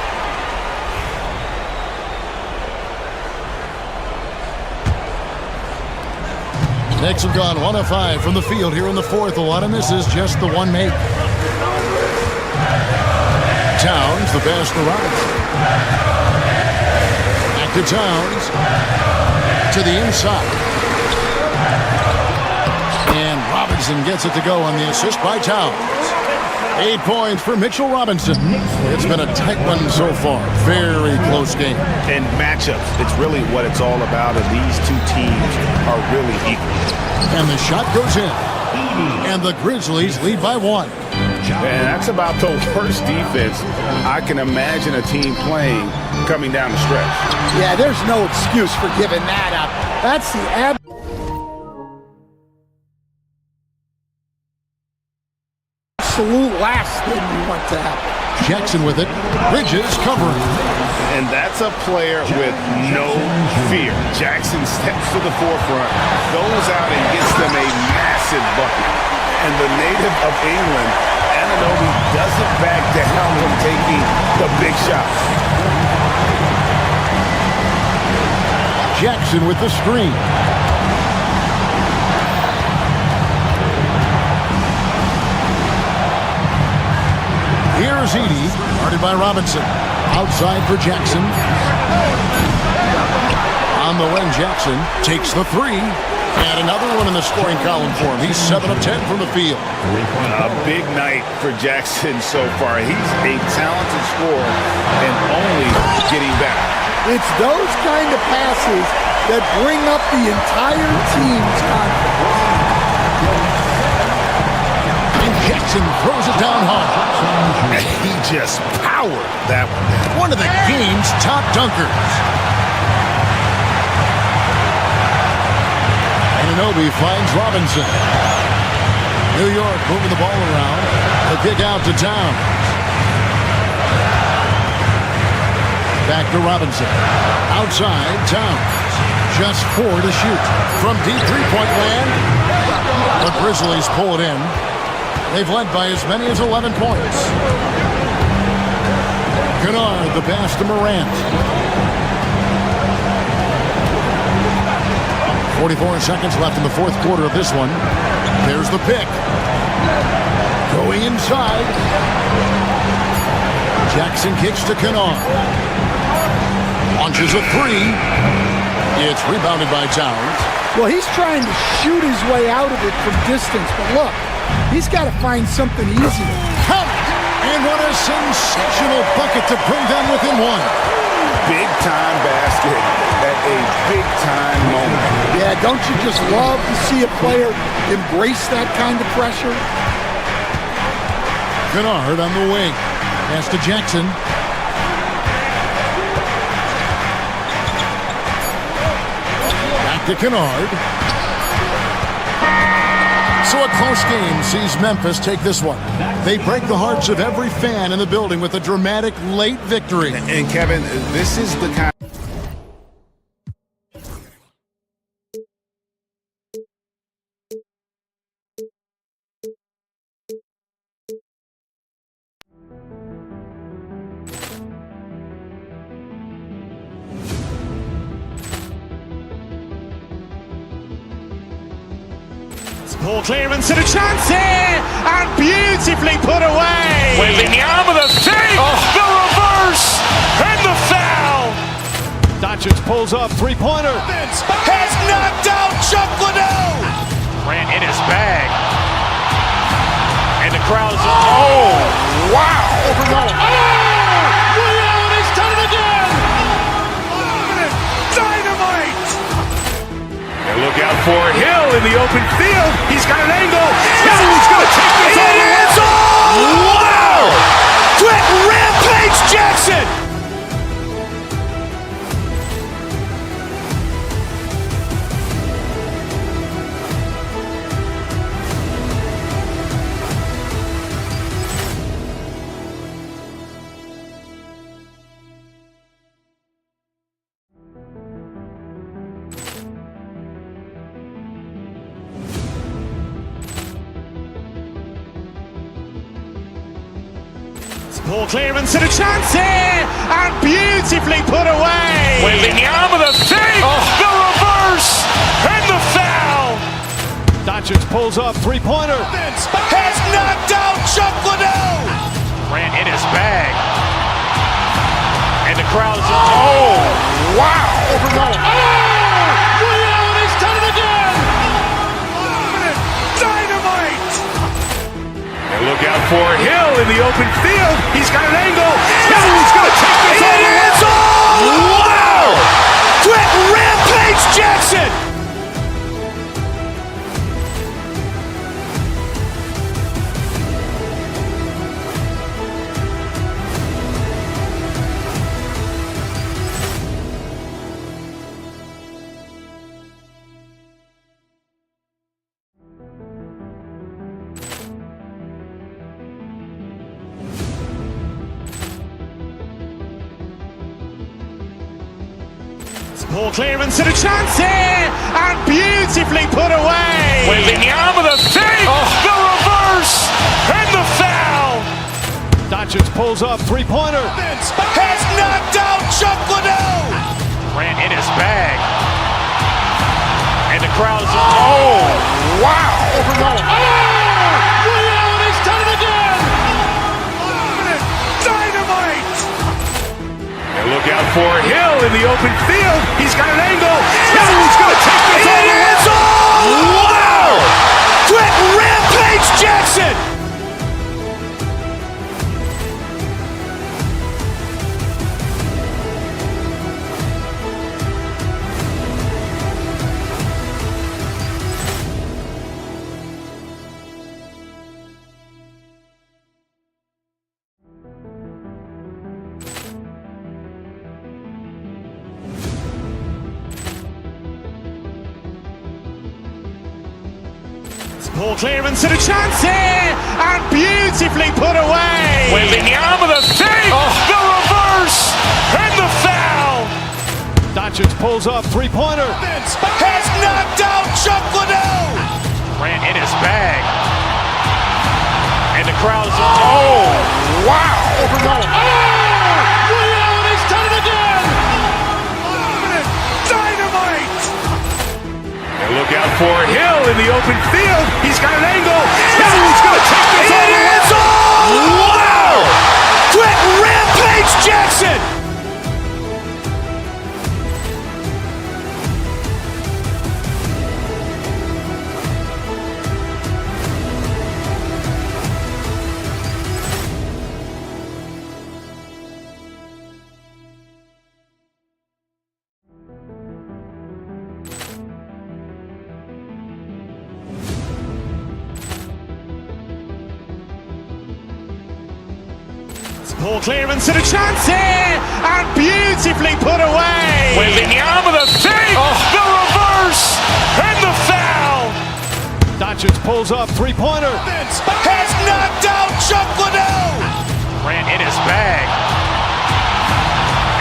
Knicks have gone 1 of 5 from the field here in the fourth. A lot of misses, just the one make. Towns, the pass to Robinson. Back to Towns. To the inside. And Robinson gets it to go on the assist by Towns. 8 points for Mitchell Robinson. It's been a tight one so far. Very close game. And matchups, it's really what it's all about, and these two teams are really equal. And the shot goes in. And the Grizzlies lead by 1. And that's about the worst defense I can imagine a team playing coming down the stretch. Yeah, there's no excuse for giving that up. That's the absolute last thing you want to happen. Jackson with it. Bridges covering. And that's a player with no fear. Jackson steps to the forefront, goes out and gets them a massive bucket. And the native of England, Anunoby, doesn't back down from taking the big shot. Jackson with the screen. Here's Edey, guarded by Robinson. Outside for Jackson. On the wing, Jackson takes the three. And another one in the scoring column for him. He's 7 of 10 from the field. A big night for Jackson so far. He's a talented scorer and only getting better. It's those kind of passes that bring up the entire team's confidence. And Jackson throws it down hard. And he just powered that one. One of the game's top dunkers. Anunoby finds Robinson. New York moving the ball around. The kick out to Towns. Back to Robinson. Outside, Towns. Just 4 to shoot. From deep three-point land, the Grizzlies pull it in. They've led by as many as 11 points. Kennard, the pass to Morant. 44 seconds left in the fourth quarter of this one. There's the pick. Going inside. Jackson kicks to Kennard. Launches a three. It's rebounded by Towns. Well, he's trying to shoot his way out of it from distance, but look, he's got to find something easier. Count it! And what a sensational bucket to bring them within 1. Big-time basket at a big-time moment. Yeah, don't you just love to see a player embrace that kind of pressure? Kennard on the wing. Pass to Jackson. Back to Kennard. So a close game sees Memphis take this one. They break the hearts of every fan in the building with a dramatic late victory. And Kevin, this is the kind. Ball clearance and a chance here, and beautifully put away. Wembanyama the fake, the reverse, and the foul. Doncic pulls up, three-pointer. Has knocked out Chuck Liddell. Ran in his bag. And the crowd is, oh, wow. Leon has done it again. Dynamite. And look out out for Hill in the open field. He's got an angle. Hill is going to take this all the way. Wow! Quick rampage Jackson! Poor clearance and a chance here, and beautifully put away. Wembanyama the fake, the reverse, and the foul. Doncic pulls up, three-pointer. Has knocked out Chuck Liddell. Ran in his bag. And the crowd is, oh, wow. He's done it again! Dynamite. And look out for Hill in the open field. He's got an angle. Hill is going to take this all the way. Wow! Quick rampage Jackson. Poor clearance and a chance here, and beautifully put away. Wembanyama the fake, the reverse, and the foul. Doncic pulls up, three-pointer. Has knocked out Chuck Liddell. Ran in his bag. And the crowd is, oh, wow. He's done it again! Dynamite. And look out for Hill in the open field. He's got an angle. Hill is going to take this all the way. Wow! Quick rampage Jackson. Poor clearance and a chance here, and beautifully put away. Wembanyama the fake, the reverse, and the foul. Doncic pulls up, three-pointer. Has knocked out Chuck Liddell. Ran in his bag. And the crowd is, oh, wow. He's done it again! Dynamite. And look out for Hill in the open field. He's got an angle. Hill is going to take this all the way. Wow! Quick rampage Jackson. Poor clearance and a chance here, and beautifully put away. Wembanyama the fake, the reverse, and the foul. Doncic pulls up, three-pointer. Has knocked out Chuck Liddell. Ran in his bag.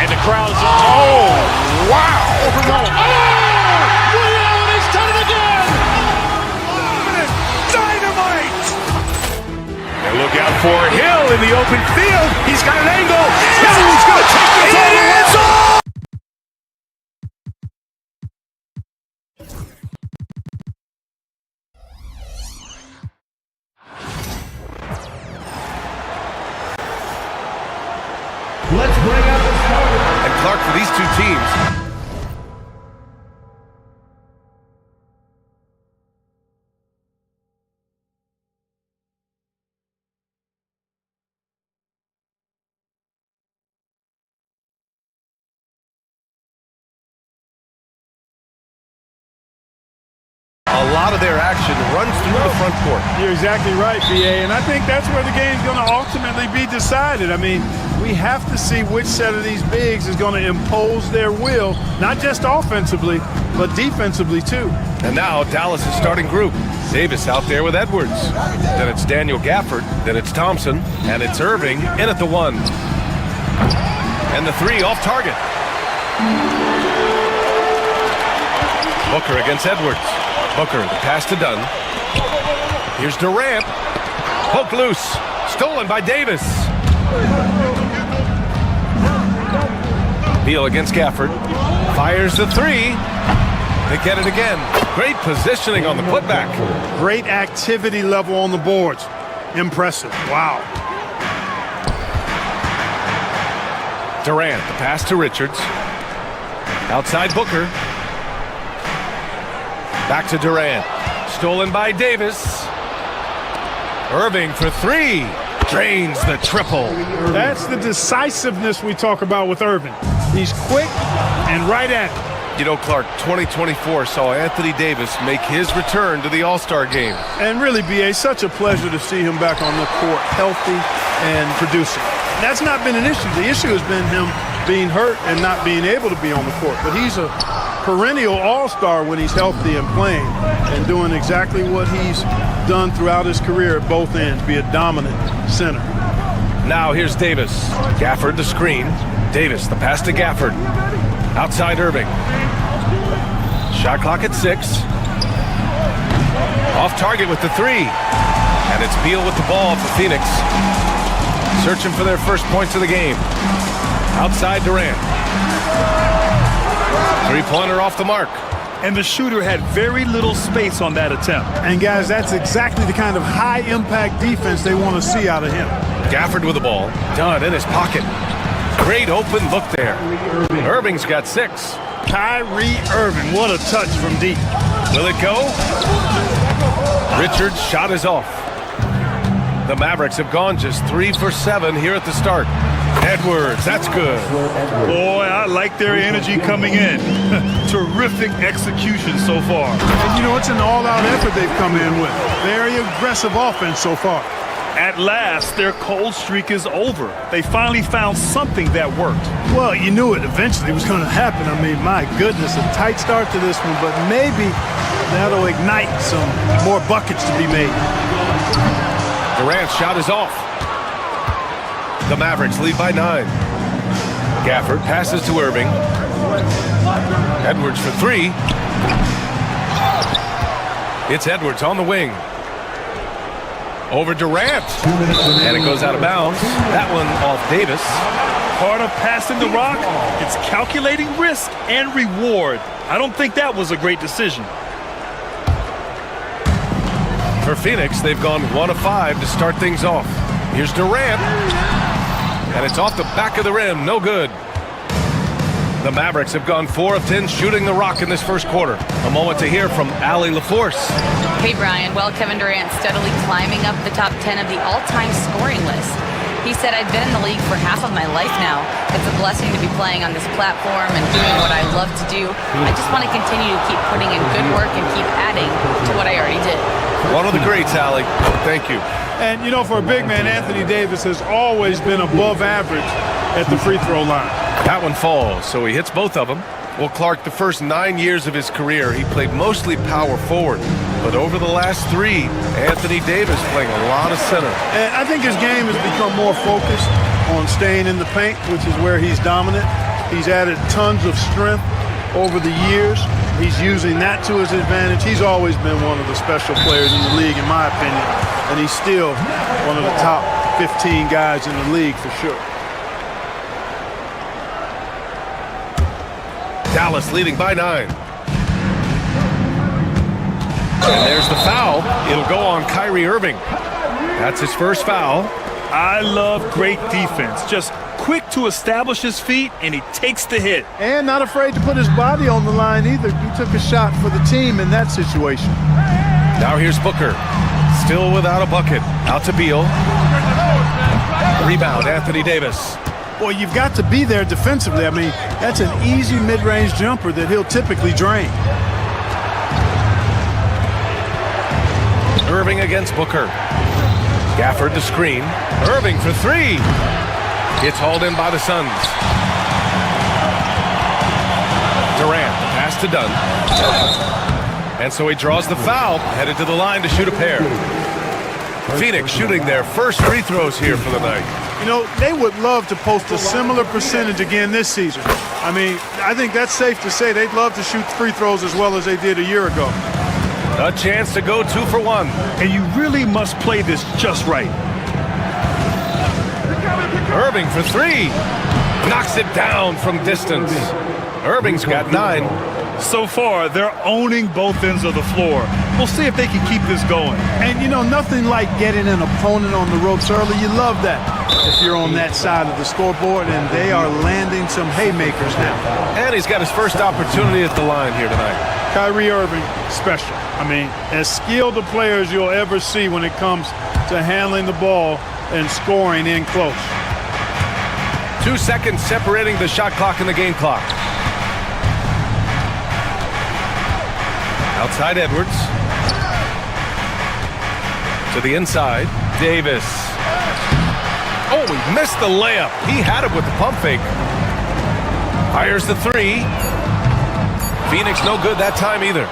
And the crowd is, oh, wow. He's done it again! Dynamite. And look out for Hill in the open field. He's got an angle. Hill is going to take this all the way. Let's bring out the starter. And Clark, for these two teams, runs through the front court. You're exactly right, B.A., and I think that's where the game's going to ultimately be decided. I mean, we have to see which set of these bigs is going to impose their will, not just offensively, but defensively too. And now Dallas' starting group. Davis out there with Edwards. Then it's Daniel Gafford. Then it's Thompson. And it's Irving in at the 1. And the 3 off target. Booker against Edwards. Booker, the pass to Dunn. Here's Durant. Poke loose. Stolen by Davis. Beal against Gafford. Fires the 3. They get it again. Great positioning on the putback. Great activity level on the boards. Impressive. Wow. Durant, the pass to Richards. Outside Booker. Back to Durant. Stolen by Davis. Irving for 3. Drains the triple. That's the decisiveness we talk about with Irving. He's quick and right at it. You know, Clark, 2024 saw Anthony Davis make his return to the All-Star game. And really, B.A., such a pleasure to see him back on the court, healthy and producing. That's not been an issue. The issue has been him being hurt and not being able to be on the court. But he's a perennial All-Star when he's healthy and playing and doing exactly what he's done throughout his career at both ends, be a dominant center. Now here's Davis. Gafford the screen. Davis, the pass to Gafford. Outside Irving. Shot clock at 6. Off target with the 3. And it's Beal with the ball for Phoenix. Searching for their first points of the game. Outside Durant. 3-pointer off the mark. And the shooter had very little space on that attempt. And guys, that's exactly the kind of high-impact defense they want to see out of him. Gafford with the ball. Dunn in his pocket. Great open look there. Irving's got 6. Kyrie Irving, what a touch from deep. Will it go? Richards' shot is off. The Mavericks have gone just 3 for 7 here at the start. Edwards, that's good. Boy, I like their energy coming in. Terrific execution so far. And you know, it's an all-out effort they've come in with. Very aggressive offense so far. At last, their cold streak is over. They finally found something that worked. Well, you knew it eventually was going to happen. I mean, my goodness, a tight start to this one, but maybe that'll ignite some more buckets to be made. Durant's shot is off. The Mavericks lead by 9. Gafford passes to Irving. Edwards for 3. It's Edwards on the wing. Over Durant. And it goes out of bounds. That one off Davis. Part of passing the rock, it's calculating risk and reward. I don't think that was a great decision. For Phoenix, they've gone 1 of 5 to start things off. Here's Durant. And it's off the back of the rim. No good. The Mavericks have gone 4 of 10 shooting the rock in this first quarter. A moment to hear from Allie LaForce. Hey, Brian. Well, Kevin Durant steadily climbing up the top 10 of the all-time scoring list. He said, I've been in the league for half of my life now. It's a blessing to be playing on this platform and doing what I love to do. I just want to continue to keep putting in good work and keep adding to what I already did. One of the greats, Allie. Thank you. And, you know, for a big man, Anthony Davis has always been above average at the free throw line. That one falls, so he hits both of them. Well, Clark, the first 9 years of his career, he played mostly power forward. But over the last 3, Anthony Davis playing a lot of center. And I think his game has become more focused on staying in the paint, which is where he's dominant. He's added tons of strength over the years. He's using that to his advantage. He's always been one of the special players in the league, in my opinion. And he's still one of the top 15 guys in the league for sure. Dallas leading by 9. And there's the foul. It'll go on Kyrie Irving. That's his first foul. I love great defense. Just quick to establish his feet, and he takes the hit. And not afraid to put his body on the line either. He took a shot for the team in that situation. Now here's Booker. Still without a bucket. Out to Beal. Rebound, Anthony Davis. Well, you've got to be there defensively. I mean, that's an easy mid-range jumper that he'll typically drain. Irving against Booker. Gafford to screen. Irving for three. It's hauled in by the Suns. Durant, pass to Dunn. And so he draws the foul, headed to the line to shoot a pair. Phoenix shooting their first free throws here for the night. You know, they would love to post a similar percentage again this season. I mean, I think that's safe to say they'd love to shoot free throws as well as they did a year ago. A chance to go 2 for 1. And you really must play this just right. Irving for three. Knocks it down from distance. Irving's got 9. So far, they're owning both ends of the floor. We'll see if they can keep this going. And, you know, nothing like getting an opponent on the ropes early. You love that if you're on that side of the scoreboard, and they are landing some haymakers now. And he's got his first opportunity at the line here tonight. Kyrie Irving, special. I mean, as skilled a player as you'll ever see when it comes to handling the ball and scoring in close. 2 seconds separating the shot clock and the game clock. Outside Edwards. To the inside. Davis. Oh, he missed the layup. He had it with the pump fake. Fires the three. Phoenix no good that time either.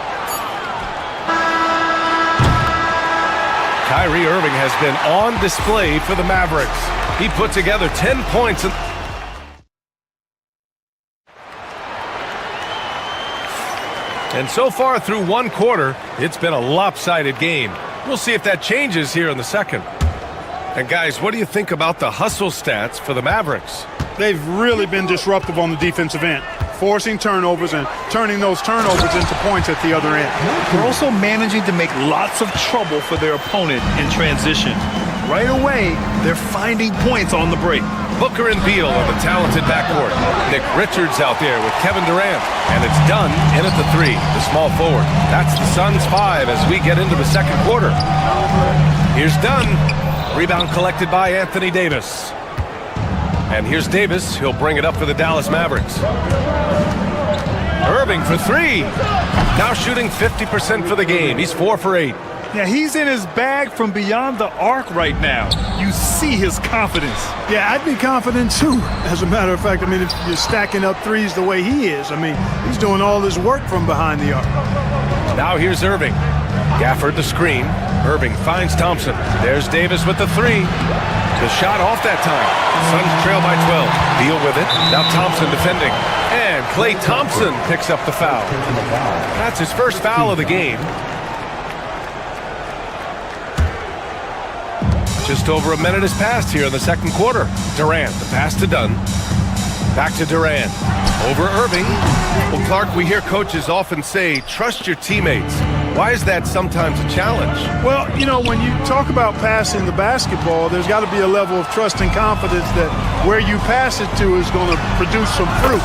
Kyrie Irving has been on display for the Mavericks. He put together 10 points. And so far through one quarter, it's been a lopsided game. We'll see if that changes here in the second. And guys, what do you think about the hustle stats for the Mavericks? They've really been disruptive on the defensive end, forcing turnovers and turning those turnovers into points at the other end. They're also managing to make lots of trouble for their opponent in transition. Right away, they're finding points on the break. Booker and Beal on the talented backcourt. Nick Richards out there with Kevin Durant. And it's Dunn in at the three, the small forward. That's the Suns 5 as we get into the second quarter. Here's Dunn. Rebound collected by Anthony Davis. And here's Davis. He'll bring it up for the Dallas Mavericks. Irving for three. Now shooting 50% for the game. He's 4 for 8. Yeah, he's in his bag from beyond the arc right now. You see his confidence. Yeah, I'd be confident too. As a matter of fact, I mean, if you're stacking up threes the way he is, I mean, he's doing all his work from behind the arc. Now here's Irving. Gafford the screen. Irving finds Thompson. There's Davis with the three. The shot off that time. Suns trail by 12. Beal with it. Now Thompson defending. And Klay Thompson picks up the foul. That's his first foul of the game. Just over a minute has passed here in the second quarter. Durant, the pass to Dunn. Back to Durant. Over Irving. Well, Clark, we hear coaches often say, trust your teammates. Why is that sometimes a challenge? Well, you know, when you talk about passing the basketball, there's got to be a level of trust and confidence that where you pass it to is going to produce some fruit.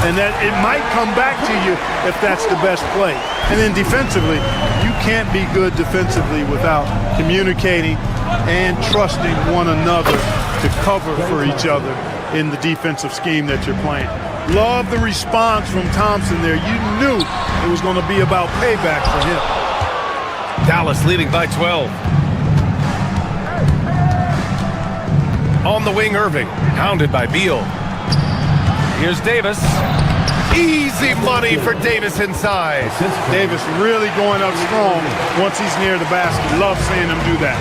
And that it might come back to you if that's the best play. And then defensively, you can't be good defensively without communicating and trusting one another to cover for each other in the defensive scheme that you're playing. Love the response from Thompson there. You knew it was going to be about payback for him. Dallas leading by 12. On the wing, Irving, hounded by Beal. Here's Davis. Easy money for Davis inside. Davis really going up strong once he's near the basket. Love seeing him do that.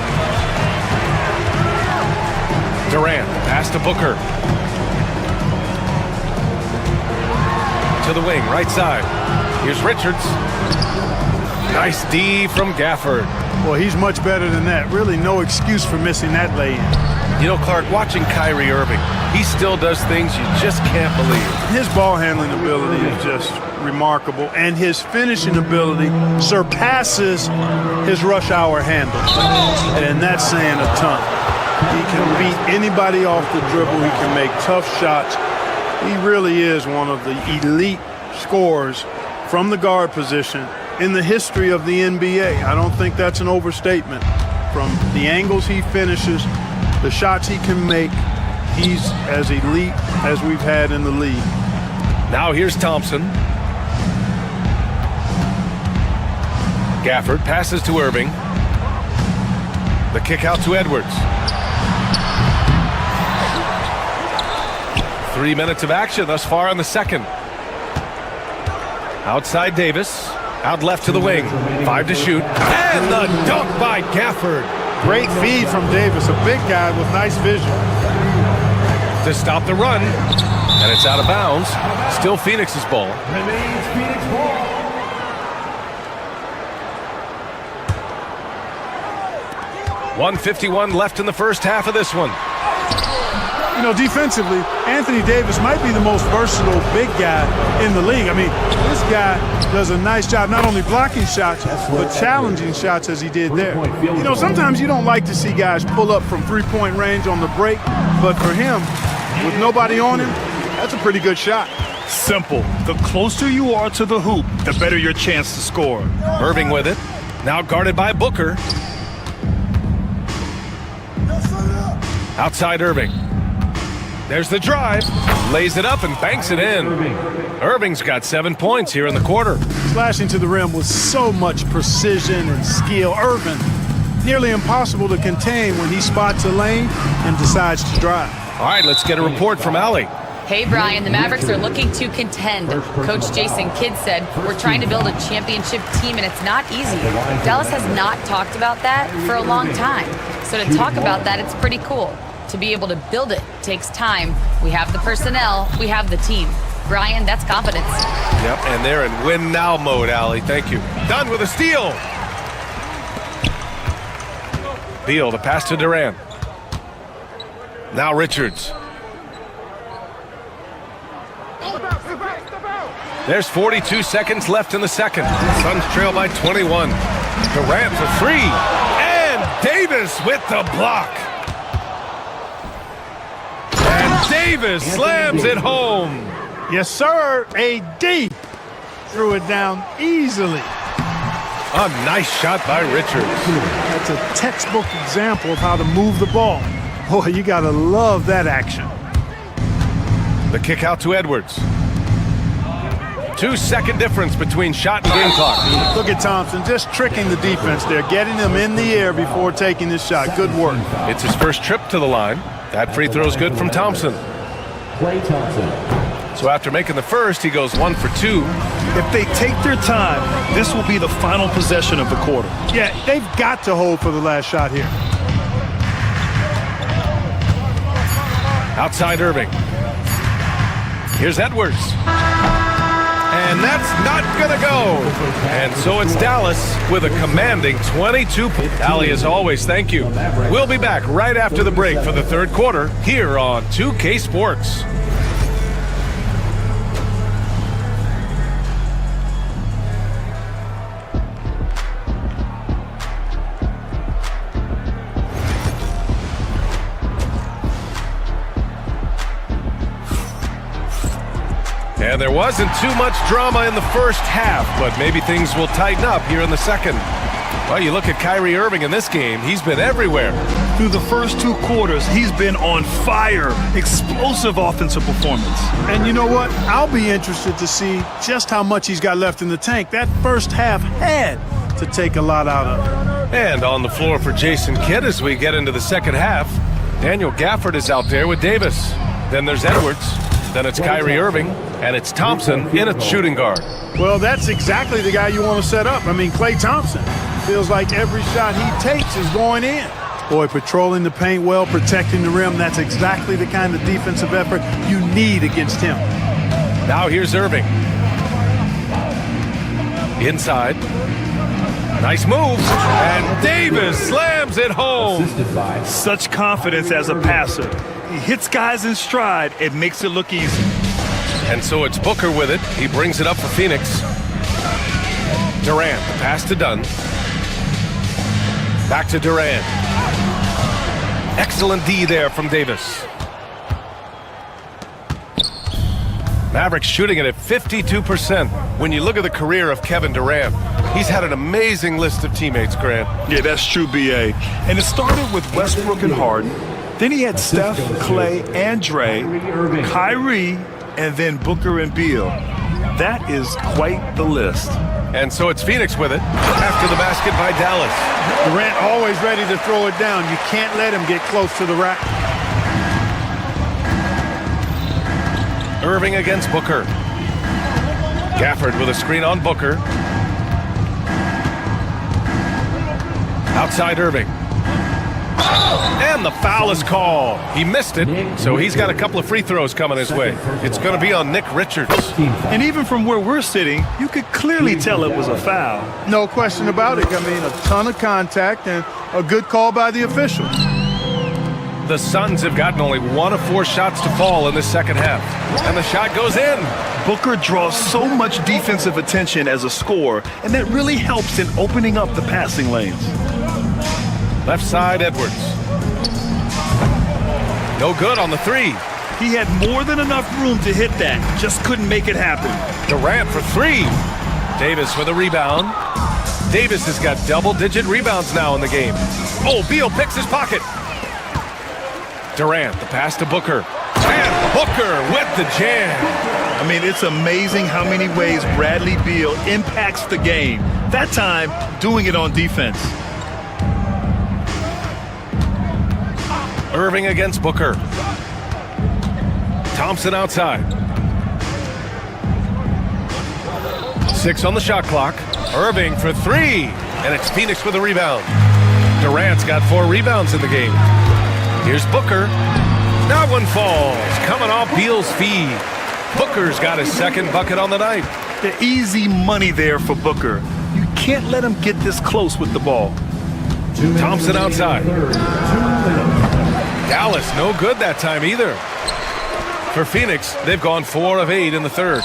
Durant, pass to Booker. To the wing, right side. Here's Richards. Nice D from Gafford. Well, he's much better than that. Really no excuse for missing that lay-in. You know, Clark, watching Kyrie Irving, he still does things you just can't believe. His ball handling ability is just remarkable, and his finishing ability surpasses his rush hour handle. And that's saying a ton. He can beat anybody off the dribble. He can make tough shots. He really is one of the elite scorers from the guard position in the history of the NBA. I don't think that's an overstatement. From the angles he finishes, the shots he can make, he's as elite as we've had in the league. Now here's Thompson. Gafford passes to Irving. The kick out to Edwards. 3 minutes of action thus far in the second. Outside Davis. Out left to the wing. 5 to shoot. And the dunk by Gafford. Great feed from Davis, a big guy with nice vision. To stop the run. And it's out of bounds. Still Phoenix's ball. Remains Phoenix ball. .151 left in the first half of this one. You know, defensively, Anthony Davis might be the most versatile big guy in the league. I mean, this guy does a nice job not only blocking shots, but challenging shots as he did there. You know, sometimes you don't like to see guys pull up from three-point range on the break, but for him, with nobody on him, that's a pretty good shot. Simple. The closer you are to the hoop, the better your chance to score. Irving with it. Now guarded by Booker. Outside Irving. There's the drive. Lays it up and banks it in. Irving's got 7 points here in the quarter. Slashing to the rim with so much precision and skill. Irving, nearly impossible to contain when he spots a lane and decides to drive. All right, let's get a report from Allie. Hey, Brian, the Mavericks are looking to contend. Coach Jason Kidd said, we're trying to build a championship team, and it's not easy. Dallas has not talked about that for a long time. So to talk about that, it's pretty cool. To be able to build it takes time. We have the personnel, we have the team. Brian, that's confidence. Yep, and they're in win now mode, Allie. Thank you. Done with a steal. Beal, the pass to Durant. Now Richards. There's 42 seconds left in the second. Suns trail by 21. Durant for 3. And Davis with the block. And Davis slams it home. Yes, sir. AD threw it down easily. A nice shot by Richards. That's a textbook example of how to move the ball. Boy, you got to love that action. The kick out to Edwards. 2-second difference between shot and game clock. Look at Thompson just tricking the defense there, getting them in the air before taking this shot. Good work. It's his first trip to the line. That free throw's good from Thompson. Klay Thompson. So after making the first, he goes 1 for 2. If they take their time, this will be the final possession of the quarter. Yeah, they've got to hold for the last shot here. Outside Irving. Here's Edwards. And that's not going to go. And so it's Dallas with a commanding 22. Allie, as always, thank you. We'll be back right after the break for the third quarter here on 2K Sports. And there wasn't too much drama in the first half, but maybe things will tighten up here in the second. Well, you look at Kyrie Irving in this game, he's been everywhere. Through the first 2 quarters, he's been on fire. Explosive offensive performance. And you know what? I'll be interested to see just how much he's got left in the tank. That first half had to take a lot out of it. And on the floor for Jason Kidd as we get into the second half, Daniel Gafford is out there with Davis. Then there's Edwards. Then it's Kyrie Irving, and it's Thompson in a shooting guard. Well, that's exactly the guy you want to set up. I mean, Klay Thompson feels like every shot he takes is going in. Boy, patrolling the paint well, protecting the rim, that's exactly the kind of defensive effort you need against him. Now here's Irving. Inside. Nice move. And Davis slams it home. Such confidence as a passer. He hits guys in stride. It makes it look easy. And so it's Booker with it. He brings it up for Phoenix. Durant, the pass to Dunn. Back to Durant. Excellent D there from Davis. Mavericks shooting it at 52%. When you look at the career of Kevin Durant, he's had an amazing list of teammates, Grant. Yeah, that's true, B.A. And it started with Westbrook and Harden. Then he had Steph, Klay, and Dre, Kyrie, and then Booker and Beal. That is quite the list. And so it's Phoenix with it after the basket by Dallas. Durant always ready to throw it down. You can't let him get close to the rack. Irving against Booker. Gafford with a screen on Booker. Outside Irving. And the foul is called. He missed it, so he's got a couple of free throws coming his way. It's going to be on Nick Richards. And even from where we're sitting, you could clearly tell it was a foul. No question about it. I mean, a ton of contact and a good call by the official. The Suns have gotten only 1 of 4 shots to fall in the second half. And the shot goes in. Booker draws so much defensive attention as a scorer, and that really helps in opening up the passing lanes. Left side, Edwards. No good on the 3. He had more than enough room to hit that, just couldn't make it happen. Durant for 3. Davis with a rebound. Davis has got double-digit rebounds now in the game. Oh, Beal picks his pocket. Durant, the pass to Booker. And Booker with the jam. I mean, it's amazing how many ways Bradley Beal impacts the game. That time, doing it on defense. Irving against Booker. Thompson outside. 6 on the shot clock. Irving for 3. And it's Phoenix with a rebound. Durant's got 4 rebounds in the game. Here's Booker. That one falls. Coming off Beal's feed. Booker's got his second bucket on the night. The easy money there for Booker. You can't let him get this close with the ball. Thompson outside. Dallas, no good that time either. For Phoenix, they've gone 4 of 8 in the third.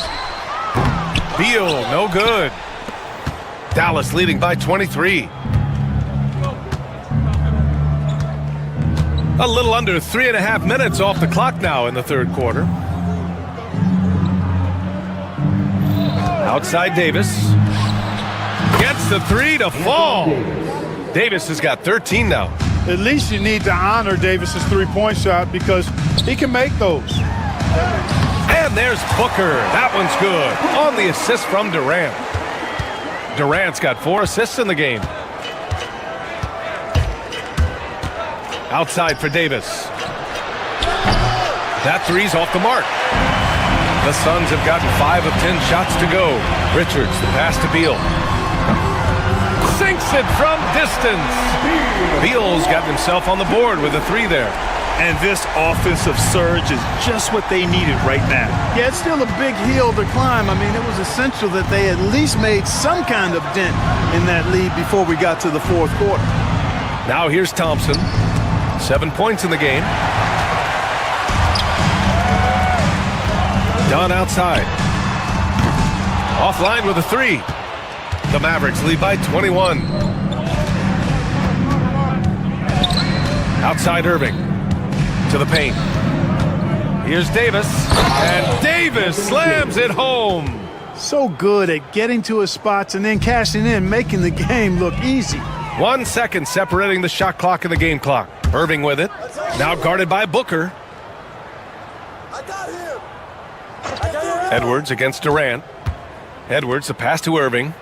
Beal, no good. Dallas leading by 23. A little under 3.5 minutes off the clock now in the third quarter. Outside Davis. Gets the 3 to fall. Davis has got 13 now. At least you need to honor Davis's three-point shot because he can make those. And there's Booker. That one's good. On the assist from Durant. Durant's got 4 assists in the game. Outside for Davis. That 3's off the mark. The Suns have gotten 5 of 10 shots to go. Richards, the pass to Beal. Sinks it from distance. Beal's got himself on the board with a 3 there. And this offensive surge is just what they needed right now. Yeah, it's still a big hill to climb. I mean, it was essential that they at least made some kind of dent in that lead before we got to the fourth quarter. Now here's Thompson. 7 points in the game. Dunn outside. Offline with a 3. The Mavericks lead by 21. Outside Irving. To the paint. Here's Davis. And Davis slams it home. So good at getting to his spots and then cashing in, making the game look easy. 1 second separating the shot clock and the game clock. Irving with it. Now guarded by Booker. Edwards against Durant. Edwards, the pass to Irving.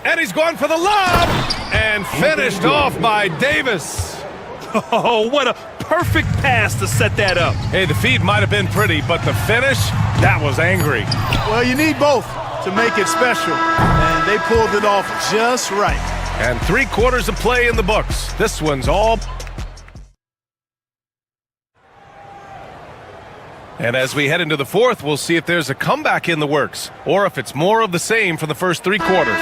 And he's going for the lob. And finished off by Davis. Oh, what a perfect pass to set that up. Hey, the feed might have been pretty, but the finish, that was angry. Well, you need both to make it special. And they pulled it off just right. And 3 quarters of play in the books. This one's all. And as we head into the fourth, we'll see if there's a comeback in the works or if it's more of the same for the first 3 quarters.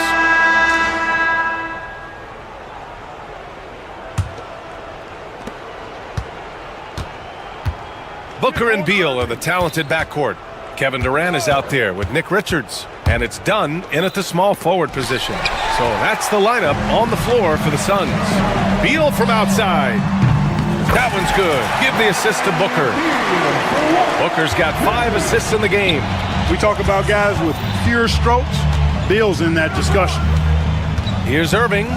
Booker and Beal are the talented backcourt. Kevin Durant is out there with Nick Richards. And it's Dunn in at the small forward position. So that's the lineup on the floor for the Suns. Beal from outside. That one's good. Give the assist to Booker. Booker's got 5 assists in the game. We talk about guys with pure strokes. Beal's in that discussion. Here's Irving.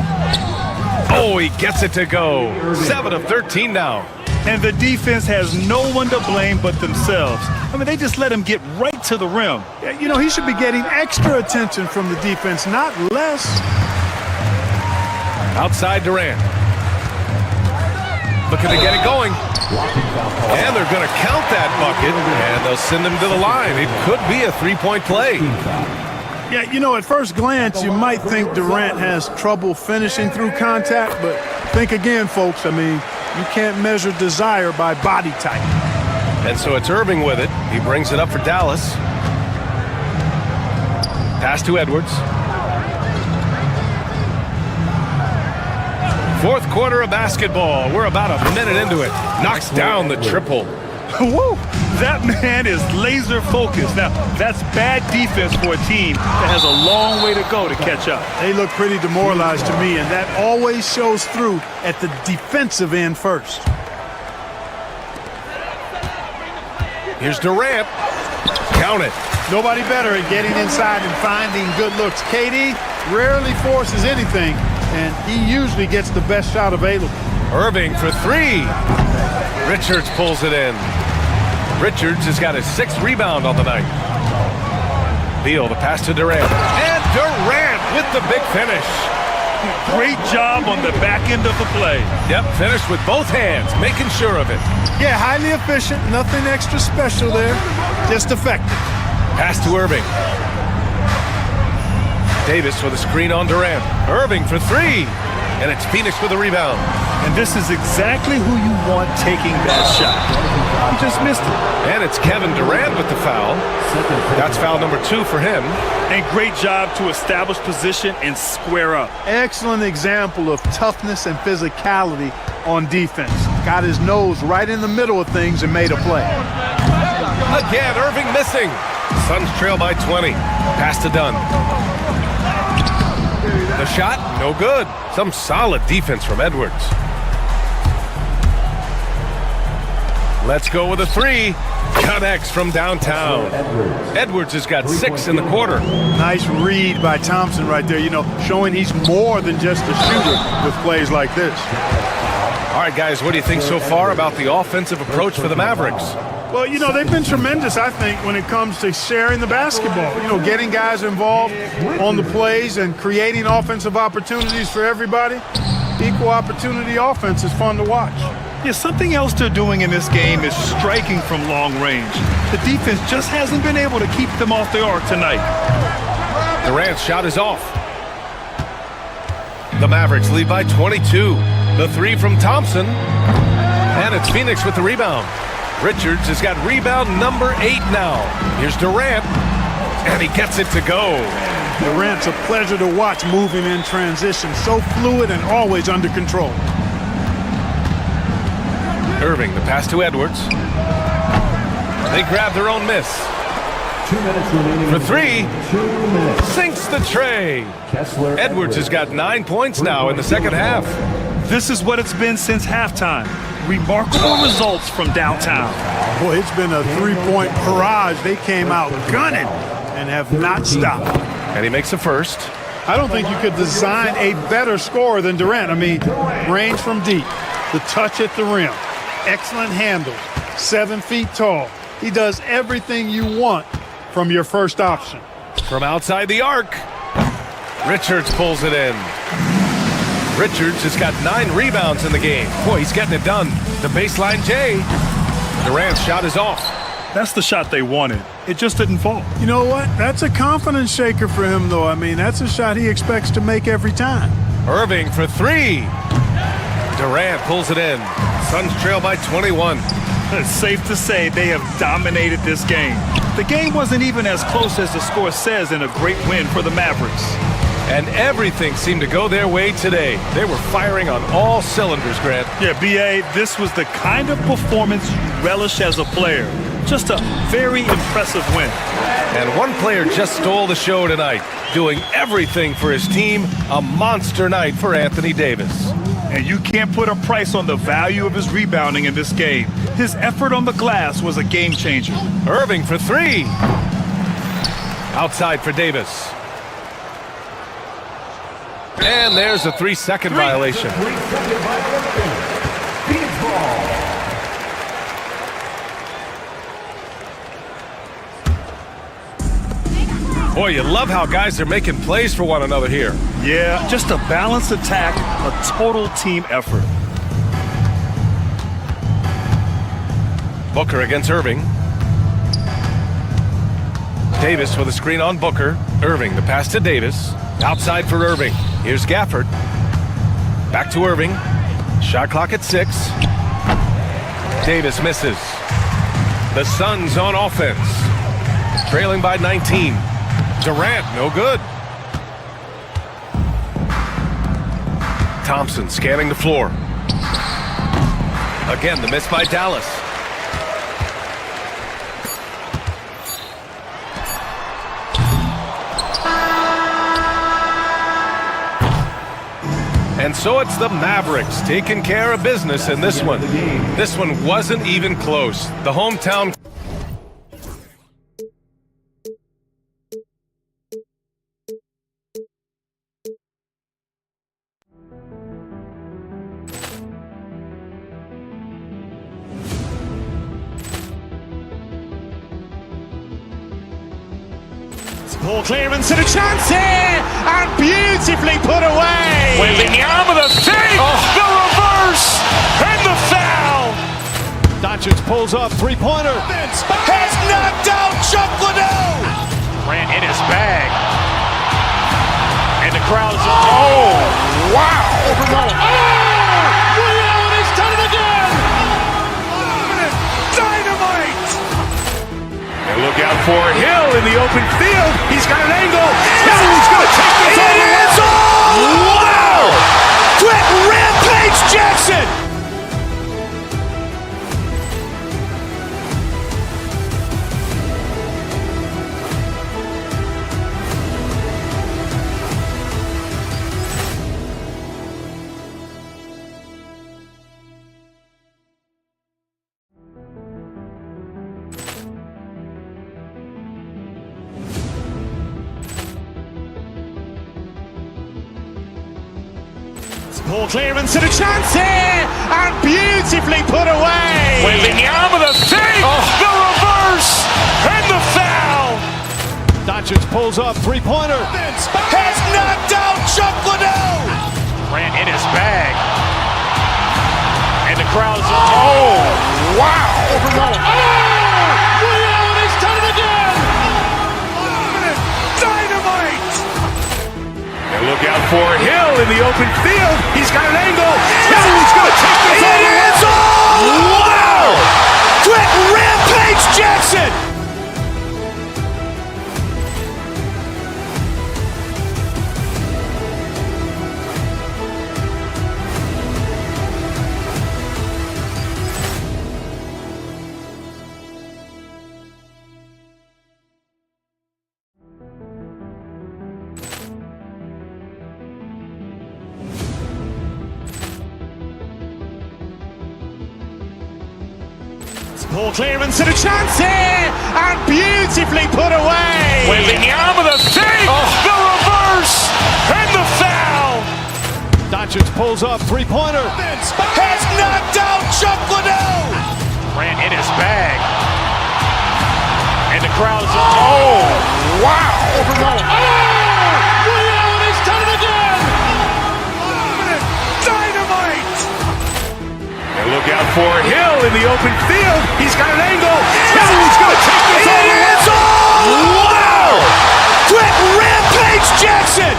Oh, he gets it to go. 7 of 13 now. And the defense has no one to blame but themselves. I mean, they just let him get right to the rim. Yeah, you know, he should be getting extra attention from the defense, not less. Outside Durant. Looking to get it going. And they're going to count that bucket, and they'll send him to the line. It could be a three-point play. Yeah, you know, at first glance, you might think Durant has trouble finishing through contact, but think again, folks. I mean, you can't measure desire by body type. And so it's Irving with it. He brings it up for Dallas. Pass to Edwards. Fourth quarter of basketball. We're about a minute into it. Knocks down the triple. Woo! That man is laser focused. Now, that's bad defense for a team that has a long way to go to catch up. They look pretty demoralized to me, and that always shows through at the defensive end first. Here's Durant. Count it. Nobody better at getting inside and finding good looks. KD rarely forces anything, and he usually gets the best shot available. Irving for three. Richards pulls it in. Richards has got his sixth rebound on the night. Beal, the pass to Durant. And Durant with the big finish. Great job on the back end of the play. Yep, finished with both hands, making sure of it. Yeah, highly efficient, nothing extra special there, just effective. Pass to Irving. Davis with a screen on Durant. Irving for three. And it's Phoenix with a rebound. And this is exactly who you want taking that shot. He just missed it. And it's Kevin Durant with the foul. That's foul number 2 for him. And great job to establish position and square up. Excellent example of toughness and physicality on defense. Got his nose right in the middle of things and made a play. Again, Irving missing. Suns trail by 20. Pass to Dunn. The shot, no good. Some solid defense from Edwards. Let's go with a three. Connects from downtown. Edwards has got 6 in the quarter. Nice read by Thompson right there, you know, showing he's more than just a shooter with plays like this. All right, guys, what do you think so far about the offensive approach for the Mavericks? Well, you know, they've been tremendous, I think, when it comes to sharing the basketball. You know, getting guys involved on the plays and creating offensive opportunities for everybody. Equal opportunity offense is fun to watch. Yeah, something else they're doing in this game is striking from long range. The defense just hasn't been able to keep them off the arc tonight. Durant's shot is off. The Mavericks lead by 22. The three from Thompson. And it's Phoenix with the rebound. Richards has got rebound number 8 now. Here's Durant, and he gets it to go. Durant's a pleasure to watch moving in transition. So fluid and always under control. Irving, the pass to Edwards. They grab their own miss. 2 minutes remaining. For three, 2 minutes. sinks the tray. Edwards has got 9 points now in the second half. This is what it's been since halftime. Remarkable results from downtown. Boy, it's been a three-point barrage. They came out gunning and have not stopped. And he makes the first. I don't think you could design a better scorer than Durant. I mean, range from deep, the touch at the rim, excellent handle, 7 feet tall. He does everything you want from your first option. From outside the arc, Richards pulls it in. Richards has got 9 rebounds in the game. Boy, he's getting it done. The baseline J. Durant's shot is off. That's the shot they wanted. It just didn't fall. You know what? That's a confidence shaker for him, though. I mean, that's a shot he expects to make every time. Irving for three. Durant pulls it in. Suns trail by 21. It's safe to say they have dominated this game. The game wasn't even as close as the score says in a great win for the Mavericks. And everything seemed to go their way today. They were firing on all cylinders, Grant. Yeah, B.A., this was the kind of performance you relish as a player. Just a very impressive win. And one player just stole the show tonight, doing everything for his team. A monster night for Anthony Davis. And you can't put a price on the value of his rebounding in this game. His effort on the glass was a game changer. Irving for three. Outside for Davis. And there's a 3-second violation. Boy, you love how guys are making plays for one another here. Yeah, just a balanced attack, a total team effort. Booker against Irving. Davis with a screen on Booker. Irving, the pass to Davis. Outside for Irving. Here's Gafford. Back to Irving. Shot clock at 6. Davis misses. The Suns on offense. Trailing by 19. Durant, no good. Thompson scanning the floor. Again, the miss by Dallas. And so it's the Mavericks taking care of business in this one. This one wasn't even close. The hometown... Ball clearance and a chance here, and beautifully put away. Wembanyama the fake, the reverse, and the foul. Doncic pulls up, three-pointer. Has knocked out Chuck Liddell. Ran in his bag. And the crowd is, oh, wow. Ray Allen has done it again. Dynamite. And look out for Hill in the open field. He's got an angle. Hill's going to take this all the way. Wow. Quick rampage Jackson. Ball clearance and a chance here, and beautifully put away. Wembanyama the fake, the reverse, and the foul. Doncic pulls up, three-pointer. Has knocked out Chuck Liddell. Ran in his bag. And the crowd is, oh, wow. Ray Allen has done it again. Dynamite. And look out for Hill in the open field. He's got an angle. Hill's going to take this all the way. Wow. Quick rampage Jackson. Ball clearance and a chance here, and beautifully put away. Wembanyama the fake, the reverse, and the foul. Doncic pulls up, three-pointer. Has knocked out Chuck Liddell. Ran in his bag. And the crowd is, oh, wow. Ray Allen has done it again. Dynamite. And look out for Hill in the open field. He's got an angle. Hill's going to take this all the way. Wow. Quick rampage Jackson.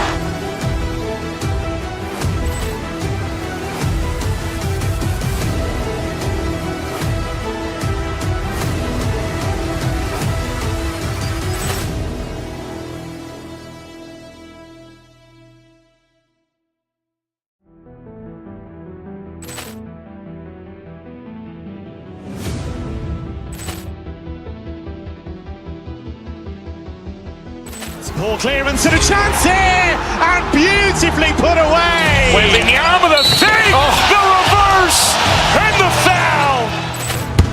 Ball clearance and a chance here, and beautifully put away. Wembanyama the fake, the reverse, and the foul.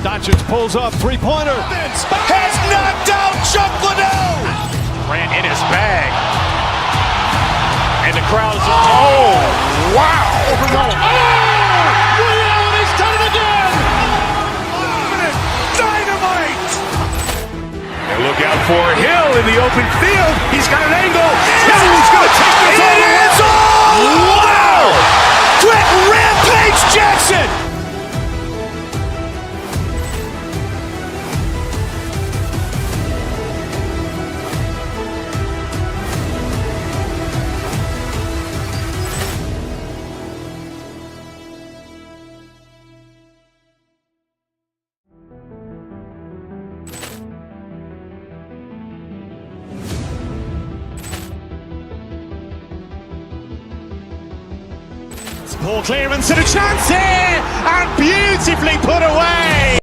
Doncic pulls up, three-pointer. Has knocked out Chuck Liddell. Ran in his bag. And the crowd is, oh, wow. Ray Allen has done it again. Dynamite. And look out for Hill in the open field. He's got an angle. Hill's going to take this all the way. Wow! Quick rampage Jackson! Poor clearance and a chance here, and beautifully put away.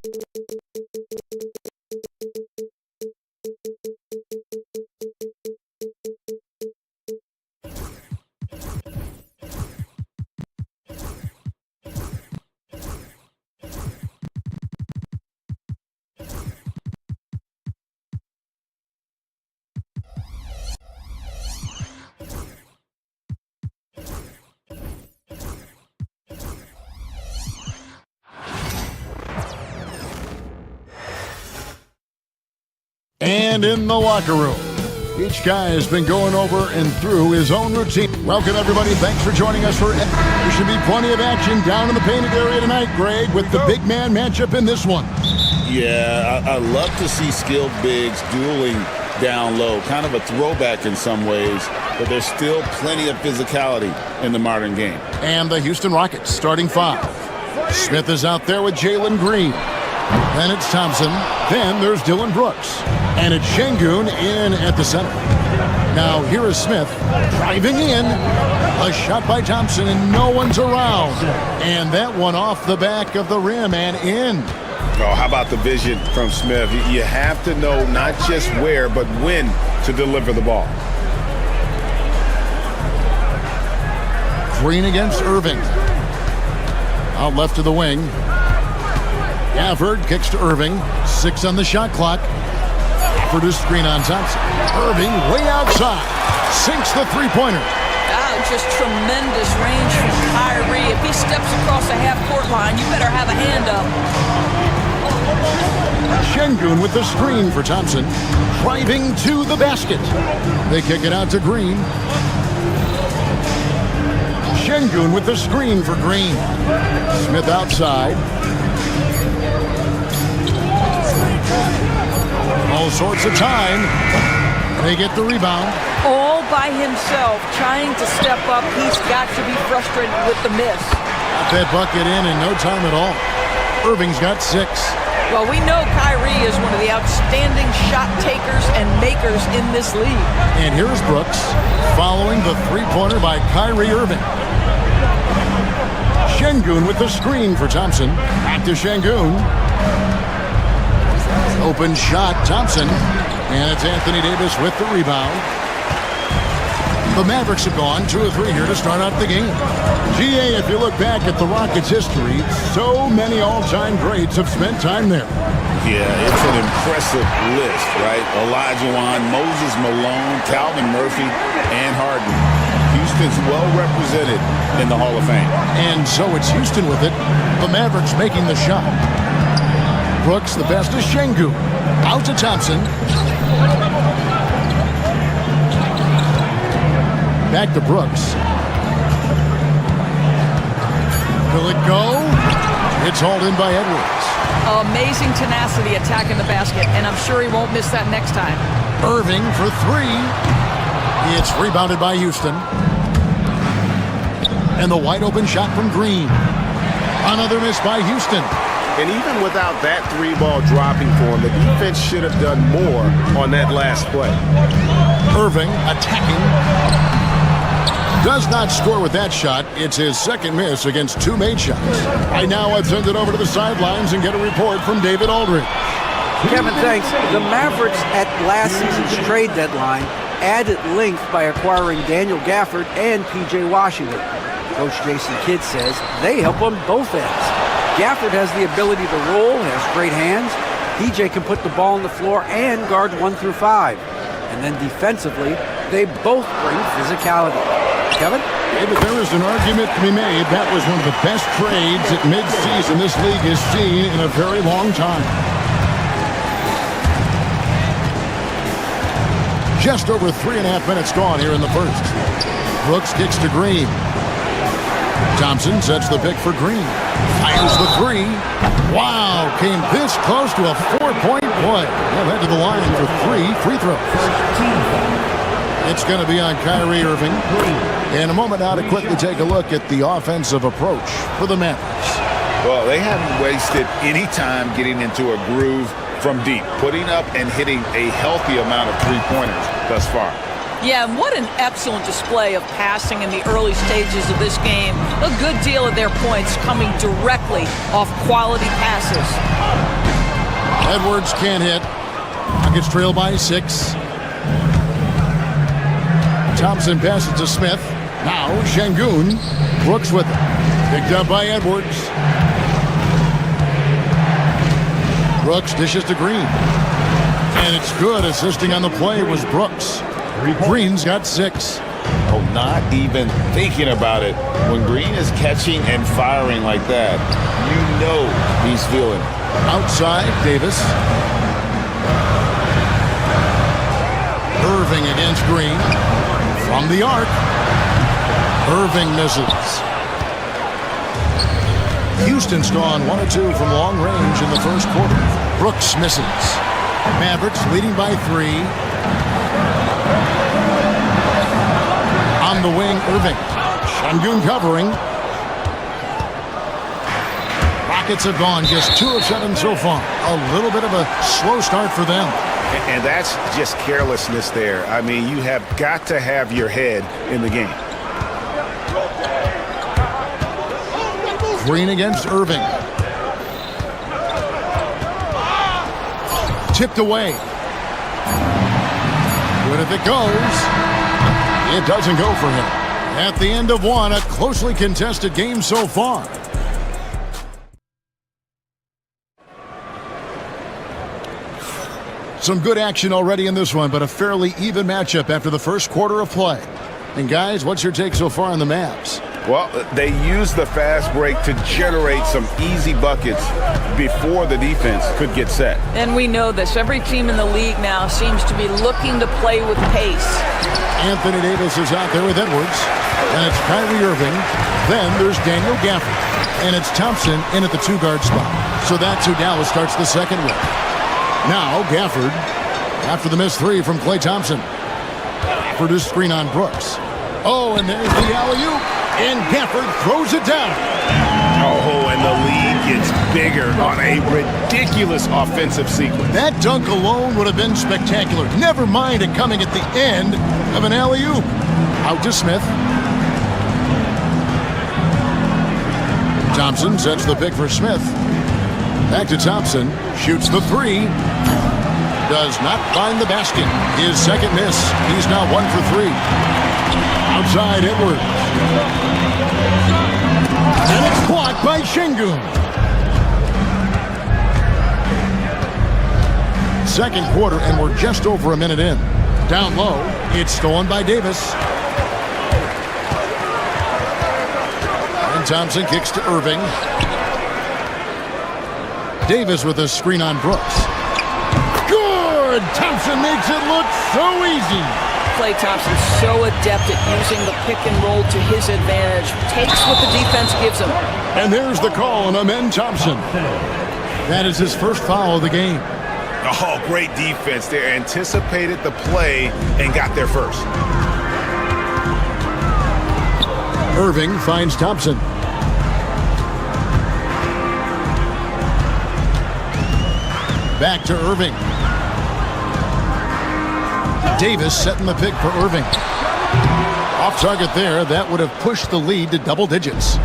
And in the locker room, each guy has been going over and through his own routine. Welcome, everybody. Thanks for joining us. There should be plenty of action down in the painted area tonight, Greg, with the big man matchup in this one. Yeah, I love to see skilled bigs dueling down low. Kind of a throwback in some ways, but there's still plenty of physicality in the modern game. And the Houston Rockets starting five. Smith is out there with Jalen Green. Then it's Thompson. Then there's Dylan Brooks. And it's Şengün in at the center. Now here is Smith driving in. A shot by Thompson and no one's around. And that one off the back of the rim and in. Oh, how about the vision from Smith? You have to know not just where, but when to deliver the ball. Green against Irving. Out left to the wing. Gafford kicks to Irving. 6 on the shot clock. Gafford is screen on Thompson. Irving way outside. Sinks the three-pointer. Just tremendous range from Kyrie. If he steps across the half-court line, you better have a hand up. Şengün with the screen for Thompson. Driving to the basket. They kick it out to Green. Şengün with the screen for Green. Smith outside. All sorts of time. They get the rebound. All by himself, trying to step up. He's got to be frustrated with the miss. Got that bucket in no time at all. Irving's got 6. Well, we know Kyrie is one of the outstanding shot takers and makers in this league. And here's Brooks following the three-pointer by Kyrie Irving. Şengün with the screen for Thompson. Back to Şengün. Open shot, Thompson. And it's Anthony Davis with the rebound. The Mavericks have gone 2 of 3 here to start out the game. GA, if you look back at the Rockets' history, so many all-time greats have spent time there. Yeah, it's an impressive list, right? Olajuwon, Moses Malone, Calvin Murphy, and Harden. Houston's well represented in the Hall of Fame. And so it's Houston with it. The Mavericks making the shot. Brooks, the best is Şengün. Out to Thompson. Back to Brooks. Will it go? It's hauled in by Edwards. Amazing tenacity attacking the basket, and I'm sure he won't miss that next time. Irving for 3. It's rebounded by Houston. And the wide open shot from Green. Another miss by Houston. And even without that 3-ball dropping for him, the defense should have done more on that last play. Irving attacking. Does not score with that shot. It's his second miss against 2 made shots. Right now, let's send it over to the sidelines and get a report from David Aldridge. Kevin, thanks. The Mavericks at last season's trade deadline added length by acquiring Daniel Gafford and P.J. Washington. Coach Jason Kidd says they help on both ends. Gafford has the ability to roll, has great hands. PJ can put the ball on the floor and guard 1 through 5. And then defensively, they both bring physicality. Kevin? Yeah, but there is an argument to be made. That was one of the best trades at midseason this league has seen in a very long time. Just over 3.5 minutes gone here in the first. Brooks kicks to Green. Thompson sets the pick for Green. Fires the three. Wow, came this close to a 4-point play. They'll head to the line for 3 free throws. It's going to be on Kyrie Irving. In a moment now to quickly take a look at the offensive approach for the Mavericks. Well, they haven't wasted any time getting into a groove from deep, putting up and hitting a healthy amount of three-pointers thus far. Yeah, and what an excellent display of passing in the early stages of this game. A good deal of their points coming directly off quality passes. Edwards can't hit. Rockets trail by 6. Thompson passes to Smith. Now Şengün. Brooks with it. Picked up by Edwards. Brooks dishes to Green. And it's good. Assisting on the play was Brooks. Green's got 6. Oh, not even thinking about it. When Green is catching and firing like that, you know he's feeling it. Outside, Davis. Irving against Green. From the arc. Irving misses. Houston's gone 1 of 2 from long range in the first quarter. Brooks misses. Mavericks leading by 3. On the wing, Irving. Şengün covering. Rockets have gone just 2 of 7 so far. A little bit of a slow start for them. And that's just carelessness there. I mean, you have got to have your head in the game. Green against Irving. Tipped away. Good if it goes. It doesn't go for him. At the end of 1, a closely contested game so far. Some good action already in this one, but a fairly even matchup after the first quarter of play. And guys, what's your take so far on the Mavs? Well, they use the fast break to generate some easy buckets before the defense could get set. And we know this. Every team in the league now seems to be looking to play with pace. Anthony Davis is out there with Edwards. And it's Kyrie Irving. Then there's Daniel Gafford. And it's Thompson in at the 2-guard spot. So that's who Dallas starts the second with. Now Gafford, after the missed 3 from Klay Thompson. For this screen on Brooks. Oh, and there's the alley-oop. And Gafford throws it down. Oh, and the lead gets bigger on a ridiculous offensive sequence. That dunk alone would have been spectacular. Never mind it coming at the end of an alley-oop. Out to Smith. Thompson sets the pick for Smith. Back to Thompson. Shoots the 3. Does not find the basket. His second miss. He's now 1 for 3. Outside Edwards. And it's blocked by Şengün. Second quarter, and we're just over a minute in. Down low, it's stolen by Davis. And Thompson kicks to Irving. Davis with a screen on Brooks. Good! Thompson makes it look so easy. Klay Thompson so adept at using the pick and roll to his advantage. Takes what the defense gives him. And there's the call on Amen Thompson. That is his first foul of the game. Oh, great defense there. Anticipated the play and got there first. Irving finds Thompson. Back to Irving. Davis setting the pick for Irving. Off target there. That would have pushed the lead to double digits.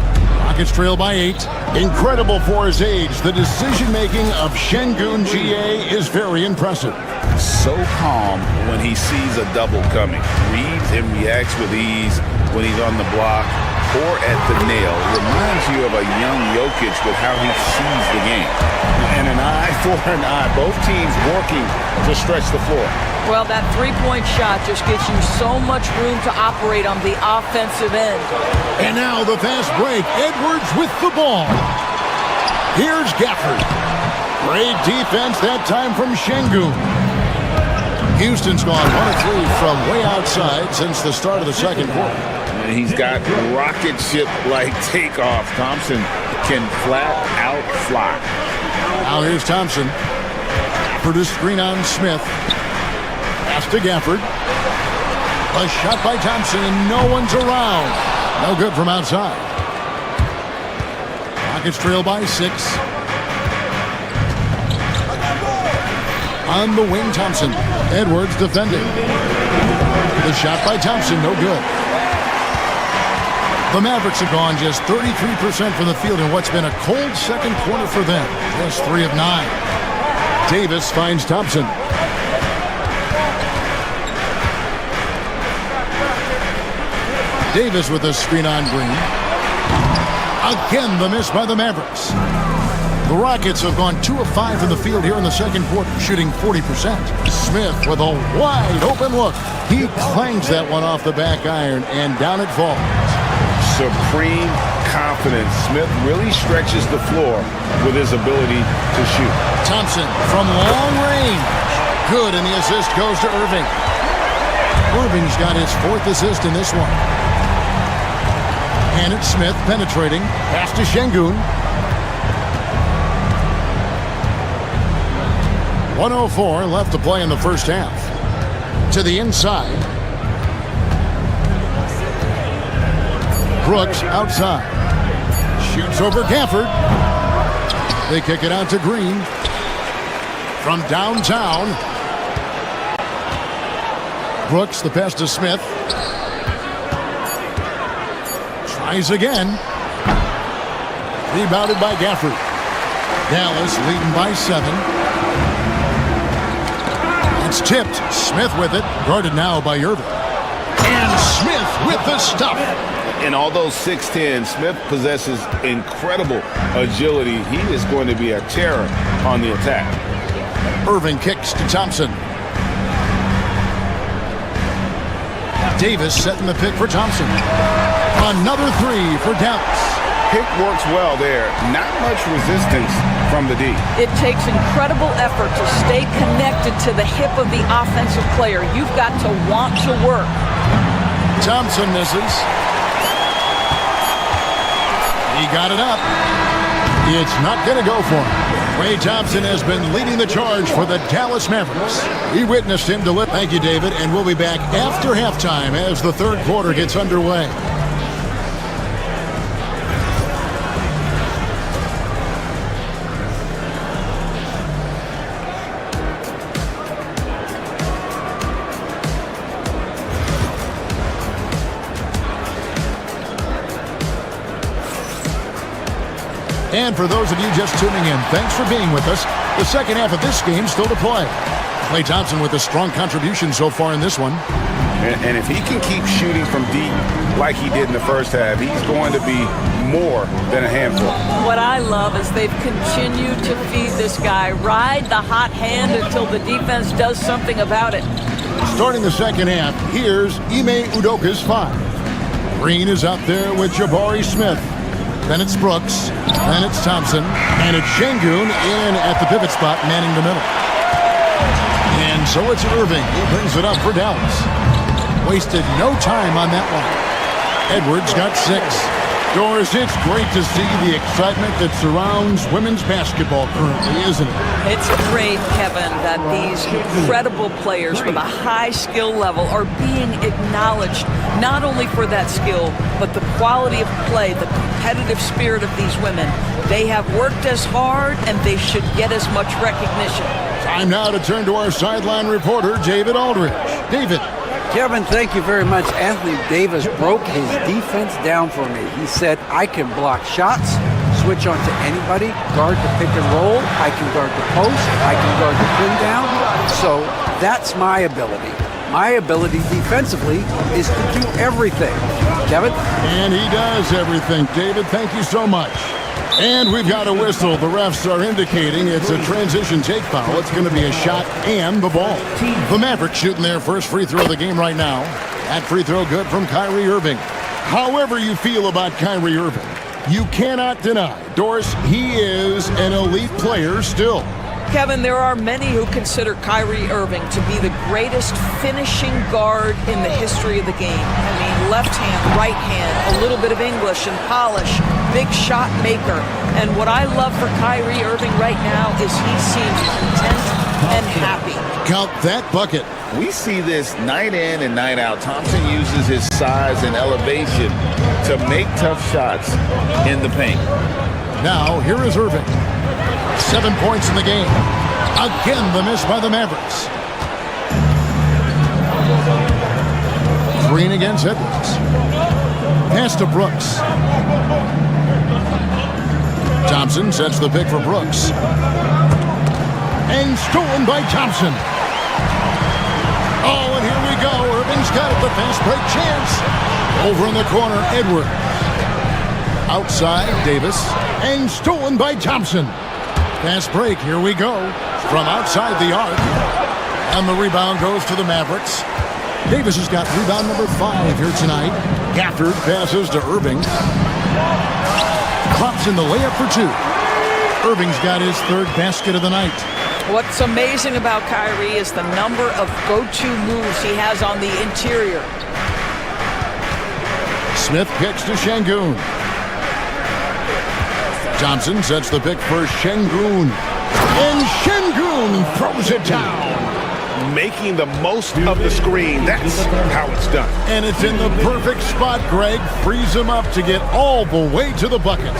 Rockets trail by 8. Incredible for his age. The decision-making of Şengün GA is very impressive. So calm when he sees a double coming. Reads and reacts with ease when he's on the block or at the nail. Reminds you of a young Jokic with how he sees the game. And an eye for an eye. Both teams working to stretch the floor. Well, that three-point shot just gives you so much room to operate on the offensive end. And now the fast break. Edwards with the ball. Here's Gafford. Great defense that time from Şengün. Houston's gone 1 of 3 from way outside since the start of the second quarter. And he's got rocket ship-like takeoff. Thompson can flat out fly. Now here's Thompson. Produced screen on Smith. Pass to Gafford. A shot by Thompson and no one's around. No good from outside. Rockets trail by 6. On the wing, Thompson. Edwards defending. The shot by Thompson, no good. The Mavericks have gone just 33% from the field in what's been a cold second quarter for them. Just 3 of 9. Davis finds Thompson. Davis with a screen on Green. Again, the miss by the Mavericks. The Rockets have gone 2 of 5 from the field here in the second quarter, shooting 40%. Smith with a wide open look. He clangs that one off the back iron, and down it falls. Supreme confidence. Smith really stretches the floor with his ability to shoot. Thompson from long range. Good, and the assist goes to Irving. Irving's got his 4th assist in this one. And it's Smith penetrating. Pass to Şengün. 1:04 left to play in the first half. To the inside. Brooks outside. Shoots over Gafford. They kick it out to Green. From downtown. Brooks, the pass to Smith. Tries again. Rebounded by Gafford. Dallas leading by 7. It's tipped. Smith with it. Guarded now by Irving. And Smith with the stuff. And although 6'10", Smith possesses incredible agility. He is going to be a terror on the attack. Irving kicks to Thompson. Davis setting the pick for Thompson. Another 3 for Dallas. Pick works well there. Not much resistance from the D. It takes incredible effort to stay connected to the hip of the offensive player. You've got to want to work. Thompson misses. He got it up. It's not going to go for him. Klay Thompson has been leading the charge for the Dallas Mavericks. We witnessed him deliver. Thank you, David, and we'll be back after halftime as the third quarter gets underway. And for those of you just tuning in, thanks for being with us. The second half of this game still to play. Klay Thompson with a strong contribution so far in this one. And if he can keep shooting from deep like he did in the first half, he's going to be more than a handful. What I love is they've continued to feed this guy. Ride the hot hand until the defense does something about it. Starting the second half, here's Ime Udoka's 5. Green is out there with Jabari Smith. Then it's Brooks. Then it's Thompson. And it's Şengün in at the pivot spot, manning the middle. And so it's Irving. He brings it up for Dallas. Wasted no time on that one. Edwards got 6. Doris, it's great to see the excitement that surrounds women's basketball currently, isn't it? It's great, Kevin, that these incredible players with a high skill level are being acknowledged, not only for that skill, but the quality of play, the competitive spirit of these women. They have worked as hard, and they should get as much recognition. Time now to turn to our sideline reporter, David Aldridge. David. Kevin, thank you very much. Anthony Davis broke his defense down for me. He said, I can block shots, switch on to anybody, guard the pick and roll, I can guard the post, I can guard the pin down. So that's my ability. My ability defensively is to do everything. Kevin? And he does everything. David, thank you so much. And we've got a whistle. The refs are indicating it's a transition take foul. It's going to be a shot and the ball. The Mavericks shooting their first free throw of the game right now. That free throw good from Kyrie Irving. However you feel about Kyrie Irving, you cannot deny, Doris, he is an elite player still. Kevin, there are many who consider Kyrie Irving to be the greatest finishing guard in the history of the game. I mean, left hand, right hand, a little bit of English and polish, big shot maker. And what I love for Kyrie Irving right now is he seems content and happy. Count that bucket. We see this night in and night out. Thompson uses his size and elevation to make tough shots in the paint. Now, here is Irving. 7 points in the game. Again, the miss by the Mavericks. Green against Edwards. Pass to Brooks. Thompson sets the pick for Brooks. And stolen by Thompson. Oh, and here we go. Irving's got it. The fast break chance. Over in the corner, Edwards. Outside, Davis. And stolen by Thompson. Fast break. Here we go. From outside the arc. And the rebound goes to the Mavericks. Davis has got rebound number 5 here tonight. Gafford passes to Irving. Klopp's in the layup for 2. Irving's got his 3rd basket of the night. What's amazing about Kyrie is the number of go-to moves he has on the interior. Smith kicks to Şengün. Thompson sets the pick for Şengün. And Şengün throws it down. Making the most of the screen. That's how it's done. And it's in the perfect spot. Greg frees him up to get all the way to the bucket.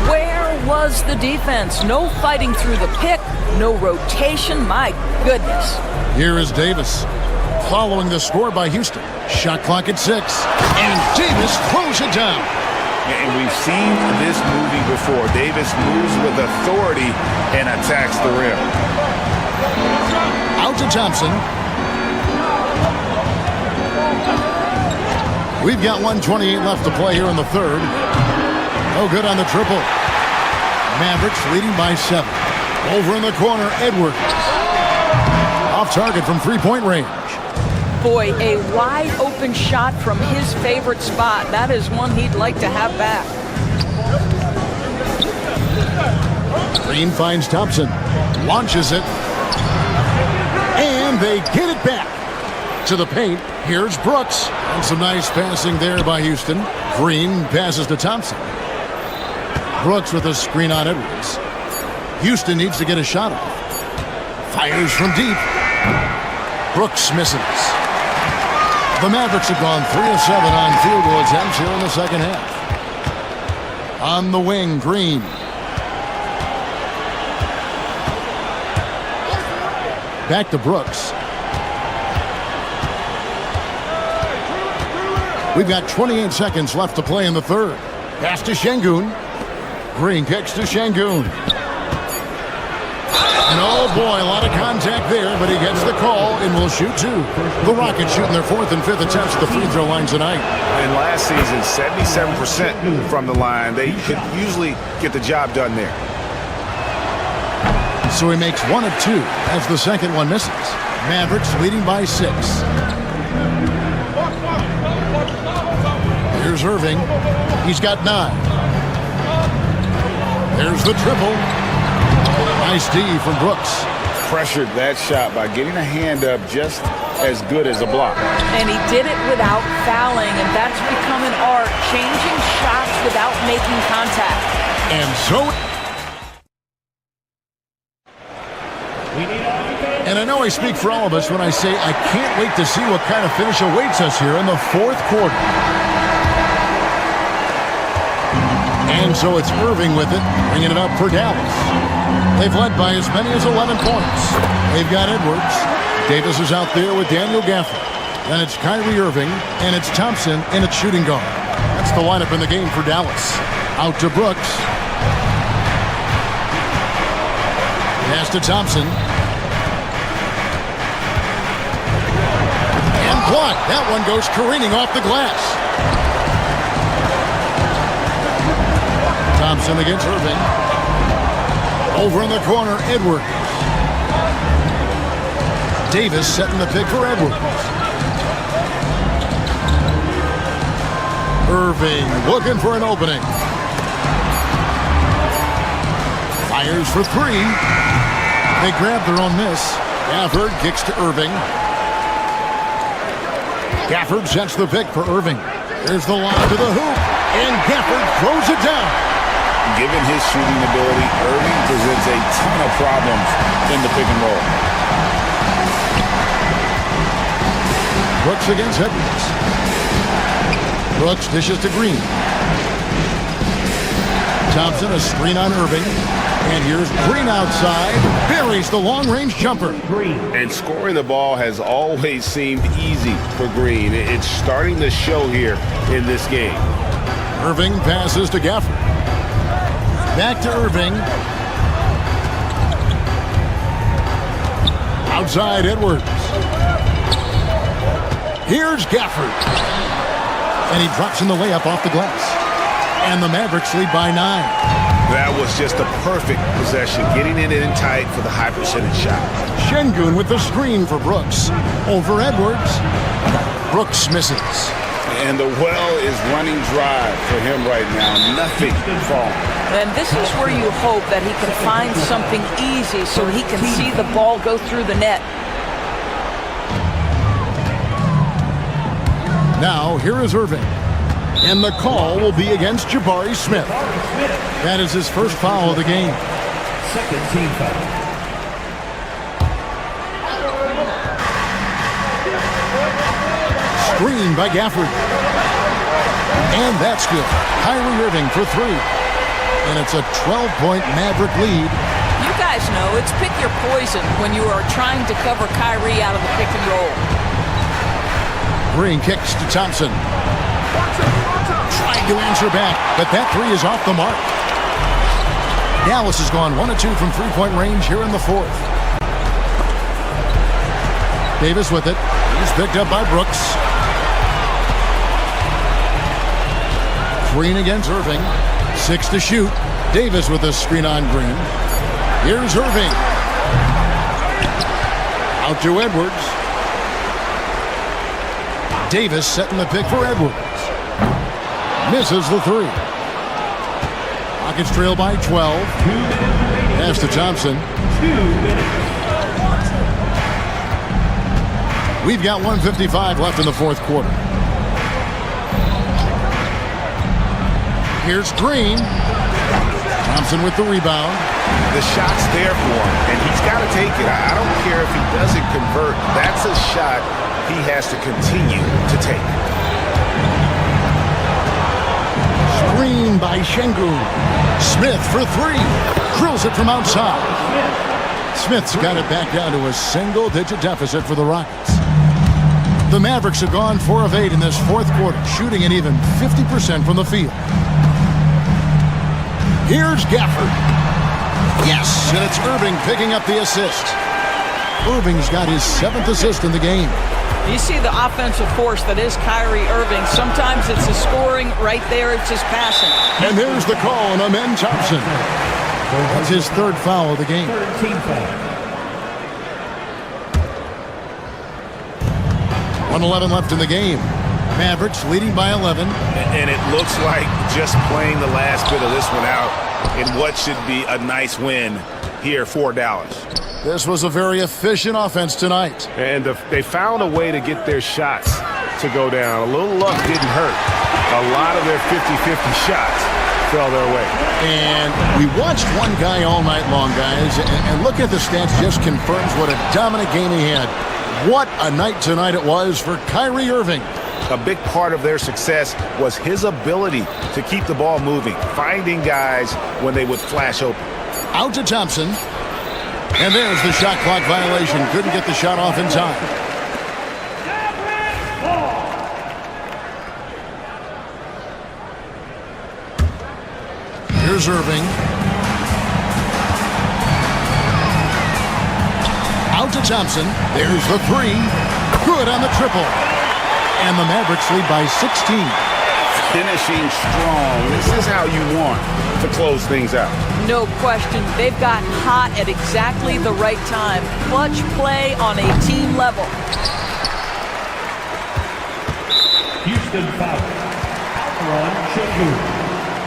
Where was the defense? No fighting through the pick, no rotation. My goodness. Here is Davis. Following the score by Houston. Shot clock at 6. And Davis throws it down. And we've seen this movie before. Davis moves with authority and attacks the rim. Out to Thompson. We've got 1:28 left to play here in the 3rd. No good on the triple. Mavericks leading by 7. Over in the corner, Edwards. Off target from 3-point range. Boy, a wide open shot from his favorite spot. That is one he'd like to have back. Green finds Thompson. Launches it. And they get it back to the paint. Here's Brooks. And some nice passing there by Houston. Green passes to Thompson. Brooks with a screen on Edwards. Houston needs to get a shot off. Fires from deep. Brooks misses. The Mavericks have gone 3 of 7 on field goal attempts here in the second half. On the wing, Green. Back to Brooks. We've got 28 seconds left to play in the 3rd. Pass to Şengün. Green kicks to Şengün. And oh boy, a lot of contact there, but he gets the call and will shoot 2. The Rockets shooting their 4th and 5th attempts at the free throw line tonight. And last season, 77% from the line. They could usually get the job done there. So he makes 1 of 2 as the second one misses. Mavericks leading by 6. Here's Irving. He's got 9. There's the triple. Nice D from Brooks. Pressured that shot by getting a hand up just as good as a block. And he did it without fouling, and that's become an art, changing shots without making contact. And so... And I know I speak for all of us when I say I can't wait to see what kind of finish awaits us here in the 4th quarter. And so it's Irving with it, bringing it up for Dallas. They've led by as many as 11 points. They've got Edwards. Davis is out there with Daniel Gafford. Then it's Kyrie Irving, and it's Thompson in its shooting guard. That's the lineup in the game for Dallas. Out to Brooks. Pass to Thompson. And blocked. That one goes careening off the glass. Thompson against Irving. Over in the corner, Edwards. Davis setting the pick for Edwards. Irving looking for an opening. Fires for 3. They grab their own miss. Gafford kicks to Irving. Gafford sets the pick for Irving. Here's the line to the hoop, and Gafford throws it down. Given his shooting ability, Irving presents a ton of problems in the pick and roll. Brooks against Edwards. Brooks dishes to Green. Thompson, a screen on Irving. And here's Green outside. Buries the long-range jumper. And scoring the ball has always seemed easy for Green. It's starting to show here in this game. Irving passes to Gafford. Back to Irving. Outside Edwards. Here's Gafford. And he drops in the layup off the glass. And the Mavericks lead by 9. That was just a perfect possession, getting it in tight for the high percentage shot. Şengün with the screen for Brooks. Over Edwards. Brooks misses. And the well is running dry for him right now. Nothing falling. And this is where you hope that he can find something easy so he can see the ball go through the net. Now, here is Irving. And the call will be against Jabari Smith. That is his first foul of the game. Second team foul. Screen by Gafford. And that's good. Kyrie Irving for 3. And it's a 12-point Maverick lead. You guys know it's pick your poison when you are trying to cover Kyrie out of the pick and roll. Green kicks to Thompson. Trying to answer back, but that 3 is off the mark. Dallas has gone 1 of 2 from three-point range here in the 4th. Davis with it. He's picked up by Brooks. Green against Irving. 6 to shoot. Davis with a screen on Green. Here's Irving. Out to Edwards. Davis setting the pick for Edwards. Misses the 3. Rockets trail by 12. Pass to Thompson. We've got 1:55 left in the 4th quarter. Here's Green. Thompson with the rebound. The shot's there for him, and he's got to take it. I don't care if he doesn't convert. That's a shot he has to continue to take. Screen by Şengün. Smith for 3. Drills it from outside. Smith's got it back down to a single-digit deficit for the Rockets. The Mavericks have gone 4 of 8 in this 4th quarter, shooting an even 50% from the field. Here's Gafford. Yes, and it's Irving picking up the assist. Irving's got his 7th assist in the game. You see the offensive force that is Kyrie Irving. Sometimes it's his scoring. Right there, it's his passing. And there's the call on Amen Thompson. That's his 3rd foul of the game. 1:11 left in the game. Mavericks leading by 11. And it looks like just playing the last bit of this one out in what should be a nice win here for Dallas. This was a very efficient offense tonight. And they found a way to get their shots to go down. A little luck didn't hurt. A lot of their 50-50 shots fell their way. And we watched one guy all night long, guys, and look at the stats, just confirms what a dominant game he had. What a night tonight it was for Kyrie Irving. A big part of their success was his ability to keep the ball moving, finding guys when they would flash open. Out to Thompson. And there's the shot clock violation. Couldn't get the shot off in time. Here's Irving. Out to Thompson. There's the 3. Good on the triple. And the Mavericks lead by 16. Finishing strong. This is how you want to close things out. No question. They've gotten hot at exactly the right time. Clutch play on a team level. Houston foul. Ron Şengün.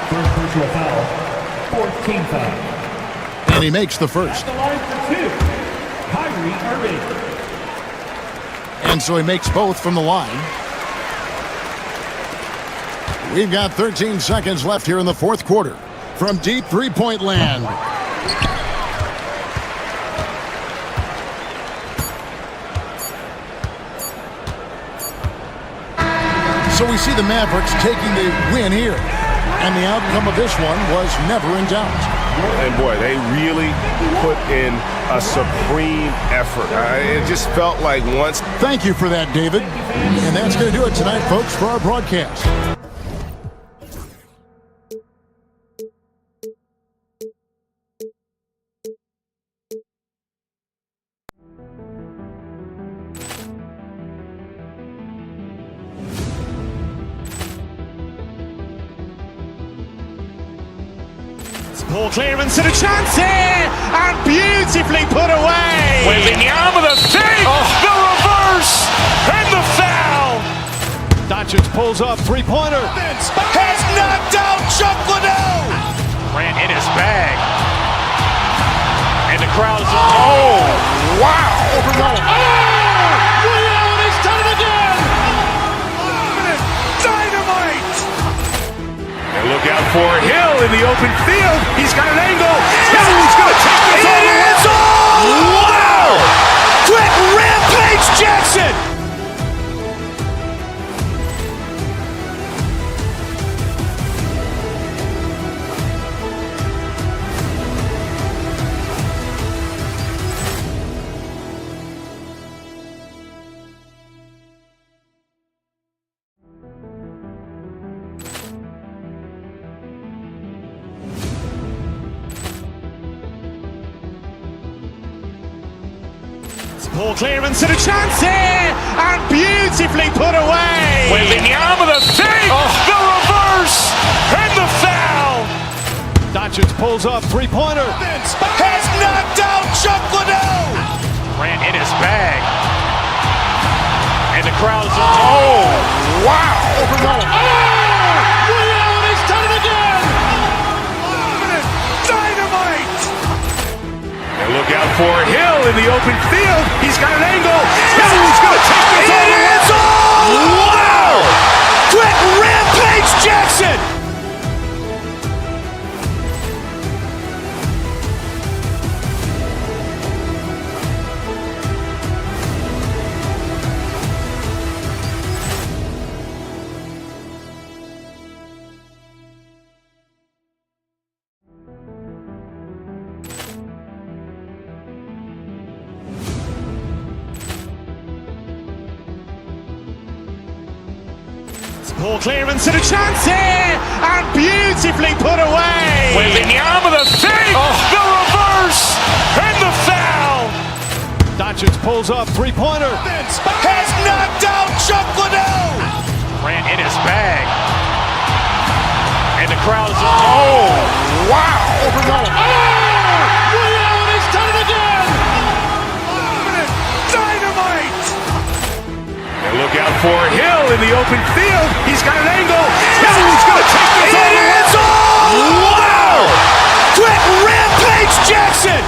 First personal foul. 14th foul. And he makes the first. At the line for two, Kyrie Irving. And so he makes both from the line. We've got 13 seconds left here in the fourth quarter. From deep three-point land. So we see the Mavericks taking the win here. And the outcome of this one was never in doubt. And boy, they really put in a supreme effort. It just felt like once. Thank you for that, David. And that's going to do it tonight, folks, for our broadcast. Poor clearance and a chance here, and beautifully put away. Wembanyama the fake, the reverse, and the foul. Doncic pulls up, three-pointer. Has knocked out Chuck Liddell. Ran in his bag. And the crowd is, oh, wow. Overrun. Ray Allen has done it again. Dynamite. And look out for Hill in the open field. He's got an angle. He's going to take this all the way. Wow. Quick rampage Jackson. Poor clearance and a chance here, and beautifully put away. Wembanyama the fake, the reverse, and the foul. Doncic pulls up, three-pointer. Has knocked out Chuck Liddell. Ran in his bag. And the crowd is, oh, wow. Overrun. Ray Allen has done it again. Dynamite. And look out for Hill in the open field. He's got an angle. He's going to take this all the way. Wow. Quick rampage Jackson. Poor clearance and a chance here, and beautifully put away. Wembanyama the fake, the reverse, and the foul. Doncic pulls up, three-pointer. Has knocked out Chuck Liddell. Ran in his bag. And the crowd is, oh, wow. Overrun. Ray Allen has done it again. Dynamite. And look out for Hill in the open field. He's got an angle. He's going to take this all the way. Wow. Quick rampage Jackson.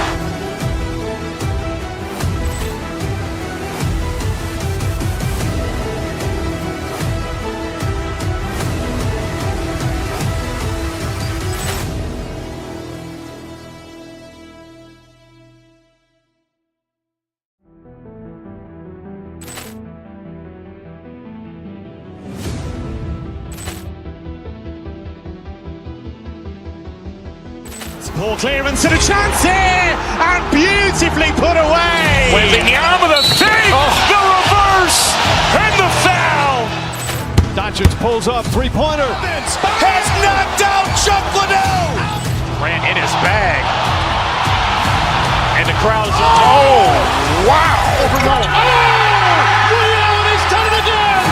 Poor clearance and a chance here, and beautifully put away. Wembanyama the fake, the reverse, and the foul. Doncic pulls up, three-pointer. Has knocked out Chuck Liddell. Ran in his bag. And the crowd is, oh, wow. Overrun. Ray Allen has done it again.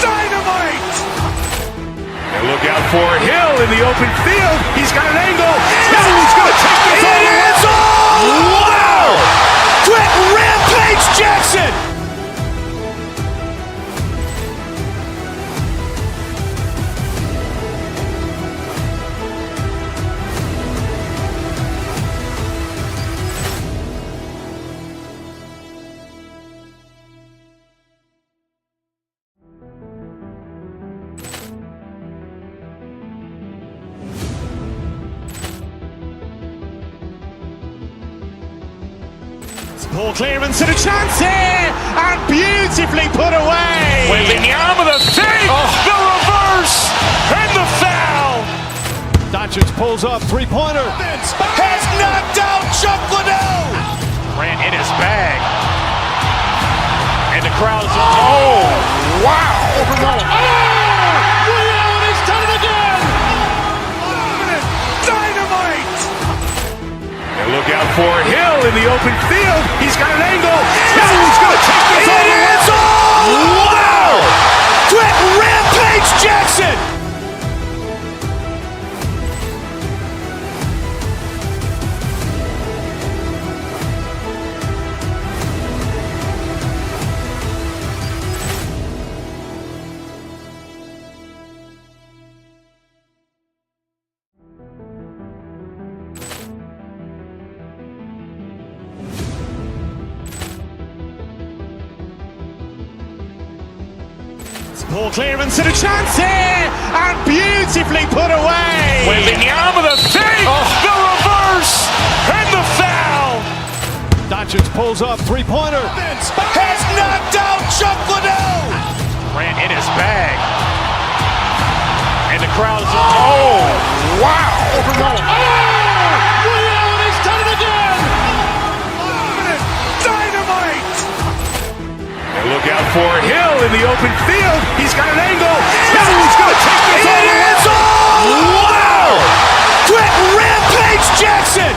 Dynamite. And look out for Hill in the open field. He's got an angle. He's going to take this all the way. Wow. Quick rampage Jackson. Ball clearance and a chance here, and beautifully put away. Wembanyama the fake, the reverse, and the foul. Doncic pulls up, three-pointer. Has knocked out Chuck Liddell. Ran in his bag. And the crowd is, oh, wow. Ray Allen has done it again. Dynamite. And look out for Hill in the open field. He's got an angle. He's going to take this all the way. Wow. Quick rampage Jackson. Ball clearance and a chance here, and beautifully put away. Wembanyama the fake, the reverse, and the foul. Doncic pulls up, three-pointer. Has knocked out Chuck Liddell. Ran in his bag. And the crowd is, oh, wow. Ray Allen has done it again. Dynamite. And look out for Hill in the open field. He's got an angle. He's going to take this all the way. Wow. Quick rampage Jackson.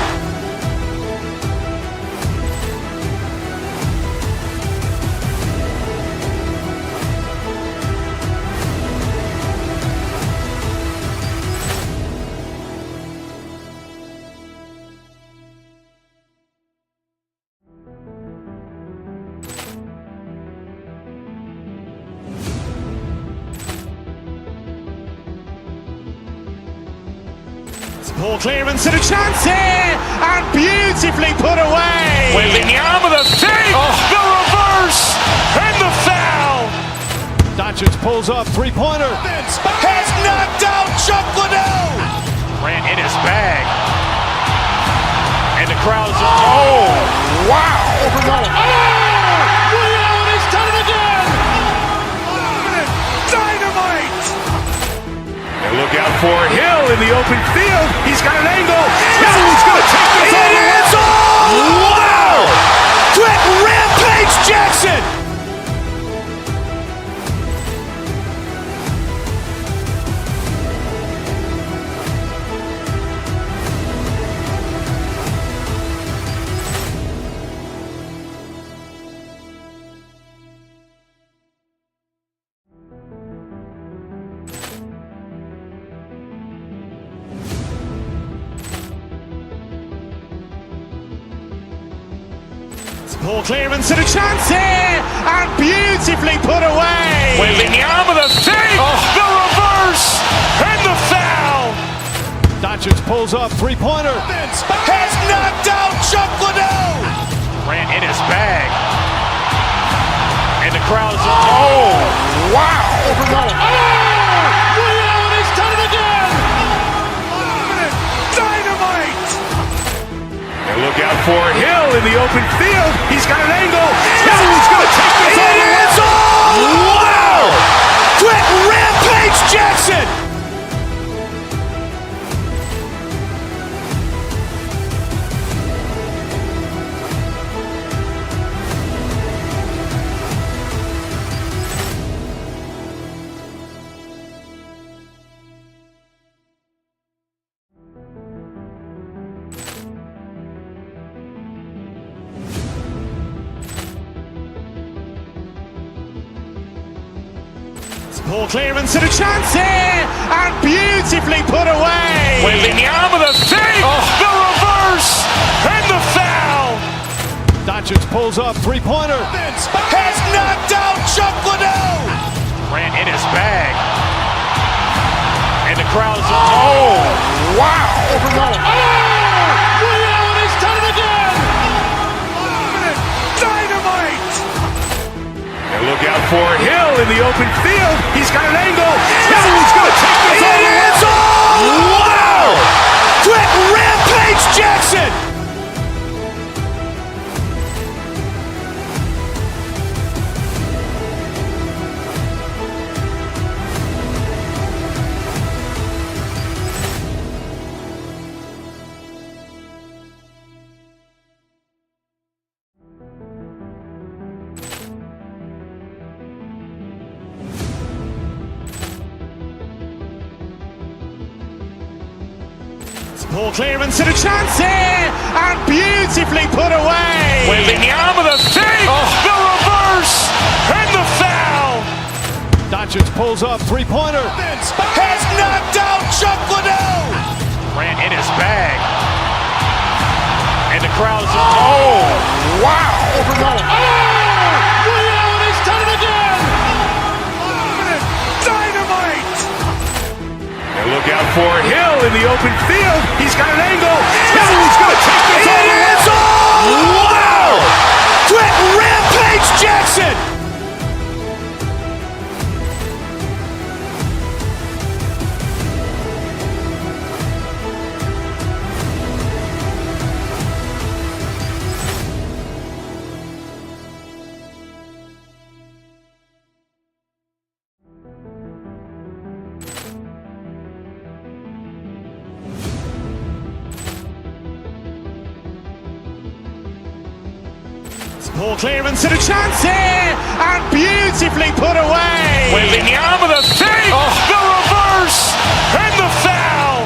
Ball clearance and a chance here, and beautifully put away. Wembanyama the fake, the reverse, and the foul. Doncic pulls up, three-pointer. Has knocked out Chuck Liddell. Ran in his bag. And the crowd is, oh, wow. Ray Allen has done it again. Dynamite. And look out for Hill in the open field. He's got an angle. He's going to take this all the way. Wow. Quick rampage Jackson. Ball clearance and a chance here, and beautifully put away. Wembanyama the fake, the reverse, and the foul. Doncic pulls up, three-pointer. Has knocked out Chuck Liddell. Ran in his bag. And the crowd is, oh, wow. Ray Allen has done it again. Dynamite. And look out for Hill in the open field. He's got an angle. He's going to take this all the way. Wow. Quick rampage Jackson. Ball clearance and a chance here, and beautifully put away. Wembanyama the fake, the reverse, and the foul. Doncic pulls up, three-pointer. Has knocked out Chuck Liddell. Ran in his bag. And the crowd is, oh, wow. Ray Allen has done it again. Dynamite. And look out for Hill in the open field. He's got an angle. He's going to take this all the way. Wow. Quick rampage Jackson. Ball clearance and a chance here, and beautifully put away. Wembanyama the save, the reverse, and the foul. Doncic pulls up, three-pointer. Has knocked out Chuck Liddell. Grant in his bag. And the crowd is, wow. Liddell has done it again. Dynamite. And look out for Hill in the open field. He's got an angle. Hill's going to take this all the way. Wow. Quick rampage Jackson. Ball clearance and a chance here, and beautifully put away. Wembanyama the save, the reverse, and the foul.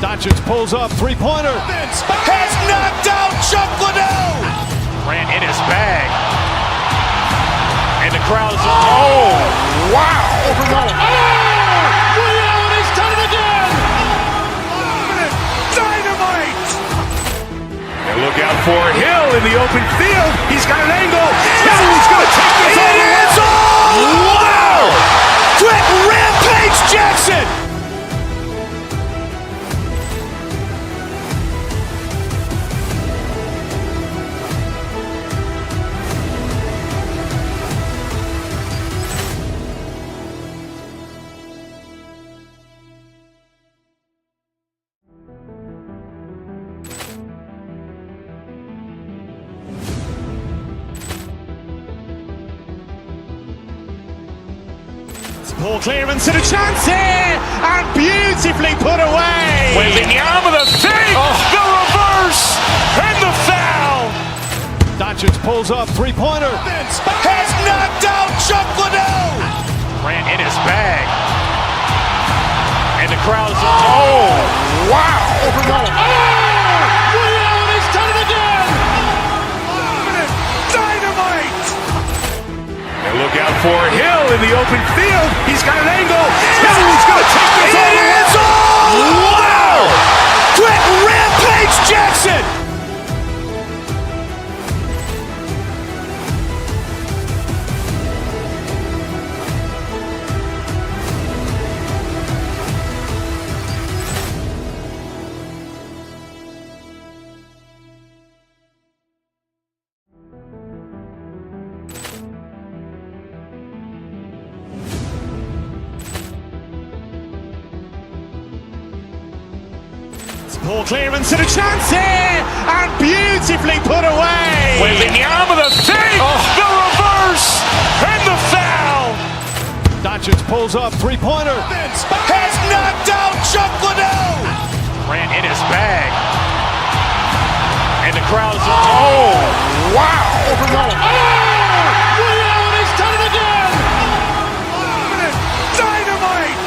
Doncic pulls up, three-pointer. Has knocked out Chuck Liddell. Grant in his bag. And the crowd is, wow. Liddell has done it again. Dynamite. And look out for Hill in the open field. He's got an angle. Hill's going to take this all the way. Wow. Quick rampage Jackson. Ball clearance and a chance here, and beautifully put away. Wembanyama the save, the reverse, and the foul. Doncic pulls up, three-pointer. Has knocked out Chuck Liddell. Grant in his bag. And the crowd is, wow. Liddell has done it again. Dynamite. And look out for Hill in the open field. He's got an angle. Hill's going to take this all the way. Wow. Quick rampage Jackson. Ball clearance and a chance here, and beautifully put away. Wembanyama the save, the reverse, and the foul. Doncic pulls up, three-pointer. Has knocked out Chuck Liddell. Grant in his bag. And the crowd is, wow. Liddell has done it again. Dynamite.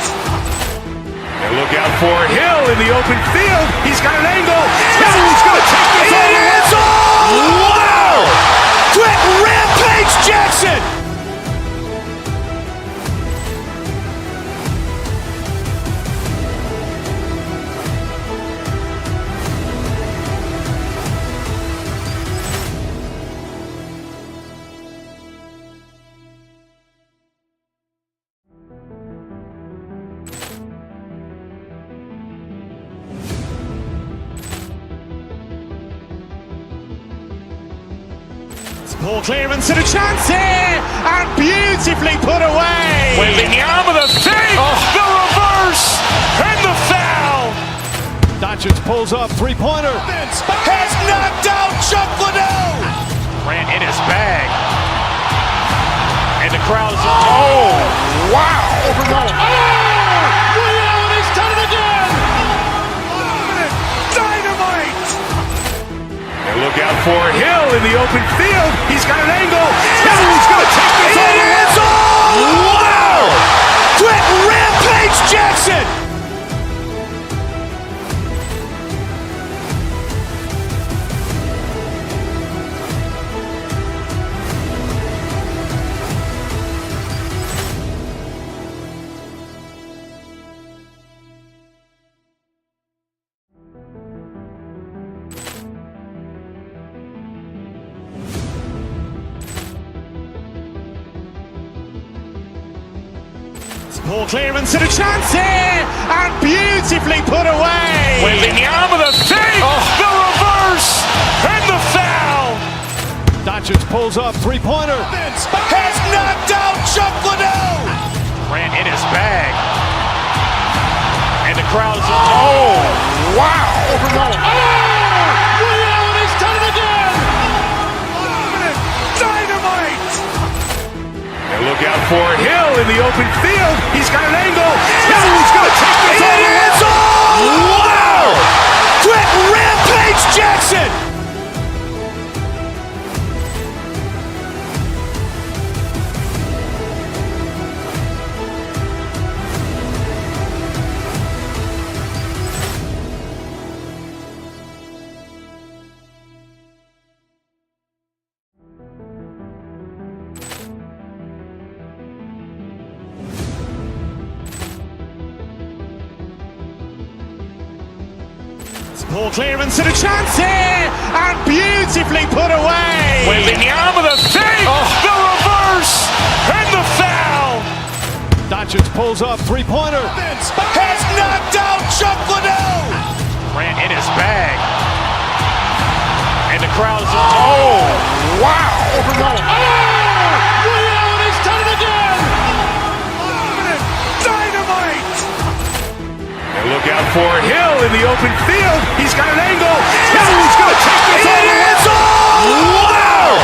And look out for Hill in the open field. He's got an angle. Hill's going to take this all the way. Wow. Quick rampage Jackson. Ball clearance and a chance here, and beautifully put away. Wembanyama the save, the reverse, and the foul. Doncic pulls up, three-pointer. Has knocked out Chuck Liddell. Grant in his bag. And the crowd is, wow. Liddell has done it again. Dynamite. And look out for Hill in the open field. He's got an angle. Hill's going to take this all the way. Wow. Quick rampage Jackson. Ball clearance and a chance here, and beautifully put away. Wembanyama the save, the reverse, and the foul. Doncic pulls up, three-pointer. Has knocked out Chuck Liddell. Grant in his bag. And the crowd is, wow. Ray Allen has done it again. Dynamite. And look out for Hill in the open field. He's got an angle. Hill's going to take this all the way. Wow. Quick rampage Jackson. Ball clearance and a chance here, and beautifully put away. Wembanyama the save, the reverse, and the foul. Doncic pulls up, three-pointer. Has knocked out Chuck Liddell. Grant in his bag. And the crowd is, wow. Ray Allen has done it again. Dynamite. And look out for Hill in the open field. He's got an angle. Hill's going to take this all the way. Wow.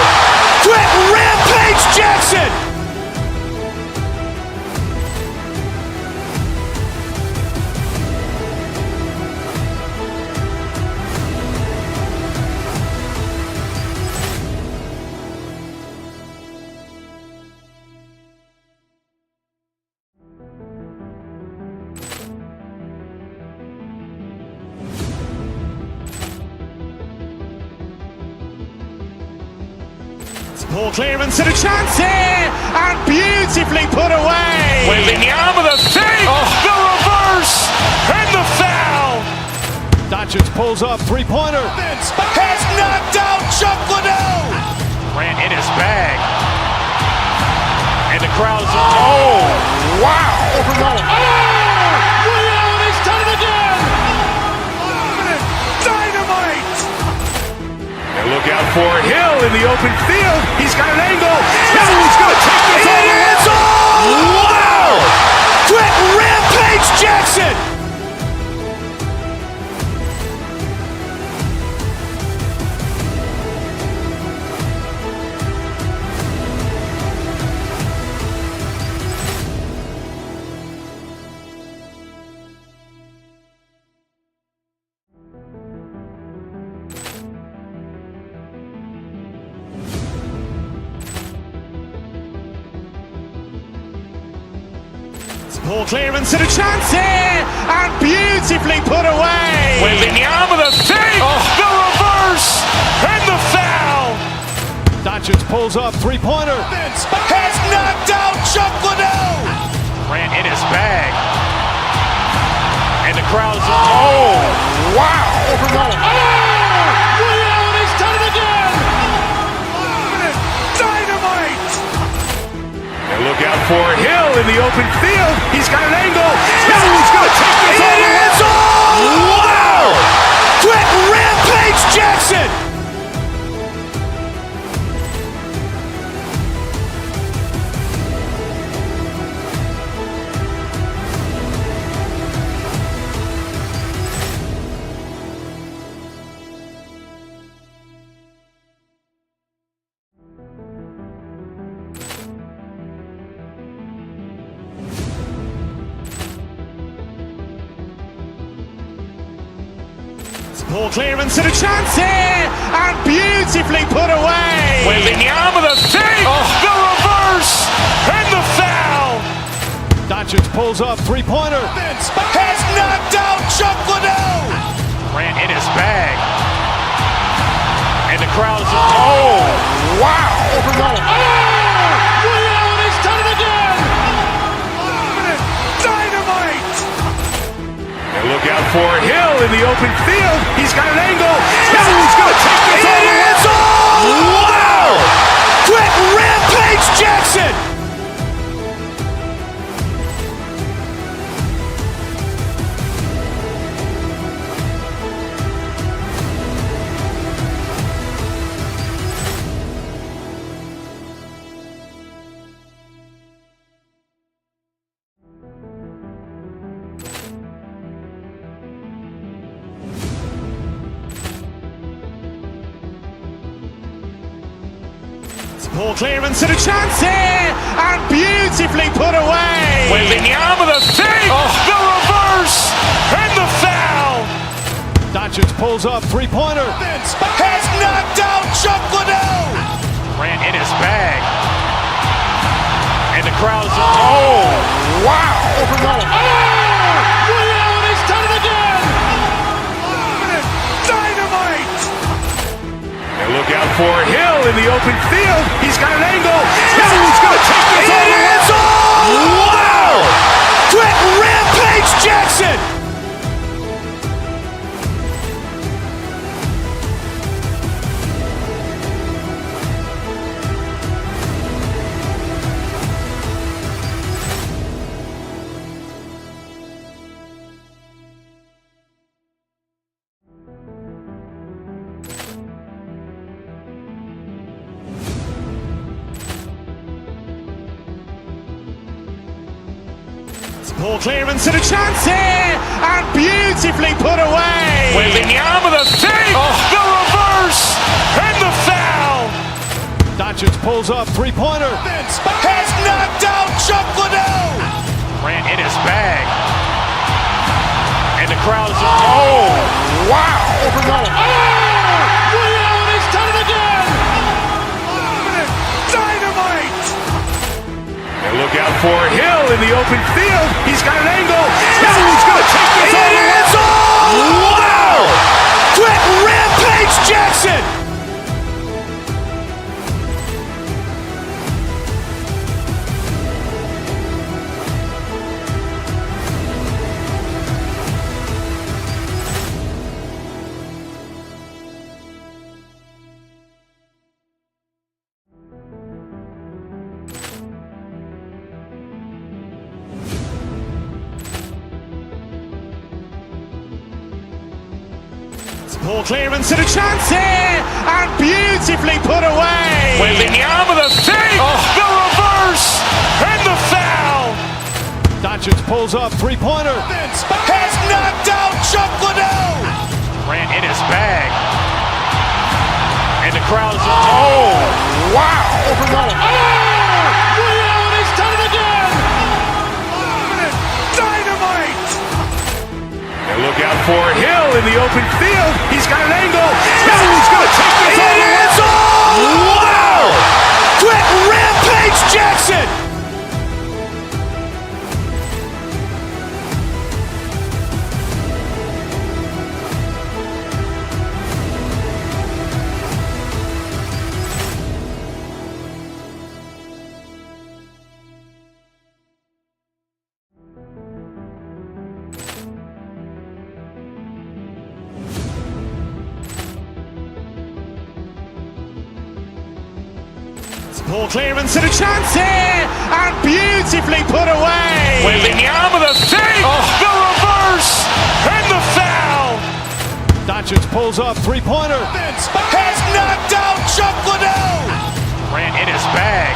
Quick rampage Jackson. Ball clearance and a chance here, and beautifully put away. Wembanyama the save, the reverse, and the foul. Doncic pulls up, three-pointer. Has knocked out Chuck Liddell. Grant in his bag. And the crowd is, wow. Ray Allen has done it again. Dynamite. And look out for Hill in the open field. He's got an angle. Hill's going to take this all the way. Wow. Quick rampage Jackson. Ball clearance and a chance here, and beautifully put away. Wembanyama the save, the reverse, and the foul. Doncic pulls up, three-pointer. Has knocked out Chuck Liddell. Grant in his bag. And the crowd is, wow. Ray Allen has done it again. Dynamite. And look out for Hill in the open field. He's got an angle. Hill's going to take this all the way. Wow. Quick rampage Jackson. Ball clearance and a chance here, and beautifully put away. Wembanyama the save, the reverse, and the foul. Doncic pulls up, three-pointer. Has knocked out Chuck Liddell. Grant in his bag. And the crowd is, wow. Ray Allen has done it again. Dynamite. And look out for Hill in the open field. He's got an angle. Hill's going to take this all the way. Wow. Quick rampage Jackson. Poor clearance and a chance here, and beautifully put away. Wembanyama the save, the reverse, and the foul. Doncic pulls up, three-pointer. Has knocked out Chuck Liddell. Grant in his bag. And the crowd's, oh, wow. Allen has done it again. Dynamite. And look out for Hill in the open field. He's got an angle. Hill's going to take this all the way. Wow. Quick rampage Jackson. Poor clearance and a chance here, and beautifully put away. Wembanyama the save, the reverse, and the foul. Doncic pulls up, three-pointer. Has knocked out Chuck Liddell. Grant in his bag. And the crowd's, oh, wow. Allen has done it again. Dynamite. And look out for Hill in the open field. He's got an angle. Hill's going to take this all the way. Wow. Quick rampage Jackson. Poor clearance and a chance here, and beautifully put away. Wembanyama the save, the reverse, and the foul. Doncic pulls up, three-pointer. Has knocked out Chuck Liddell. Grant in his bag. And the crowd's, oh, wow. Allen has done it again. Dynamite. And look out for Hill in the open field. He's got an angle. Hill's going to take this all the way. Wow. Quick rampage Jackson. Poor clearance and a chance here, and beautifully put away. Wembanyama the save, the reverse, and the foul. Doncic pulls up, three-pointer. Has knocked out Chuck Liddell. Grant in his bag.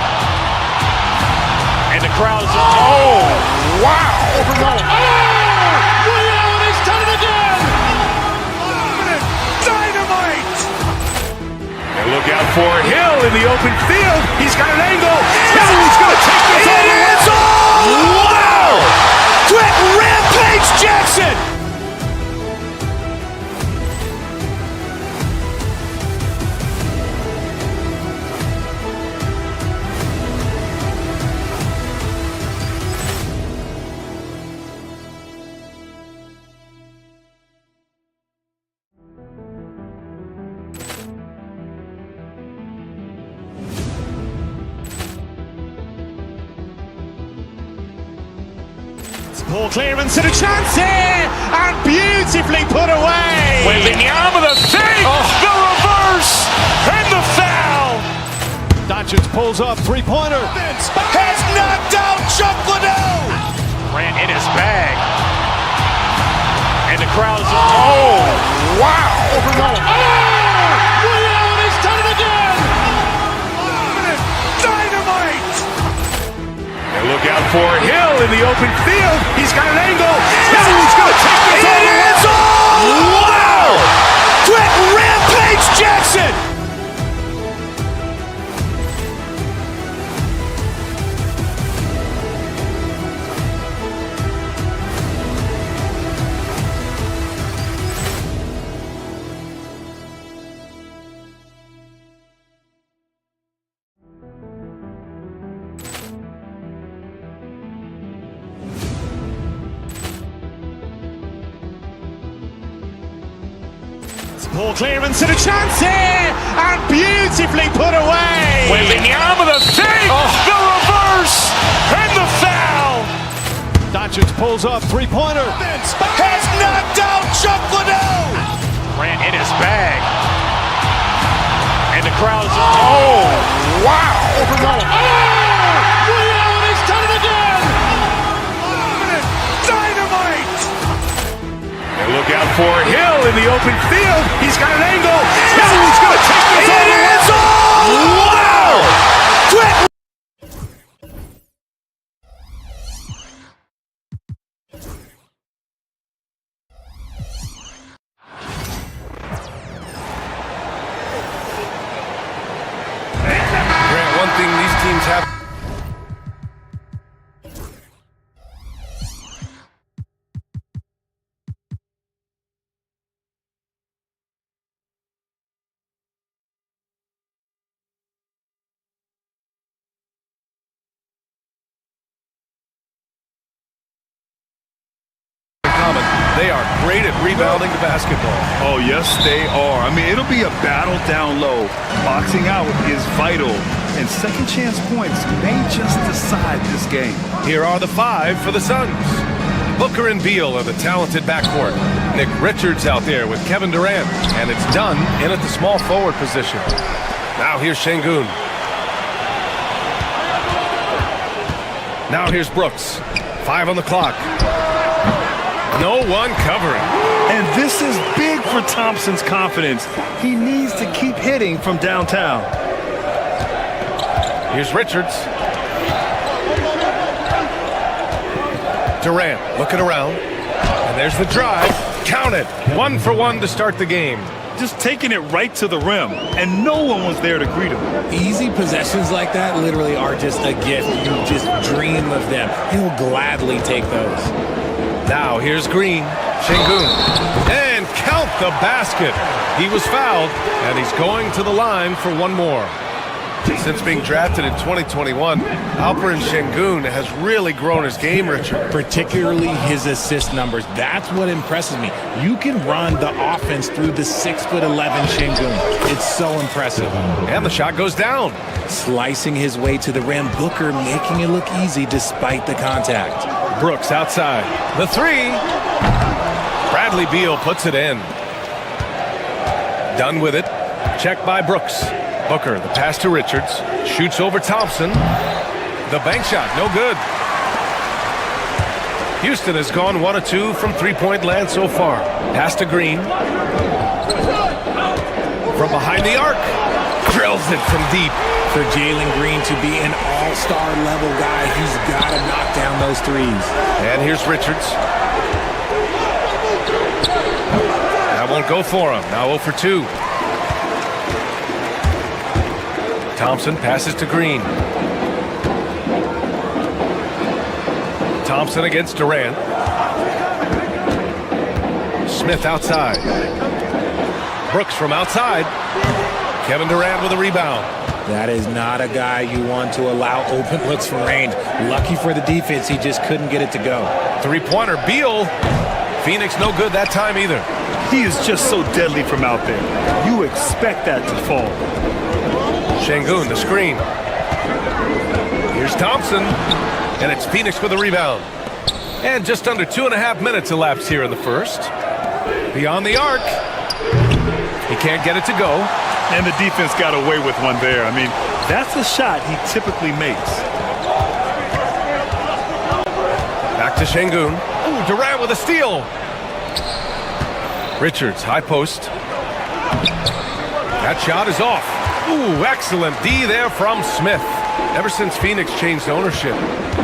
And the crowd's, oh, wow. Allen has done it again. Dynamite. And look out for Hill in the open field. He's got an angle. Hill's going to take this all the way. Wow. Quick rampage Jackson. Poor clearance and a chance here, and beautifully put away. Wembanyama the save, the reverse, and the foul. Doncic pulls up, three-pointer. Has knocked out Chuck Liddell. Grant in his bag. And the crowd's, oh, wow. Allen has done it again. Dynamite. And look out for Hill in the open field. He's got an angle. Hill's going to take this all the way. Wow. Quick rampage Jackson. Ball clearance and a chance here, and beautifully put away. Wembanyama with a fake, the reverse, and the foul. Doncic pulls off three-pointer. Has knocked out Chuck Liddell. Ran in his bag. And the crowd is, oh, wow. Reality's done it again. Dynamite. And look out for Hill in the open field. He's got an angle. Hill's going to take this all the way. Wow. Quick. Grant, one thing these teams have. They are great at rebounding the basketball. Oh, yes, they are. I mean, it'll be a battle down low. Boxing out is vital, and second chance points may just decide this game. Here are the 5 for the Suns. Booker and Beal are the talented backcourt. Nick Richards out there with Kevin Durant, and it's Dunn in at the small forward position. Now here's Şengün. Now here's Brooks. 5 on the clock. No one covering. And this is big for Thompson's confidence. He needs to keep hitting from downtown. Here's Richards. Durant looking around. And there's the drive. Count it. 1 for 1 to start the game. Just taking it right to the rim, and no one was there to greet him. Easy possessions like that literally are just a gift. You just dream of them. He'll gladly take those. Now here's Green. Şengün. And count the basket. He was fouled, and he's going to the line for one more. Since being drafted in 2021, Alperen Şengün has really grown his game, Richard. Particularly his assist numbers. That's what impresses me. You can run the offense through the 6'11" Şengün. It's so impressive. And the shot goes down. Slicing his way to the rim, Booker making it look easy despite the contact. Brooks outside. The 3. Bradley Beal puts it in. Done with it. Checked by Brooks. Booker, the pass to Richards. Shoots over Thompson. The bank shot, no good. Houston has gone 1 of 2 from three-point land so far. Pass to Green. From behind the arc. Drills it from deep. For Jalen Green to be an all-star level guy, he's got to knock down those threes. And here's Richards. That won't go for him. Now 0 for 2. Thompson passes to Green. Thompson against Durant. Smith outside. Brooks from outside. Kevin Durant with a rebound. That is not a guy you want to allow open looks from range. Lucky for the defense, he just couldn't get it to go. Three-pointer, Beal. Phoenix no good that time either. He is just so deadly from out there. You expect that to fall. Şengün, the screen. Here's Thompson, and it's Phoenix with a rebound. And just under 2.5 minutes elapsed here in the first. Beyond the arc. He can't get it to go. And the defense got away with one there. I mean, that's a shot he typically makes. Back to Şengün. Ooh, Durant with a steal. Richards, high post. That shot is off. Ooh, excellent D there from Smith. Ever since Phoenix changed ownership,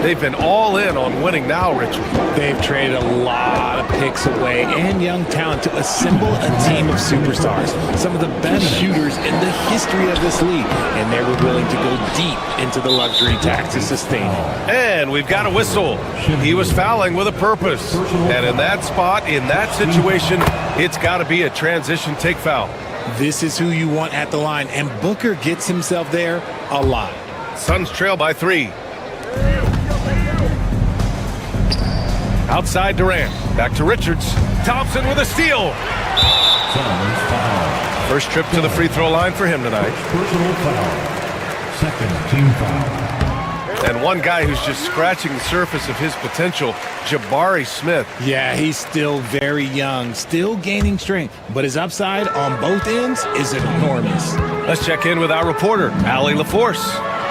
they've been all in on winning now, Richard. They've traded a lot of picks away and young talent to assemble a team of superstars. Some of the best shooters in the history of this league. And they were willing to go deep into the luxury tax to sustain it. And we've got a whistle. He was fouling with a purpose. And in that spot, in that situation, it's got to be a transition take foul. This is who you want at the line, and Booker gets himself there a lot. Suns trail by 3. Outside Durant. Back to Richards. Thompson with a steal. First trip to the free throw line for him tonight. Personal foul. Second team foul. And one guy who's just scratching the surface of his potential, Jabari Smith. Yeah, he's still very young, still gaining strength, but his upside on both ends is enormous. Let's check in with our reporter, Allie LaForce.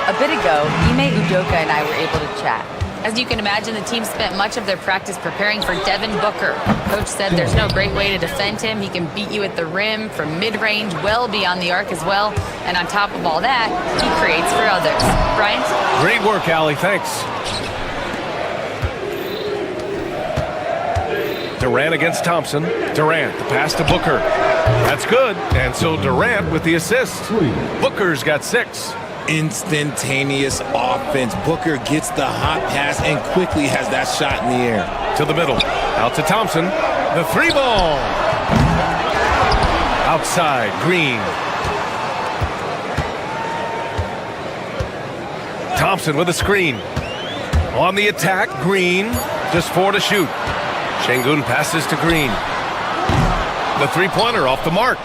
A bit ago, Ime Udoka and I were able to chat. As you can imagine, the team spent much of their practice preparing for Devin Booker. Coach said there's no great way to defend him. He can beat you at the rim, from mid-range, well beyond the arc as well. And on top of all that, he creates for others. Brian? Great work, Allie. Thanks. Durant against Thompson. Durant, the pass to Booker. That's good. And so Durant with the assist. Booker's got 6. Instantaneous offense. Booker gets the hot pass and quickly has that shot in the air. To the middle. Out to Thompson. The 3 ball. Outside. Green. Thompson with a screen. On the attack. Green. Just 4 to shoot. Şengün passes to Green. The three-pointer off the mark.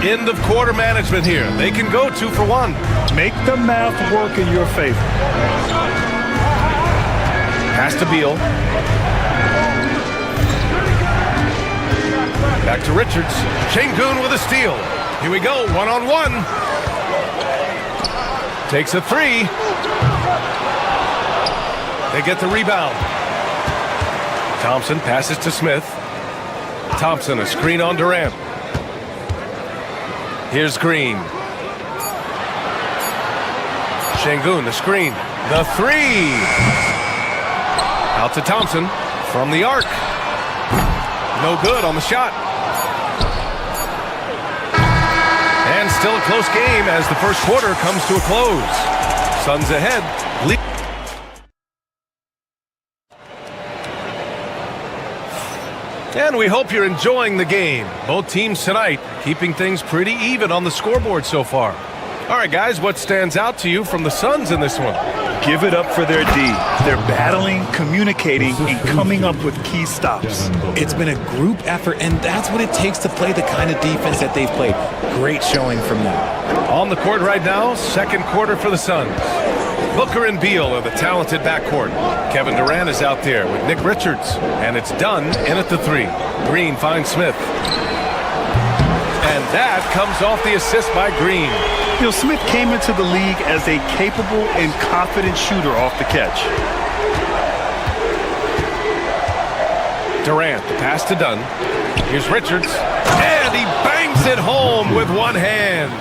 End of quarter management here. They can go 2 for 1. Make the math work in your favor. Pass to Beal. Back to Richards. Şengün with a steal. Here we go, 1-on-1. Takes a 3. They get the rebound. Thompson passes to Smith. Thompson, a screen on Durant. Here's Green. Şengün, the screen. The 3. Out to Thompson from the arc. No good on the shot. And still a close game as the first quarter comes to a close. Suns ahead. And we hope you're enjoying the game. Both teams tonight keeping things pretty even on the scoreboard so far. All right, guys, what stands out to you from the Suns in this one? Give it up for their D. They're battling, communicating, and coming up with key stops. It's been a group effort, and that's what it takes to play the kind of defense that they've played. Great showing from them. On the court right now, second quarter for the Suns. Booker and Beal are the talented backcourt. Kevin Durant is out there with Nick Richards, and it's done in at the 3. Green finds Smith. And that comes off the assist by Green. You know, Smith came into the league as a capable and confident shooter off the catch. Durant, the pass to Dunn. Here's Richards, and he bangs it home with one hand.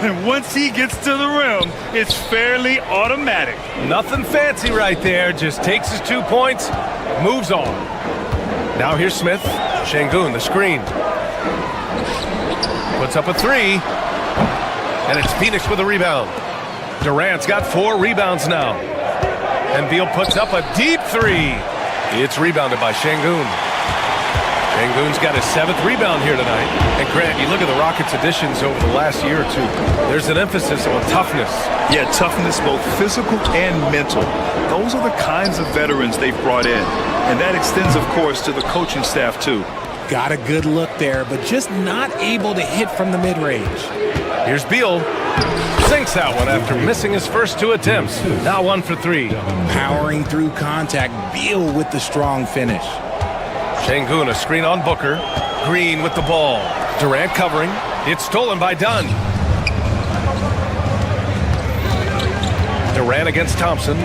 And once he gets to the rim, it's fairly automatic. Nothing fancy right there, just takes his 2 points, moves on. Now here's Smith. Şengün, the screen. Puts up a 3. And it's Phoenix with a rebound. Durant's got 4 rebounds now. And Beal puts up a deep 3. It's rebounded by Şengün. Şengün's got his 7th rebound here tonight. And Grant, you look at the Rockets' additions over the last year or 2. There's an emphasis on toughness. Yeah, toughness, both physical and mental. Those are the kinds of veterans they've brought in. And that extends, of course, to the coaching staff, too. Got a good look there, but just not able to hit from the mid-range. Here's Beal. Sinks that one after missing his first 2 attempts. Now 1 for 3. Powering through contact. Beal with the strong finish. Şengün, a screen on Booker. Green with the ball. Durant covering. It's stolen by Dunn. Durant against Thompson.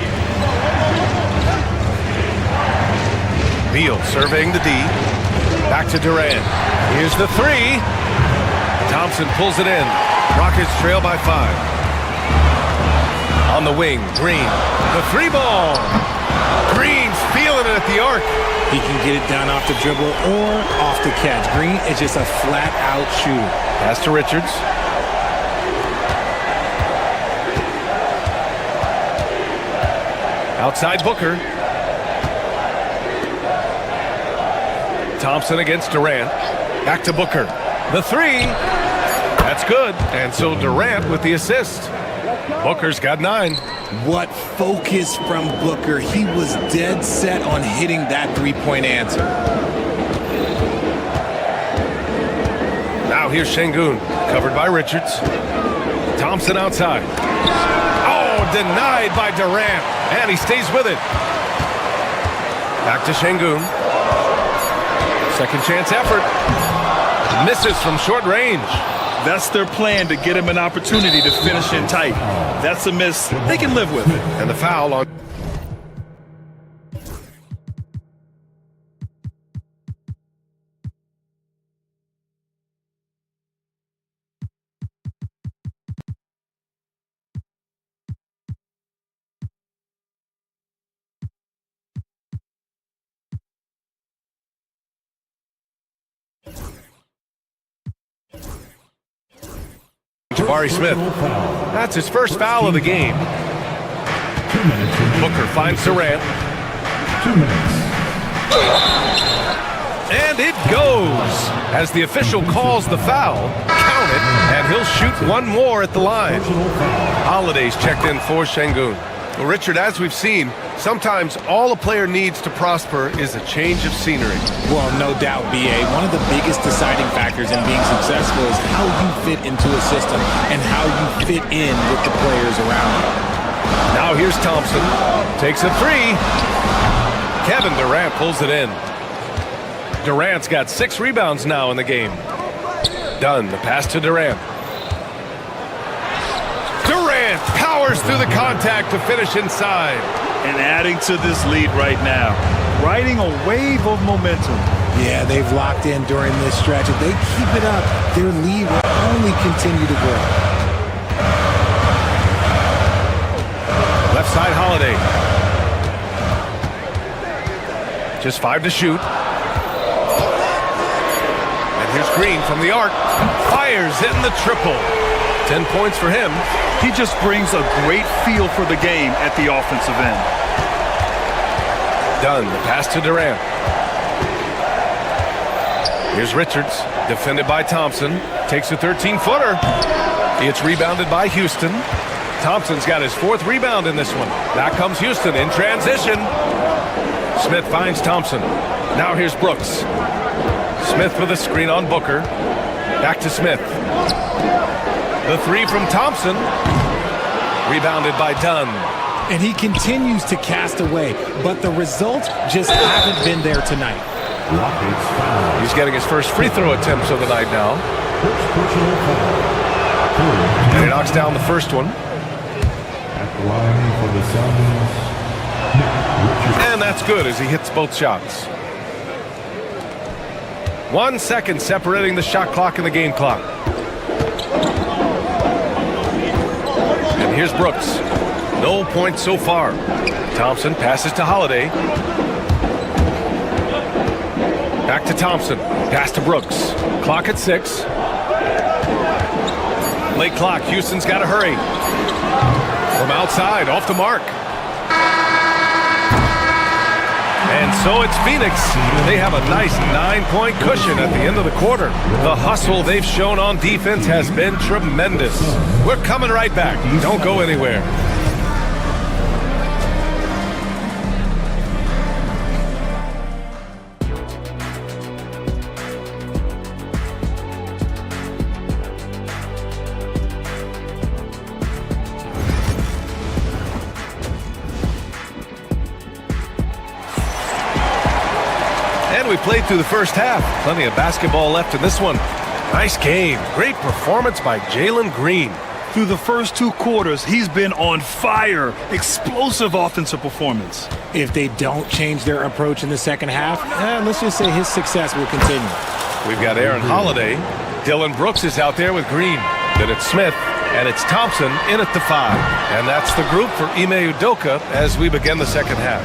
Beal surveying the D. Back to Durant. Here's the 3. Thompson pulls it in. Rockets trail by 5. On the wing, Green. The 3 ball. Green's feeling it at the arc. He can get it down off the dribble or off the catch. Green is just a flat-out shooter. Pass to Richards. Outside Booker. Thompson against Durant. Back to Booker. The 3. That's good. And so Durant with the assist. Booker's got 9. What focus from Booker. He was dead set on hitting that 3-point answer. Now here's Şengün, covered by Richards. Thompson outside. Oh, denied by Durant, and he stays with it. Back to Şengün. Second chance effort. Misses from short range. That's their plan, to get him an opportunity to finish in tight. That's a miss they can live with. And the foul on... Jabari Smith. That's his first foul of the game. 2 minutes. Booker finds Durant. 2 minutes. And it goes. As the official calls the foul, count it, and he'll shoot one more at the line. Holiday's checked in for Şengün. Well, Richard, as we've seen, sometimes all a player needs to prosper is a change of scenery. Well, no doubt, B.A. One of the biggest deciding factors in being successful is how you fit into a system and how you fit in with the players around you. Now here's Thompson. Takes a three. Kevin Durant pulls it in. Durant's got 6 rebounds now in the game. Dunn, the pass to Durant. Durant powers through the contact to finish inside. And adding to this lead right now, riding a wave of momentum. Yeah, they've locked in during this stretch. If they keep it up, their lead will only continue to grow. Left side, Holiday. Just 5 to shoot. And here's Green from the arc. Fires in the triple. 10 points for him. He just brings a great feel for the game at the offensive end. Dunn, the pass to Durant. Here's Richards, defended by Thompson. Takes a 13-footer. It's rebounded by Houston. Thompson's got his 4th rebound in this one. Back comes Houston in transition. Smith finds Thompson. Now here's Brooks. Smith with a screen on Booker. Back to Smith. The 3 from Thompson. Rebounded by Dunn. And he continues to cast away, but the results just haven't been there tonight. He's getting his first free throw attempts of the night now. And he knocks down the first one. And that's good as he hits both shots. 1 second separating the shot clock and the game clock. And here's Brooks. No points so far. Thompson passes to Holiday. Back to Thompson. Pass to Brooks. Clock at 6. Late clock. Houston's got to hurry. From outside, off the mark. And so it's Phoenix. They have a nice 9-point cushion at the end of the quarter. The hustle they've shown on defense has been tremendous. We're coming right back. Don't go anywhere. We played through the first half. Plenty of basketball left in this one. Nice game. Great performance by Jalen Green. Through the first 2 quarters, he's been on fire. Explosive offensive performance. If they don't change their approach in the second half, let's just say his success will continue. We've got Aaron Holiday. Dylan Brooks is out there with Green. Then it's Smith, and it's Thompson in at the 5. And that's the group for Ime Udoka as we begin the second half.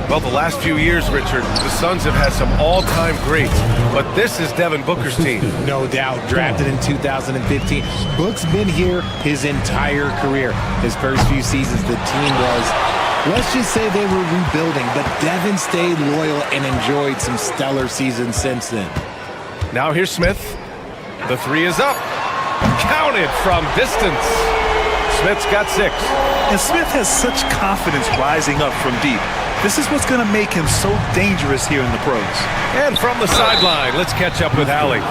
Well, the last few years, Richard, the Suns have had some all-time greats, but this is Devin Booker's team. No doubt. Drafted in 2015. Book's been here his entire career. His first few seasons, the team was, let's just say they were rebuilding, but Devin stayed loyal and enjoyed some stellar seasons since then. Now here's Smith. The 3 is up. Counted from distance. Smith's got 6. And Smith has such confidence rising up from deep. This is what's going to make him so dangerous here in the pros. And from the sideline, let's catch up with Allie.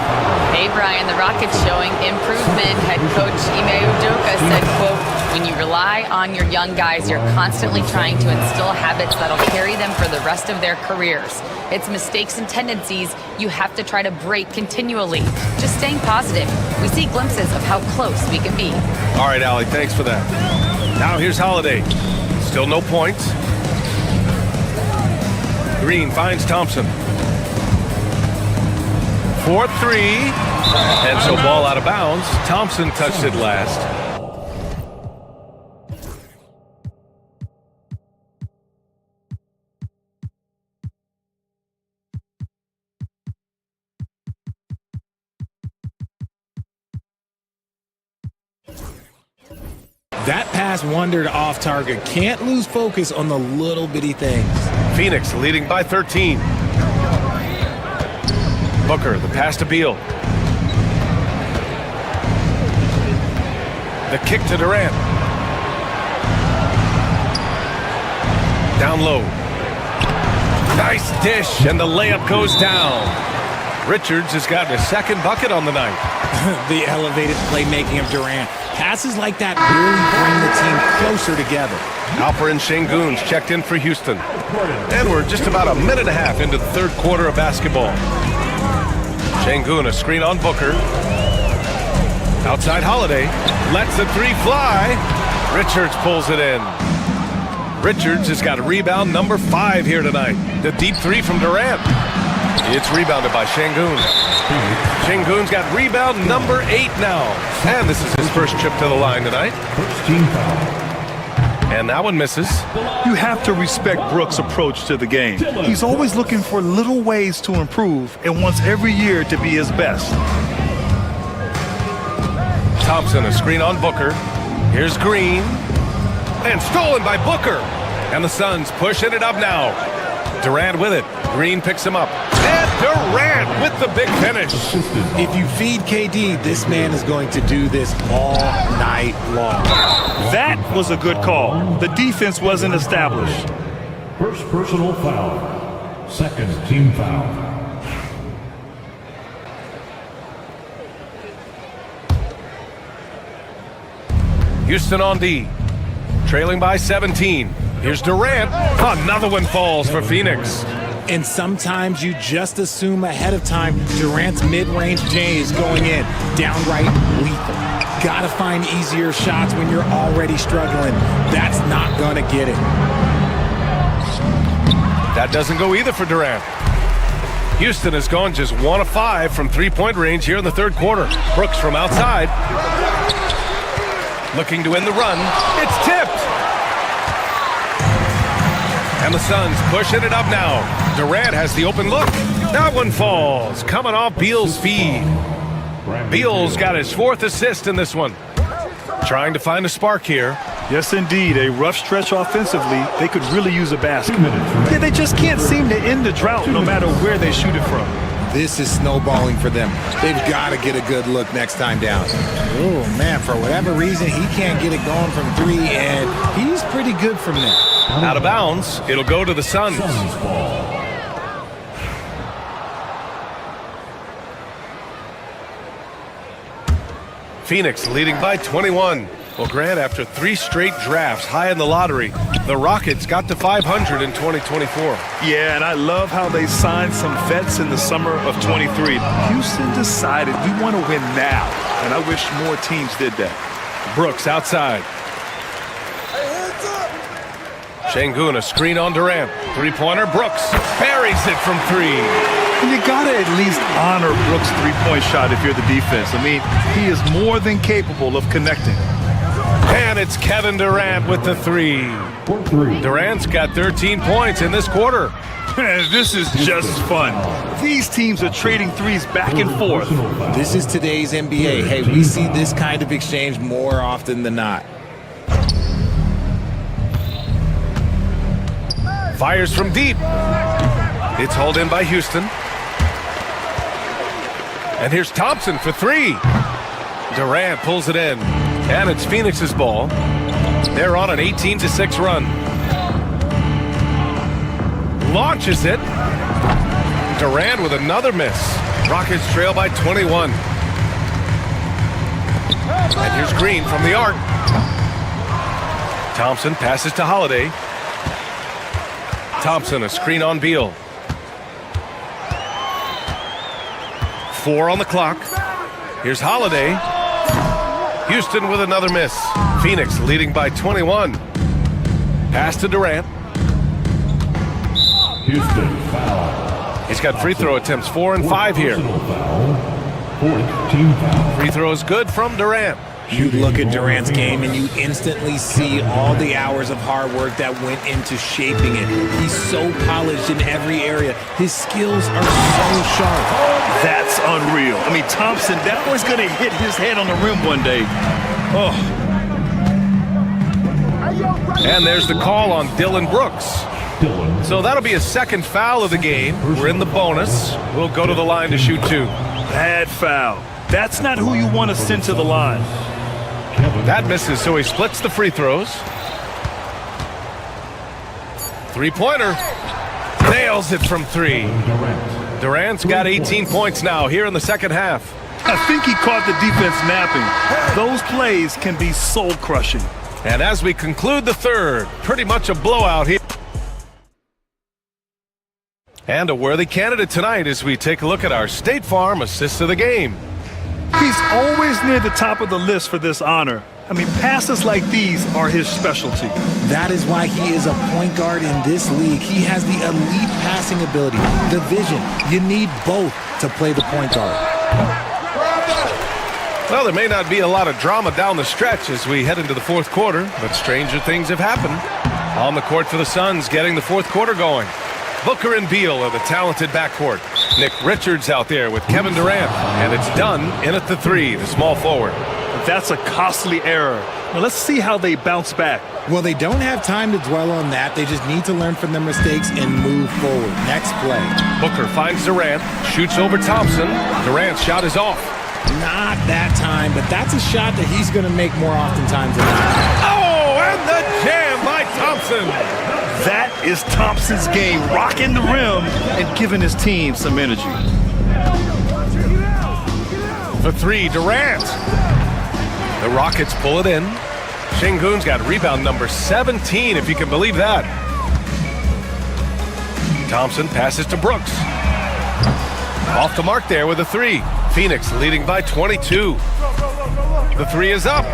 Hey, Brian, the Rockets showing improvement. Head coach Ime Udoka said, quote, when you rely on your young guys, you're constantly trying to instill habits that'll carry them for the rest of their careers. It's mistakes and tendencies you have to try to break continually. Just staying positive. We see glimpses of how close we can be. All right, Allie, thanks for that. Now here's Holiday. Still no points. Green finds Thompson. 4-3. And so ball out of bounds. Thompson touched it last. That pass wandered off target. Can't lose focus on the little bitty things. Phoenix leading by 13. Booker, the pass to Beal. The kick to Durant. Down low. Nice dish, and the layup goes down. Richards has gotten a second bucket on the night. The elevated playmaking of Durant. Passes like that really bring the team closer together. Alperen Şengün's checked in for Houston. And we're just about a minute and a half into the third quarter of basketball. Şengün, a screen on Booker. Outside Holiday. Lets the three fly. Richards pulls it in. Richards has got rebound number 5 here tonight. The deep three from Durant. It's rebounded by Şengün. Şengün's got rebound number 8 now. And this is his first trip to the line tonight. And that one misses. You have to respect Brooks' approach to the game. He's always looking for little ways to improve and wants every year to be his best. Thompson, a screen on Booker. Here's Green. And stolen by Booker. And the Suns pushing it up now. Durant with it. Green picks him up. And Durant with the big finish. If you feed KD, this man is going to do this all night long. That was a good call. The defense wasn't established. First personal foul. Second team foul. Houston on D. Trailing by 17. Here's Durant. Another one falls for Phoenix. And sometimes you just assume ahead of time Durant's mid-range J is going in. Downright lethal. Gotta find easier shots when you're already struggling. That's not gonna get it. That doesn't go either for Durant. Houston has gone just 1 of 5 from three-point range here in the third quarter. Brooks from outside. Looking to win the run. It's tipped. And the Suns pushing it up now. Durant has the open look. That one falls. Coming off Beal's feed. Beal's got his 4th assist in this one. Trying to find a spark here. Yes, indeed. A rough stretch offensively. They could really use a basket. Yeah, they just can't seem to end the drought no matter where they shoot it from. This is snowballing for them. They've got to get a good look next time down. Oh, man, for whatever reason, he can't get it going from 3, and he's pretty good from there. Out of bounds, it'll go to the Suns. Phoenix leading by 21. Well, Grant, after 3 straight drafts high in the lottery, the Rockets got to 500 in 2024. Yeah, and I love how they signed some vets in the summer of 23. Houston decided we want to win now, and I wish more teams did that. Brooks outside. Şengün, a screen on Durant. Three-pointer, Brooks buries it from 3. You gotta at least honor Brooks' three-point shot if you're the defense. I mean, he is more than capable of connecting. And it's Kevin Durant with the 3. Durant's got 13 points in this quarter. This is just fun. These teams are trading threes back and forth. This is today's NBA. Hey, we see this kind of exchange more often than not. Fires from deep. It's hauled in by Houston. And here's Thompson for 3. Durant pulls it in. And it's Phoenix's ball. They're on an 18-6 run. Launches it. Durant with another miss. Rockets trail by 21. And here's Green from the arc. Thompson passes to Holiday. Thompson, a screen on Beal. 4 on the clock. Here's Holiday. Houston with another miss. Phoenix leading by 21. Pass to Durant. Houston foul. He's got free throw attempts 4 and 5 here. Fourth team foul. Free throw is good from Durant. You look at Durant's game and you instantly see all the hours of hard work that went into shaping it. He's so polished in every area. His skills are so sharp. That's unreal. I mean, Thompson, that was going to hit his head on the rim one day. Oh. And there's the call on Dylan Brooks. So that'll be a second foul of the game. We're in the bonus. We'll go to the line to shoot 2. Bad foul. That's not who you want to send to the line. That misses, so he splits the free throws. 3-pointer. Nails it from 3. Durant's got 18 points now here in the second half. I think he caught the defense napping. Those plays can be soul-crushing. And as we conclude the third, pretty much a blowout here. And a worthy candidate tonight as we take a look at our State Farm assist of the game. He's always near the top of the list for this honor. I mean, passes like these are his specialty. That is why he is a point guard in this league. He has the elite passing ability, the vision. You need both to play the point guard. Well, there may not be a lot of drama down the stretch as we head into the fourth quarter, but stranger things have happened. On the court for the Suns, getting the fourth quarter going. Booker and Beal are the talented backcourt. Nick Richards out there with Kevin Durant. And it's done in at the 3, the small forward. That's a costly error. Now let's see how they bounce back. Well, they don't have time to dwell on that. They just need to learn from their mistakes and move forward. Next play. Booker finds Durant, shoots over Thompson. Durant's shot is off. Not that time, but that's a shot that he's going to make more oftentimes than not. Oh, and the jam by Thompson. That is Thompson's game, rocking the rim and giving his team some energy. For 3, Durant. The Rockets pull it in. Şengün's got rebound number 17, if you can believe that. Thompson passes to Brooks. Off the mark there with a 3. Phoenix leading by 22. The 3 is up.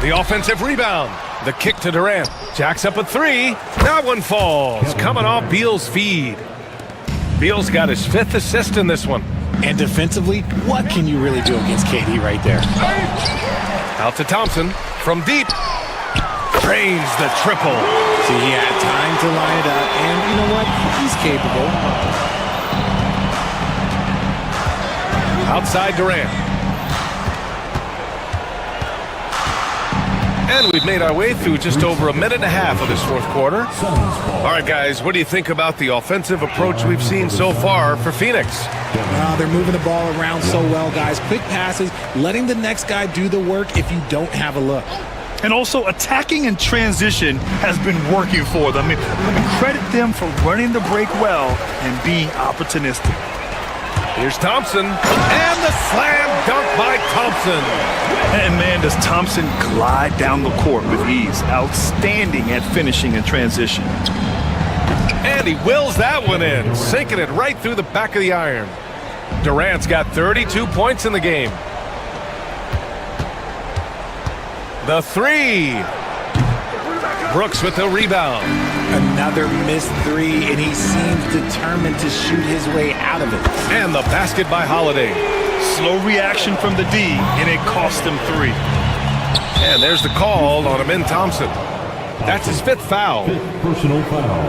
The offensive rebound. The kick to Durant. Jacks up a 3. That one falls. Coming off Beal's feed. Beal's got his 5th assist in this one. And defensively, what can you really do against KD right there? Out to Thompson from deep. Drains the triple. See, he had time to line it up, and you know what? He's capable. Outside Durant. And we've made our way through just over a minute and a half of this fourth quarter. All right, guys, what do you think about the offensive approach we've seen so far for Phoenix? They're moving the ball around so well, guys. Quick passes, letting the next guy do the work if you don't have a look. And also, attacking in transition has been working for them. I mean, let me credit them for running the break well and being opportunistic. Here's Thompson, and the slam dunk by Thompson. And man, does Thompson glide down the court with ease. Outstanding at finishing in transition. And he wills that one in, sinking it right through the back of the iron. Durant's got 32 points in the game. The 3. Brooks with the rebound. Another missed 3, and he seems determined to shoot his way out of it. And the basket by Holiday. Slow reaction from the D, and it cost him 3. And there's the call on Amin Thompson. That's his 5th foul. 5th personal foul.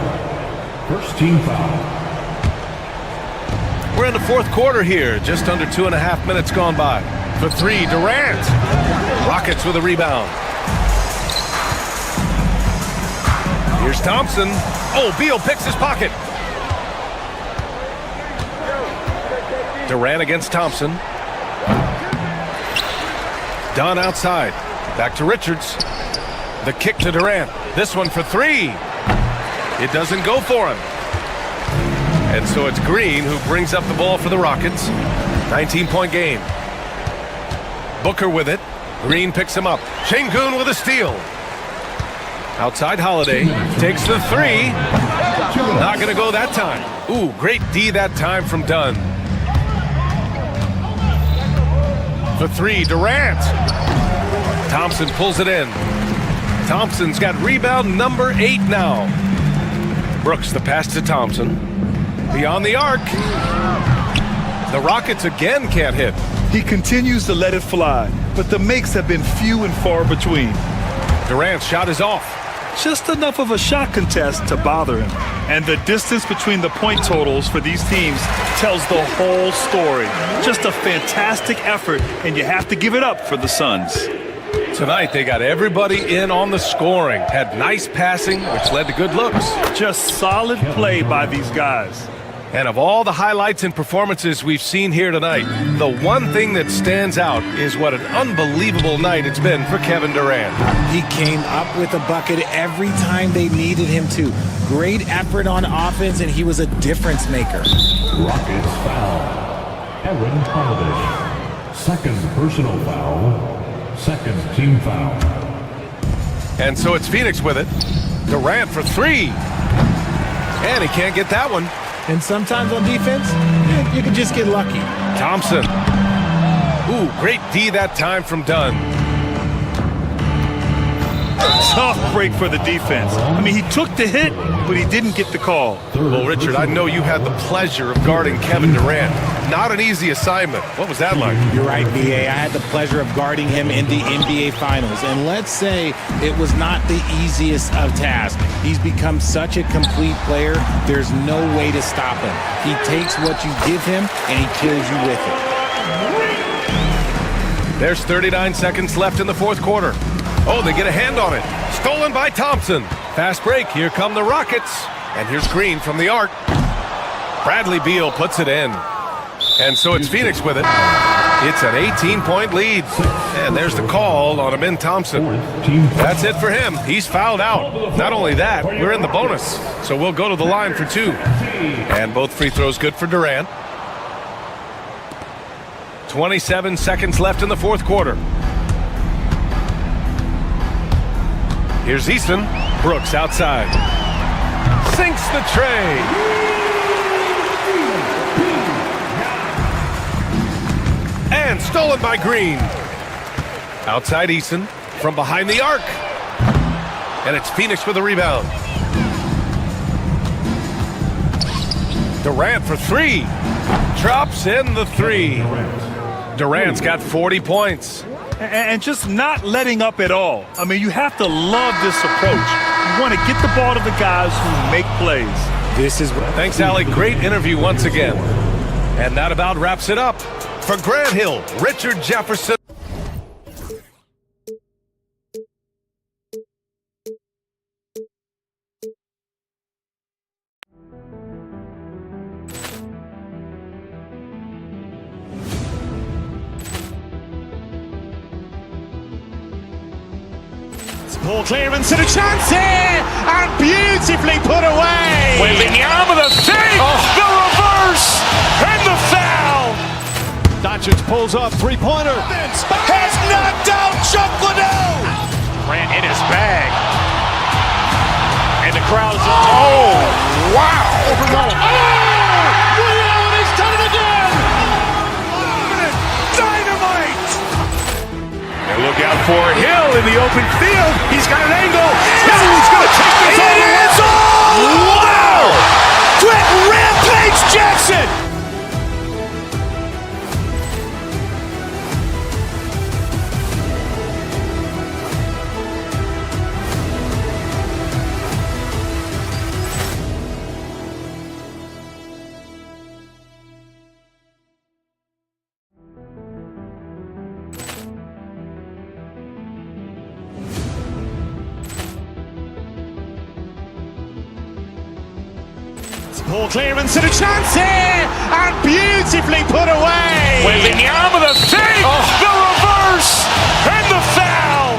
First team foul. We're in the fourth quarter here, just under 2.5 minutes gone by. For 3, Durant. Rockets with a rebound. Here's Thompson. Oh, Beal picks his pocket. Durant against Thompson. Dunn outside. Back to Richards. The kick to Durant. This one for 3. It doesn't go for him. And so it's Green who brings up the ball for the Rockets. 19-point game. Booker with it. Green picks him up. Şengün with a steal. Outside Holiday. Takes the three. Not going to go that time. Ooh, great D that time from Dunn. For three, Durant. Thompson pulls it in. Thompson's got rebound number 8 now. Brooks the pass to Thompson. Beyond the arc. The Rockets again can't hit. He continues to let it fly, but the makes have been few and far between. Durant's shot is off. Just enough of a shot contest to bother him. And the distance between the point totals for these teams tells the whole story. Just a fantastic effort, and you have to give it up for the Suns. Tonight, they got everybody in on the scoring. Had nice passing, which led to good looks. Just solid play by these guys. And of all the highlights and performances we've seen here tonight, the one thing that stands out is what an unbelievable night it's been for Kevin Durant. He came up with a bucket every time they needed him to. Great effort on offense, and he was a difference maker. Rockets foul. Aaron Holiday. Second personal foul. Second team foul. And so it's Phoenix with it. Durant for three. And he can't get that one. And sometimes on defense, you can just get lucky. Thompson. Ooh, great D that time from Dunn. Tough break for the defense. I mean, he took the hit, but he didn't get the call. Well, Richard, I know you had the pleasure of guarding Kevin Durant. Not an easy assignment. What was that like? You're right, B.A. I had the pleasure of guarding him in the NBA Finals. And let's say it was not the easiest of tasks. He's become such a complete player, there's no way to stop him. He takes what you give him, and he kills you with it. There's 39 seconds left in the fourth quarter. Oh, they get a hand on it. Stolen by Thompson. Fast break. Here come the Rockets. And here's Green from the arc. Bradley Beal puts it in. And so it's Phoenix with it. It's an 18-point lead. And there's the call on Amin Thompson. That's it for him. He's fouled out. Not only that, we're in the bonus. So we'll go to the line for two. And both free throws good for Durant. 27 seconds left in the fourth quarter. Here's Easton. Brooks outside. Sinks the tray. And stolen by Green. Outside Easton. From behind the arc. And it's Phoenix with the rebound. Durant for three. Drops in the three. Durant's got 40 points. And just not letting up at all. I mean, you have to love this approach. You want to get the ball to the guys who make plays. This is what... Thanks, Alec. Great interview once again. And that about wraps it up. For Grant Hill, Richard Jefferson. Ball clearance and a chance here, and beautifully put away. Wembanyama the save, the reverse, and the foul. Doncic pulls off three-pointer. Has knocked out Chuck Liddell. Grant in his bag. And the crowd is, oh, wow. He's done it again. Dynamite. And look out for Hill in the open field. He's got an angle. Hill's going to take this all the way. Wow. Quick rampage Jackson. Ball clearance and a chance here, and beautifully put away. Wembanyama the save, the reverse, and the foul.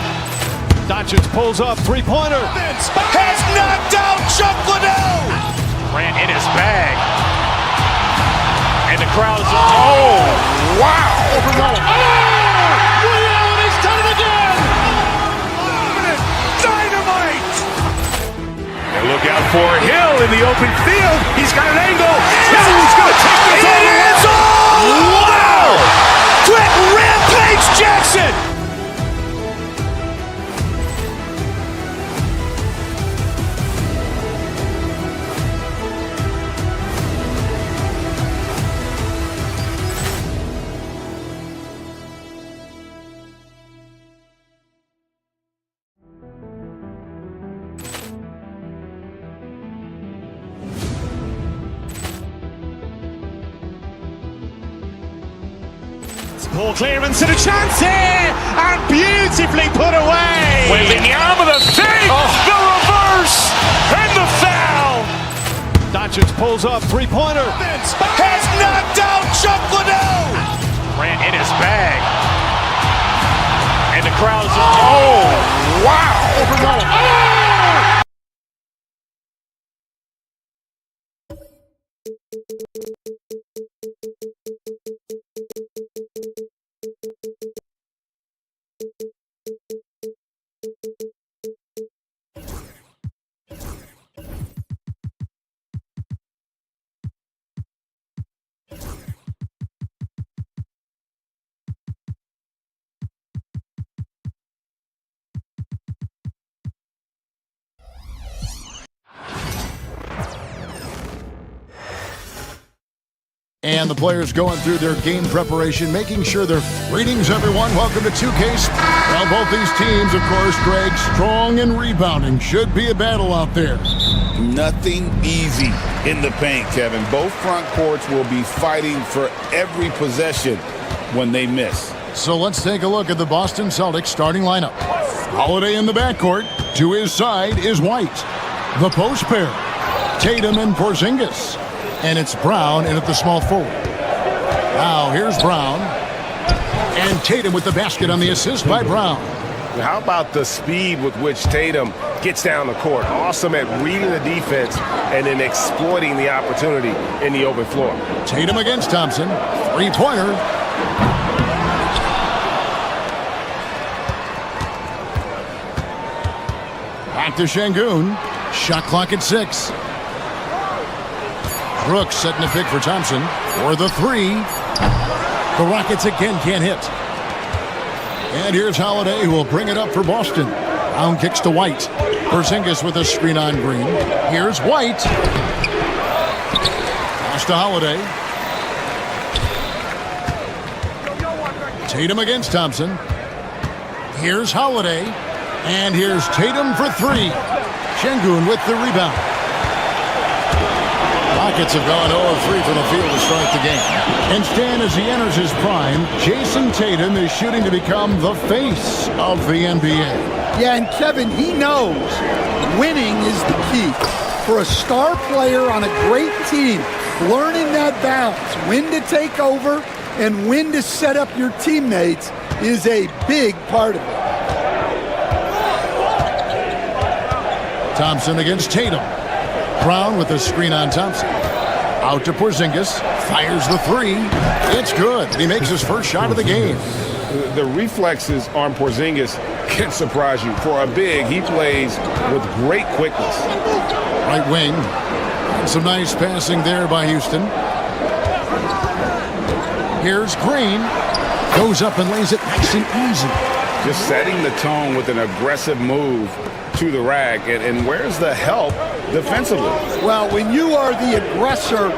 Doncic pulls off three-pointer. Has knocked out Chuck Liddell. Grant in his bag. And the crowd's, oh, wow! Woody Allen, he's done it again! Dynamite! And look out for Hill in the open field. He's got an angle. Hill's going to take this all the way. Wow! Quick rampage Jackson! Ball clearance and a chance here, and beautifully put away. Wembanyama the fake, the reverse, and the foul. Doncic pulls up, three-pointer. Has knocked out Chuck Liddell. Ran in his bag. And the crowd's, oh, wow. And the players going through their game preparation, making sure they're greetings, everyone. Welcome to 2K. Well, both these teams, of course, Greg, strong and rebounding. Should be a battle out there. Nothing easy in the paint, Kevin. Both front courts will be fighting for every possession when they miss. So let's take a look at the Boston Celtics starting lineup. Holiday in the backcourt. To his side is White. The post pair, Tatum and Porzingis. And it's Brown in at the small forward. Now here's Brown. And Tatum with the basket on the assist by Brown. How about the speed with which Tatum gets down the court? Awesome at reading the defense and then exploiting the opportunity in the open floor. Tatum against Thompson. Three-pointer. Back to Şengün. Shot clock at 6. Brooks setting a pick for Thompson for the three. The Rockets again can't hit. And here's Holiday, who will bring it up for Boston. Brown kicks to White. Porzingis with a screen on Green. Here's White. Pass to Holiday. Tatum against Thompson. Here's Holiday. And here's Tatum for three. Şengün with the rebound. Rockets have gone 0-3 from the field to start the game. And Stan, as he enters his prime, Jason Tatum is shooting to become the face of the NBA. Yeah, and Kevin, he knows winning is the key. For a star player on a great team, learning that balance, when to take over and when to set up your teammates is a big part of it. Thompson against Tatum. Brown with a screen on Thompson. Out to Porzingis. Fires the three. It's good. He makes his first shot of the game. The reflexes on Porzingis can surprise you. For a big, he plays with great quickness. Right wing. And some nice passing there by Houston. Here's Green. Goes up and lays it nice and easy. Just setting the tone with an aggressive move to the rack. And where's the help defensively? Well, when you are the aggressor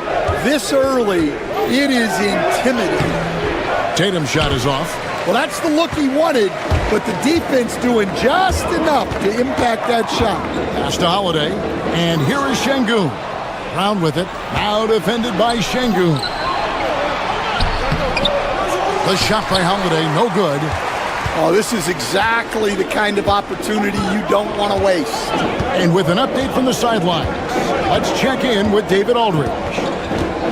this early, it is intimidating. Tatum's shot is off. Well, that's the look he wanted, but the defense doing just enough to impact that shot. Pass to Holiday, and here is Şengün. Brown with it, now defended by Şengün. The shot by Holiday, no good. Oh, this is exactly the kind of opportunity you don't want to waste. And with an update from the sidelines, let's check in with David Aldridge.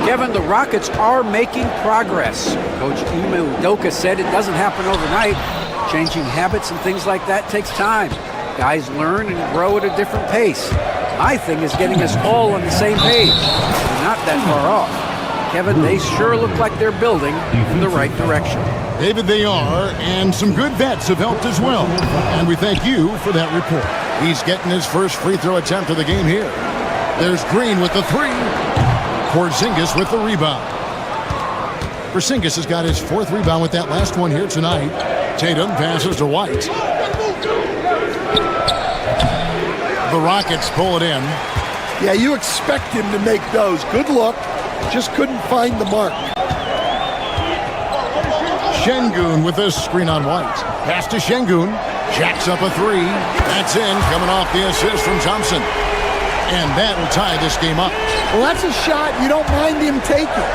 Kevin, the Rockets are making progress. Coach Ime Udoka said it doesn't happen overnight. Changing habits and things like that takes time. Guys learn and grow at a different pace. My thing is getting us all on the same page. We're not that far off. Kevin, they sure look like they're building in the right direction. David, they are, and some good vets have helped as well. And we thank you for that report. He's getting his first free throw attempt of the game here. There's Green with the three. Porzingis with the rebound. Porzingis has got his fourth rebound with that last one here tonight. Tatum passes to White. The Rockets pull it in. Yeah, you expect him to make those. Good look. Just couldn't find the mark. Şengün with this screen on White. Pass to Şengün. Jacks up a three. That's in, coming off the assist from Thompson. And that will tie this game up. Well, that's a shot you don't mind him taking.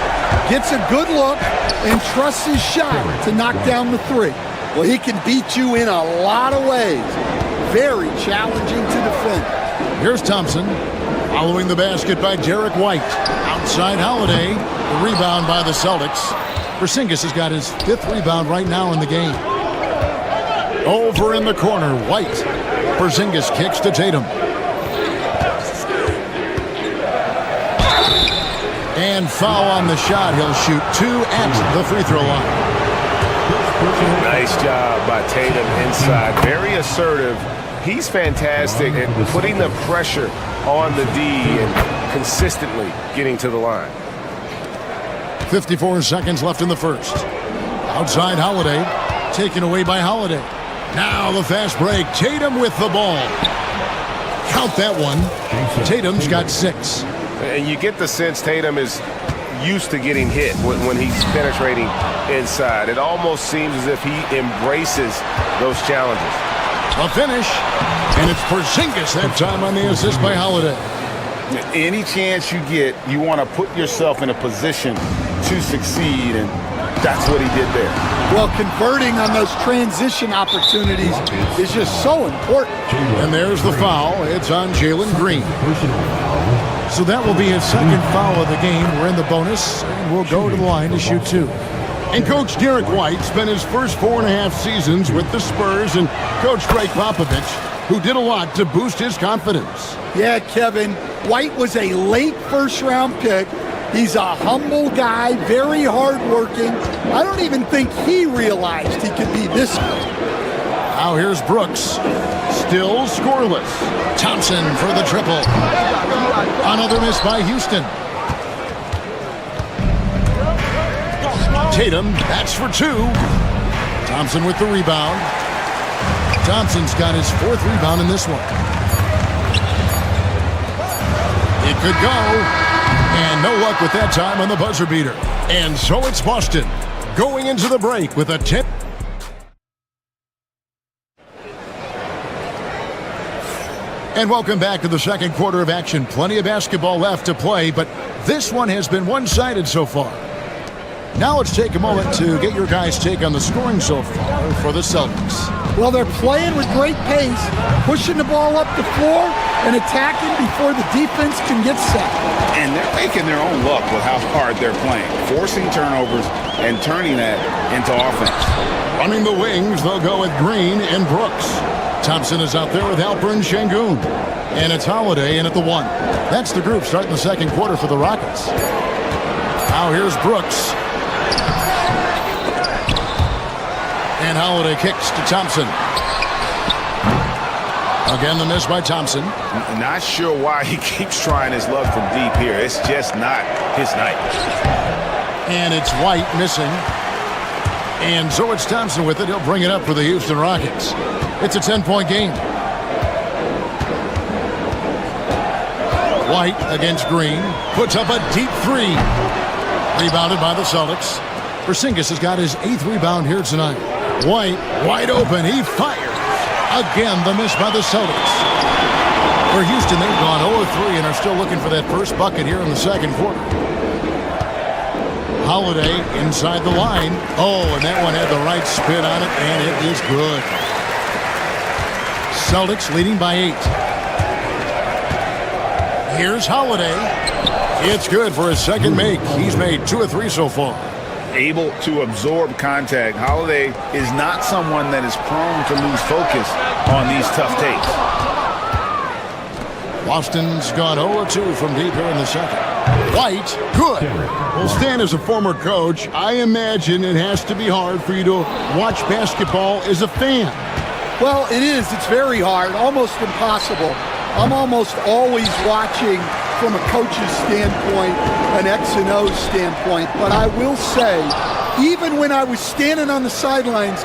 Gets a good look and trusts his shot to knock down the three. Well, he can beat you in a lot of ways. Very challenging to defend. Here's Thompson. Following the basket by Derek White. Outside Holiday. The rebound by the Celtics. Porzingis has got his fifth rebound right now in the game. Over in the corner, White. Porzingis kicks to Tatum. And foul on the shot. He'll shoot two at the free throw line. Nice job by Tatum inside. Very assertive. He's fantastic at putting the pressure on the D and consistently getting to the line. 54 seconds left in the first. Outside Holiday. Taken away by Holiday. Now the fast break. Tatum with the ball. Count that one. Tatum's got 6. And you get the sense Tatum is used to getting hit when he's penetrating inside. It almost seems as if he embraces those challenges. A finish. And it's Porzingis that time on the assist by Holiday. Any chance you get, you want to put yourself in a position to succeed, and that's what he did there. Well, converting on those transition opportunities is just so important. And there's the foul. It's on Jalen Green. So that will be his second foul of the game. We're in the bonus, and we'll go to the line to shoot 2. And Coach Derek White spent his first 4.5 seasons with the Spurs and Coach Greg Popovich, who did a lot to boost his confidence. Yeah, Kevin, White was a late first-round pick. He's a humble guy, very hardworking. I don't even think he realized he could be this good. Now here's Brooks. Still scoreless. Thompson for the triple. Another miss by Houston. Tatum, that's for 2. Thompson with the rebound. Thompson's got his 4th rebound in this one. It could go. And no luck with that time on the buzzer beater. And so it's Boston going into the break with a 10. And welcome back to the second quarter of action. Plenty of basketball left to play, but this one has been one-sided so far. Now let's take a moment to get your guys' take on the scoring so far for the Celtics. Well, they're playing with great pace, pushing the ball up the floor and attacking before the defense can get set. And they're making their own luck with how hard they're playing, forcing turnovers and turning that into offense. Running the wings, they'll go with Green and Brooks. Thompson is out there with Alperen Şengün. And it's Holiday in at the 1. That's the group starting the second quarter for the Rockets. Now here's Brooks. And Holiday kicks to Thompson. Again, the miss by Thompson. Not sure why he keeps trying his luck from deep here. It's just not his night. And it's White missing. And so it's Thompson with it. He'll bring it up for the Houston Rockets. It's a 10-point game. White against Green. Puts up a deep 3. Rebounded by the Celtics. Porzingis has got his 8th rebound here tonight. White, wide open. He fires. Again, the miss by the Celtics. For Houston, they've gone 0-3 and are still looking for that first bucket here in the second quarter. Holiday inside the line. Oh, and that one had the right spin on it, and it is good. Celtics leading by 8. Here's Holiday. It's good for his second make. He's made 2 of 3 so far. Able to absorb contact. Holiday is not someone that is prone to lose focus on these tough takes. Boston's gone 0-2 from deep here in the second. White, good. Well, Stan, as a former coach, I imagine it has to be hard for you to watch basketball as a fan. Well, it is. It's very hard, almost impossible. I'm almost always watching from a coach's standpoint, an X and O standpoint. But I will say, even when I was standing on the sidelines,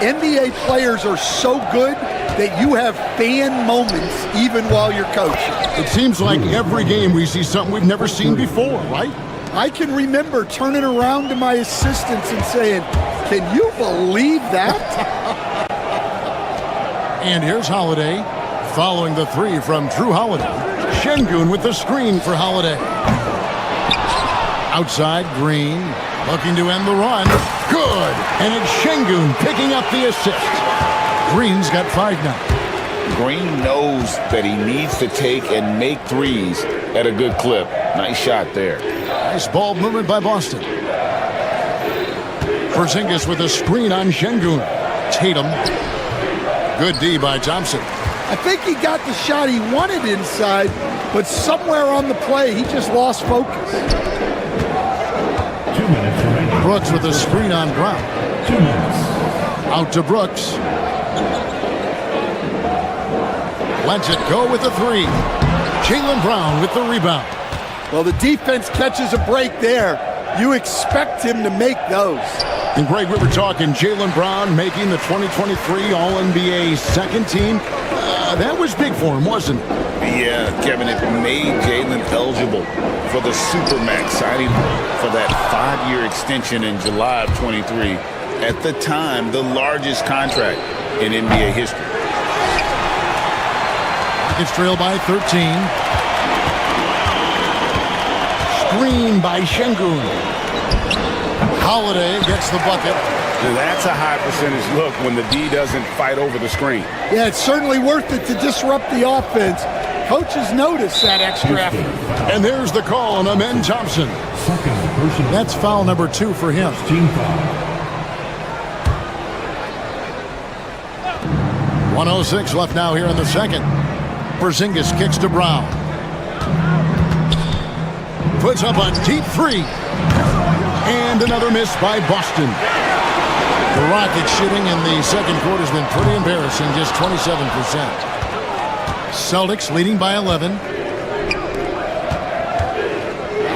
NBA players are so good that you have fan moments even while you're coaching. It seems like every game we see something we've never seen before, right? I can remember turning around to my assistants and saying, "Can you believe that?" And here's Holiday, following the three from Drew Holiday. Şengün with the screen for Holiday. Outside, Green, looking to end the run. Good! And it's Şengün picking up the assist. Green's got 5 now. Green knows that he needs to take and make threes at a good clip. Nice shot there. Nice ball movement by Boston. Porzingis with a screen on Şengün. Tatum. Good D by Thompson. I think he got the shot he wanted inside, but somewhere on the play, he just lost focus. 2 minutes remaining. Brooks with a screen on Brown. 2 minutes. Out to Brooks. Lets it go with the three. Jaylen Brown with the rebound. Well, the defense catches a break there. You expect him to make those. And Greg, we were talking Jaylen Brown making the 2023 All-NBA second team. That was big for him, wasn't it? Yeah, Kevin, it made Jaylen eligible for the Supermax, signing for that 5-year extension in July of 23. At the time, the largest contract in NBA history. It's trailed by 13. Screen by Şengün. Holiday gets the bucket. That's a high percentage look when the D doesn't fight over the screen. Yeah, it's certainly worth it to disrupt the offense. Coaches notice that extra effort. And there's the call on Amen Thompson. That's foul number 2 for him. Team foul. 1:06 left now here in the second. Porzingis kicks to Brown. Puts up a deep three. And another miss by Boston. The Rockets shooting in the second quarter has been pretty embarrassing, just 27%. Celtics leading by 11.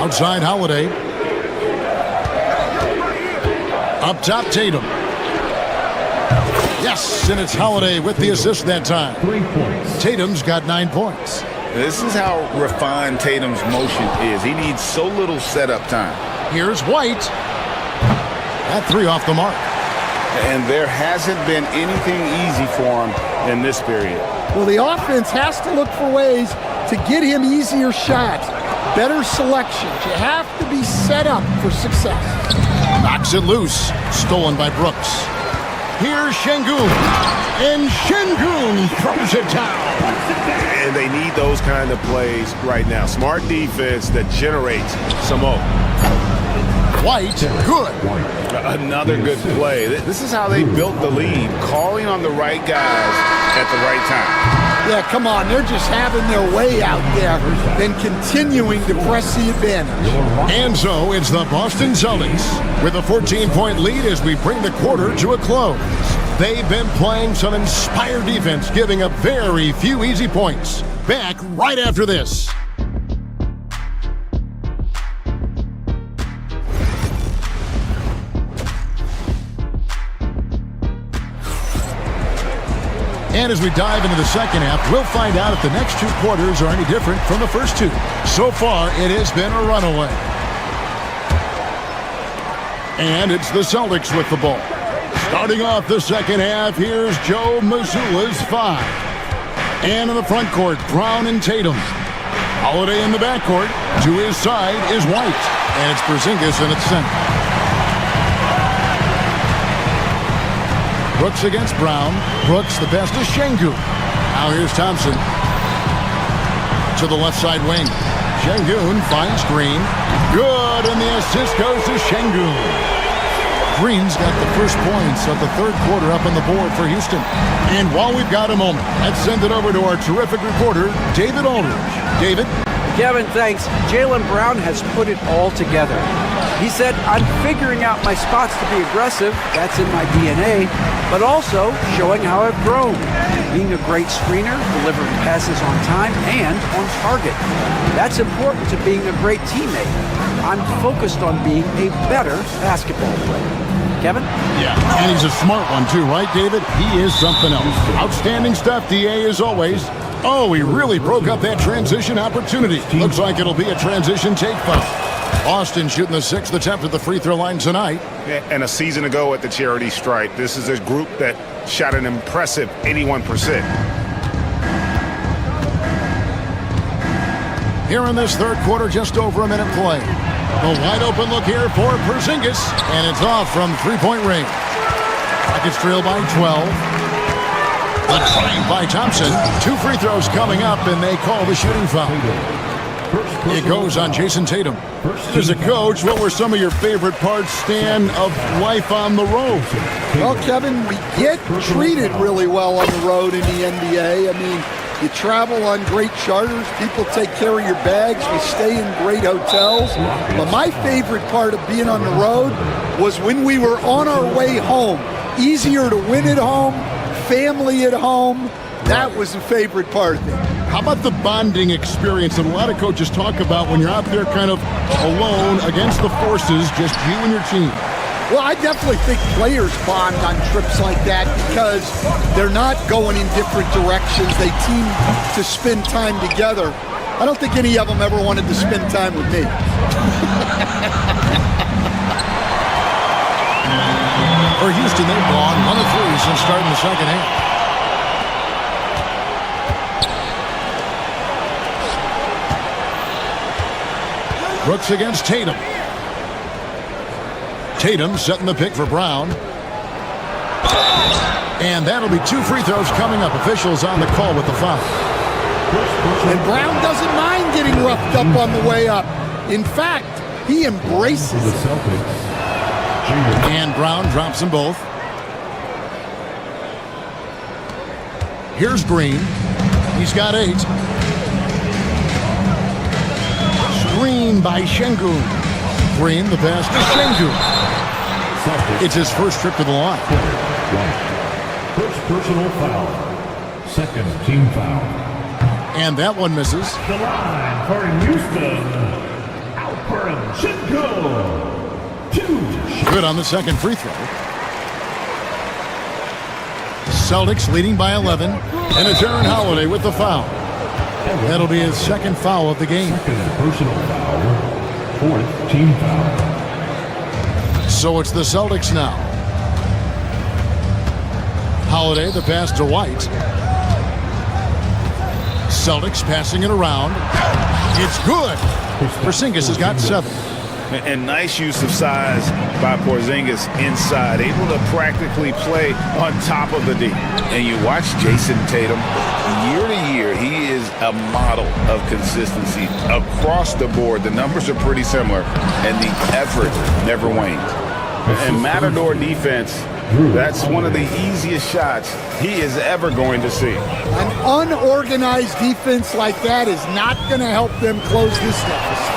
Outside Holiday. Up top Tatum. Yes, and it's Holiday with the assist that time. 3 points. Tatum's got 9 points. This is how refined Tatum's motion is. He needs so little setup time. Here's White. That three off the mark. And there hasn't been anything easy for him in this period. Well, the offense has to look for ways to get him easier shots, better selections. You have to be set up for success. Knocks it loose. Stolen by Brooks. Here's Şengün. And Şengün throws it down. And they need those kind of plays right now. Smart defense that generates some hope. White, good. Another good play. This is how they built the lead, calling on the right guys at the right time. Yeah, come on. They're just having their way out there and continuing to press the advantage. And so it's the Boston Celtics with a 14-point lead as we bring the quarter to a close. They've been playing some inspired defense, giving up very few easy points. Back right after this. And as we dive into the second half, we'll find out if the next 2 quarters are any different from the first 2. So far, it has been a runaway. And it's the Celtics with the ball. Starting off the second half, here's Joe Mazzulla's 5. And in the front court, Brown and Tatum. Holiday in the backcourt. To his side is White. And it's Porzingis in its center. Brooks against Brown. Brooks, the best is Şengün. Now here's Thompson. To the left side wing. Şengün finds Green. Good, and the assist goes to Şengün. Green's got the first points of the third quarter up on the board for Houston. And while we've got a moment, let's send it over to our terrific reporter, David Aldridge. David? Kevin, thanks. Jaylen Brown has put it all together. He said, I'm figuring out my spots to be aggressive. That's in my DNA. But also showing how I've grown. Being a great screener, delivering passes on time and on target. That's important to being a great teammate. I'm focused on being a better basketball player. Kevin? Yeah, and he's a smart one too, right, David? He is something else. Outstanding stuff, DA, as always. Oh, he really broke up that transition opportunity. Looks like it'll be a transition take foul. Austin shooting the 6th attempt at the free throw line tonight. And a season ago at the charity stripe, this is a group that shot an impressive 81%. Here in this third quarter, just over a minute play. The wide open look here for Porzingis, and it's off from three-point range. Rockets trail by 12. Good find by Thompson. 2 free throws coming up, and they call the shooting foul. It goes on Jason Tatum. As a coach, what were some of your favorite parts, Stan, of life on the road? Well, Kevin, we get treated really well on the road in the NBA. I mean, you travel on great charters. People take care of your bags. We stay in great hotels. But my favorite part of being on the road was when we were on our way home. Easier to win at home, family at home. That was the favorite part of it. How about the bonding experience that a lot of coaches talk about when you're out there kind of alone against the forces, just you and your team? Well, I definitely think players bond on trips like that because they're not going in different directions. They team to spend time together. I don't think any of them ever wanted to spend time with me. For Houston, they've gone 1 of 3 since starting the second half. Brooks against Tatum. Tatum setting the pick for Brown. And that'll be 2 free throws coming up. Officials on the call with the foul. And Brown doesn't mind getting roughed up on the way up. In fact, he embraces it. And Brown drops them both. Here's Green. He's got 8. Screen by Şengün. Green, the pass to Şengün. It's his first trip to the line. First personal foul. Second team foul. And that one misses. The line for Houston. Alperen Şengün. 2. Good on the second free throw. Celtics leading by 11. And it's Aaron Holiday with the foul. That'll be his second foul of the game. Second personal foul. 4th team foul. So it's the Celtics now. Holiday, the pass to White. Celtics passing it around. It's good. Porzingis has got 7. And nice use of size by Porzingis inside, able to practically play on top of the D. And you watch Jason Tatum, year to year, he is a model of consistency across the board. The numbers are pretty similar, and the effort never wanes. And Matador defense, that's one of the easiest shots he is ever going to see. An unorganized defense like that is not going to help them close this deficit.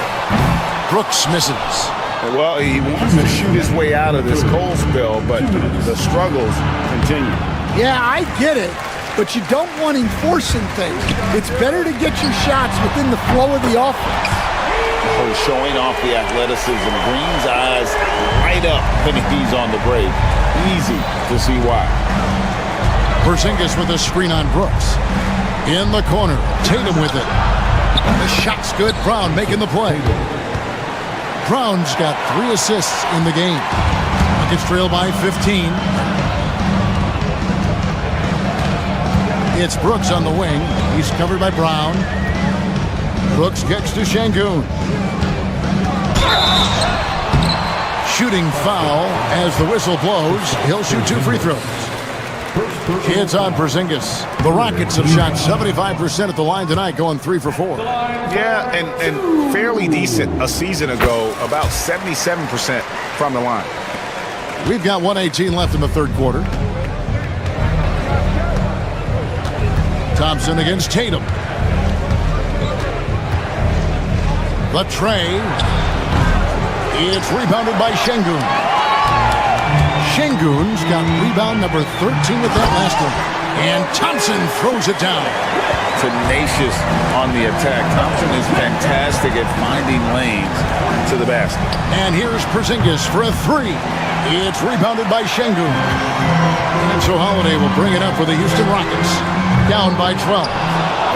Brooks misses. Well, he wants to shoot his way out of this cold spell, but the struggles continue. Yeah, I get it, but you don't want him forcing things. It's better to get your shots within the flow of the offense. Oh, showing off the athleticism. Green's eyes light up when he's on the break. Easy to see why. Porzingis with a screen on Brooks. In the corner, Tatum with it. The shot's good. Brown making the play. Brown's got 3 assists in the game. Rockets trail by 15. It's Brooks on the wing. He's covered by Brown. Brooks gets to Şengün. Shooting foul as the whistle blows. He'll shoot 2 free throws. It's on Porzingis. The Rockets have shot 75% at the line tonight, going 3 for 4. Yeah, and fairly decent a season ago, about 77% from the line. We've got 1:18 left in the third quarter. Thompson against Tatum. The tray. It's rebounded by Şengün. Şengün's got rebound number 13 with that last one. And Thompson throws it down. Tenacious on the attack. Thompson is fantastic at finding lanes to the basket. And here's Porzingis for a three. It's rebounded by Şengün. And so Holiday will bring it up for the Houston Rockets. Down by 12.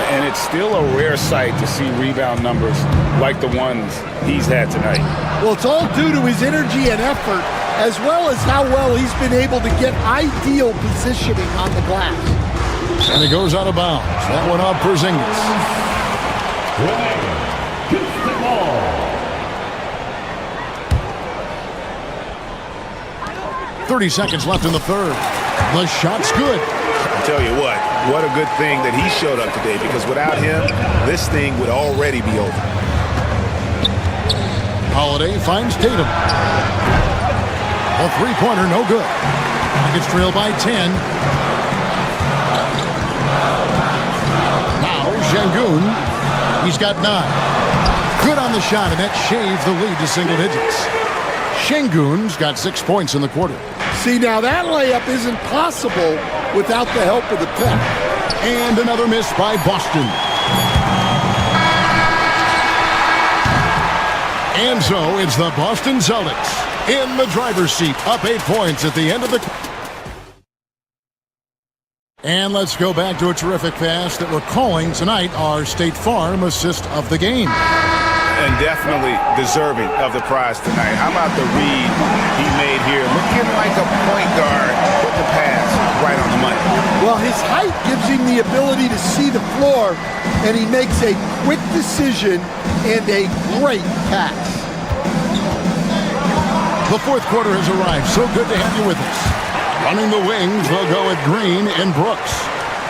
And it's still a rare sight to see rebound numbers like the ones he's had tonight. Well, it's all due to his energy and effort, as well as how well he's been able to get ideal positioning on the glass. And it goes out of bounds. That one off Porzingis. 30 seconds left in the third. The shot's good. I tell you what a good thing that he showed up today, because without him, this thing would already be over. Holiday finds Tatum. A three-pointer, no good. Rockets trail by 10. Now Şengün, he's got 9. Good on the shot, and that shaves the lead to single digits. Şengün's got 6 points in the quarter. See, now that layup isn't possible without the help of the pep. And another miss by Boston. And so it's the Boston Celtics in the driver's seat, up 8 points at the end of the... And let's go back to a terrific pass that we're calling tonight our State Farm assist of the game. And definitely deserving of the prize tonight. How about the read he made here? Looking like a point guard. Put the pass right on the money. Well, his height gives him the ability to see the floor, and he makes a quick decision and a great pass. The fourth quarter has arrived. So good to have you with us. Running the wings, they'll go with Green and Brooks.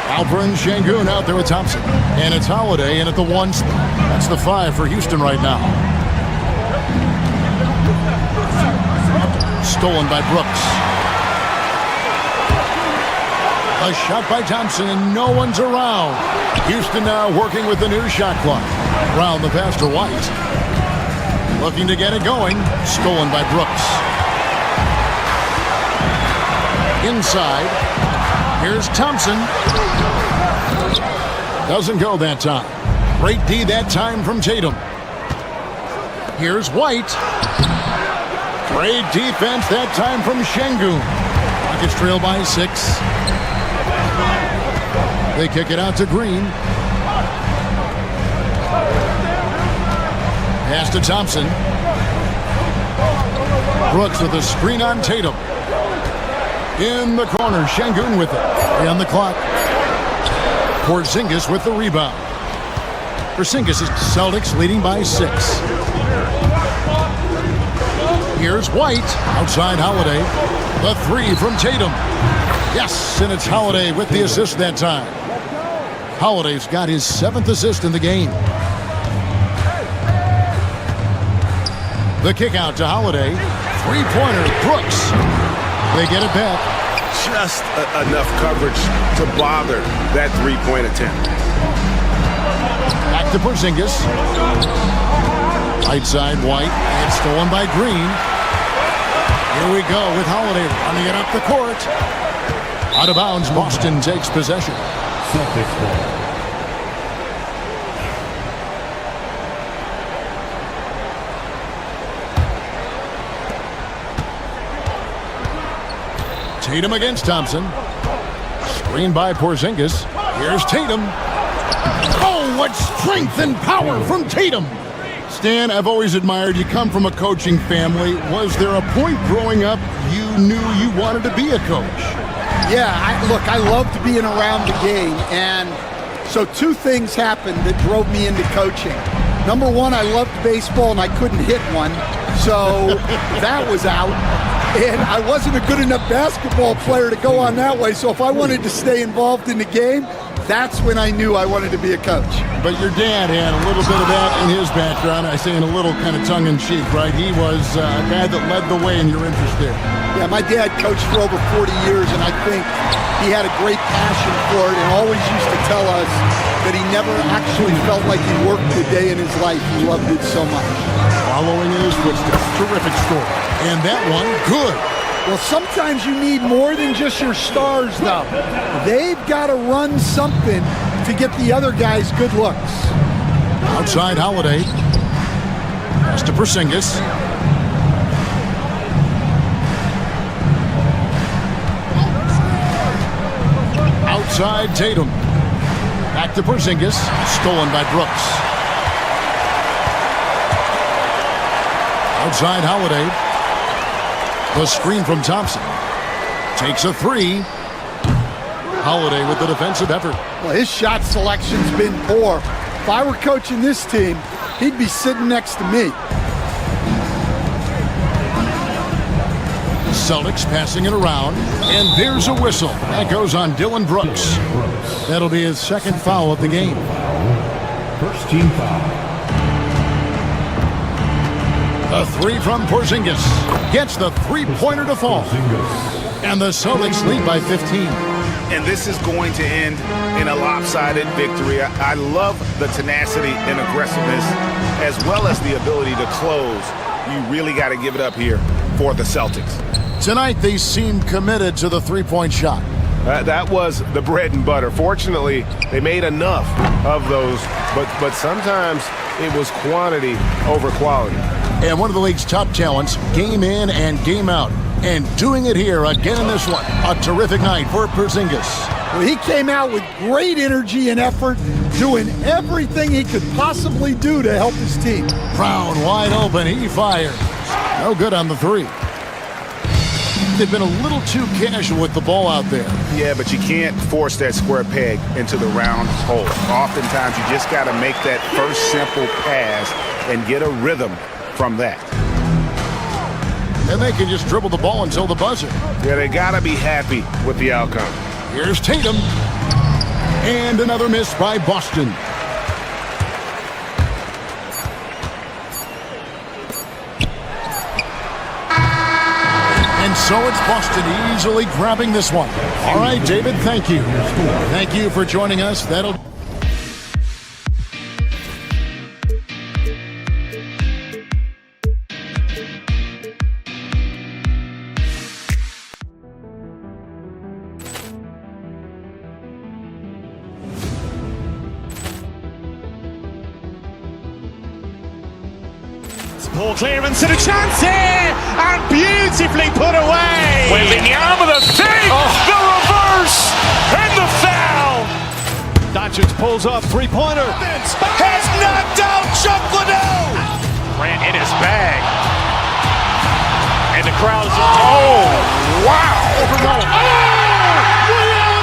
Alperen Şengün out there with Thompson. And it's Holiday in at the 1 spot. That's the 5 for Houston right now. Stolen by Brooks. A shot by Thompson, and no one's around. Houston now working with the new shot clock. Round the pass to White. Looking to get it going. Stolen by Brooks. Inside. Here's Thompson. Doesn't go that time. Great D that time from Tatum. Here's White. Great defense that time from Şengün. Rockets trail by 6. They kick it out to Green. Pass to Thompson. Brooks with a screen on Tatum. In the corner, Şengün with it. 3 on the clock. Porzingis with the rebound. Porzingis is Celtics leading by 6. Here's White. Outside Holiday. The 3 from Tatum. Yes, and it's Holiday with the assist that time. Holiday's got his 7th assist in the game. The kick out to Holiday. Three-pointer, Brooks. They get it back. Just enough coverage to bother that three-point attempt. Back to Porzingis. Right side, White. And stolen by Green. Here we go with Holiday running it up the court. Out of bounds, Boston takes possession. Tatum against Thompson. Screen by Porzingis. Here's Tatum. Oh, what strength and power from Tatum. Stan, I've always admired you. Come from a coaching family. Was there a point growing up you knew you wanted to be a coach? Yeah, I loved being around the game. And so 2 things happened that drove me into coaching. Number 1, I loved baseball and I couldn't hit one. So that was out. And I wasn't a good enough basketball player to go on that way. So if I wanted to stay involved in the game, that's when I knew I wanted to be a coach. But your dad had a little bit of that in his background. I say in a little kind of tongue-in-cheek, right? He was a guy that led the way in your interest there. Yeah, my dad coached for over 40 years, and I think he had a great passion for it and always used to tell us that he never actually felt like he worked a day in his life. He loved it so much. Following in his footsteps. Terrific story. And that one, good. Well, sometimes you need more than just your stars, though. They've got to run something to get the other guys good looks. Outside Holiday. Pass to Porzingis. Outside Tatum. Back to Porzingis. Stolen by Brooks. Outside Holiday. The screen from Thompson. Takes a three. Holiday with the defensive effort. Well, his shot selection's been poor. If I were coaching this team, he'd be sitting next to me. Celtics passing it around. And there's a whistle. That goes on Dylan Brooks. That'll be his second foul of the game. First team foul. The three from Porzingis gets the three-pointer to fall. And the Celtics lead by 15. And this is going to end in a lopsided victory. I love the tenacity and aggressiveness as well as the ability to close. You really got to give it up here for the Celtics. Tonight they seem committed to the three-point shot. That was the bread and butter. Fortunately, they made enough of those, but sometimes it was quantity over quality. And one of the league's top talents, game in and game out. And doing it here again in this one. A terrific night for Porzingis. Well, he came out with great energy and effort, doing everything he could possibly do to help his team. Brown wide open, he fires. No good on the three. They've been a little too casual with the ball out there. Yeah, but you can't force that square peg into the round hole. Oftentimes, you just got to make that first simple pass and get a rhythm from that. And they can just dribble the ball until the buzzer. Yeah, they got to be happy with the outcome. Here's Tatum. And another miss by Boston. And so it's Boston easily grabbing this one. All right, David, thank you. Thank you for joining us. That'll... Poor clearance and a chance here, and beautifully put away. Wembanyama the save, the reverse, and the foul. Doncic pulls up three-pointer. Has knocked out Chuck Liddell. Grant in his bag. And the crowd is... Oh, wow.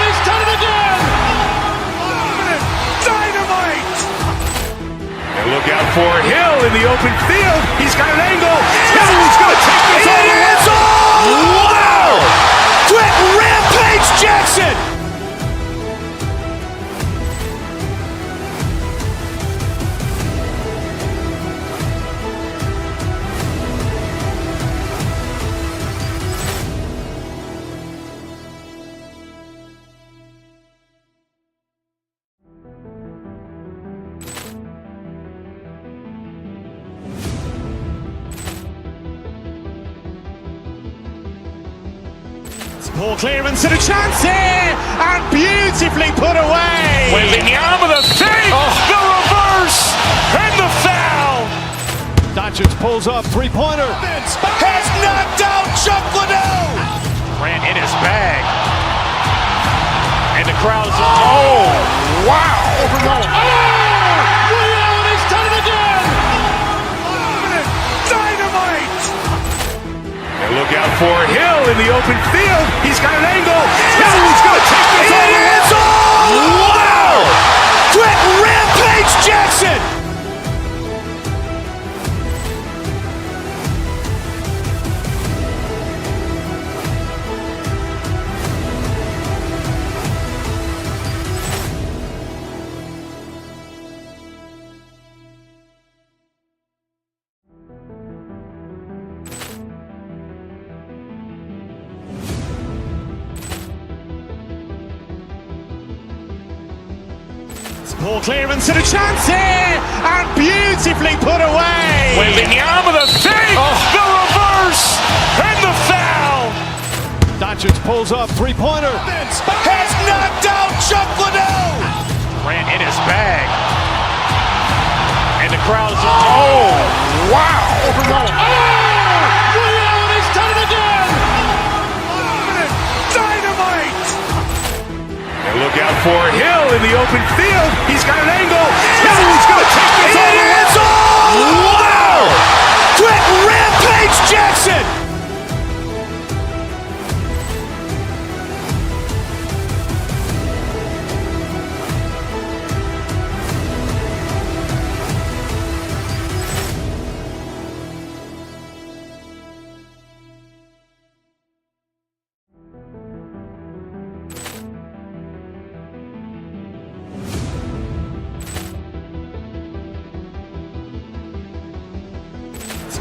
He's done it again. Dynamite. And look out for Hill in the open field. He's got an angle. Hill's going to take this all the way. Wow. Quick rampage Jackson. Poor clearance and a chance here, and beautifully put away. Wembanyama the save, the reverse, and the foul. Doncic pulls up three-pointer. Has knocked out Chuck Liddell. Grant in his bag. And the crowd is... Oh, wow. He's done it again. Dynamite. And look out for Hill in the open field. He's got an angle. Hill's going to take this all the way. Wow. Quick rampage Jackson. Ball clearance and a chance here, and beautifully put away. Wembanyama the save, the reverse, and the foul. Doncic pulls up, three-pointer. Has knocked out Chuck Liddell. Grant in his bag. And the crowd's Wow. He's done it again. Dynamite. And look out for Hill in the open field. He's got an angle. Hill's going to take this all the way. Wow. Quick rampage Jackson.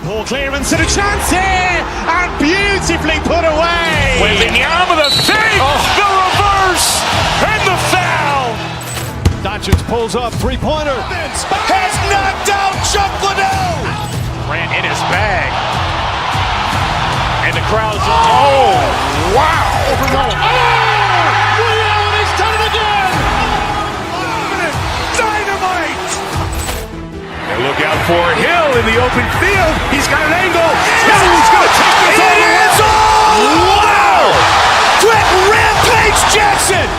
Ball clearance and a chance here, and beautifully put away. Wembanyama the save, the reverse, and the foul. Doncic pulls up, three-pointer. Has knocked out Chuck Liddell. Grant in his bag. And the crowd's Wow. He's done it again. Dynamite. And look out for Hill in the open field. He's got an angle. Hill's going to take this all the way. Wow. Quick rampage Jackson.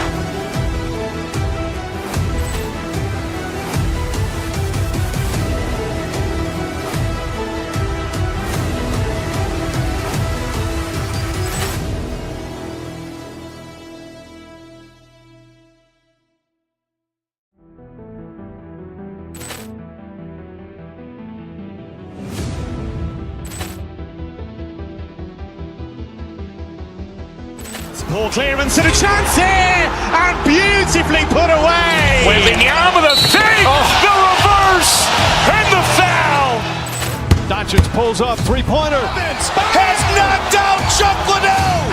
Ball clearance and a chance here, and beautifully put away. Wembanyama the save, the reverse, and the foul. Doncic pulls up, three-pointer. Has knocked out Chuck Liddell.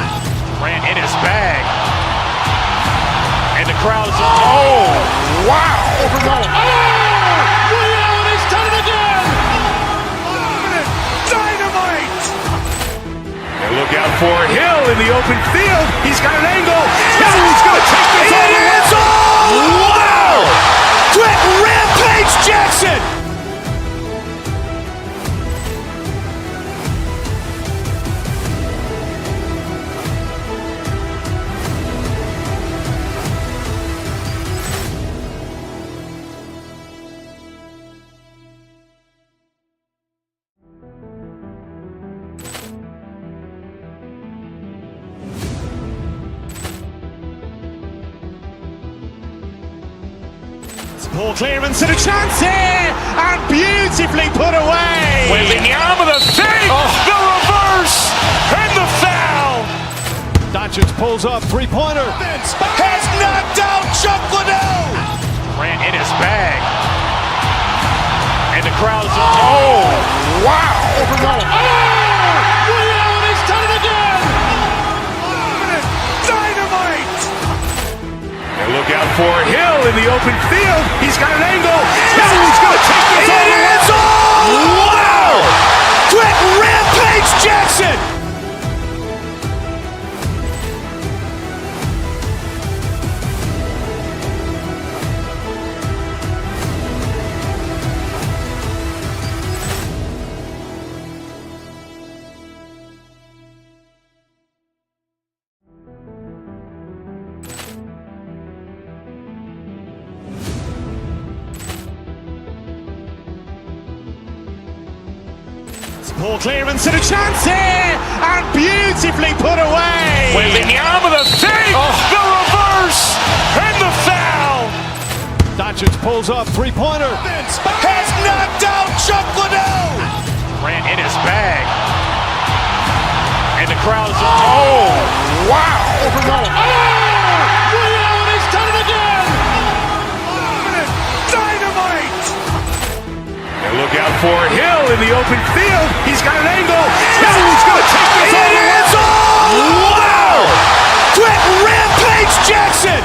Grant in his bag. And the crowd's Wow. He's done it again. Dynamite. And look out for Hill in the open field. He's got an angle. Hill's going to take this all the way. Wow. Quick rampage Jackson. Ball clearance and a chance here, and beautifully put away. Wembanyama the save, the reverse, and the foul. Doncic pulls up, three-pointer. Has knocked out Chuck Liddell. Grant in his bag. And the crowd's Wow. He's done it again. Dynamite. And look out for Hill in the open field. He's got an angle. Hill's going to take this all the way. Wow. Quick rampage Jackson. Ball clearance and a chance here, and beautifully put away. Wembanyama the save, the reverse, and the foul. Doncic pulls up, three-pointer. Has knocked out Chuck Liddell. Grant in his bag. And the crowd's Wow. He's done it again. Dynamite. And look out for Hill in the open field. He's got an angle. Hill's going to take this all the way. Wow. Quick rampage Jackson.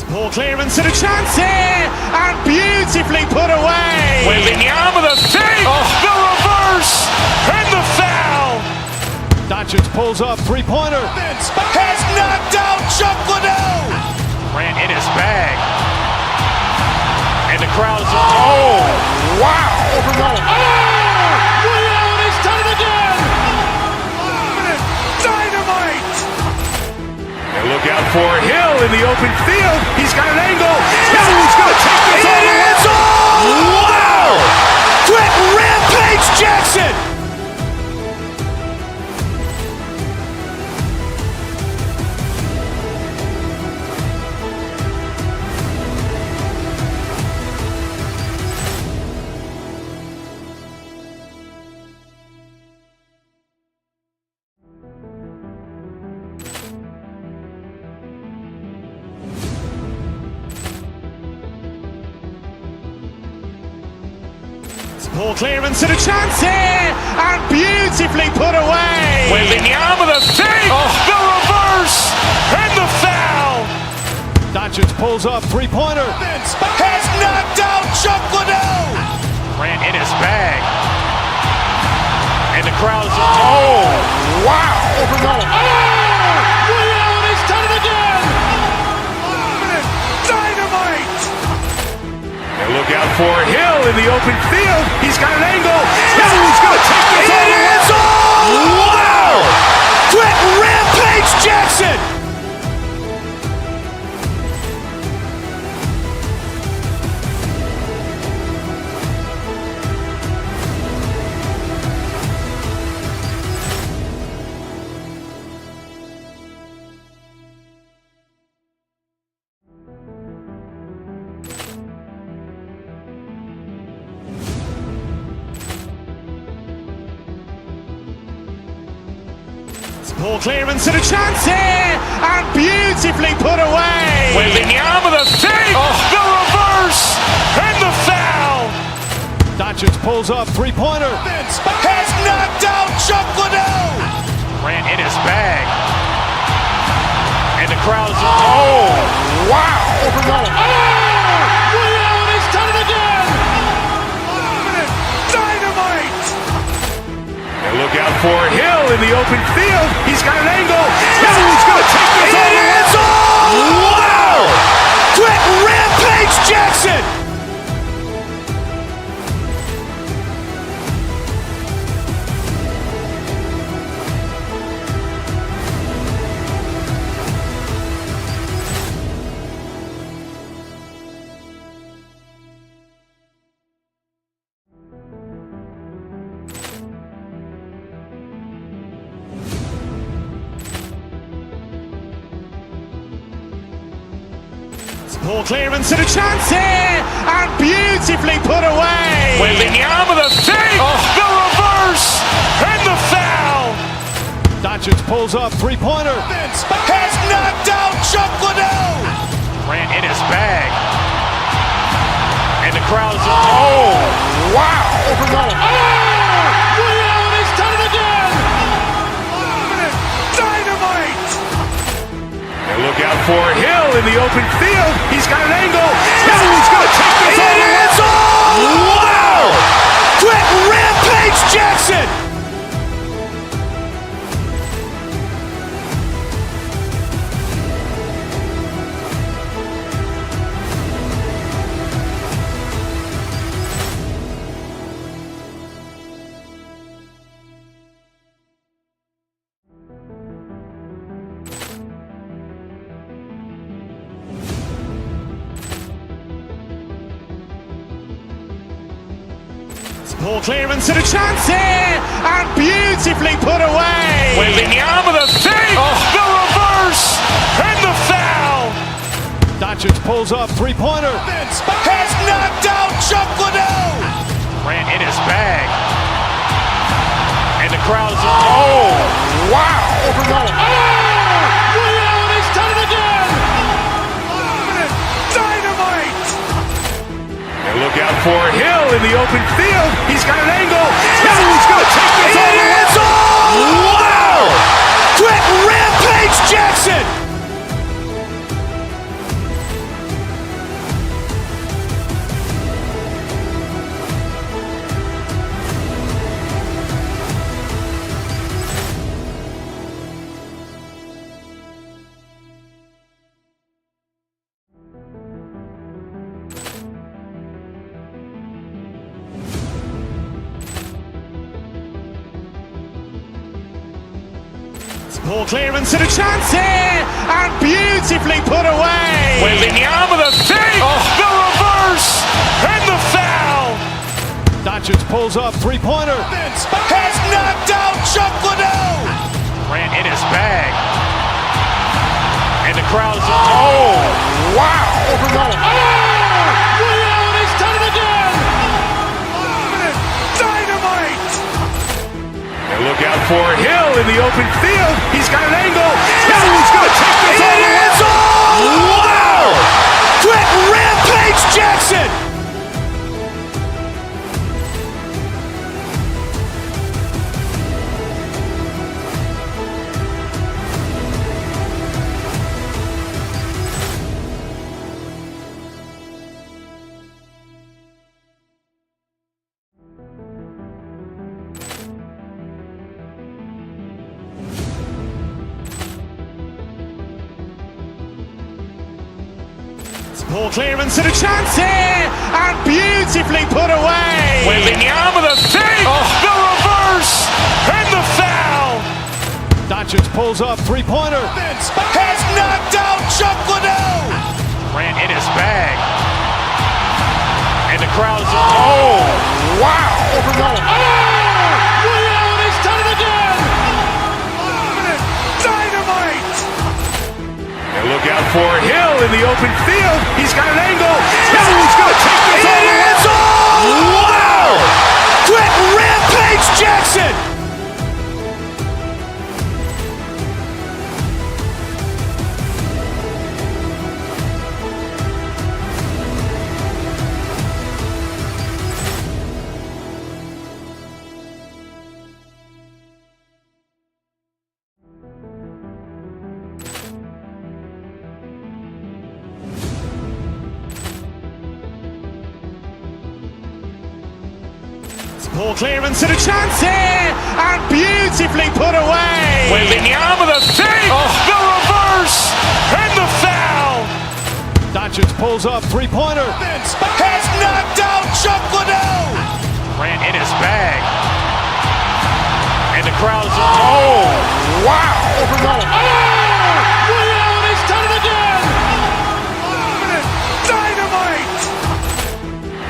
Poor clearance and a chance here, and beautifully put away. Wembanyama with a fake, the reverse, and the foul. Doncic pulls up, three-pointer. Has knocked out Chuck Liddell. Ran in his bag. And the crowd is, oh, wow. Ray Allen has done it again. Dynamite. And look out for Hill in the open field. He's got an angle. Hill's going to take this all the way. Wow. Quick rampage Jackson. Poor clearance and a chance here, and beautifully put away. Wembanyama with a fake, the reverse, and the foul. Doncic pulls up, three-pointer. Has knocked out Chuck Liddell. Ran in his bag. And the crowd is, oh, wow. Ray Allen has done it again. Dynamite. And look out for Hill in the open field. He's got an angle. Hill's going to take this all the way. Wow. Quick rampage Jackson. Poor clearance and a chance here, and beautifully put away. Wembanyama with a fake, the reverse, and the foul. Doncic pulls up, three-pointer. Has knocked out Chuck Liddell. Ran in his bag. And the crowd is, oh, wow. Ray Allen has done it again. Dynamite. And look out for Hill in the open field. He's got an angle. Hill's going to take this all the way. Wow. Quick rampage Jackson. Poor clearance and a chance here, and beautifully put away. Wembanyama with a fake, the reverse, and the foul. Doncic pulls up, three-pointer. Has knocked out Chuck Liddell. Ran in his bag. And the crowd is, oh, wow. Ray Allen has done it again. Dynamite. And look out for Hill in the open field. He's got an angle. Hill's going to take this all the way. Wow. Quick rampage Jackson. Poor clearance and a chance here, and beautifully put away. Wembanyama with a fake, the reverse, and the foul. Doncic pulls up, three-pointer. Has knocked out Chuck Liddell. Ran in his bag. And the crowd is, oh, wow. Ray Allen has done it again. Dynamite. And look out for Hill in the open field. He's got an angle. Hill's going to take this all the way. Wow. Quick rampage Jackson. Ball clearance and a chance here, and beautifully put away. Wembanyama the fake, the reverse, and the foul. Doncic pulls up, three-pointer. Has knocked out Chuck Liddell. Grant in his bag. And the crowd's Wow. He's done it again. Dynamite. And look out for Hill in the open field. He's got an angle. Hill's going to take this all the way. Wow. Quick rampage Jackson. Ball clearance and a chance here, and beautifully put away. Wembanyama the fake, the reverse, and the foul. Doncic pulls up, three-pointer. Has knocked out Chuck Liddell. Grant in his bag. And the crowd's Wow. He's done it again. Dynamite. And look out for Hill in the open field. He's got an angle. Hill's going to take this all the way. Wow. Quick rampage Jackson. Ball clearance and a chance here, and beautifully put away. Wembanyama the fake, the reverse, and the foul. Doncic pulls up, three-pointer. Has knocked out Chuck Liddell. Grant in his bag. And the crowd's Wow. He's done it again. Dynamite.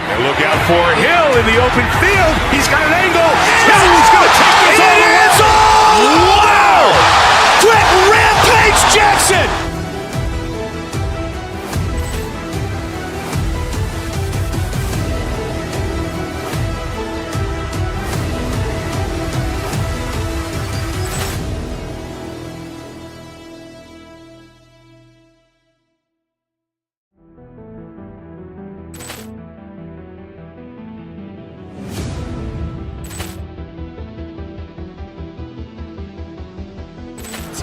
And look out for Hill in the open field. He's got an angle. Hill's going to take this all the way. Wow. Quick rampage Jackson.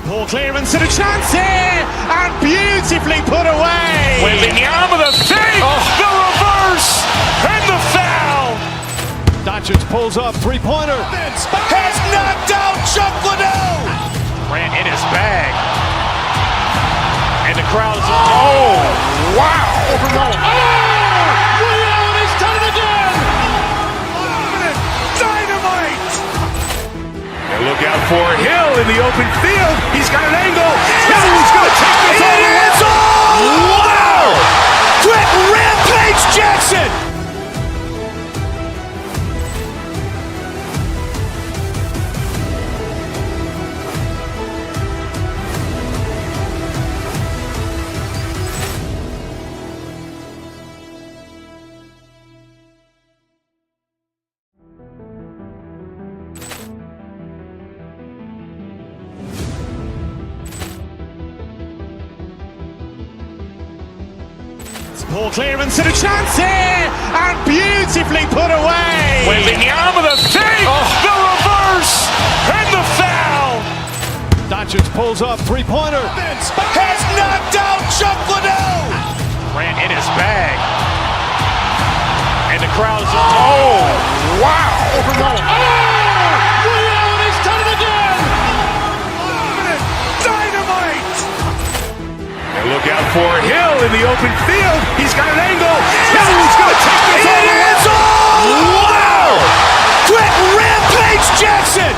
Ball clearance and a chance here, and beautifully put away. Wembanyama the fake, the reverse, and the foul. Doncic pulls up, three-pointer. Has knocked out Chuck Liddell. Grant in his bag. And the crowd's Wow. He's done it again. Dynamite. And look out for Hill in the open field. He's got an angle. Hill's going to take this all the way. Wow. Quick rampage Jackson. Ball clearance and a chance here, and beautifully put away. Wembanyama the fake, the reverse, and the foul. Doncic pulls up, three-pointer. Has knocked out Chuck Liddell. Grant in his bag. And the crowd's Wow. He's done it again. Dynamite. And look out for Hill in the open field. He's got an angle. Hill's going to take this all the way. Wow. Quick rampage Jackson.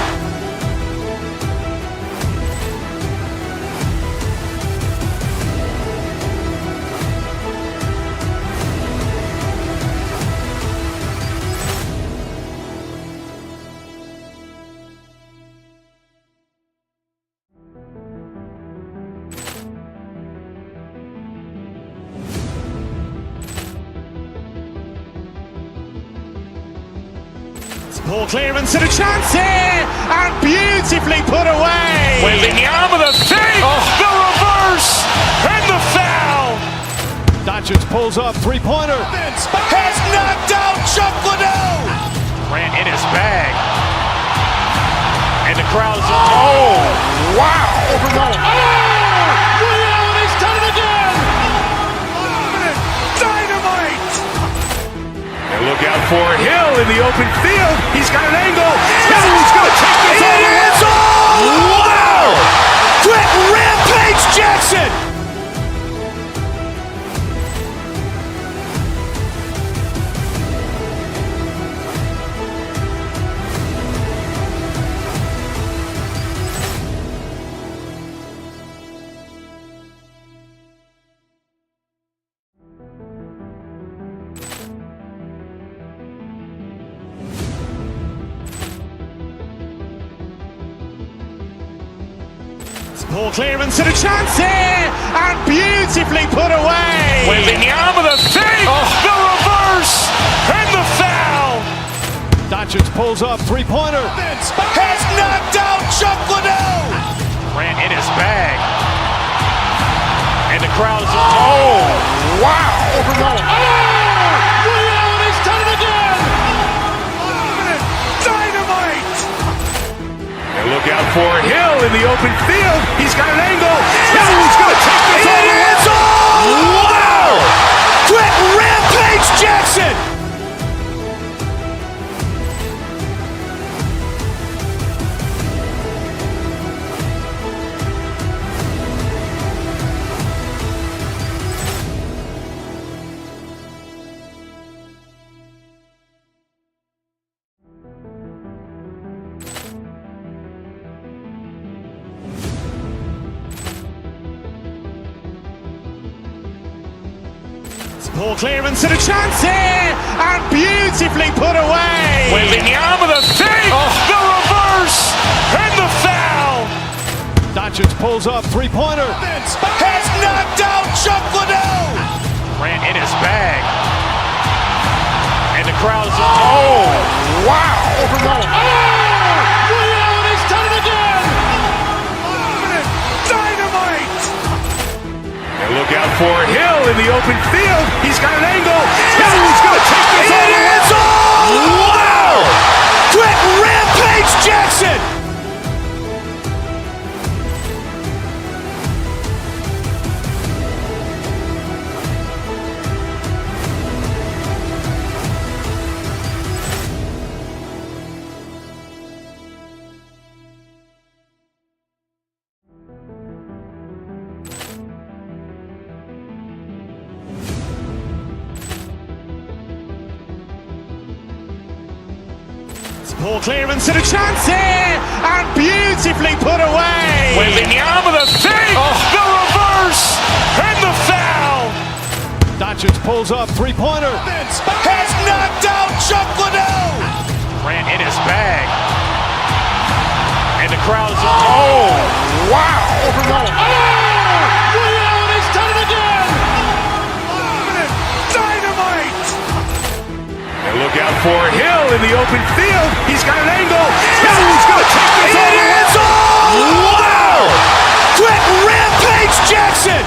Ball clearance and a chance here, and beautifully put away. Wembanyama with a fake, the reverse, and the foul. Doncic pulls up, three-pointer. Has knocked out Chuck Liddell. Grant in his bag. And the crowd is, oh, wow. He's done it again. Dynamite. And look out for Hill in the open field. He's got an angle. Hill's going to take this all the way. Wow. Quick rampage Jackson. Ball clearance and a chance here, and beautifully put away. Wembanyama with a fake, the reverse, and the foul. Doncic pulls up, three-pointer. Has knocked out Chuck Liddell. Grant in his bag. And the crowd is, oh, wow. He's done it again. Dynamite. And look out for Hill in the open field. He's got an angle. Hill's going to take this all the way. Wow. Quick rampage Jackson. Ball clearance and a chance here, and beautifully put away. Wembanyama with a fake, the reverse, and the foul. Doncic pulls up, three-pointer. Has knocked out Chuck Liddell. Grant in his bag. And the crowd is, oh, wow. He's done it again. Dynamite. And look out for Hill in the open field. He's got an angle. Hill's going to take this all the way. Wow. Quick rampage Jackson. Ball clearance and a chance here, and beautifully put away. Wembanyama with a fake, the reverse, and the foul. Doncic pulls up, three-pointer. Has knocked out Chuck Liddell. Grant in his bag. And the crowd is, oh, wow. He's done it again. Dynamite. And look out for Hill in the open field. He's got an angle. Hill's going to take this all the way. Wow. Quick rampage Jackson.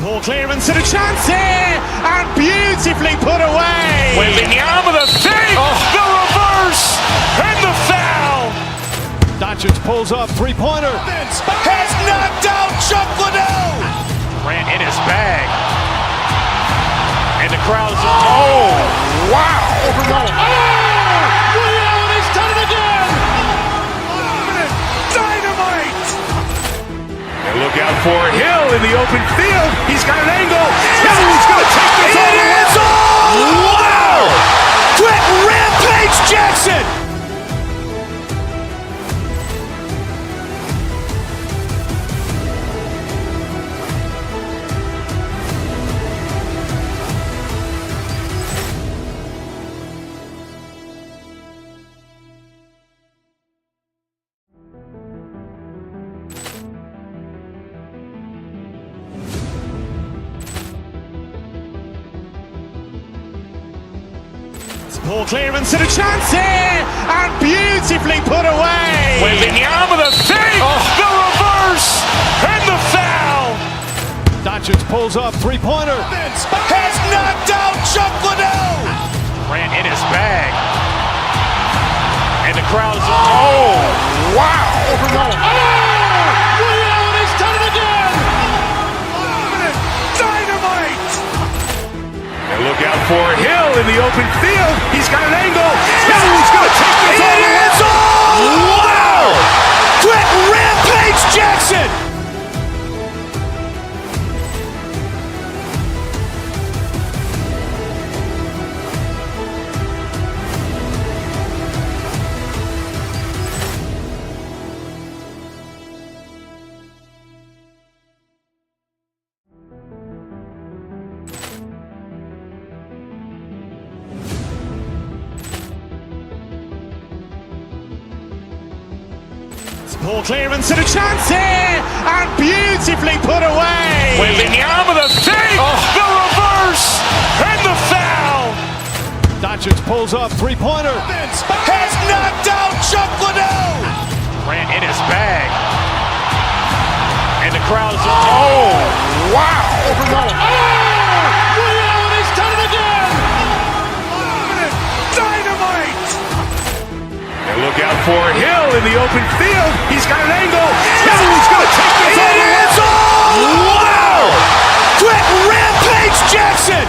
Ball clearance and a chance here, and beautifully put away. Wembanyama with a fake, the reverse, and the foul. Doncic pulls up, three-pointer. Has knocked out Chuck Liddell. Grant in his bag. And the crowd is, oh, wow. He's done it again. Dynamite. And look out for Hill in the open field. He's got an angle. Hill's going to take this all the way. Wow. Quick rampage Jackson. Ball clearance and a chance here, and beautifully put away. Wembanyama with a save, the reverse, and the foul. Doncic pulls up, three-pointer. Has knocked out Chuck Liddell. Ran in his bag. And the crowd is, oh, wow. Ray Allen has done it again. Dynamite. And look out for Hill in the open field. He's got an angle. Hill's going to take this all the way. Wow. Quick rampage Jackson. Ball clearance and a chance here, and beautifully put away. Wembanyama with a save, the reverse, and the foul. Doncic pulls up, three-pointer. Has knocked out Chuck Liddell. Ran in his bag. And the crowd is, oh, wow. Ray Allen has done it again. Dynamite. And look out for Hill in the open field. He's got an angle. Hill's going to take this all the way. Wow. Quick rampage Jackson.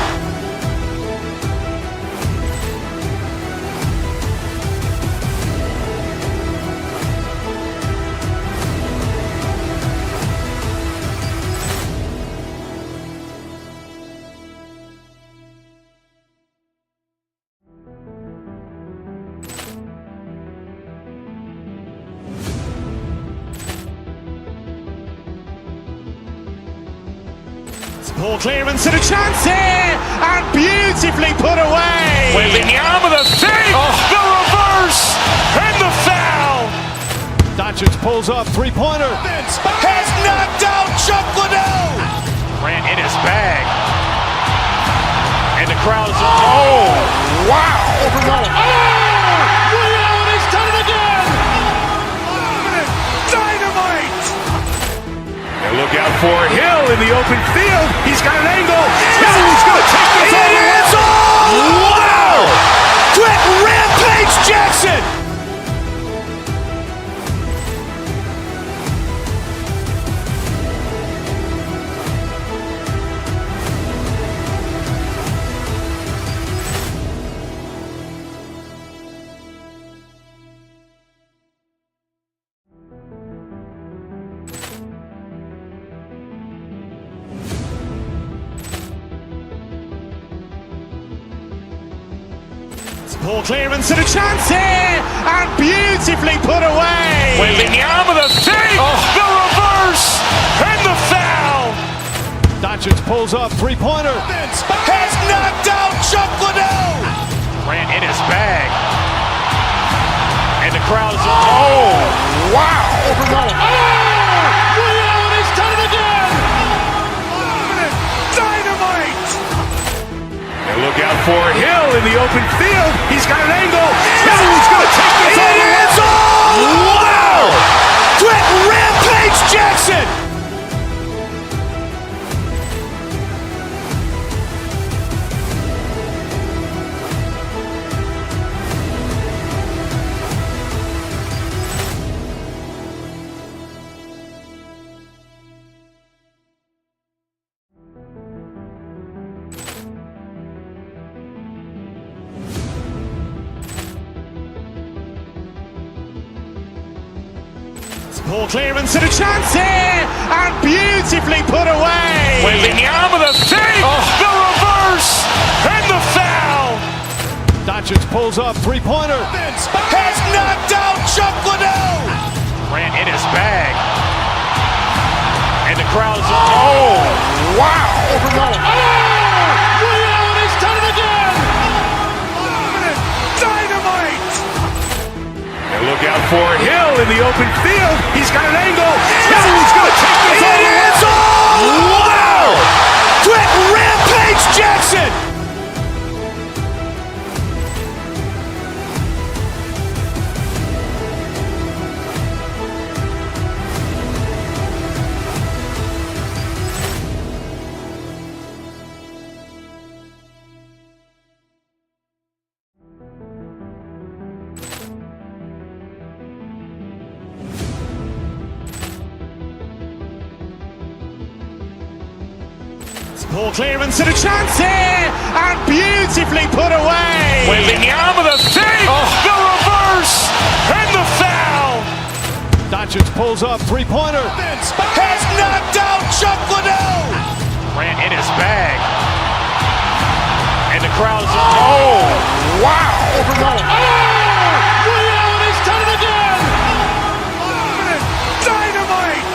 Ball clearance and a chance here, and beautifully put away. Wembanyama with a save, the reverse, and the foul. Doncic pulls up, three-pointer. Has knocked out Chuck Liddell. Ran in his bag. And the crowd is, oh, wow. Ray Allen has done it again. Dynamite. And look out for Hill in the open field. He's got an angle. Hill's going to take this all the way. Wow. Quick rampage Jackson. Ball clearance and a chance here, and beautifully put away. Wembanyama with a save, the reverse, and the foul. Doncic pulls up, three-pointer. Has knocked out Chuck Liddell. Ran in his bag. And the crowd is, oh, wow. Ray Allen has done it again. Dynamite. And look out for Hill in the open field. He's got an angle. Hill's going to take this all the way. Wow. Quick rampage Jackson. Ball clearance and a chance here, and beautifully put away. Wembanyama with a save, the reverse, and the foul. Doncic pulls up, three-pointer. Has knocked out Chuck Liddell. Ran in his bag. And the crowd is, oh, wow. Ray Allen has done it again. Dynamite. And look out for Hill in the open field. He's got an angle. Hill's going to take this all the way. Wow. Quick rampage Jackson. Ball clearance and a chance here, and beautifully put away. Wembanyama the save, the reverse, and the foul. Doncic pulls up, three-pointer. Has knocked out Chuck Liddell. Grant in his bag. And the crowd's Wow. Ray Allen has done it again. Dynamite.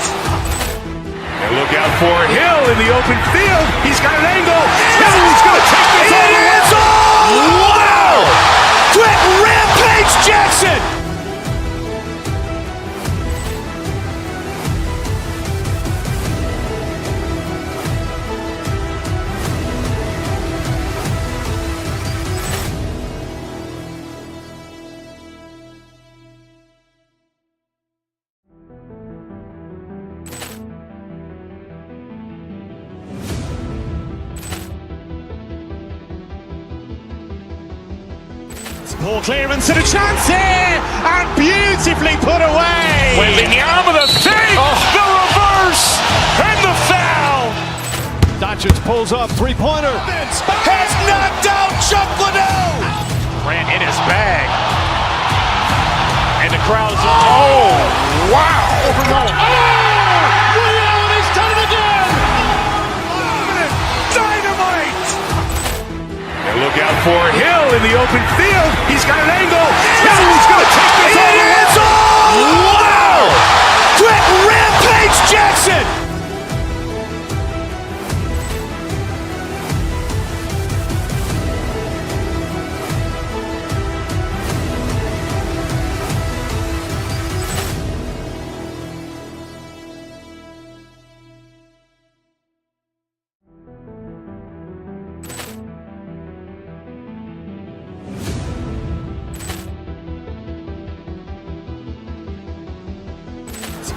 And look out for Hill in the open field. He's got an angle. Hill's going to take this all the way. Wow. Quick rampage Jackson. Ball clearance and a chance here, and beautifully put away. Wembanyama the save, the reverse, and the foul. Doncic pulls up, three-pointer. Has knocked out Chuck Liddell. Grant in his bag. And the crowd's Wow. Ray Allen has done it again. Dynamite. And look out for Hill in the open field. He's got an angle. Hill's going to take this all the way. Wow. Quick rampage Jackson.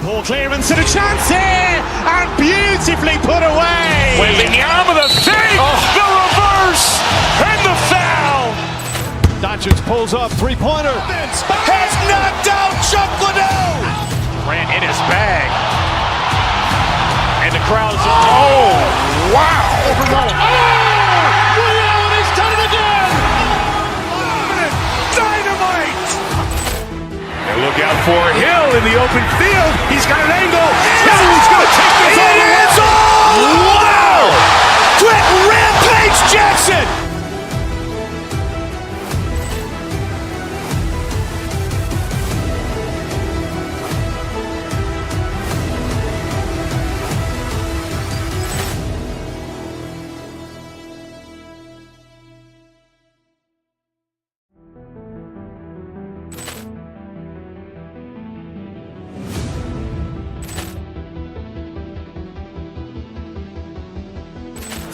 Ball clearance and a chance here, and beautifully put away. Wembanyama the save, the reverse, and the foul. Doncic pulls up, three-pointer. Has knocked out Chuck Liddell. Grant in his bag. And the crowd's Wow. Ray Allen has done it again. Dynamite. And look out for Hill in the open field. He's got an angle. Hill's going to take this all the way. Wow. Quick rampage Jackson.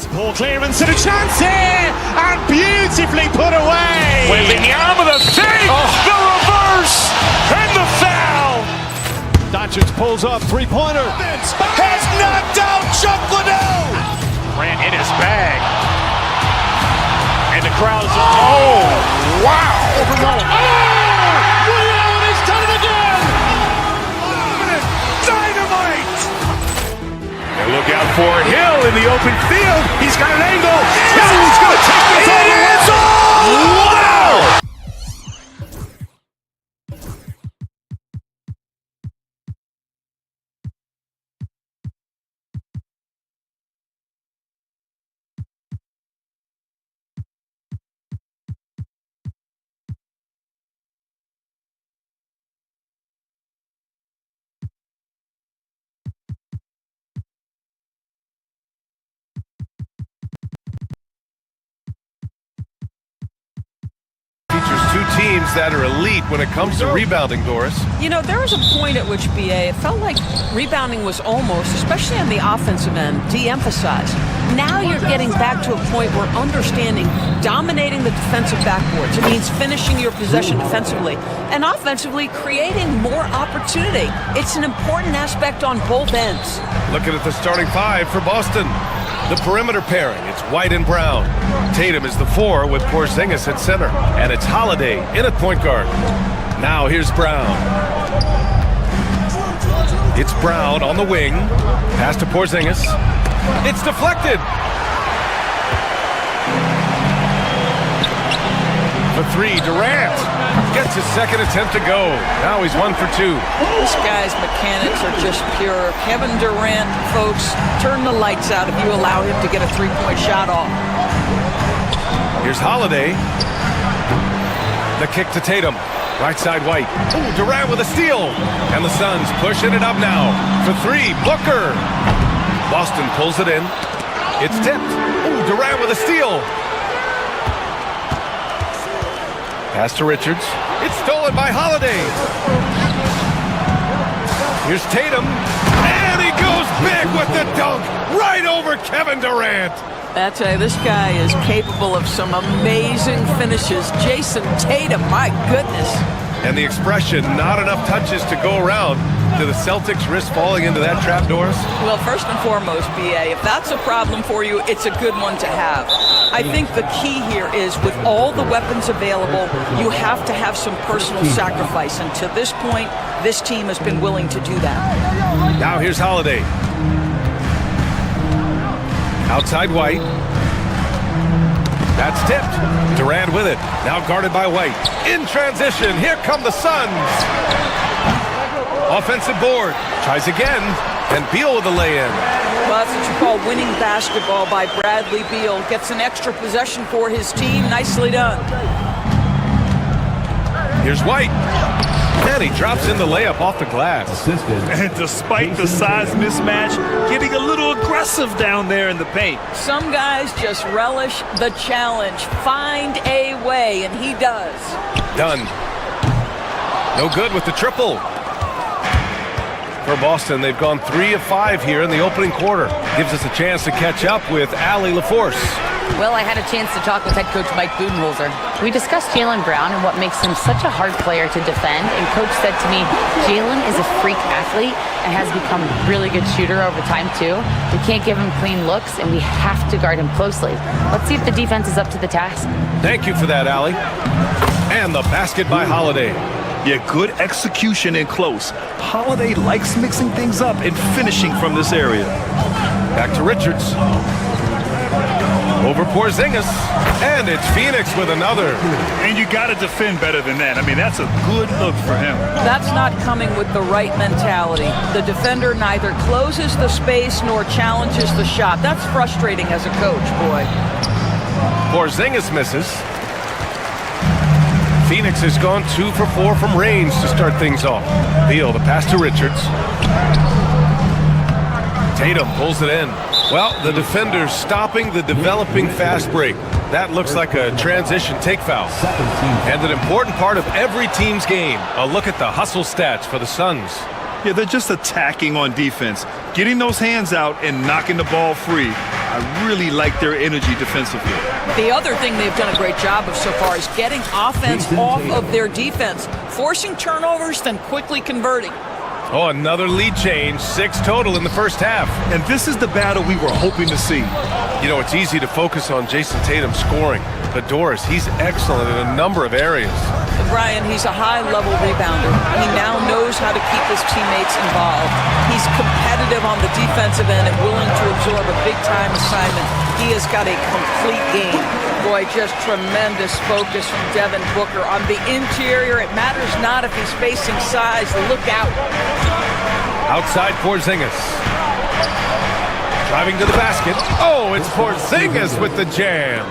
Ball clearance and a chance here, and beautifully put away. Wembanyama the save, the reverse, and the foul. Doncic pulls up, three-pointer. Has knocked out Chuck Liddell. Grant in his bag. And the crowd's Wow. Ray Allen has done it again. Dynamite. And look out for Hill in the open field. He's got an angle. Hill's going to take this all the way. Wow. Features two teams that are elite when it comes to rebounding, Doris. You know, there was a point at which, BA, it felt like rebounding was almost, especially on the offensive end, de-emphasized. Now you're getting back to a point where understanding dominating the defensive backboards, it means finishing your possession defensively, and offensively creating more opportunity. It's an important aspect on both ends. Looking at the starting five for Boston. The perimeter pairing, it's White and Brown. Tatum is the 4 with Porzingis at center. And it's Holiday in at point guard. Now here's Brown. It's Brown on the wing. Pass to Porzingis. It's deflected. For three, Durant gets his second attempt to go. Now he's 1 for 2. This guy's mechanics are just pure. Kevin Durant, folks, turn the lights out if you allow him to get a three-point shot off. Here's Holiday. The kick to Tatum. Right side White. Ooh, Durant with a steal. And the Suns pushing it up now. For three, Booker. Boston pulls it in. It's tipped. Ooh, Durant with a steal. Pass to Richards. It's stolen by Holiday. Here's Tatum. And he goes big with the dunk. Right over Kevin Durant. I tell you, this guy is capable of some amazing finishes. Jason Tatum, my goodness. And the expression, not enough touches to go around. Do the Celtics risk falling into that trap, Doris? Well, first and foremost, BA, if that's a problem for you, it's a good one to have. I think the key here is with all the weapons available, you have to have some personal sacrifice. And to this point, this team has been willing to do that. Now here's Holiday. Outside White. That's tipped. Durant with it. Now guarded by White. In transition. Here come the Suns. Offensive board. Tries again. And Beal with the lay-in. Well, that's what you call winning basketball by Bradley Beal. Gets an extra possession for his team. Nicely done. Here's White. And he drops in the layup off the glass. And despite the size mismatch, getting a little aggressive down there in the paint. Some guys just relish the challenge. Find a way, and he does. Done. No good with the triple. For Boston, they've gone 3 of 5 here in the opening quarter. Gives us a chance to catch up with Allie LaForce. Well, I had a chance to talk with head coach Mike Budenholzer. We discussed Jaylen Brown and what makes him such a hard player to defend, and coach said to me, Jaylen is a freak athlete and has become a really good shooter over time too. We can't give him clean looks, and we have to guard him closely. Let's see if the defense is up to the task. Thank you for that, Allie. And the basket by Holiday. Yeah, good execution in close. Holiday likes mixing things up and finishing from this area. Back to Richards. Over Porzingis. And it's Phoenix with another. And you got to defend better than that. I mean, that's a good look for him. That's not coming with the right mentality. The defender neither closes the space nor challenges the shot. That's frustrating as a coach, boy. Porzingis misses. Phoenix has gone 2 for 4 from range to start things off. Beal, the pass to Richards. Tatum pulls it in. Well, the defender's stopping the developing fast break. That looks like a transition take foul. And an important part of every team's game. A look at the hustle stats for the Suns. Yeah, they're just attacking on defense. Getting those hands out and knocking the ball free. I really like their energy defensively. The other thing they've done a great job of so far is getting offense off of their defense, forcing turnovers, then quickly converting. Oh, another lead change. 6 total in the first half. And this is the battle we were hoping to see. You know, it's easy to focus on Jason Tatum scoring, but Doris, he's excellent in a number of areas. Brian, he's a high-level rebounder. He now knows how to keep his teammates involved. He's competitive on the defensive end and willing to absorb a big-time assignment. He has got a complete game. Boy, just tremendous focus from Devin Booker. On the interior, it matters not if he's facing size. Look out. Outside Porzingis. Driving to the basket. Oh, it's Porzingis with the jam.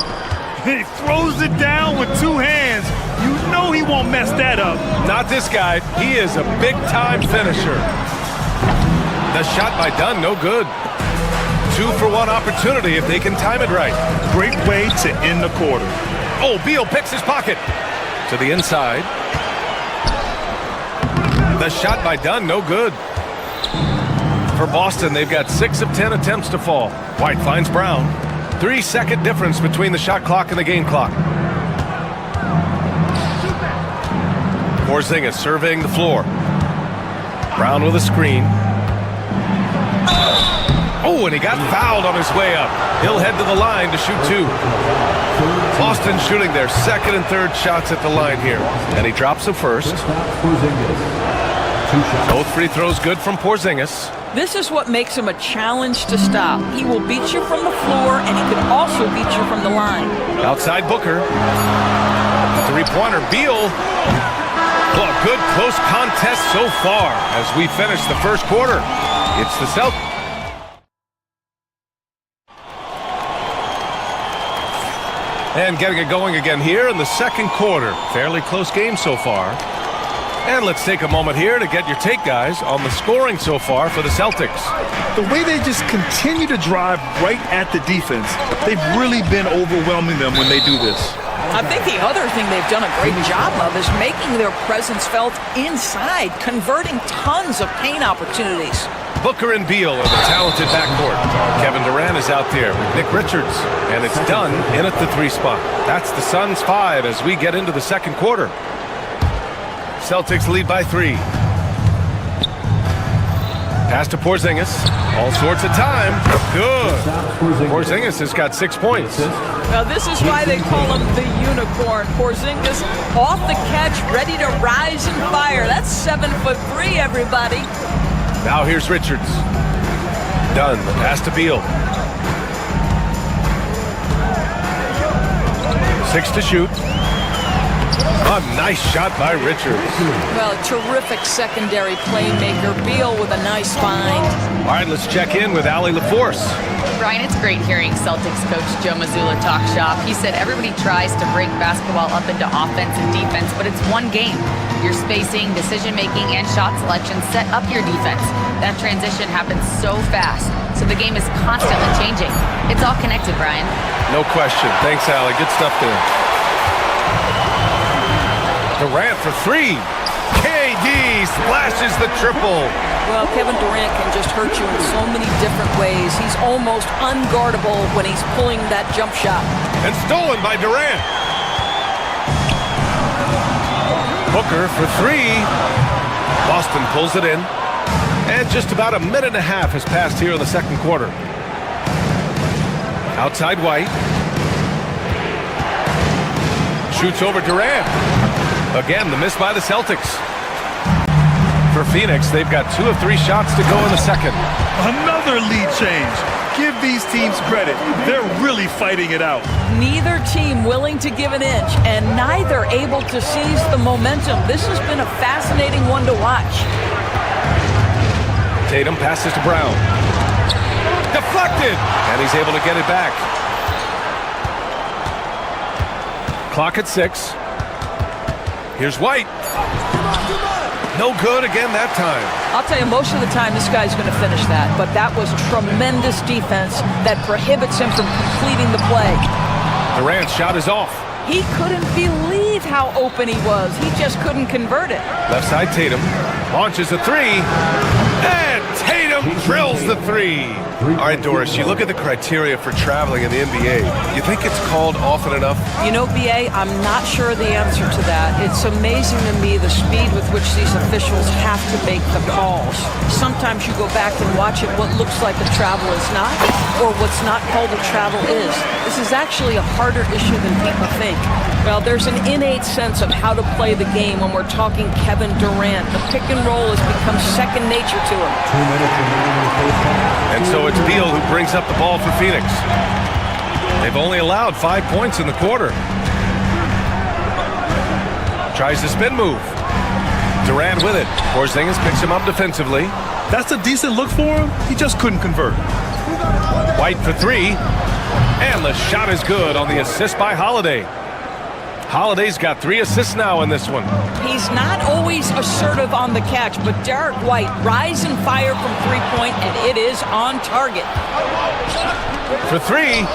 He throws it down with 2 hands. You know he won't mess that up. Not this guy. He is a big-time finisher. The shot by Dunn, no good. 2 for 1 opportunity if they can time it right. Great way to end the quarter. Oh, Beal picks his pocket. To the inside. The shot by Dunn, no good. For Boston, they've got 6 of 10 attempts to fall. White finds Brown. 3-second difference between the shot clock and the game clock. Porzingis surveying the floor. Brown with a screen. Oh, and he got fouled on his way up. He'll head to the line to shoot 2. Boston shooting their second and third shots at the line here. And he drops the first. Both free throws good from Porzingis. This is what makes him a challenge to stop. He will beat you from the floor, and he can also beat you from the line. Outside Booker. Three-pointer, Beal. Oh, a good close contest so far as we finish the first quarter. It's the Celtics. And getting it going again here in the second quarter. Fairly close game so far. And let's take a moment here to get your take, guys, on the scoring so far for the Celtics. The way they just continue to drive right at the defense, they've really been overwhelming them when they do this. I think the other thing they've done a great job of is making their presence felt inside, converting tons of paint opportunities. Booker and Beal are the talented backcourt. Kevin Durant is out there with Nick Richards, and it's done in at the 3 spot. That's the Suns' 5 as we get into the second quarter. Celtics lead by 3. Pass to Porzingis. All sorts of time. Good. Porzingis has got 6 points. Now this is why they call him the unicorn. Porzingis off the catch, ready to rise and fire. That's 7'3", everybody. Now here's Richards. Done. The pass to Beal. 6 to shoot. A nice shot by Richards. Well, terrific secondary playmaker. Beal with a nice find. All right, let's check in with Allie LaForce. Brian, it's great hearing Celtics coach Joe Mazzulla talk shop. He said everybody tries to break basketball up into offense and defense, but it's one game. Your spacing, decision-making, and shot selection set up your defense. That transition happens so fast, so the game is constantly changing. It's all connected, Brian. No question. Thanks, Allie. Good stuff there. Durant for 3. KD splashes the triple. Well, Kevin Durant can just hurt you in so many different ways. He's almost unguardable when he's pulling that jump shot. And stolen by Durant. Booker for 3. Boston pulls it in. And just about a minute and a half has passed here in the second quarter. Outside White. Shoots over Durant. Again, the miss by the Celtics. For Phoenix, they've got 2 of 3 shots to go in the second. Another lead change. Give these teams credit. They're really fighting it out. Neither team willing to give an inch, and neither able to seize the momentum. This has been a fascinating one to watch. Tatum passes to Brown. Deflected! And he's able to get it back. Clock at 6. Here's White. No good again that time. I'll tell you, most of the time this guy's going to finish that, but that was tremendous defense that prohibits him from completing the play. Durant's shot is off. He couldn't believe how open he was. He just couldn't convert it. Left side Tatum launches a 3, and Tatum drills the 3. All right, Doris, you look at the criteria for traveling in the NBA. You think it's called often enough? You know, BA, I'm not sure the answer to that. It's amazing to me the speed with which these officials have to make the calls. Sometimes you go back and watch it, what looks like a travel is not, or what's not called a travel is. This is actually a harder issue than people think. Well, there's an innate sense of how to play the game when we're talking Kevin Durant. The pick and roll has become second nature to him. 2 minutes remaining in the first half. And so it's Beal who brings up the ball for Phoenix. They've only allowed 5 points in the quarter. Tries the spin move. Durant with it. Porzingis picks him up defensively. That's a decent look for him. He just couldn't convert. White for 3. And the shot is good on the assist by Holiday. Holiday's got 3 assists now in this one. He's not always assertive on the catch, but Derek White rise and fire from 3-point, and it is on target. For 3.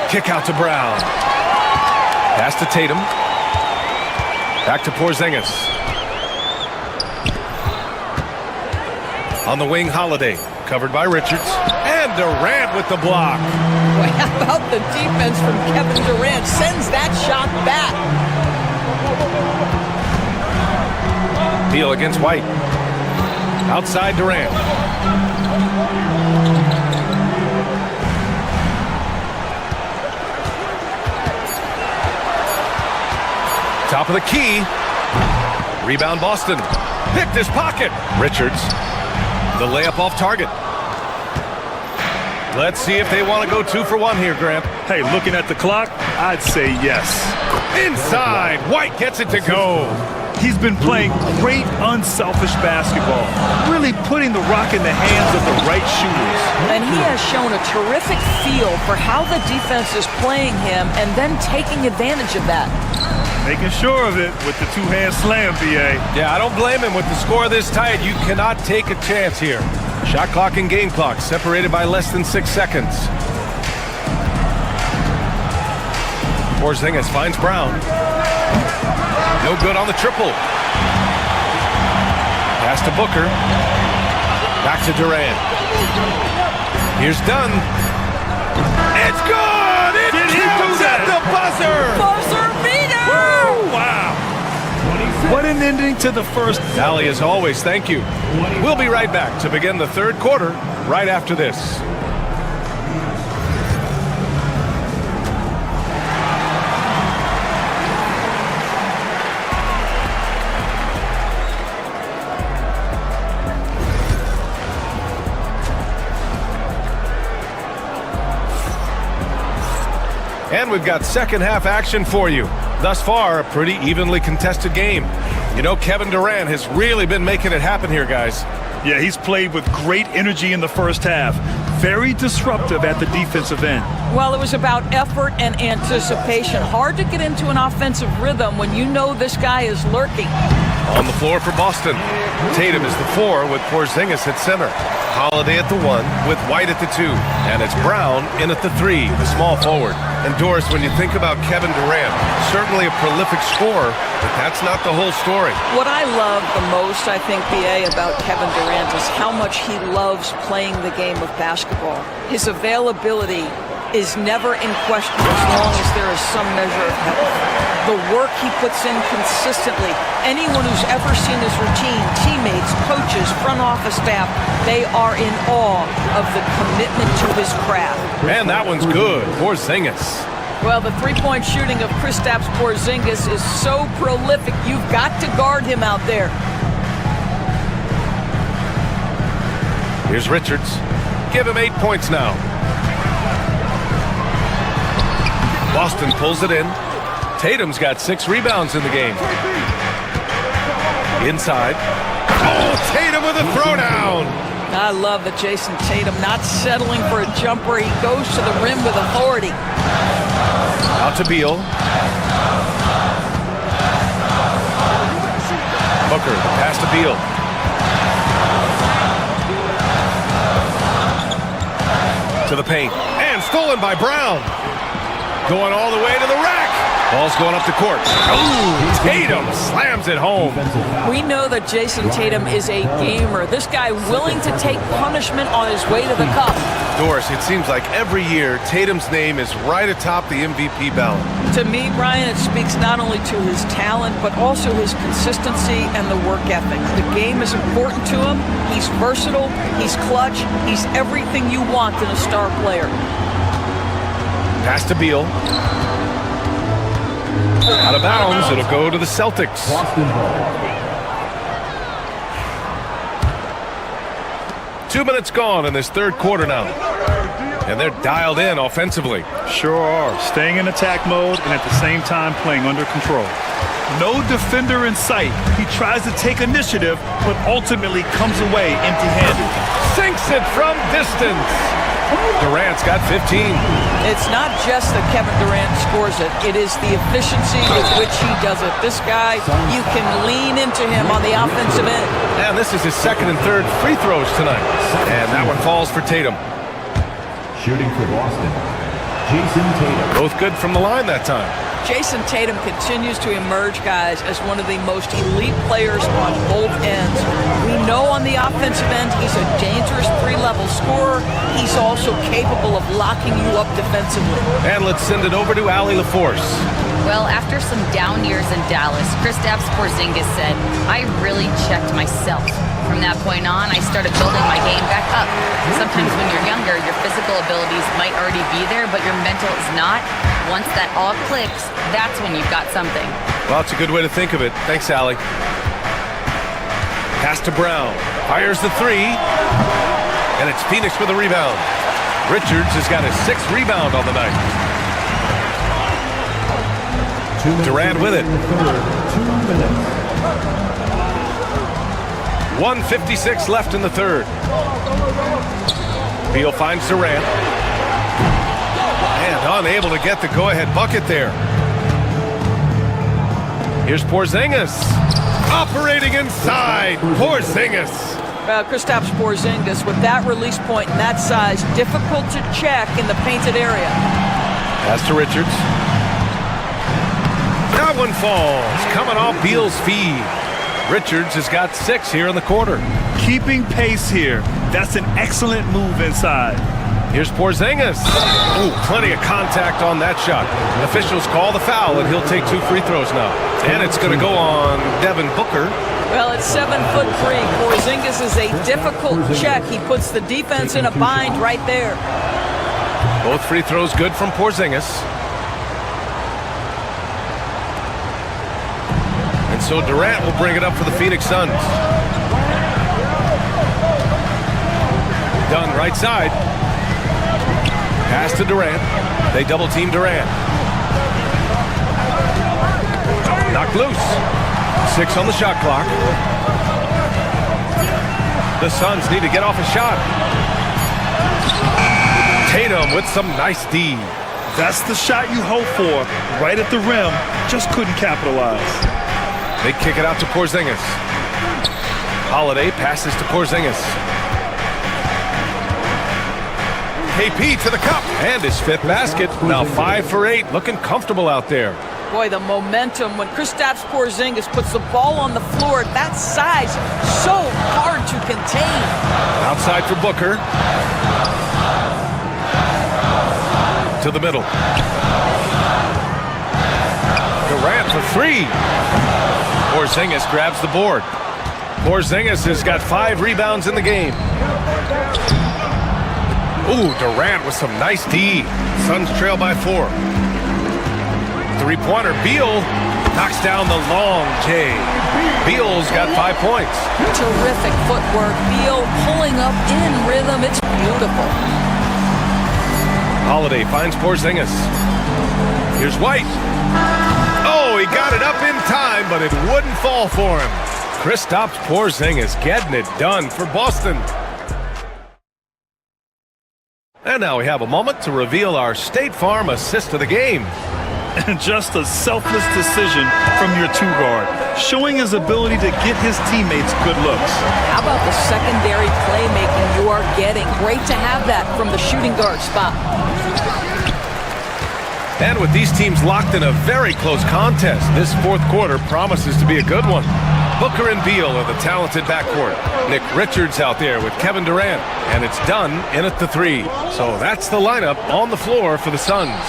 Kick out to Brown. Pass to Tatum. Back to Porzingis. On the wing, Holiday. Covered by Richards. And Durant with the block. Well, how about the defense from Kevin Durant? Sends that shot back. Beal against White. Outside Durant. Top of the key. Rebound Boston. Picked his pocket. Richards. The layup off target. Let's see if they want to go 2 for 1 here, Grant. Hey, looking at the clock, I'd say yes. Inside, White gets it to go. He's been playing great, unselfish basketball, really putting the rock in the hands of the right shooters. And he has shown a terrific feel for how the defense is playing him and then taking advantage of that. Making sure of it with the two-hand slam, B.A. Yeah, I don't blame him. With the score this tight, you cannot take a chance here. Shot clock and game clock separated by less than 6 seconds. Porzingis finds Brown. No good on the triple. Pass to Booker. Back to Durant. Here's Dunn. It's good! It counts at the buzzer! Buzzer beater! Woo! Wow! What an ending to the first. Sally, as always, thank you. We'll be right back to begin the third quarter right after this. And we've got second half action for you. Thus far, a pretty evenly contested game. You know, Kevin Durant has really been making it happen here, guys. Yeah, he's played with great energy in the first half. Very disruptive at the defensive end. Well, it was about effort and anticipation. Hard to get into an offensive rhythm when you know this guy is lurking. On the floor for Boston, Tatum is the 4 with Porzingis at center. Holiday at the 1 with White at the 2. And it's Brown in at the 3, the small forward. And Doris, when you think about Kevin Durant, certainly a prolific scorer, but that's not the whole story. What I love the most, I think, BA, about Kevin Durant is how much he loves playing the game of basketball. His availability is never in question as long as there is some measure of health. The work he puts in consistently. Anyone who's ever seen his routine, teammates, coaches, front office staff, they are in awe of the commitment to his craft. Man, that one's good. Porzingis. Well, the three-point shooting of Kristaps Porzingis is so prolific. You've got to guard him out there. Here's Richards. Give him 8 points now. Boston pulls it in. Tatum's got 6 rebounds in the game. Inside. Oh, Tatum with a throwdown. I love that Jason Tatum not settling for a jumper. He goes to the rim with authority. Out to Beal. Booker, pass to Beal. To the paint. And stolen by Brown. Going all the way to the rack. Ball's going up the court. Ooh, Tatum slams it home. We know that Jason Tatum is a gamer. This guy willing to take punishment on his way to the cup. Doris, it seems like every year Tatum's name is right atop the MVP ballot. To me, Brian, it speaks not only to his talent, but also his consistency and the work ethic. The game is important to him. He's versatile. He's clutch. He's everything you want in a star player. Pass to Beal. Out of bounds, it'll go to the Celtics. 2 minutes gone in this third quarter now. And they're dialed in offensively. Sure are. Staying in attack mode and at the same time playing under control. No defender in sight. He tries to take initiative, but ultimately comes away empty-handed. Sinks it from distance. Durant's got 15. It's not just that Kevin Durant scores it. It is the efficiency with which he does it. This guy, you can lean into him on the offensive end. And this is his second and third free throws tonight. And that one falls for Tatum. Shooting for Boston, Jason Tatum. Both good from the line that time. Jason Tatum continues to emerge, guys, as one of the most elite players on both ends. We know on the offensive end he's a dangerous three-level scorer. He's also capable of locking you up defensively. And let's send it over to Allie LaForce. Well, after some down years in Dallas, Kristaps Porzingis said, I really checked myself. From that point on, I started building my game back up. Sometimes when you're younger, your physical abilities might already be there, but your mental is not. Once that all clicks, that's when you've got something. Well, it's a good way to think of it. Thanks, Allie. Pass to Brown. Fires the 3. And it's Phoenix with a rebound. Richards has got his 6th rebound on the night. Durant with it. 2 minutes. 1:56 left in the third. Beal finds Durant. And unable to get the go-ahead bucket there. Here's Porzingis. Operating inside. Porzingis. Well, Kristaps Porzingis, with that release point and that size, difficult to check in the painted area. Pass to Richards. That one falls. Coming off Beal's feed. Richards has got 6 here in the quarter. Keeping pace here. That's an excellent move inside. Here's Porzingis. Oh, plenty of contact on that shot. Officials call the foul, and he'll take 2 free throws now. And it's going to go on Devin Booker. Well, it's 7'3". Porzingis is a difficult check. He puts the defense in a bind right there. Both free throws good from Porzingis. And so Durant will bring it up for the Phoenix Suns. Dunn right side. Pass to Durant. They double team Durant. Knocked loose. 6 on the shot clock. The Suns need to get off a shot. Tatum with some nice D. That's the shot you hope for. Right at the rim. Just couldn't capitalize. They kick it out to Porzingis. Holiday passes to Porzingis. KP to the cup. And his 5th basket. Now 5 for 8. Looking comfortable out there. Boy, the momentum when Kristaps Porzingis puts the ball on the floor at that size, so hard to contain. Outside for Booker. To the middle. Durant for 3. Porzingis grabs the board. Porzingis has got 5 rebounds in the game. Ooh, Durant with some nice D. Suns trail by 4. Three-pointer. Beal knocks down the long J. Beal's got 5 points. Terrific footwork. Beal pulling up in rhythm. It's beautiful. Holiday finds Porzingis. Here's White. Oh, he got it up in time, but it wouldn't fall for him. Kristaps Porzingis getting it done for Boston. And now we have a moment to reveal our State Farm assist of the game. And just a selfless decision from your 2-guard, showing his ability to get his teammates good looks. How about the secondary playmaking you are getting? Great to have that from the shooting guard spot. And with these teams locked in a very close contest, this 4th quarter promises to be a good one. Booker and Beal are the talented backcourt. Nick Richards out there with Kevin Durant. And it's Dunn in at the 3. So that's the lineup on the floor for the Suns.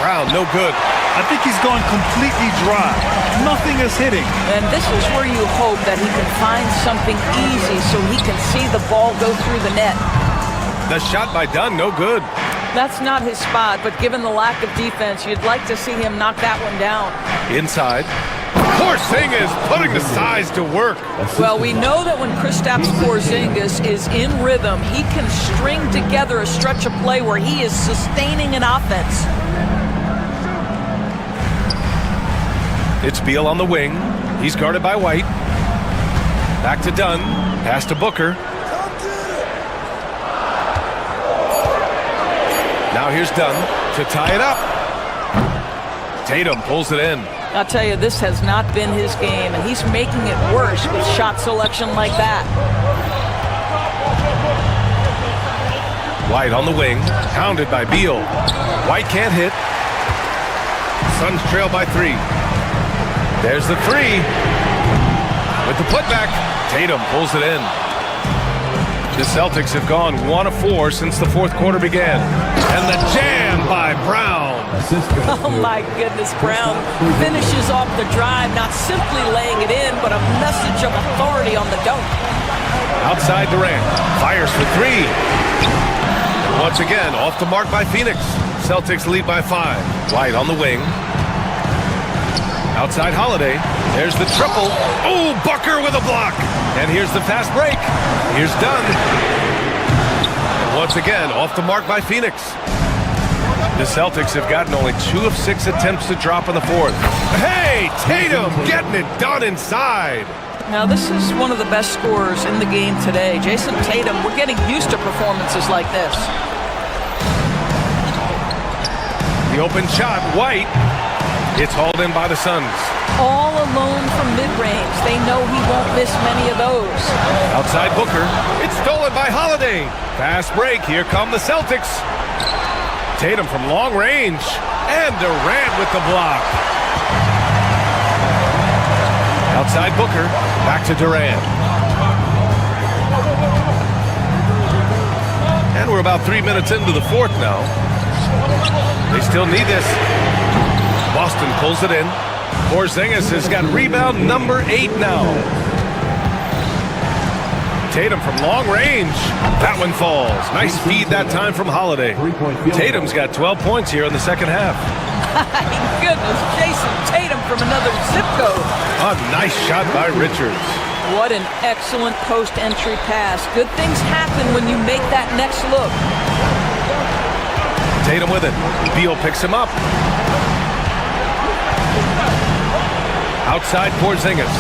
Brown, no good. I think he's gone completely dry. Nothing is hitting. And this is where you hope that he can find something easy so he can see the ball go through the net. The shot by Dunn, no good. That's not his spot, but given the lack of defense, you'd like to see him knock that one down. Inside. Porzingis putting the size to work. Well, we know that when Kristaps Porzingis is in rhythm, he can string together a stretch of play where he is sustaining an offense. It's Beal on the wing. He's guarded by White. Back to Dunn. Pass to Booker. Now here's Dunn to tie it up. Tatum pulls it in. I'll tell you, this has not been his game, and he's making it worse with shot selection like that. White on the wing, pounded by Beal. White can't hit. Suns trail by 3. There's the 3. With the putback, Tatum pulls it in. The Celtics have gone 1 of 4 since the 4th quarter began. And the jam by Brown. Oh my goodness, Brown finishes off the drive, not simply laying it in, but a message of authority on the dunk. Outside Durant, fires for 3. Once again, off the mark by Phoenix. Celtics lead by 5. White on the wing. Outside Holiday, there's the triple. Oh, Booker with a block. And here's the fast break. Here's Dunn. And once again, off the mark by Phoenix. The Celtics have gotten only 2 of 6 attempts to drop in the fourth. Hey, Tatum getting it done inside. Now, this is one of the best scorers in the game today. Jason Tatum, we're getting used to performances like this. The open shot, White. It's hauled in by the Suns. All alone from mid-range. They know he won't miss many of those. Outside Booker. It's stolen by Holiday. Fast break. Here come the Celtics. Tatum from long range. And Durant with the block. Outside Booker. Back to Durant. And we're about 3 minutes into the fourth now. They still need this. Boston pulls it in. Porzingis has got rebound number 8 now. Tatum from long range. That one falls. Nice feed that time from Holiday. Tatum's got 12 points here in the second half. My goodness, Jason Tatum from another zip code. A nice shot by Richards. What an excellent post-entry pass. Good things happen when you make that next look. Tatum with it. Beal picks him up. Outside Porzingis.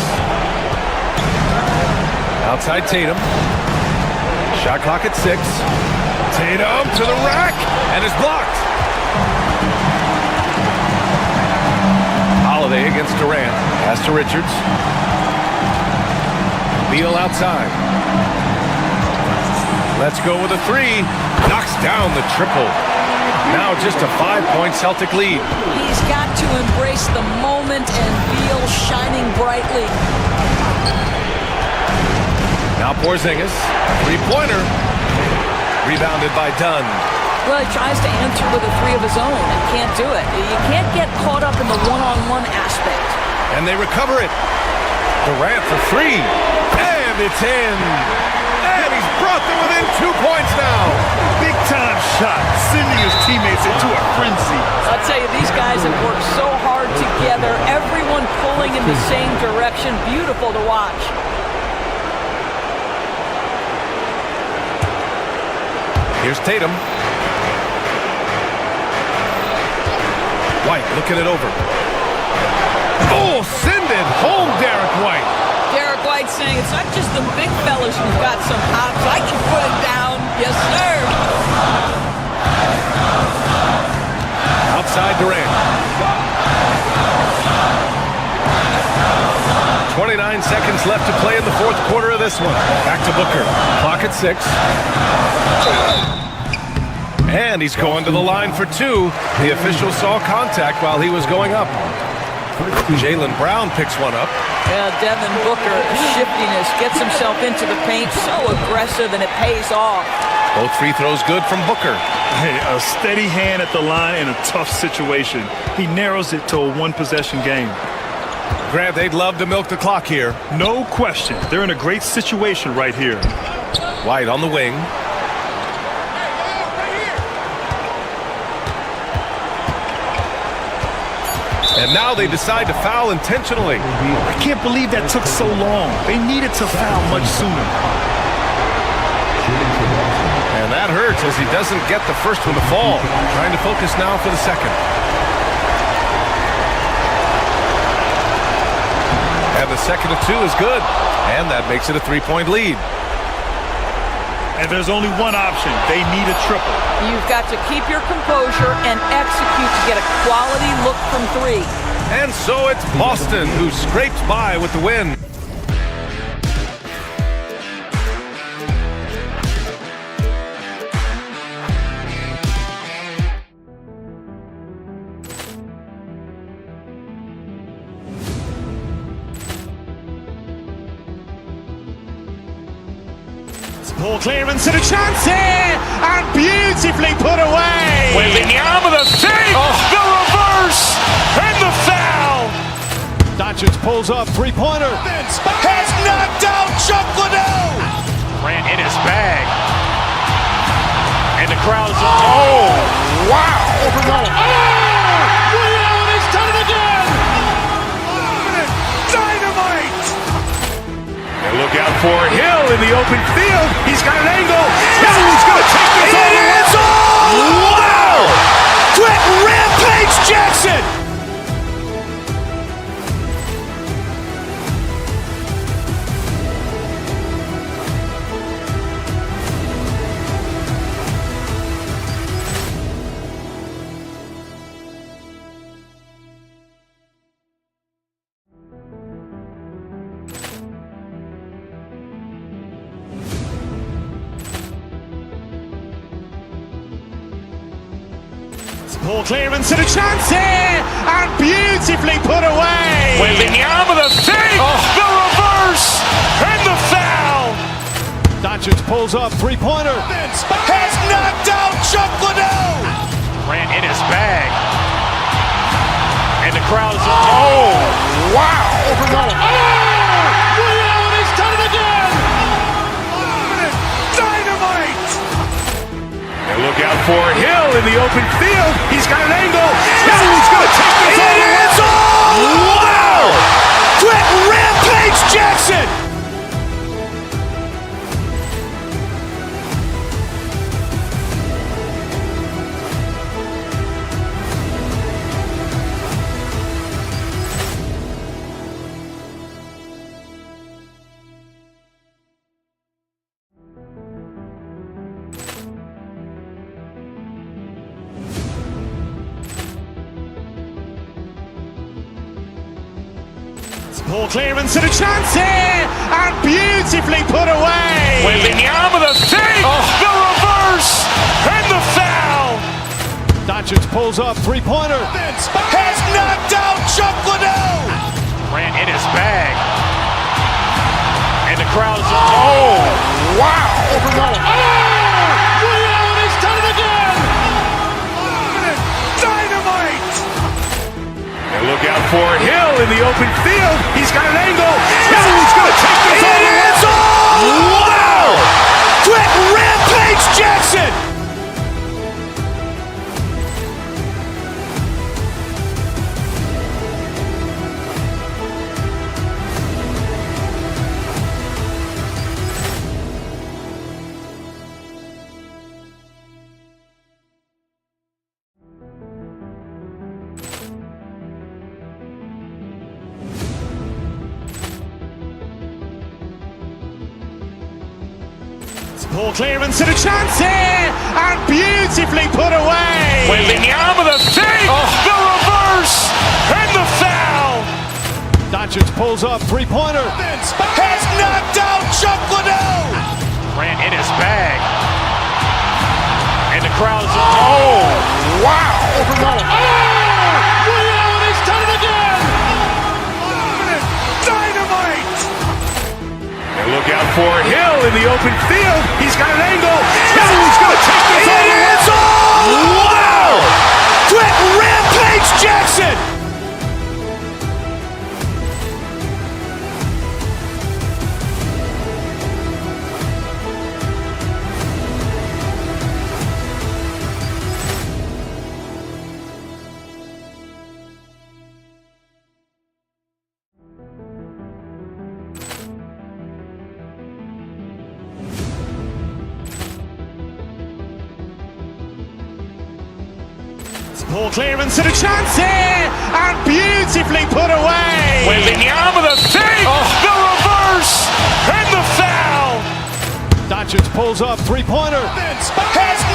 Outside Tatum. Shot clock at 6. Tatum to the rack and is blocked. Holiday against Durant. Pass to Richards. Beal outside. Let's go with a 3. Knocks down the triple. Now just a 5-point Celtic lead. He's got to embrace the moment and Beal shining brightly. Now Porzingis, 3-pointer. Rebounded by Dunn. Well, he tries to answer with a 3 of his own and can't do it. You can't get caught up in the one-on-one aspect. And they recover it. Durant for 3. And it's in. And he's brought them within 2 points now. Big time shot, sending his teammates into a frenzy. I'll tell you, these guys have worked so hard together. Everyone pulling in the same direction. Beautiful to watch. Here's Tatum. White looking it over. Oh, send it home, Derek White. Derek White saying it's not just the big fellas who've got some hops. I can put it down. Yes, sir. Outside Durant. 29 seconds left to play in the fourth quarter of this one. Back to Booker. Clock at 6. And he's going to the line for 2. The official saw contact while he was going up. Jaylen Brown picks one up. Yeah, Devin Booker, shiftiness, gets himself into the paint, so aggressive, and it pays off. Both free throws good from Booker. Hey, a steady hand at the line in a tough situation. He narrows it to a one-possession game. Grant, they'd love to milk the clock here. No question. They're in a great situation right here. White on the wing. And now they decide to foul intentionally. I can't believe that took so long. They needed to foul much sooner. And that hurts as he doesn't get the first one to fall. Trying to focus now for the second. And the second of 2 is good. And that makes it a 3-point lead. And there's only one option. They need a triple. You've got to keep your composure and execute to get a quality look from 3. And so it's Boston who scrapes by with the win. Poor clearance and a chance here, and beautifully put away. Wembanyama the save, the reverse, and the foul. Doncic pulls up, 3-pointer. Has knocked out Chuck Liddell. Ran in his bag. And the crowd is, oh, wow. Allen has done it again. Dynamite. And look out for Hill in the open field. He's got an angle. Hill's going to take this all the way. Wow! Ball clearance and a chance here, and beautifully put away. Wembanyama with a fake, the reverse, and the foul. Doncic pulls up, three-pointer. Has knocked out Chuck Liddell. Ran in his bag. And the crowd is... Oh, wow. He's done it again! Dynamite. And look out for Hill in the open field. He's got an angle. Hill's going to take this all the way. Wow! Quick rampage Jackson. Ball clearance and a chance here, and beautifully put away. Wembanyama with a fake, the reverse, and the foul. Doncic pulls up, three-pointer. Has knocked out Chuck Liddell. Ran in his bag. And the crowd is... Oh, wow. He's done it again! Dynamite. And look out for Hill in the open field. He's got an angle. Hill's going to take this all the way. Wow! Quick rampage Jackson. Ball clearance and a chance here, and beautifully put away. Wembanyama with a fake, the reverse, and the foul. Doncic pulls up, three-pointer. Has knocked out Chuck Liddell. Ran in his bag. And the crowd is... Oh, wow. He's done it again! Dynamite. And look out for Hill in the open field. He's got an angle. Hill's going to take this all the way. Wow! Quick rampage Jackson. Ball clearance and a chance here, and beautifully put away. Wembanyama with a fake, the reverse, and the foul. Doncic pulls up, three-pointer. Has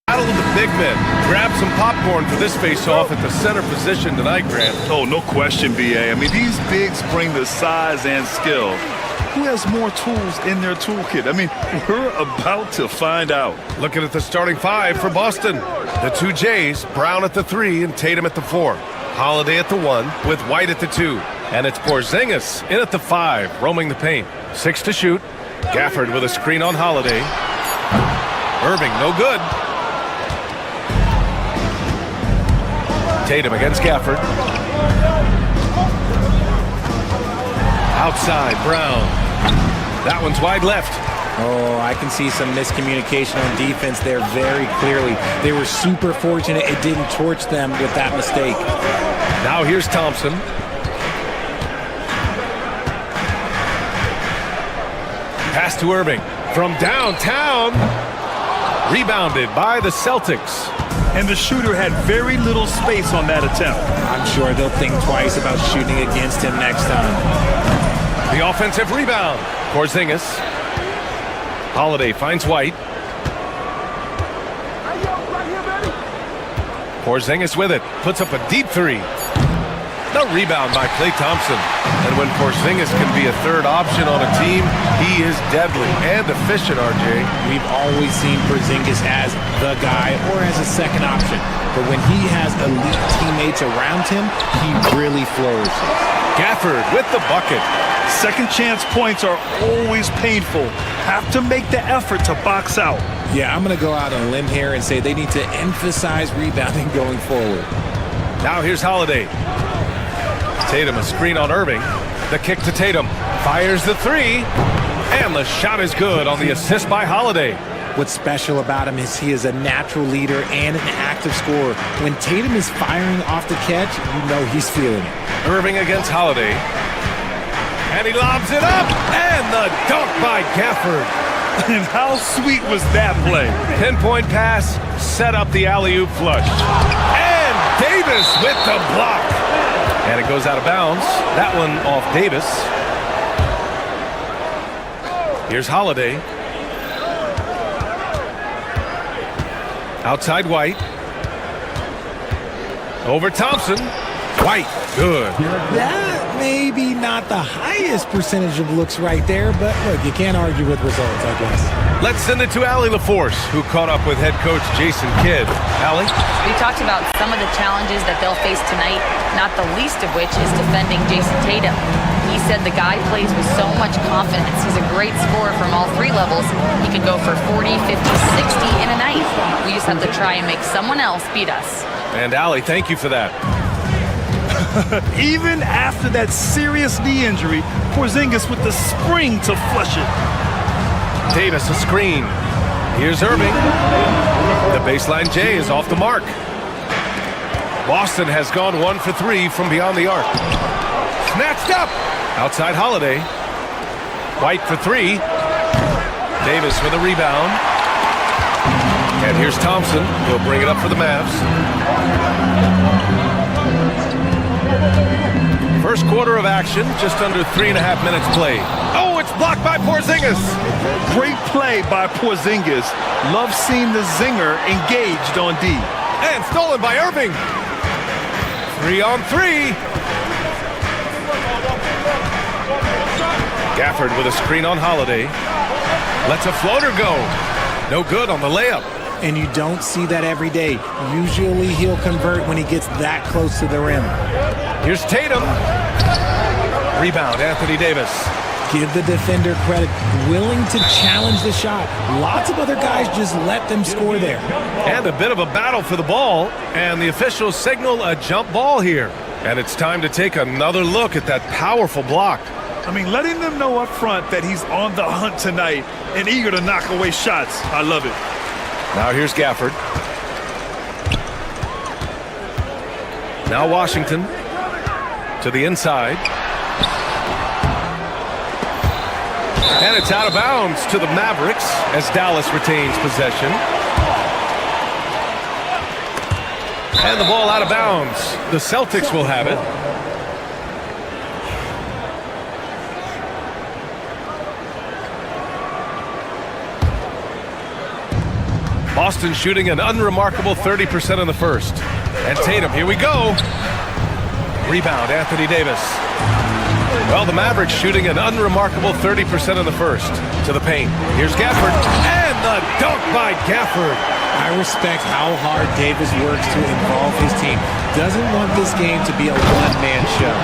Battle of the big men. Grab some popcorn for this face-off at the center position tonight, Grant. Oh, no question, B.A. I mean, these bigs bring the size and skill. Who has more tools in their toolkit? I mean, we're about to find out. Looking at the starting five for Boston. The two Jays, Brown at the 3 and Tatum at the 4. Holiday at the 1 with White at the 2. And it's Porzingis in at the 5, roaming the paint. 6 to shoot. Gafford with a screen on Holiday. Irving, no good. Tatum against Gafford. Outside, Brown. That one's wide left. Oh, I can see some miscommunication on defense there very clearly. They were super fortunate it didn't torch them with that mistake. Now here's Thompson. Pass to Irving from downtown. Rebounded by the Celtics. And the shooter had very little space on that attempt. I'm sure they'll think twice about shooting against him next time. The offensive rebound. Porzingis. Holiday finds White. Porzingis with it. Puts up a deep three. The rebound by Klay Thompson. And when Porzingis can be a third option on a team, he is deadly and efficient, RJ. We've always seen Porzingis as the guy or as a second option. But when he has elite teammates around him, he really flourishes. Gafford with the bucket. Second chance points are always painful. Have to make the effort to box out. Yeah, I'm going to go out on a limb here and say they need to emphasize rebounding going forward. Now here's Holiday. Tatum, a screen on Irving. The kick to Tatum. Fires the three. And the shot is good on the assist by Holiday. What's special about him is he is a natural leader and an active scorer. When Tatum is firing off the catch, you know he's feeling it. Irving against Holiday. And he lobs it up. And the dunk by Gafford. And how sweet was that play? Pinpoint pass, set up the alley-oop flush. And Davis with the block. And it goes out of bounds. That one off Davis. Here's Holiday. Outside White. Over Thompson. White, good. That may be not the highest percentage of looks right there, but look, you can't argue with results, I guess. Let's send it to Allie LaForce, who caught up with head coach Jason Kidd. Allie? We talked about some of the challenges that they'll face tonight, not the least of which is defending Jason Tatum. He said the guy plays with so much confidence. He's a great scorer from all three levels. He could go for 40, 50, 60 in a night. We just have to try and make someone else beat us. And Allie, thank you for that. Even after that serious knee injury, Porzingis with the spring to flush it. Davis a screen. Here's Irving. The baseline J is off the mark. Boston has gone 1 for 3 from beyond the arc. Snatched up. Outside Holiday. White for 3. Davis with a rebound. And here's Thompson. He'll bring it up for the Mavs. First quarter of action, just under 3.5 minutes played. Oh, it's blocked by Porzingis. Great play by Porzingis. Love seeing the zinger engaged on D. And stolen by Irving. 3 on 3. Gafford with a screen on Holiday. Lets a floater go. No good on the layup. And you don't see that every day. Usually he'll convert when he gets that close to the rim. Here's Tatum. Rebound, Anthony Davis. Give the defender credit. Willing to challenge the shot. Lots of other guys just let them score there. And a bit of a battle for the ball. And the officials signal a jump ball here. And it's time to take another look at that powerful block. I mean, letting them know up front that he's on the hunt tonight and eager to knock away shots. I love it. Now here's Gafford. Now Washington to the inside. And it's out of bounds to the Mavericks as Dallas retains possession. And the ball out of bounds. The Celtics will have it. Boston shooting an unremarkable 30% in the first. And Tatum, here we go. Rebound, Anthony Davis. Well, the Mavericks shooting an unremarkable 30% in the first. To the paint. Here's Gafford. And the dunk by Gafford. I respect how hard Davis works to involve his team. Doesn't want this game to be a one-man show.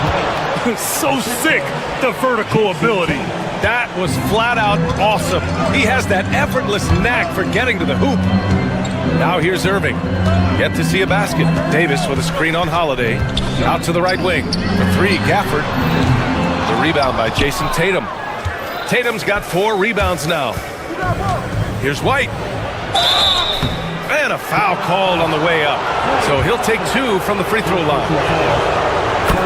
So sick, the vertical ability. That was flat out awesome. He has that effortless knack for getting to the hoop. Now here's Irving. Yet to see a basket. Davis with a screen on Holiday. Out to the right wing. For 3, Gafford. The rebound by Jason Tatum. Tatum's got 4 rebounds now. Here's White. And a foul called on the way up. So he'll take 2 from the free throw line.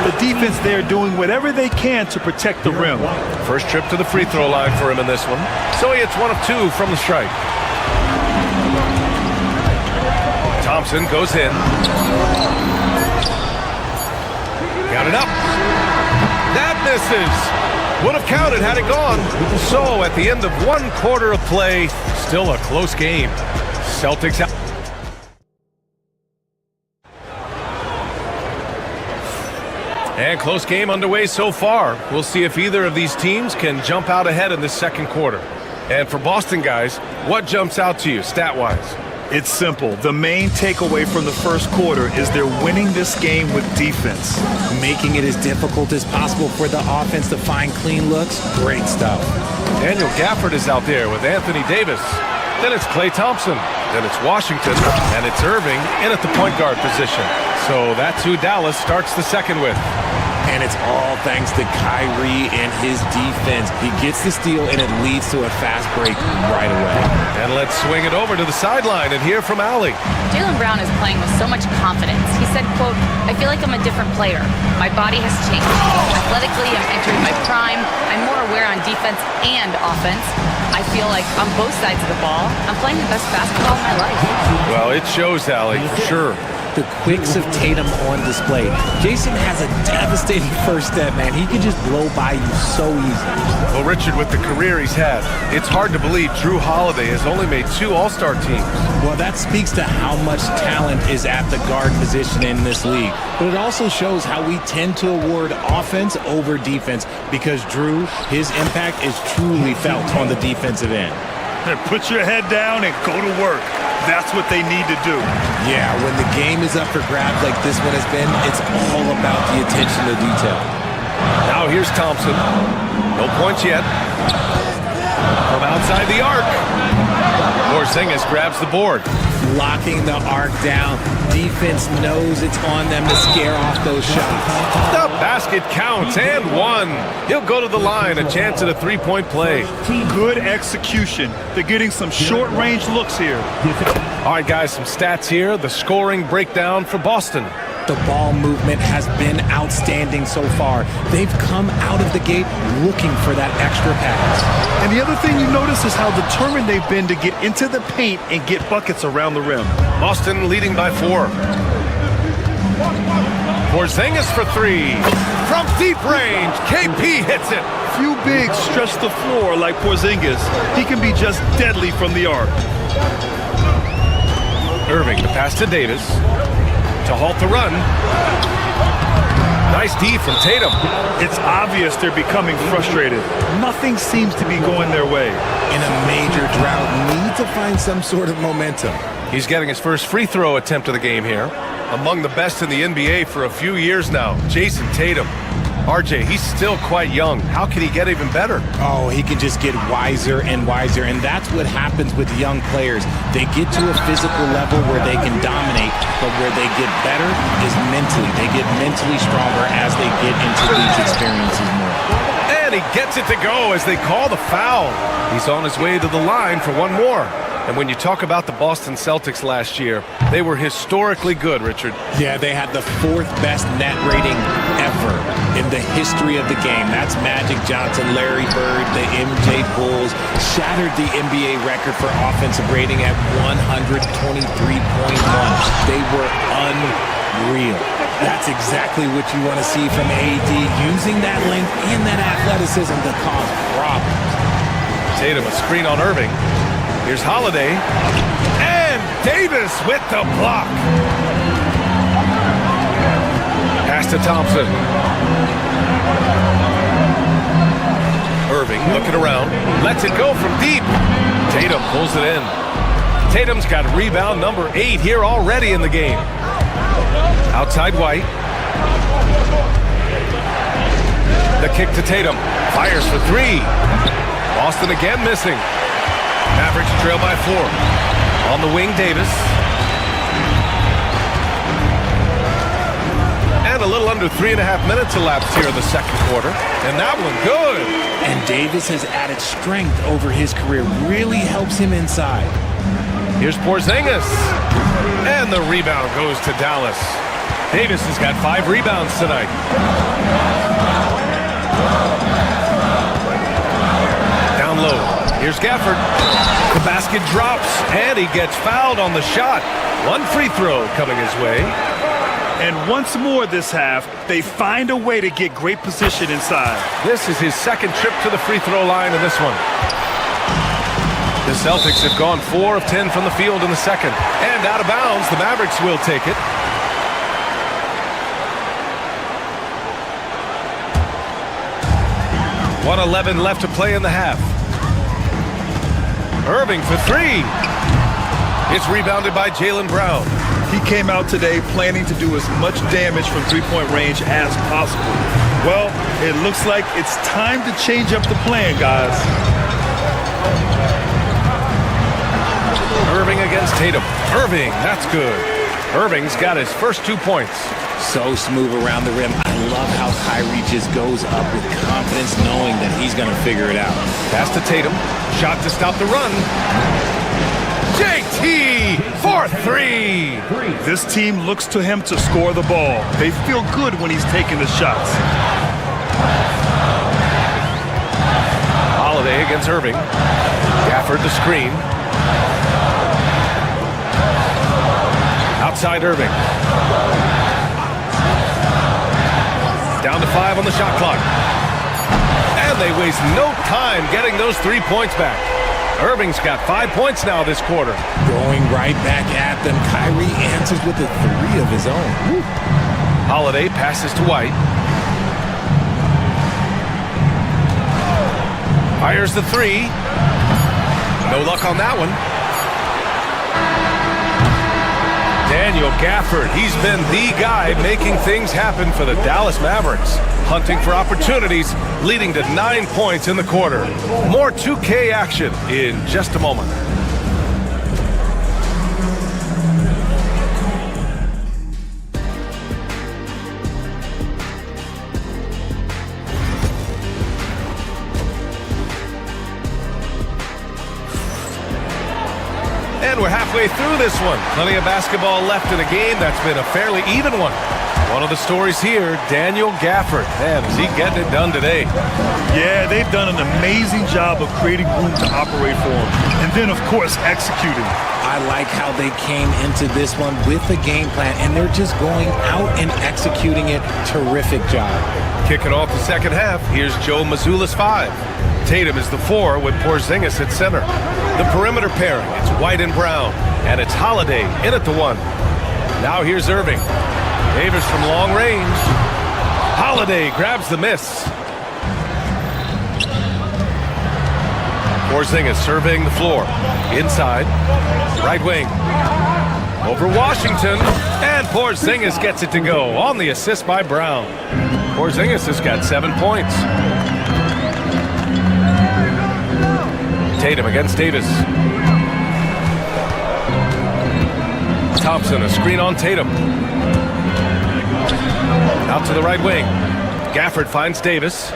The defense there doing whatever they can to protect the rim. First trip to the free throw line for him in this one. So he hits 1 of 2 from the strike. Thompson goes in. Got it up. That misses. Would have counted had it gone. So at the end of one quarter of play, still a close game. Celtics out. And close game underway so far. We'll see if either of these teams can jump out ahead in this second quarter. And for Boston guys, what jumps out to you stat-wise? It's simple. The main takeaway from the first quarter is they're winning this game with defense. Making it as difficult as possible for the offense to find clean looks. Great stuff. Daniel Gafford is out there with Anthony Davis. Then it's Klay Thompson. Then it's Washington. And it's Irving in at the point guard position. So that's who Dallas starts the second with. And it's all thanks to Kyrie and his defense. He gets the steal, and it leads to a fast break right away. And let's swing it over to the sideline and hear from Allie. Jaylen Brown is playing with so much confidence. He said, quote, "I feel like I'm a different player. My body has changed. Athletically, I'm entering my prime. I'm more aware on defense and offense. I feel like on both sides of the ball, I'm playing the best basketball of my life." Well, it shows, Allie, for sure. The quicks of Tatum on display. Jason has a devastating first step, man. He can just blow by you so easily. Well, Richard, with the career he's had, it's hard to believe Drew Holiday has only made 2 All-Star teams. Well, that speaks to how much talent is at the guard position in this league. But it also shows how we tend to award offense over defense because Drew, his impact is truly felt on the defensive end. Put your head down and go to work. That's what they need to do. Yeah, when the game is up for grabs like this one has been, it's all about the attention to detail. Now here's Thompson. No points yet. From outside the arc. Porzingis grabs the board. Locking the arc down. Defense knows it's on them to scare off those shots. The basket counts and one. He'll go to the line, a chance at a three-point play. Good execution. They're getting some short-range looks here. All right, guys, some stats here. The scoring breakdown for Boston. The ball movement has been outstanding so far. They've come out of the gate looking for that extra pass. And the other thing you notice is how determined they've been to get into the paint and get buckets around the rim. Boston leading by 4. Porzingis for 3. From deep range, KP hits it. Few bigs stretch the floor like Porzingis. He can be just deadly from the arc. Irving, the pass to Davis. To halt the run. Nice D from Tatum. It's obvious they're becoming frustrated. Nothing seems to be going their way. In a major drought, need to find some sort of momentum. He's getting his first free throw attempt of the game here. Among the best in the NBA for a few years now, Jason Tatum. RJ, he's still quite young. How can he get even better? Oh, he can just get wiser and wiser, and that's what happens with young players. They get to a physical level where they can dominate, but where they get better is mentally. They get mentally stronger as they get into these experiences more. And he gets it to go as they call the foul. He's on his way to the line for one more. And when you talk about the Boston Celtics last year, they were historically good, Richard. Yeah, they had the 4th best net rating ever in the history of the game. That's Magic Johnson, Larry Bird, the MJ Bulls. Shattered the NBA record for offensive rating at 123.1. They were unreal. That's exactly what you want to see from AD, using that length and that athleticism to cause problems. Tatum, a screen on Irving. Here's Holiday. And Davis with the block. Pass to Thompson. Irving looking around. Lets it go from deep. Tatum pulls it in. Tatum's got rebound number 8 here already in the game. Outside White. The kick to Tatum. Fires for 3. Boston again missing. Mavericks trail by 4. On the wing, Davis. And a little under 3.5 minutes elapsed here in the second quarter. And that one good. And Davis has added strength over his career. Really helps him inside. Here's Porzingis. And the rebound goes to Dallas. Davis has got 5 rebounds tonight. Down low. Here's Gafford. The basket drops, and he gets fouled on the shot. One free throw coming his way. And once more this half, they find a way to get great position inside. This is his second trip to the free throw line in this one. The Celtics have gone 4 of 10 from the field in the second. And out of bounds, the Mavericks will take it. .111 left to play in the half. Irving for three. It's rebounded by Jaylen Brown. He came out today planning to do as much damage from three-point range as possible. Well, it looks like it's time to change up the plan, guys. Irving against Tatum. Irving, that's good. Irving's got his first 2 points. So smooth around the rim. I love how Kyrie just goes up with confidence, knowing that he's going to figure it out. Pass to Tatum. Shot to stop the run. JT for three. This team looks to him to score the ball. They feel good when he's taking the shots. Holiday against Irving. Gafford the screen. Outside Irving. Down to 5 on the shot clock. And they waste no time getting those 3 points back. Irving's got 5 points now this quarter. Going right back at them. Kyrie answers with a 3 of his own. Woo. Holiday passes to White. Fires the 3. No luck on that one. Daniel Gafford, he's been the guy making things happen for the Dallas Mavericks. Hunting for opportunities, leading to 9 points in the quarter. More 2K action in just a moment. And we're halfway through this one. Plenty of basketball left in a game that's been a fairly even one. One of the stories here, Daniel Gafford. Man, is he getting it done today? Yeah, they've done an amazing job of creating room to operate for him. And then, of course, executing. I like how they came into this one with a game plan, and they're just going out and executing it. Terrific job. Kicking off the second half, here's Joe Mazzulla's 5. Tatum is the 4 with Porzingis at center. The perimeter pairing, it's White and Brown. And it's Holiday in at the 1. Now here's Irving. Davis from long range. Holiday grabs the miss. Porzingis surveying the floor. Inside. Right wing. Over Washington. And Porzingis gets it to go on the assist by Brown. Porzingis has got 7 points. Tatum against Davis. Thompson, a screen on Tatum. Out to the right wing. Gafford finds Davis.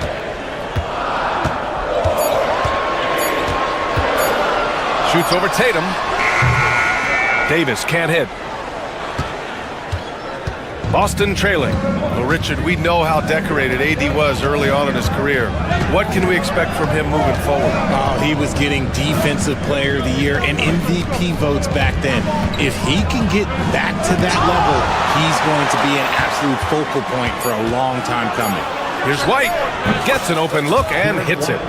Shoots over Tatum. Davis can't hit. Boston trailing. Well, Richard, we know how decorated AD was early on in his career. What can we expect from him moving forward? Oh, he was getting Defensive Player of the Year and MVP votes back then. If he can get back to that level, he's going to be an absolute focal point for a long time coming. Here's White. Gets an open look and hits it.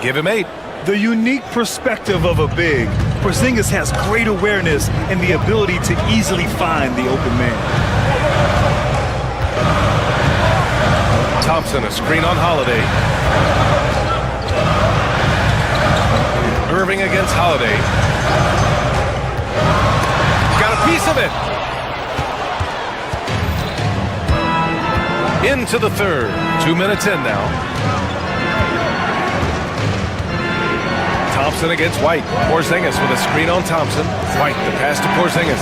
Give him 8. The unique perspective of a big. Porzingis has great awareness and the ability to easily find the open man. Thompson, a screen on Holiday. Irving against Holiday. Got a piece of it. Into the third. 2 minutes in now. Thompson against White. Porzingis with a screen on Thompson. White, the pass to Porzingis.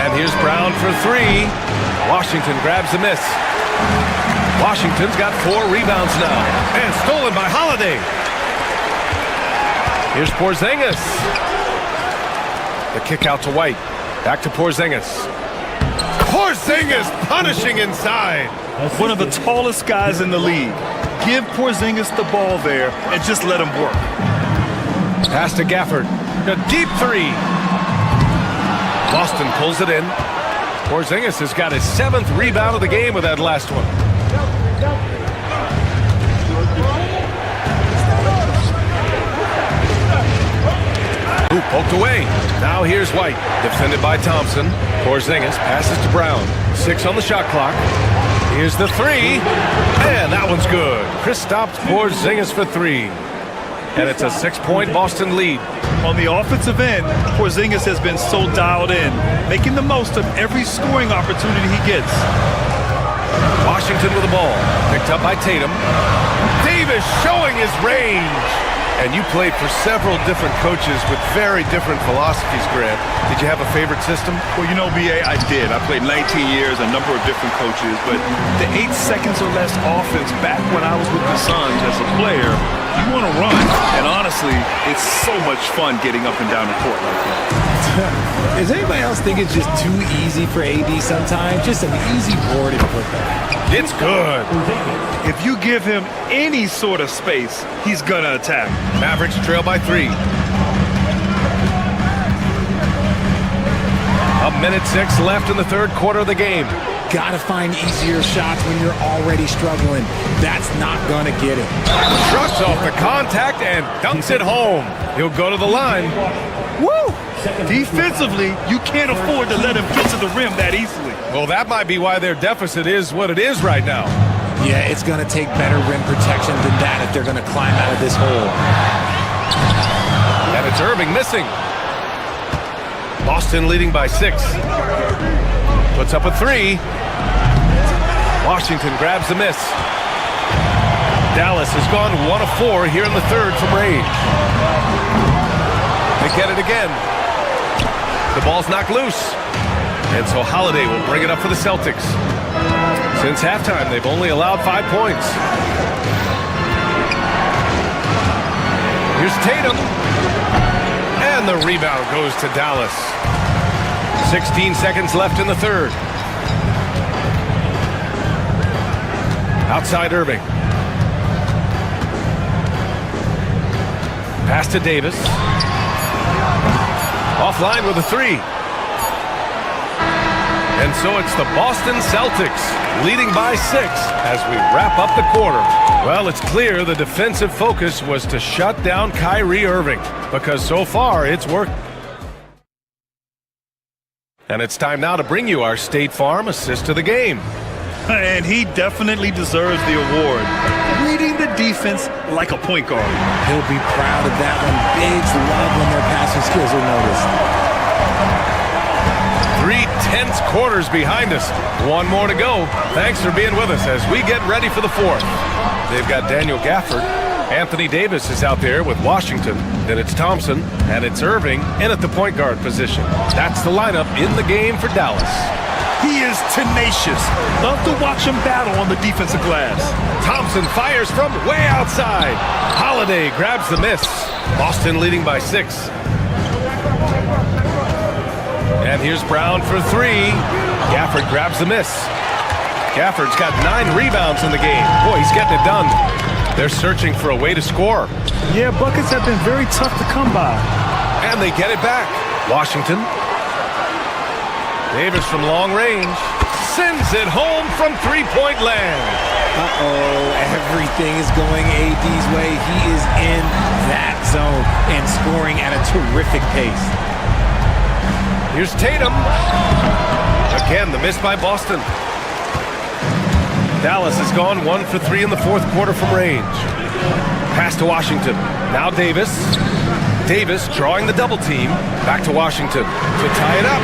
And here's Brown for 3. Washington grabs the miss. Washington's got 4 rebounds now. And stolen by Holiday. Here's Porzingis. The kick out to White. Back to Porzingis. Porzingis punishing inside. One of the tallest guys in the league. Give Porzingis the ball there and just let him work. Pass to Gafford. A deep 3. Boston pulls it in. Porzingis has got his 7th rebound of the game with that last one. Ooh, poked away. Now here's White, defended by Thompson. Porzingis passes to Brown. 6 on the shot clock. Here's the 3, and that one's good. Kristaps Porzingis for 3. And it's a 6-point Boston lead. On the offensive end, Porzingis has been so dialed in, making the most of every scoring opportunity he gets. Washington with the ball, picked up by Tatum. Davis showing his range. And you played for several different coaches with very different philosophies, Grant. Did you have a favorite system? Well, you know, B.A., I did. I played 19 years, a number of different coaches, but the 8 seconds or less offense back when I was with the Suns as a player, you want to run. And honestly, it's so much fun getting up and down the court like that. Does anybody else think it's just too easy for AD sometimes? Just an easy board and put that. It's good. If you give him any sort of space, he's going to attack. Mavericks trail by 3. 1:06 left in the 3rd quarter of the game. Gotta find easier shots when you're already struggling. That's not gonna get it. Shrugs off the contact and dunks it home. He'll go to the line. Woo! Defensively, you can't afford to let him get to the rim that easily. Well, that might be why their deficit is what it is right now. Yeah, it's gonna take better rim protection than that if they're gonna climb out of this hole. And it's Irving missing. Boston leading by 6. Puts up a 3. Washington grabs the miss. Dallas has gone 1 of 4 here in the 3rd from range. They get it again. The ball's knocked loose. And so Holiday will bring it up for the Celtics. Since halftime, they've only allowed 5 points. Here's Tatum. And the rebound goes to Dallas. 16 seconds left in the 3rd. Outside Irving. Pass to Davis. Offline with a 3. And so it's the Boston Celtics leading by 6 as we wrap up the quarter. Well, it's clear the defensive focus was to shut down Kyrie Irving because so far it's worked. And it's time now to bring you our State Farm assist of the game. And he definitely deserves the award. Reading the defense like a point guard. He'll be proud of that one. Bigs love when their passing skills are noticed. 3 tense quarters behind us. 1 more to go. Thanks for being with us as we get ready for the 4th. They've got Daniel Gafford. Anthony Davis is out there with Washington. Then it's Thompson, and it's Irving in at the point guard position. That's the lineup in the game for Dallas. He is tenacious. Love to watch him battle on the defensive glass. Thompson fires from way outside. Holiday grabs the miss. Boston leading by 6. And here's Brown for 3. Gafford grabs the miss. Gafford's got 9 rebounds in the game. Boy, he's getting it done. They're searching for a way to score. Yeah, buckets have been very tough to come by. And they get it back. Washington. Davis from long range. Sends it home from 3-point land. Uh-oh, everything is going AD's way. He is in that zone and scoring at a terrific pace. Here's Tatum. Again, the miss by Boston. Dallas has gone 1 for 3 in the 4th quarter from range. Pass to Washington. Now Davis. Davis drawing the double team. Back to Washington to tie it up.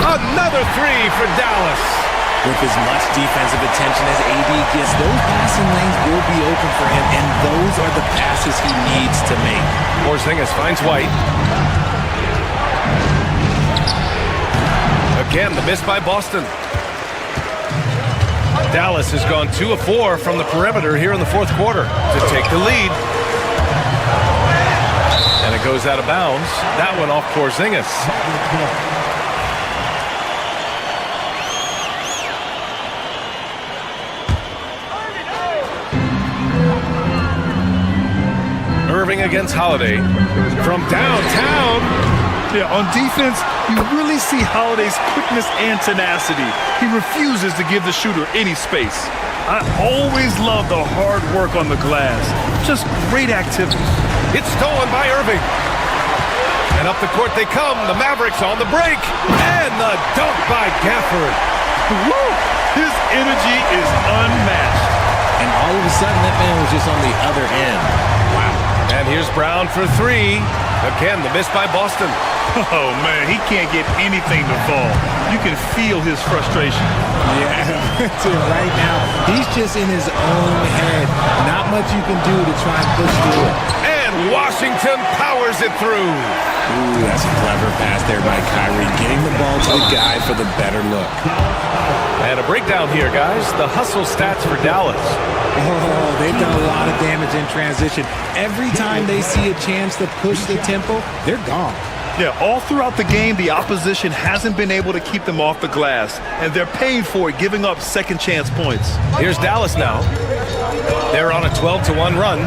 Another 3 for Dallas. With as much defensive attention as AD gets, those passing lanes will be open for him, and those are the passes he needs to make. Porzingis finds White. Again, the miss by Boston. Dallas has gone 2 of 4 from the perimeter here in the 4th quarter to take the lead. And it goes out of bounds. That one off Porzingis. Irving against Holiday. From downtown. Yeah, on defense, you really see Holiday's quickness and tenacity. He refuses to give the shooter any space. I always love the hard work on the glass. Just great activity. It's stolen by Irving. And up the court they come. The Mavericks on the break. And the dunk by Gafford. Woo! His energy is unmatched. And all of a sudden, that man was just on the other end. Wow. And here's Brown for three. Again, the miss by Boston. Oh, man, he can't get anything to fall. You can feel his frustration. Yeah, right now, he's just in his own head. Not much you can do to try and push through it. And Washington powers it through. Ooh, that's a clever pass there by Kyrie, getting the ball to the guy for the better look. And a breakdown here, guys. The hustle stats for Dallas. Oh, they've done a lot of damage in transition. Every time they see a chance to push the tempo, they're gone. Yeah, all throughout the game, the opposition hasn't been able to keep them off the glass, and they're paying for it, giving up second chance points. Here's Dallas now. They're on a 12-1 run.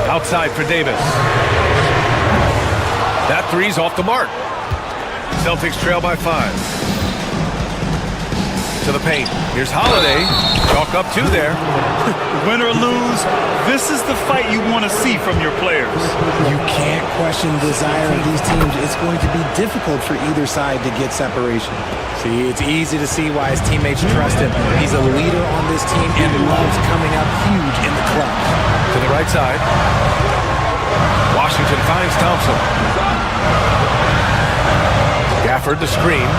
Outside for Davis. That three's off the mark. Celtics trail by 5. To the paint. Here's Holiday. Chalk up 2 there. Win or lose, this is the fight you want to see from your players. You can't question the desire of these teams. It's going to be difficult for either side to get separation. See, it's easy to see why his teammates trust him. He's a leader on this team and loves coming up huge in the clutch. To the right side. Washington finds Thompson. Gafford the screen.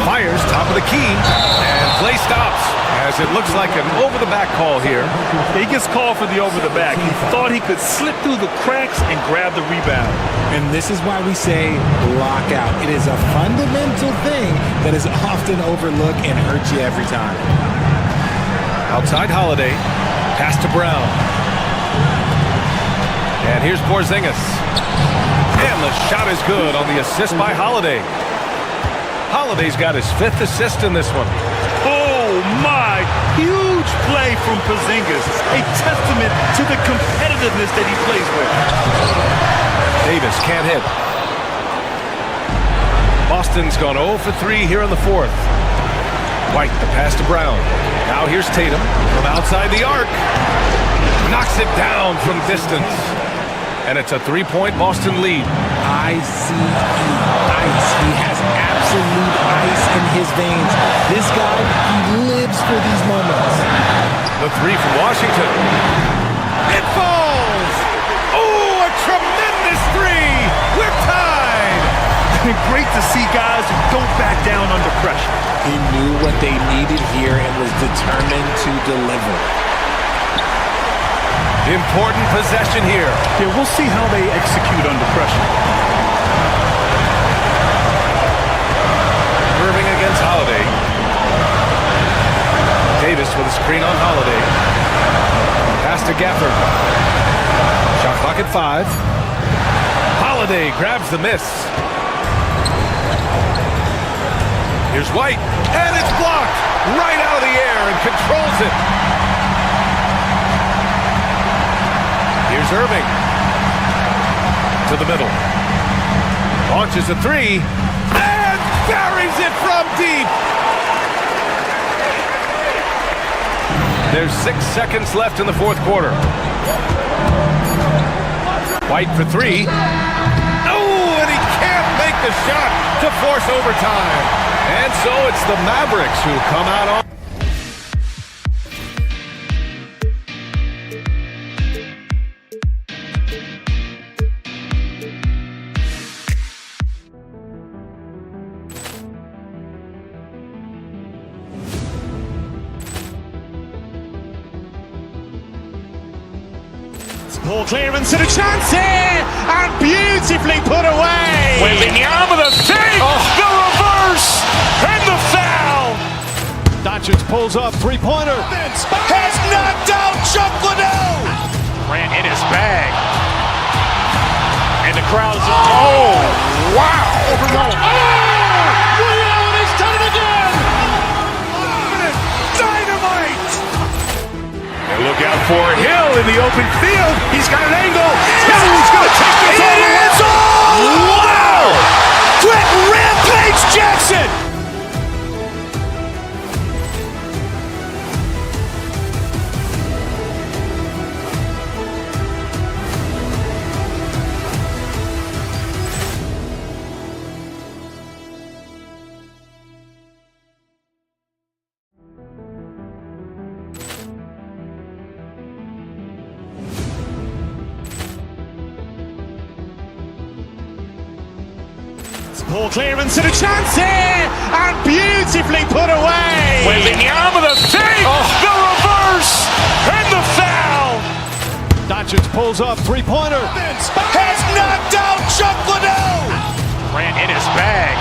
Fires top of the key, and play stops as it looks like an over-the-back call here. He gets called for the over-the-back. He thought he could slip through the cracks and grab the rebound. And this is why we say lockout. It is a fundamental thing that is often overlooked and hurts you every time. Outside Holiday, pass to Brown. And here's Porzingis. And the shot is good on the assist by Holiday. Holiday's got his 5th assist in this one. Oh, my. Huge play from Porzingis. A testament to the competitiveness that he plays with. Davis can't hit. Boston's gone 0 for 3 here in the 4th. White, the pass to Brown. Now here's Tatum from outside the arc. Knocks it down from distance. And it's a 3-point Boston lead. ICE. Ice. He has absolute ice in his veins. This guy, he lives for these moments. The 3 from Washington. It falls! Oh, a tremendous 3! We're tied! Great to see guys who don't back down under pressure. He knew what they needed here and was determined to deliver. Important possession here. Yeah, we'll see how they execute under pressure. Irving against Holiday. Davis with a screen on Holiday. Pass to Gafford. Shot clock at 5. Holiday grabs the miss. Here's White, and it's blocked right out of the air and controls it. Here's Irving. To the middle. Launches a 3. And buries it from deep. There's 6 seconds left in the 4th quarter. White for 3. Oh, and he can't make the shot to force overtime. And so it's the Mavericks who come out on. Ball clearance and a chance here, and beautifully put away. Wembanyama the save, the reverse, and the foul. Doncic pulls up, three-pointer. Has knocked out Chuck Liddell. Ran in his bag. And the crowd is, oh, wow. Allen has done it again. Dynamite. And look out for Hill in the open field. He's got an angle. Hill's going to take this all the way. Wow! Quick rampage Jackson! Poor clearance and a chance here, and beautifully put away. Wembanyama the fake, the reverse, and the foul. Doncic pulls up three-pointer. Has knocked out Chuck Liddell. Ran in his bag.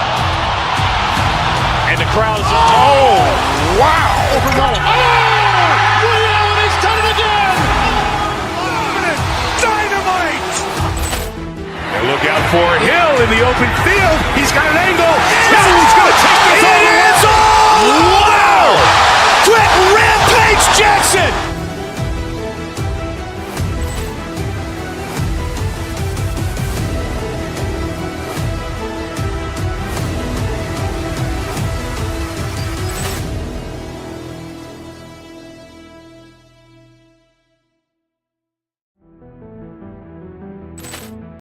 And the crowd is... Oh, wow. Liddell, and he's done it again. Dynamite. And look out for Hill in the open field. He's got an angle.